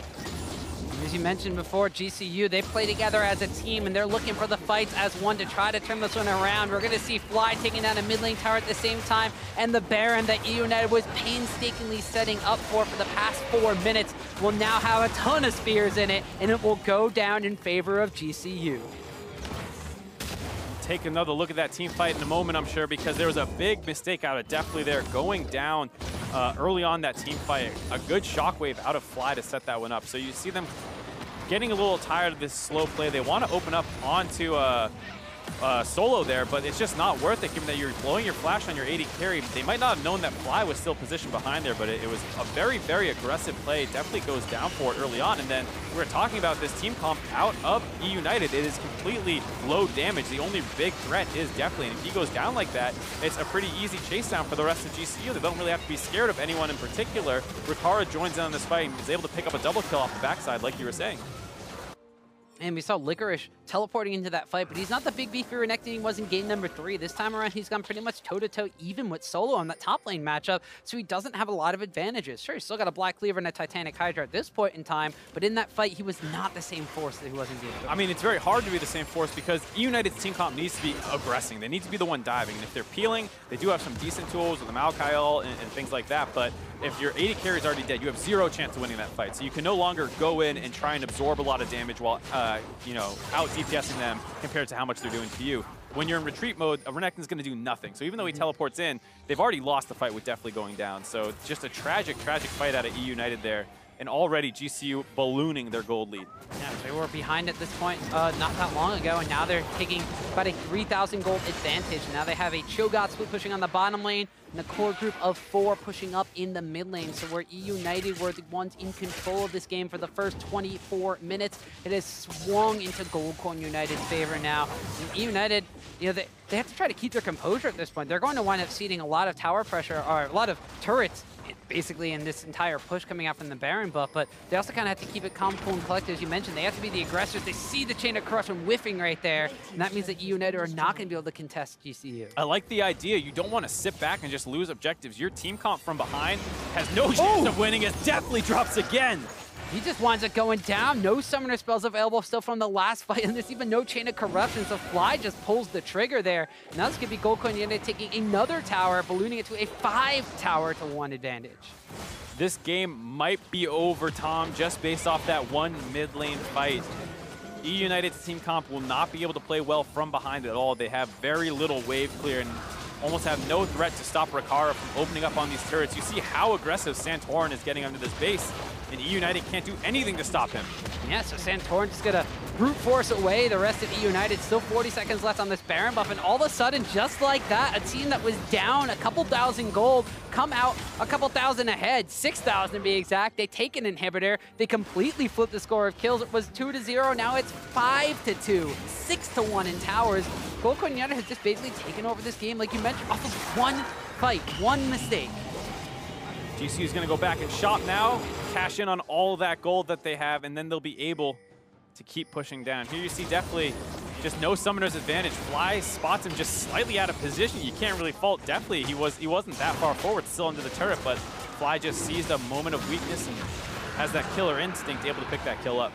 As you mentioned before, GCU, they play together as a team, and they're looking for the fights as one to try to turn this one around. We're going to see Fly taking down a mid lane tower at the same time, and the Baron that eUnited was painstakingly setting up for the past 4 minutes will now have a ton of spears in it, and it will go down in favor of GCU. Take another look at that team fight in a moment, I'm sure, because there was a big mistake out of Definitely there going down early on that team fight. A good shockwave out of Fly to set that one up. So you see them getting a little tired of this slow play. They want to open up onto Solo there, but it's just not worth it given that you're blowing your flash on your 80 carry. They might not have known that Fly was still positioned behind there, but it was a very, very aggressive play. Definitely goes down for it early on, and then we're talking about this team comp out of eUnited. It is completely low damage. The only big threat is Definitely, and if he goes down like that, it's a pretty easy chase down for the rest of GCU. They don't really have to be scared of anyone in particular. Riccara joins in on this fight and is able to pick up a double kill off the backside, like you were saying. And we saw Licorice teleporting into that fight, but he's not the big beefy Renekton he was in game number 3. This time around, he's gone pretty much toe-to-toe even with Solo on that top lane matchup, so he doesn't have a lot of advantages. Sure, he's still got a Black Cleaver and a Titanic Hydra at this point in time, but in that fight, he was not the same force that he was in game 3. I mean, it's very hard to be the same force because eUnited's team comp needs to be aggressing. They need to be the one diving, and if they're peeling, they do have some decent tools with the Maokai ult and things like that, but if your 80 carry is already dead, you have 0 chance of winning that fight. So you can no longer go in and try and absorb a lot of damage while, you know, out DPSing them compared to how much they're doing to you. When you're in retreat mode, a Renekton's going to do nothing. So even though he teleports in, they've already lost the fight with Definitely going down. So just a tragic, tragic fight out of eUnited there. And already GCU ballooning their gold lead. Yeah, they were behind at this point not that long ago, and now they're taking about a 3,000 gold advantage. Now they have a Cho'Gath split pushing on the bottom lane, and a core group of 4 pushing up in the mid lane. So where eUnited were the ones in control of this game for the first 24 minutes, it has swung into Goldcoin United's favor now. And eUnited, you know, they have to try to keep their composure at this point. They're going to wind up ceding a lot of tower pressure, or a lot of turrets, basically in this entire push coming out from the Baron buff, but they also kind of have to keep it calm, cool, and collected. As you mentioned, they have to be the aggressors. They see the chain of corruption whiffing right there, and that means that eUnited are not going to be able to contest GCU. I like the idea. You don't want to sit back and just lose objectives. Your team comp from behind has no chance of winning. It definitely drops again. He just winds up going down. No summoner spells available still from the last fight, and there's even no chain of corruption, so Fly just pulls the trigger there. Now this could be Goldcoin United taking another tower, ballooning it to a 5-tower-to-1 advantage. This game might be over, Tom, just based off that one mid lane fight. eUnited's team comp will not be able to play well from behind at all. They have very little wave clear and almost have no threat to stop Riccara from opening up on these turrets. You see how aggressive Santorin is getting under this base, and eUnited can't do anything to stop him. Yeah, so Santorin just gonna brute force away the rest of eUnited. Still 40 seconds left on this Baron buff, and all of a sudden, just like that, a team that was down a couple thousand gold come out a couple thousand ahead, 6,000 to be exact. They take an inhibitor. They completely flip the score of kills. It was 2-0. Now it's 5-2, 6-1 in towers. Goldcoin United has just basically taken over this game, like you mentioned, off of one fight, one mistake. GCU is going to go back and shop now, cash in on all that gold that they have, and then they'll be able to keep pushing down. Here you see definitely just no summoner's advantage. Fly spots him just slightly out of position. You can't really fault Definitely. He wasn't that far forward, still under the turret, but Fly just seized a moment of weakness and has that killer instinct, able to pick that kill up.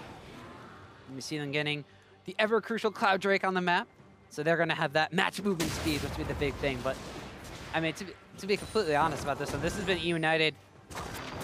And we see them getting the ever-crucial Cloud Drake on the map. So they're going to have that match movement speed, which will be the big thing. But, I mean, to be completely honest about this one, this has been eUnited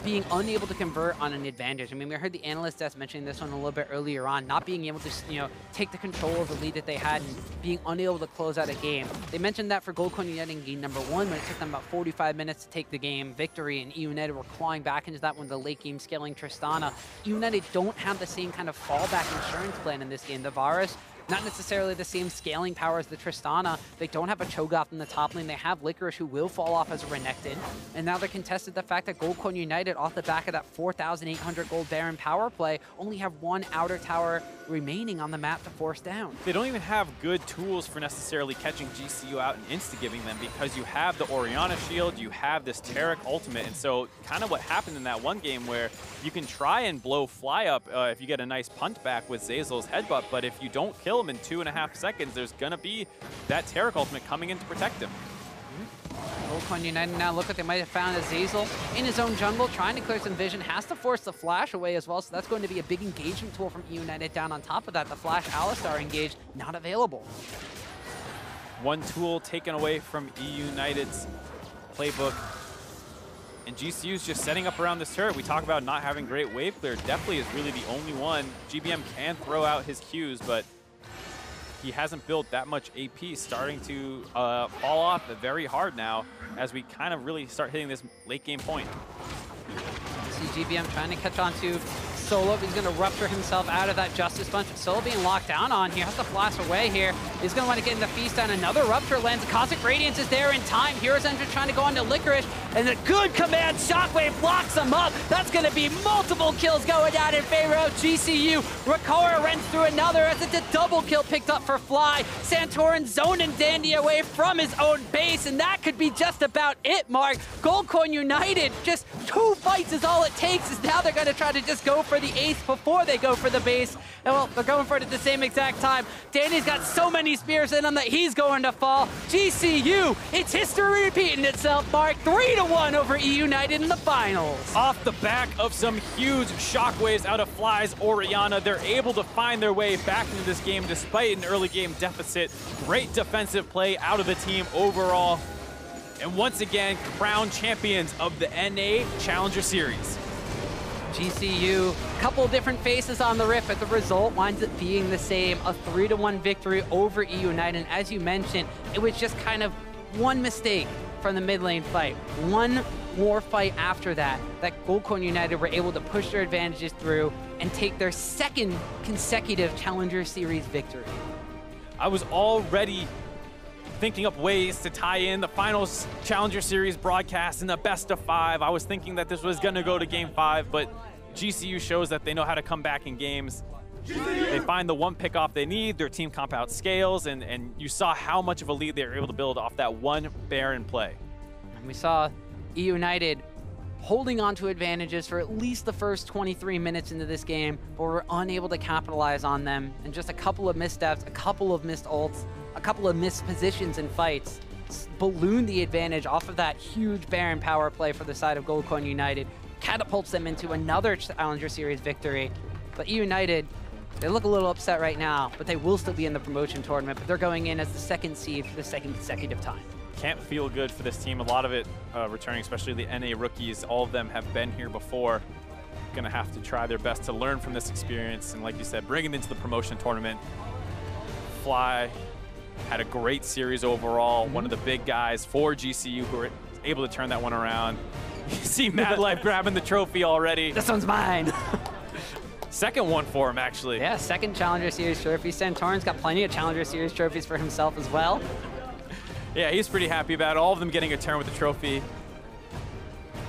being unable to convert on an advantage. I mean, we heard the analyst desk mentioning this one a little bit earlier on, not being able to, you know, take the control of the lead that they had and being unable to close out a game. They mentioned that for Goldcoin United in game number 1, when it took them about 45 minutes to take the game victory, and eUnited were clawing back into that one, the late game scaling Tristana. eUnited don't have the same kind of fallback insurance plan in this game. The Varus, not necessarily the same scaling power as the Tristana. They don't have a Cho'Gath in the top lane. They have Licorice, who will fall off as a Renekton. And now they're contested the fact that Goldcoin United, off the back of that 4,800 gold Baron power play, only have one outer tower remaining on the map to force down. They don't even have good tools for necessarily catching GCU out and insta-giving them, because you have the Orianna shield, you have this Taric ultimate, and so kind of what happened in that one game where you can try and blow Fly up if you get a nice punt back with Zeyzal's headbutt, but if you don't kill him in 2.5 seconds, there's gonna be that Taric ultimate coming in to protect him. Goldcoin United now look what they might have found as Azazel in his own jungle, trying to clear some vision, has to force the flash away as well, so that's going to be a big engagement tool from eUnited. Down on top of that, the flash Alistar engaged, not available. One tool taken away from eUnited's playbook. And GCU's just setting up around this turret. We talk about not having great wave clear. Definitely is really the only one. GBM can throw out his Qs, but he hasn't built that much AP, starting to fall off very hard now as we kind of really start hitting this late game point. See GBM trying to catch on to Solo. He's going to rupture himself out of that Justice Punch. Solo being locked down on here. Has to blast away here. He's going to want to get in the feast down. Another Rupture lands. Cosmic Radiance is there in time. Hero's Engine trying to go on to Licorice. And a good command. Shockwave blocks him up. That's going to be multiple kills going down in favor of GCU. Rakora runs through another as it's a double kill picked up for Fly. Santorin zoning Dandy away from his own base. And that could be just about it, Mark. Goldcoin United, just 2 fights is all it takes. Is now they're going to try to just go for the ace before they go for the base. And well, they're going for it at the same exact time. Danny's got so many spears in him that he's going to fall. GCU, it's history repeating itself, Mark. 3-1 over eUnited in the finals. Off the back of some huge shockwaves out of Fly's Orianna, they're able to find their way back into this game despite an early game deficit. Great defensive play out of the team overall. And once again, crowned champions of the NA Challenger Series. GCU, couple different faces on the Rift, but the result winds up being the same, a 3-1 victory over eUnited. And as you mentioned, it was just kind of one mistake from the mid lane fight. One more fight after that, that Goldcoin United were able to push their advantages through and take their 2nd consecutive Challenger Series victory. I was already thinking up ways to tie in the finals Challenger Series broadcast in the best of 5. I was thinking that this was going to go to game 5, but GCU shows that they know how to come back in games. They find the one pickoff they need, their team comp out scales, and you saw how much of a lead they were able to build off that one Baron play. And we saw eUnited holding on to advantages for at least the first 23 minutes into this game, but were unable to capitalize on them. And just a couple of missteps, a couple of missed ults, a couple of missed positions in fights ballooned the advantage off of that huge Baron power play for the side of Goldcoin United, catapults them into another Challenger Series victory. But eUnited, they look a little upset right now, but they will still be in the promotion tournament, but they're going in as the 2nd seed for the 2nd consecutive time. Can't feel good for this team. A lot of it returning, especially the NA rookies. All of them have been here before. Gonna have to try their best to learn from this experience, and like you said, bring it into the promotion tournament. Fly had a great series overall. One of the big guys for GCU who were able to turn that one around. You see Mad Life grabbing the trophy already. This one's mine. 2nd one for him, actually. Yeah, 2nd Challenger Series trophy. Santorin's got plenty of Challenger Series trophies for himself as well. Yeah, he's pretty happy about it. All of them getting a turn with the trophy.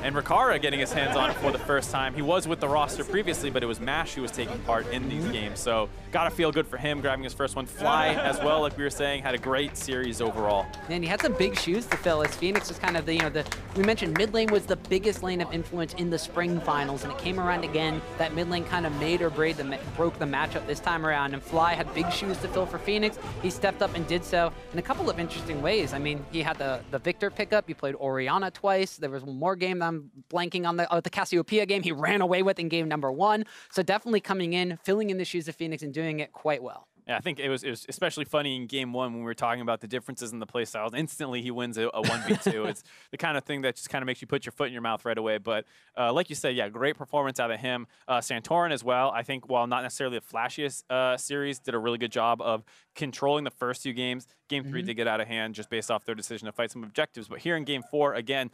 And Rakara getting his hands on it for the first time. He was with the roster previously, but it was MASH who was taking part in these games. So gotta feel good for him grabbing his first one. Fly as well, like we were saying, had a great series overall. And he had some big shoes to fill as Phoenix was kind of the, we mentioned mid lane was the biggest lane of influence in the spring finals, and it came around again. That mid lane kind of made or broke the matchup this time around, and Fly had big shoes to fill for Phoenix. He stepped up and did so in a couple of interesting ways. I mean, he had the Victor pickup. He played Orianna twice. There was one more game that I'm blanking on, the Cassiopeia game he ran away with in game number 1. So definitely coming in, filling in the shoes of Phoenix and doing it quite well. Yeah, I think it was especially funny in game 1 when we were talking about the differences in the play styles. Instantly, he wins a 1v2. It's the kind of thing that just kind of makes you put your foot in your mouth right away. But like you said, yeah, great performance out of him. Santorin as well, I think, while not necessarily the flashiest series, did a really good job of controlling the first 2 games. Game 3 did get out of hand just based off their decision to fight some objectives. But here in game 4, again,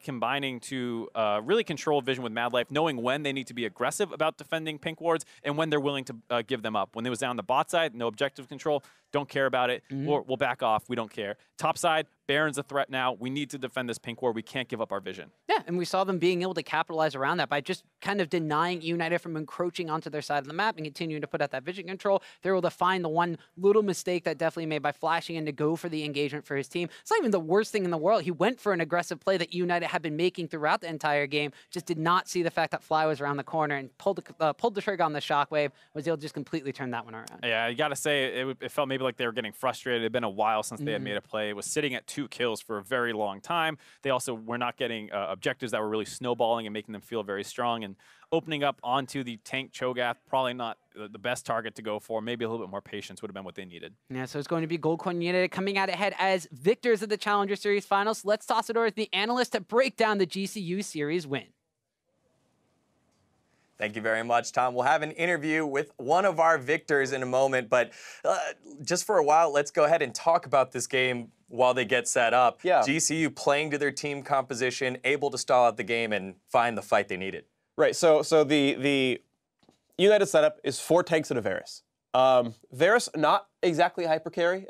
combining to really control vision with Mad Life, knowing when they need to be aggressive about defending pink wards and when they're willing to give them up. When they was down the bot side, no objective control, don't care about it. We'll back off. We don't care. Top side, Baron's a threat now. We need to defend this pink ward. We can't give up our vision. Yeah, and we saw them being able to capitalize around that by just kind of denying eUnited from encroaching onto their side of the map and continuing to put out that vision control. They're able to find the one little mistake that definitely made by flashing in to go for the engagement for his team. It's not even the worst thing in the world. He went for an aggressive play that eUnited had been making throughout the entire game, just did not see the fact that Fly was around the corner and pulled the trigger on the shockwave, was able to just completely turn that one around. Yeah, you got to say, it felt maybe like they were getting frustrated. It had been a while since they had made a play. It was sitting at 2 2 kills for a very long time. They also were not getting objectives that were really snowballing and making them feel very strong. And opening up onto the tank Cho'Gath, probably not the best target to go for. Maybe a little bit more patience would have been what they needed. Yeah, so it's going to be Gold Coin United coming out ahead as victors of the Challenger Series Finals. Let's toss it over to the analyst to break down the GCU Series win. Thank you very much, Tom. We'll have an interview with one of our victors in a moment, but just for a while, let's go ahead and talk about this game while they get set up. Yeah. GCU playing to their team composition, able to stall out the game and find the fight they needed. Right, so the United setup is 4 tanks and a Varus. Varus, not exactly hyper carry.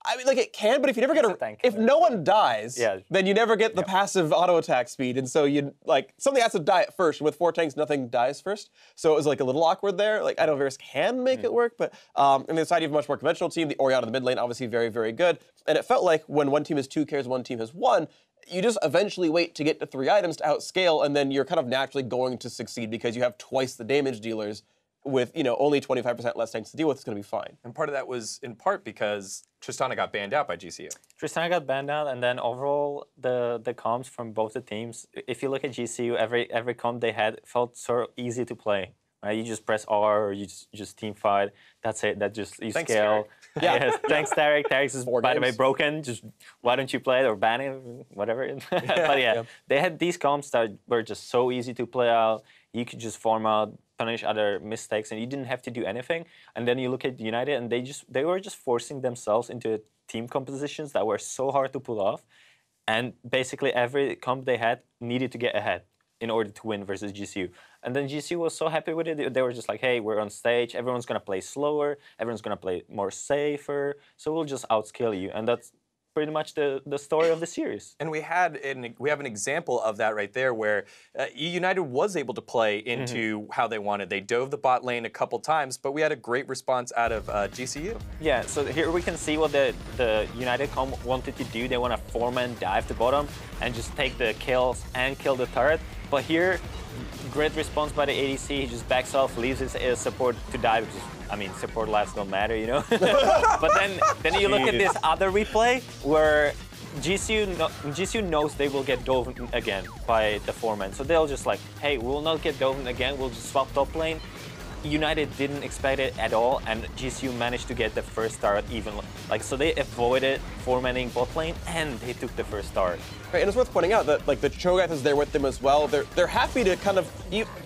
I mean, like, it can, but if you never get a tank. if no one dies, Yeah. then you never get the passive auto attack speed, and so you like something has to die at first. And with 4 tanks, nothing dies first, so it was like a little awkward there. Like I know Varus can make it work, but on the side you have a much more conventional team. The Orianna in the mid lane, obviously very, very good, and it felt like when one team has 2 carries, one team has 1. You just eventually wait to get to 3 items to outscale, and then you're kind of naturally going to succeed because you have twice the damage dealers with, you know, only 25% less tanks to deal with. It's going to be fine. And part of that was in part because Tristana got banned out by GCU. Tristana got banned out, and then overall the comps from both the teams. If you look at GCU, every comp they had felt so easy to play. Right? You just press R, or you just team fight. That's it. That just you Thanks, scale. Yeah. Yes, thanks, Tarek. Tarek's is, by the way, games. broken. Just why don't you play it or ban it, whatever. But yeah, they had these comps that were just so easy to play out. You could just form out, punish other mistakes, and you didn't have to do anything. And then you look at United, and they were just forcing themselves into team compositions that were so hard to pull off. And basically every comp they had needed to get ahead in order to win versus GCU. And then GCU was so happy with it. They were just like, hey, we're on stage. Everyone's going to play slower. Everyone's going to play more safer. So we'll just outscale you. And that's pretty much the story of the series. And we have an example of that right there where eUnited was able to play into how they wanted. They dove the bot lane a couple times, but we had a great response out of GCU. Yeah, so here we can see what the United comp wanted to do. They want to 4-man dive to bottom and just take the kills and kill the turret. But here, great response by the ADC. He just backs off, leaves his support to die. Because, I mean, support lives don't matter, you know? But then you look at this other replay where GCU knows they will get dove again by the 4-man. So they'll just like, hey, we'll not get dove again. We'll just swap top lane. United didn't expect it at all, and GCU managed to get the first start even. Like, so they avoided 4-manning bot lane, and they took the first start. Right, and it's worth pointing out that like the Cho'Gath is there with them as well. They're happy to kind of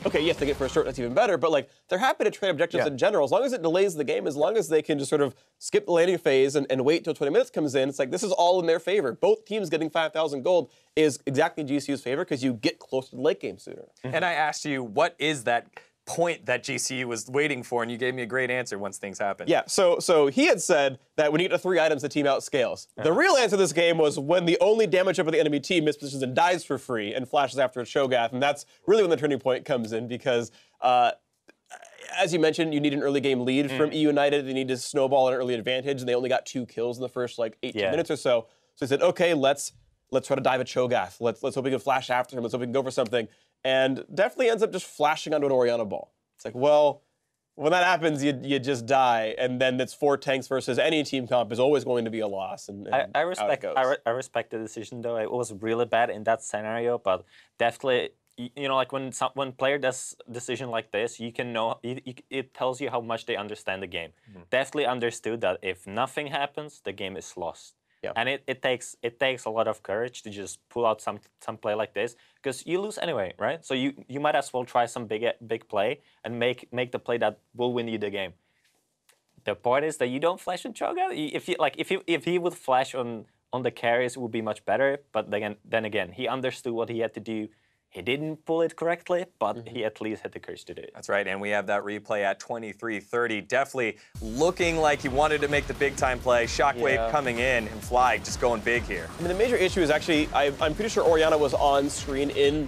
okay, yes, they get first start, that's even better, but like they're happy to trade objectives in general as long as it delays the game, as long as they can just sort of skip the laning phase and wait till 20 minutes comes in. It's like this is all in their favor. Both teams getting 5,000 gold is exactly in GCU's favor because you get close to the late game sooner. And I asked you, what is that point that GCU was waiting for, and you gave me a great answer once things happened. Yeah, so he had said that when you get to 3 items, the team outscales. The real answer to this game was when the only damage up of the enemy team mispositions and dies for free and flashes after a Cho'Gath, and that's really when the turning point comes in because, as you mentioned, you need an early game lead from eUnited. They need to snowball an early advantage, and they only got 2 kills in the first like 18 minutes or so. So he said, okay, let's try to dive a Cho'Gath. Let's hope we can flash after him. Let's hope we can go for something. And definitely ends up just flashing onto an Orianna ball. It's like, well, when that happens, you just die, and then it's 4 tanks versus any team comp is always going to be a loss. And I respect the decision though. It was really bad in that scenario, but definitely, you know, like when player does decision like this, you can know it tells you how much they understand the game. Definitely understood that if nothing happens, the game is lost. Yeah. And it takes a lot of courage to just pull out some play like this because you lose anyway, right? So you might as well try some big play and make the play that will win you the game. The point is that you don't flash on Cho'Gath. If he would flash on the carries, it would be much better. But then again, he understood what he had to do. He didn't pull it correctly, but he at least had the courage to do it. That's right, and we have that replay at 23:30. Definitely looking like he wanted to make the big-time play. Shockwave coming in, and Fly just going big here. I mean, the major issue is actually, I'm pretty sure Orianna was on screen in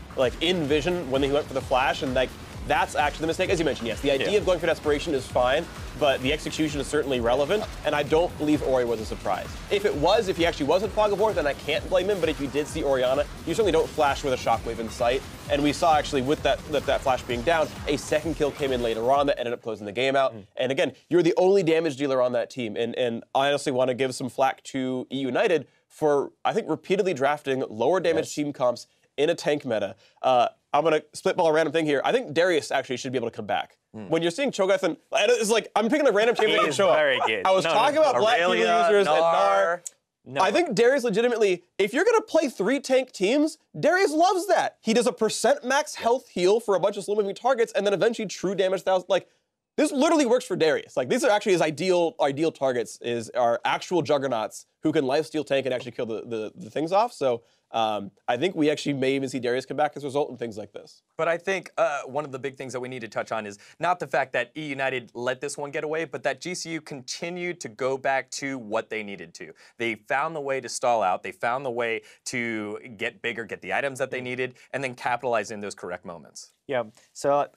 vision when he went for the flash, and like that's actually the mistake. As you mentioned, yes, the idea of going for desperation is fine, but the execution is certainly relevant, and I don't believe Ori was a surprise. If he actually was in Fog of War, then I can't blame him, but if you did see Orianna, you certainly don't flash with a Shockwave in sight, and we saw actually with that flash being down, a second kill came in later on that ended up closing the game out, and again, you're the only damage dealer on that team, and I honestly want to give some flack to eUnited for, I think, repeatedly drafting lower damage team comps in a tank meta. I'm going to spitball a random thing here. I think Darius actually should be able to come back. When you're seeing Cho'Gath, and it's like, I'm picking a random team that can show up. Very good. I was talking about Black Hero users and Gnar. No. I think Darius legitimately, if you're going to play 3 tank teams, Darius loves that. He does a % max health heal for a bunch of slow moving targets, and then eventually true damage 1,000. Like, this literally works for Darius. Like, these are actually his ideal targets, are actual juggernauts who can lifesteal tank and actually kill the things off. So I think we actually may even see Darius come back as a result in things like this. But I think one of the big things that we need to touch on is not the fact that eUnited let this one get away, but that GCU continued to go back to what they needed to. They found the way to stall out. They found the way to get bigger, get the items that they needed, and then capitalize in those correct moments. Yeah. So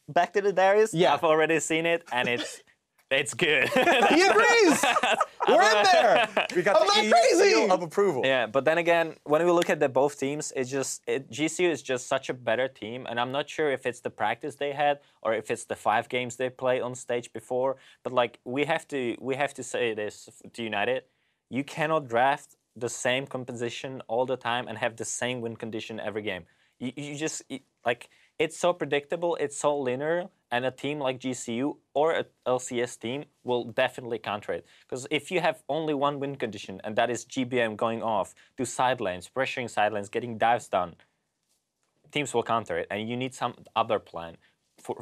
back to the Darius. Yeah. I've already seen it, and it's good. He agrees. We're in there. We got I'm the not crazy. seal of approval. Yeah, but then again, when we look at the both teams, GCU is just such a better team, and I'm not sure if it's the practice they had or if it's the 5 games they played on stage before. But like we have to say this to United: you cannot draft the same composition all the time and have the same win condition every game. It's so predictable, it's so linear, and a team like GCU or a LCS team will definitely counter it. Because if you have only one win condition, and that is GBM going off to side lanes, pressuring side lanes, getting dives done, teams will counter it, and you need some other plan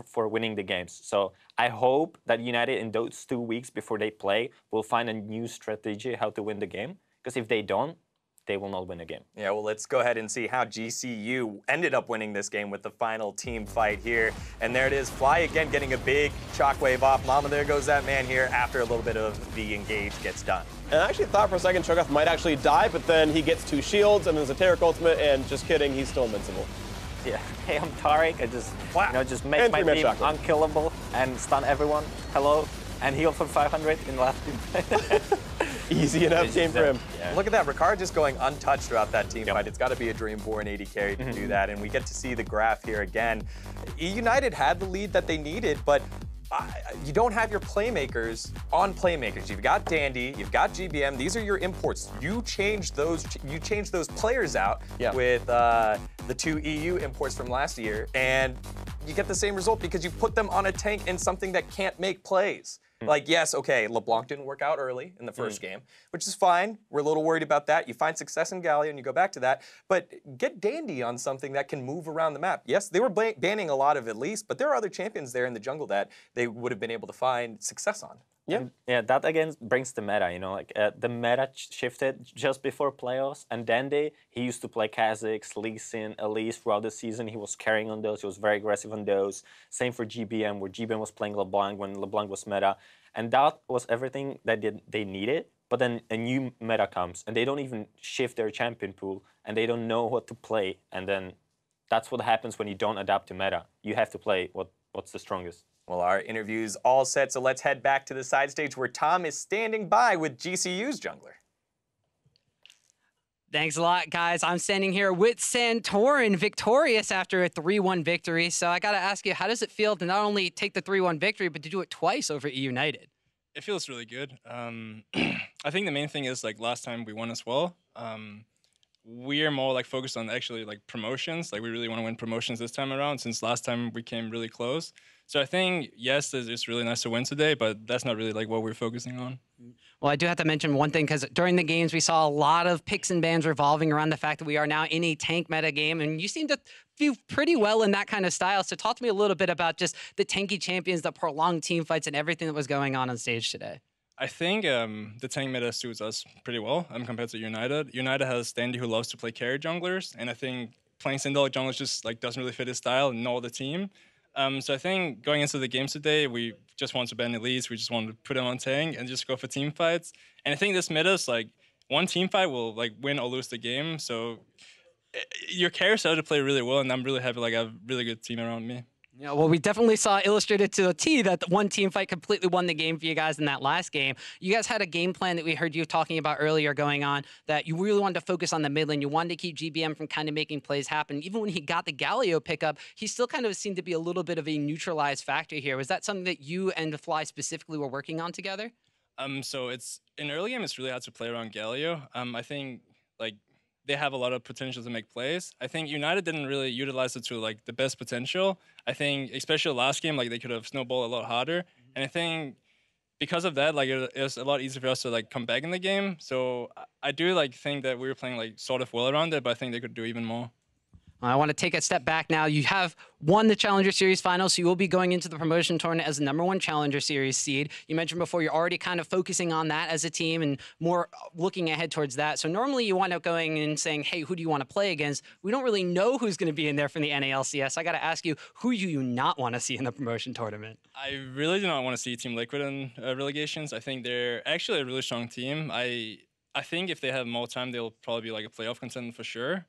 for winning the games. So I hope that United in those 2 weeks before they play will find a new strategy how to win the game. Because if they don't, they will not win a game. Yeah, well, let's go ahead and see how GCU ended up winning this game with the final team fight here. And there it is, Fly again getting a big shockwave off. Mama, there goes that man here after a little bit of the engage gets done. And I actually thought for a second Cho'Gath might actually die, but then he gets 2 shields and there's a Taric ultimate, and just kidding, he's still invincible. Yeah, hey, I'm Taric. I just make And my 3-man team shotgun. unkillable and stun everyone. Hello, and heal for 500 in the last team. Easy enough game for him. Yeah. Look at that, Ricard just going untouched throughout that team fight. It's got to be a Dreamborn 80 carry to do that, and we get to see the graph here again. eUnited had the lead that they needed, but you don't have your playmakers on playmakers. You've got Dandy, you've got GBM. These are your imports. You change those players out with the 2 EU imports from last year, and you get the same result because you put them on a tank in something that can't make plays. Like, yes, okay, LeBlanc didn't work out early in the first game, which is fine. We're a little worried about that. You find success in Galio and you go back to that. But get Dandy on something that can move around the map. Yes, they were banning a lot of at least, but there are other champions there in the jungle that they would have been able to find success on. Yeah, that again brings the meta, you know, like the meta shifted just before playoffs, and Dandy, he used to play Kha'Zix, Lee Sin, Elise throughout the season. He was carrying on those, he was very aggressive on those. Same for GBM, where GBM was playing LeBlanc when LeBlanc was meta. And that was everything that they needed, but then a new meta comes, and they don't even shift their champion pool, and they don't know what to play, and then that's what happens when you don't adapt to meta. You have to play what's the strongest. Well, our interview's all set, so let's head back to the side stage where Tom is standing by with GCU's jungler. Thanks a lot, guys. I'm standing here with Santorin, victorious after a 3-1 victory. So I got to ask you, how does it feel to not only take the 3-1 victory, but to do it twice over eUnited? It feels really good. I think the main thing is, like, last time we won as well. We're more like focused on actually like promotions. Like, we really want to win promotions this time around, since last time we came really close. So I think, yes, it's really nice to win today, but that's not really like what we're focusing on. Well, I do have to mention one thing, because during the games, we saw a lot of picks and bans revolving around the fact that we are now in a tank meta game, and you seem to do pretty well in that kind of style. So talk to me a little bit about just the tanky champions, the prolonged team fights, and everything that was going on stage today. I think the tank meta suits us pretty well compared to United. United has Dandy, who loves to play carry junglers, and I think playing Syndicate junglers just like doesn't really fit his style nor the team. So I think going into the games today, we just want to ban elites. We just want to put them on tank and just go for team fights. And I think this meta is like one team fight will like win or lose the game. So your carry started to play really well, and I'm really happy like I have a really good team around me. Yeah, well, we definitely saw illustrated to a T that the one team fight completely won the game for you guys in that last game. You guys had a game plan that we heard you talking about earlier going on, that you really wanted to focus on the mid lane. You wanted to keep GBM from kind of making plays happen. Even when he got the Galio pickup, he still kind of seemed to be a little bit of a neutralized factor here. Was that something that you and Fly specifically were working on together? So it's in early game, it's really hard to play around Galio. I think like they have a lot of potential to make plays. I think United didn't really utilize it to like the best potential. I think especially last game, like they could have snowballed a lot harder. And I think because of that, like it was a lot easier for us to like come back in the game. So I do like think that we were playing like sort of well around it, but I think they could do even more. I want to take a step back now. You have won the Challenger Series final, so you will be going into the promotion tournament as the #1 Challenger Series seed. You mentioned before you're already kind of focusing on that as a team and more looking ahead towards that. So normally you wind up going and saying, hey, who do you want to play against? We don't really know who's going to be in there from the NALCS. I got to ask you, who do you not want to see in the promotion tournament? I really do not want to see Team Liquid in relegations. I think they're actually a really strong team. I think if they have more time, they'll probably be like a playoff contender for sure.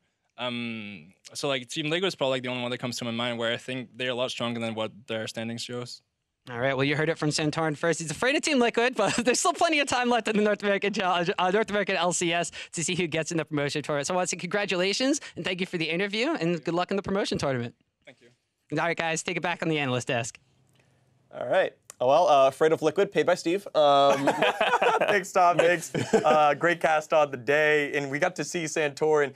So like Team Liquid is probably like the only one that comes to my mind where I think they're a lot stronger than what their standings shows. All right, well, you heard it from Santorin first. He's afraid of Team Liquid, but there's still plenty of time left in the North American LCS to see who gets in the promotion tournament. So I want to say congratulations and thank you for the interview and good luck in the promotion tournament. Thank you. All right, guys, take it back on the analyst desk. All right. Well, afraid of Liquid, paid by Steve. Thanks, Tom. Thanks. Great cast on the day. And we got to see Santorin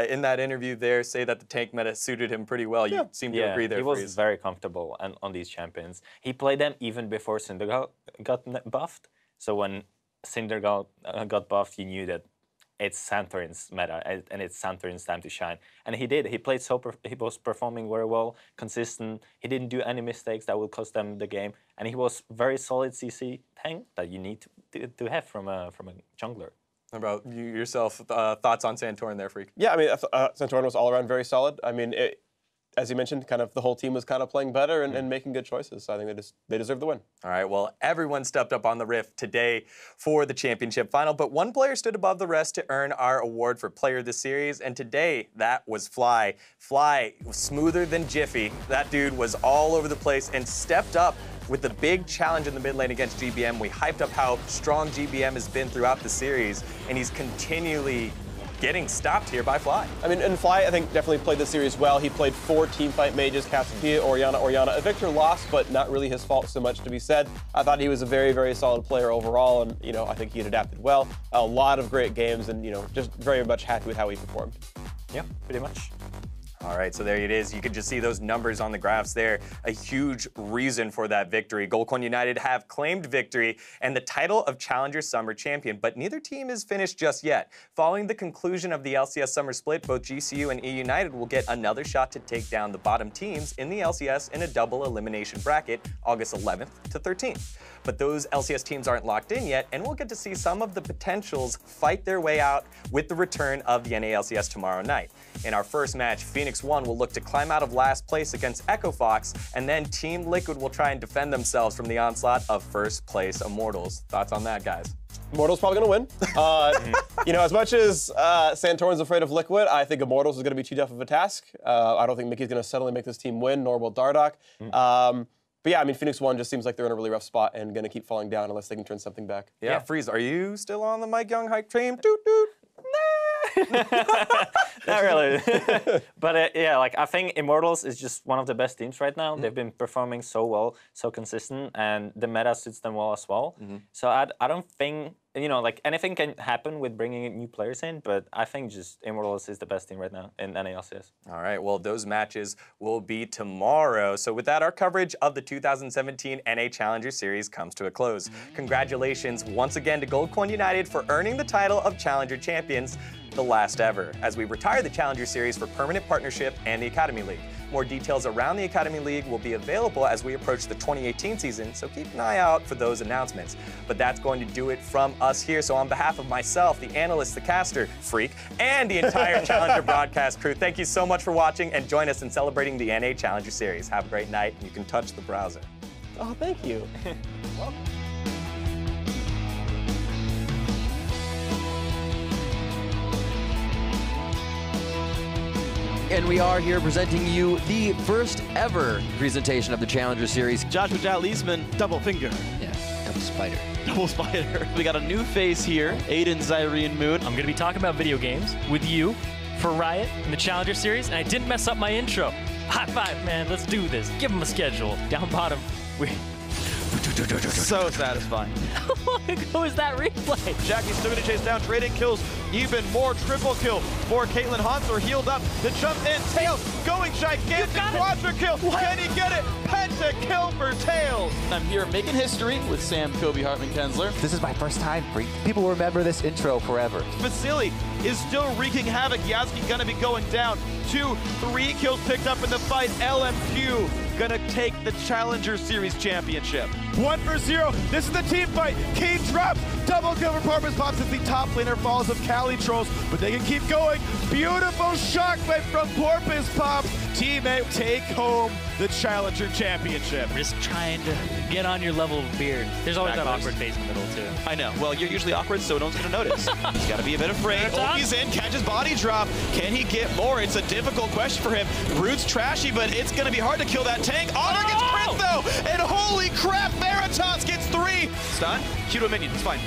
in that interview there say that the tank meta suited him pretty well. You seem to agree there, he was Freeze. very comfortable on these champions. He played them even before Cinder got buffed. So when Cinder got buffed, you knew that it's Santorin's meta and it's Santorin's time to shine. And he did. He played he was performing very well, consistent. He didn't do any mistakes that would cost them the game. And he was very solid CC tank that you need to have from a jungler. How about you yourself? Thoughts on Santorin there, Freak? Yeah, I mean, Santorin was all around very solid. I mean, as you mentioned, kind of the whole team was kind of playing better and making good choices. So I think they deserve the win. All right, well, everyone stepped up on the Rift today for the championship final, but one player stood above the rest to earn our award for Player of the Series, and today that was Fly. Fly was smoother than Jiffy. That dude was all over the place and stepped up with the big challenge in the mid lane against GBM. We hyped up how strong GBM has been throughout the series, and he's continually getting stopped here by Fly. I mean, and Fly, I think, definitely played the series well. He played 4 teamfight mages, Cassiopeia, Orianna. Victor lost, but not really his fault, so much to be said. I thought he was a very, very solid player overall, and, you know, I think he had adapted well. A lot of great games, and, you know, just very much happy with how he performed. Yeah, pretty much. All right, so there it is. You can just see those numbers on the graphs there. A huge reason for that victory. GoldCoin United have claimed victory and the title of Challenger Summer Champion, but neither team is finished just yet. Following the conclusion of the LCS Summer Split, both GCU and eUnited will get another shot to take down the bottom teams in the LCS in a double elimination bracket, August 11th to 13th. But those LCS teams aren't locked in yet, and we'll get to see some of the potentials fight their way out with the return of the NALCS tomorrow night. In our first match, Phoenix 1 will look to climb out of last place against Echo Fox, and then Team Liquid will try and defend themselves from the onslaught of first place Immortals. Thoughts on that, guys? Immortals probably going to win. You know, as much as Santorin's afraid of Liquid, I think Immortals is going to be too tough of a task. I don't think Mickey's going to suddenly make this team win, nor will Dardoch. But yeah, I mean, Phoenix 1 just seems like they're in a really rough spot and going to keep falling down unless they can turn something back. Yeah, Freeze, are you still on the Mike Young hype train? Doot, doot. Not really. But yeah, like I think Immortals is just one of the best teams right now. They've been performing so well, so consistent, and the meta suits them well as well. So I don't think, you know, like anything can happen with bringing new players in, but I think just Immortals is the best team right now in NALCS. All right, well, those matches will be tomorrow. So with that, our coverage of the 2017 NA Challenger Series comes to a close. Congratulations once again to GoldCoin United for earning the title of Challenger Champions, the last ever, as we retire the Challenger Series for permanent partnership and the Academy League. More details around the Academy League will be available as we approach the 2018 season, so keep an eye out for those announcements. But that's going to do it from us here. So on behalf of myself, the analyst, the caster, Freak, and the entire Challenger broadcast crew, thank you so much for watching, and join us in celebrating the NA Challenger Series. Have a great night, and you can touch the browser. Oh, thank you. Welcome. And we are here presenting you the first ever presentation of the Challenger Series. Joshua Leesman, double finger. Yeah, double spider. Double spider. We got a new face here, Aiden Zyrene Moon. I'm going to be talking about video games with you for Riot in the Challenger Series, and I didn't mess up my intro. High five, man. Let's do this. Give them a schedule. Down bottom, we... So satisfying. How long ago is that replay? Jackie's still gonna chase down, trading kills, even more triple kill for Caitlin Hansler, healed up, the jump in, Tails going gigantic, quadra kill, can he get it? Penta kill for Tails. I'm here making history with Sam, Kobe, Hartman, Kensler. This is my first time. People will remember this intro forever. Vasily is still wreaking havoc. Yasuki gonna be going down. 2, 3 kills picked up in the fight. LMQ gonna take the Challenger Series championship. 1-0. This is the team fight. Keen drops. Double kill for Porpoise Pops as the top laner falls of Cali Trolls, but they can keep going. Beautiful shockwave from Porpoise Pops. Teammate take home the Challenger Championship. Risk trying to get on your level of beard. There's always that awkward phase in the middle, too. I know. Well, you're usually awkward, so no one's going to notice. He's got to be a bit afraid. Oh, he's in. Catches body drop. Can he get more? It's a difficult question for him. Brood's trashy, but it's going to be hard to kill that tank. Honor gets crit, though. And holy crap, Veritas gets 3. Stun. Q to a minion. It's fine.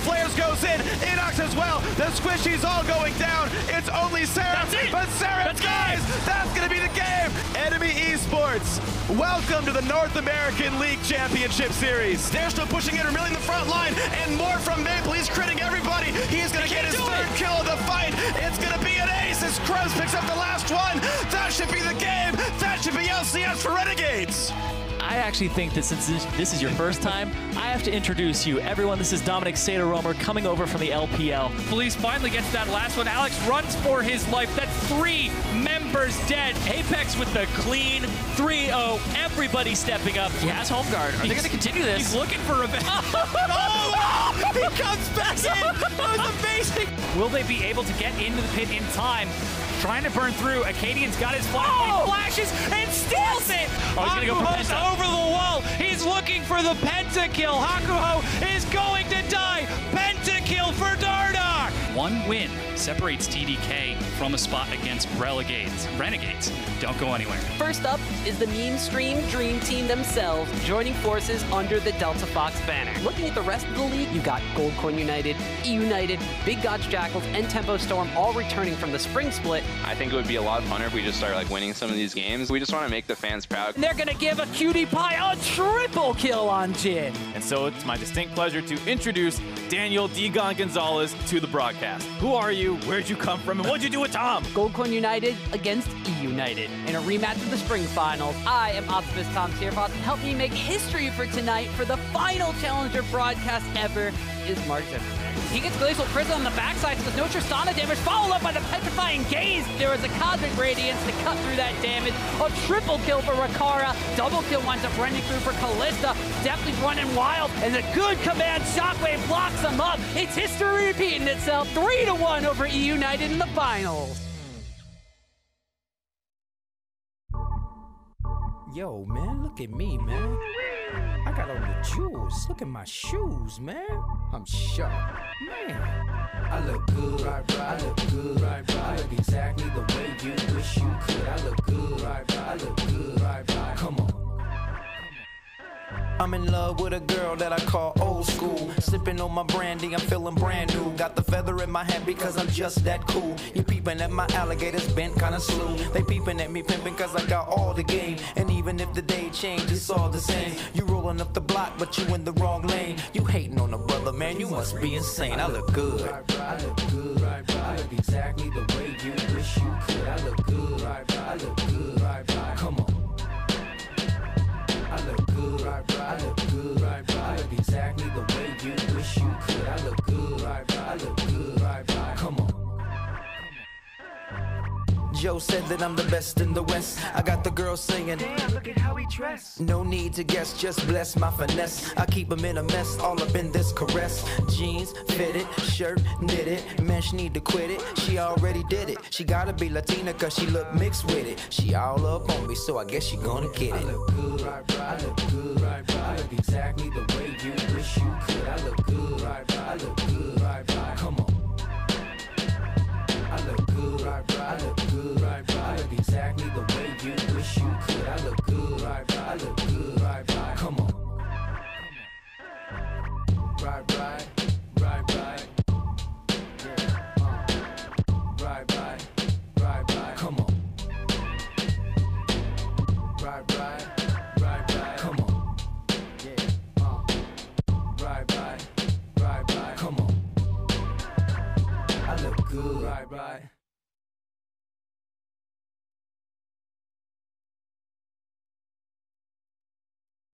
Flares goes in. Inox as well. The squishy's all going down. It's only Seraph. But Seraph, guys, that's going to be the game. Enemy Esports, welcome to the North American League Championship Series. They're still pushing it, revealing the front line, and more from Maple. He's critting everybody. He's going to get his third kill of the fight. It's going to be an ace as Krebs picks up the last one. That should be the game. That should be LCS for Renegades. I actually think that since this is your first time, I have to introduce you. Everyone, this is Dominic Sater-Romer coming over from the LPL. Police finally gets that last one. Alex runs for his life. That's 3 members dead. Apex with the clean 3-0. Everybody stepping up. He has home guard. Are they going to continue this? He's looking for revenge. Oh, he comes back in. That was amazing. Will they be able to get into the pit in time? Trying to burn through. Acadian's got his flash. He flashes and steals it. Oh, he's going to go for Penta. Over the wall. He's looking for the pentakill. Hakuho is going to die. Pentakill for Dardoch. 1 win separates TDK from a spot against Renegades. Don't go anywhere. First up is the meme stream Dream Team themselves, joining forces under the Delta Fox banner. Looking at the rest of the league, you got Goldcoin United, eUnited, Big Gods Jackals, and Tempo Storm all returning from the spring split. I think it would be a lot funner if we just start winning some of these games. We just want to make the fans proud. And they're going to give a cutie pie a triple kill on Jin. And so it's my distinct pleasure to introduce Daniel Digon Gonzalez to the broadcast. Who are you? Where'd you come from? And what'd you do with Tom? Goldcoin United against eUnited. In a rematch of the spring finals, I am Optimus Tom Tierfoss, and help me make history for tonight for the final Challenger broadcast ever is Mark Zimmerman. He gets Glacial Prison on the backside, so there's no Tristana damage, followed up by the Petrifying Gaze. There was a Cosmic Radiance to cut through that damage. A triple kill for Rakara. Double kill winds up running through for Callista. Definitely running wild, and a good command Shockwave blocks him up. It's history repeating itself. 3-1 over eUnited in the finals. Yo, man, look at me, man. I got all the jewels. Look at my shoes, man. I'm sharp. Man, I look good. I look good. I look exactly the way you wish you could. I look good. I look good. Come on. I'm in love with a girl that I call old school. Sipping on my brandy, I'm feeling brand new. Got the feather in my hat because I'm just that cool. You peeping at my alligators bent kinda slew. They peeping at me pimping cause I got all the game. And even if the day changed, it's all the same. You rolling up the block, but you in the wrong lane. You hating on a brother, man, you must be insane. I look good. I look good. I look exactly the way you wish you could. I look good. I look good. Come on. I look good. I look good. I look exactly the way you wish you could. I look good. I look good. Come on. Joe said that I'm the best in the West. I got the girls singing, damn, look at how he dressed. No need to guess, just bless my finesse. I keep him in a mess, all up in this caress. Jeans, fitted, shirt, knitted. Man, she need to quit it, she already did it. She gotta be Latina cause she look mixed with it. She all up on me, so I guess she gonna get it. I look good, I look good. I look exactly the way you wish you could. I look good, I look good. Come on. I look good, I look good. I look exactly the way you wish you could. I look good, I look good. Come on. Right. Right. Come on. Right. Come on. good. Right.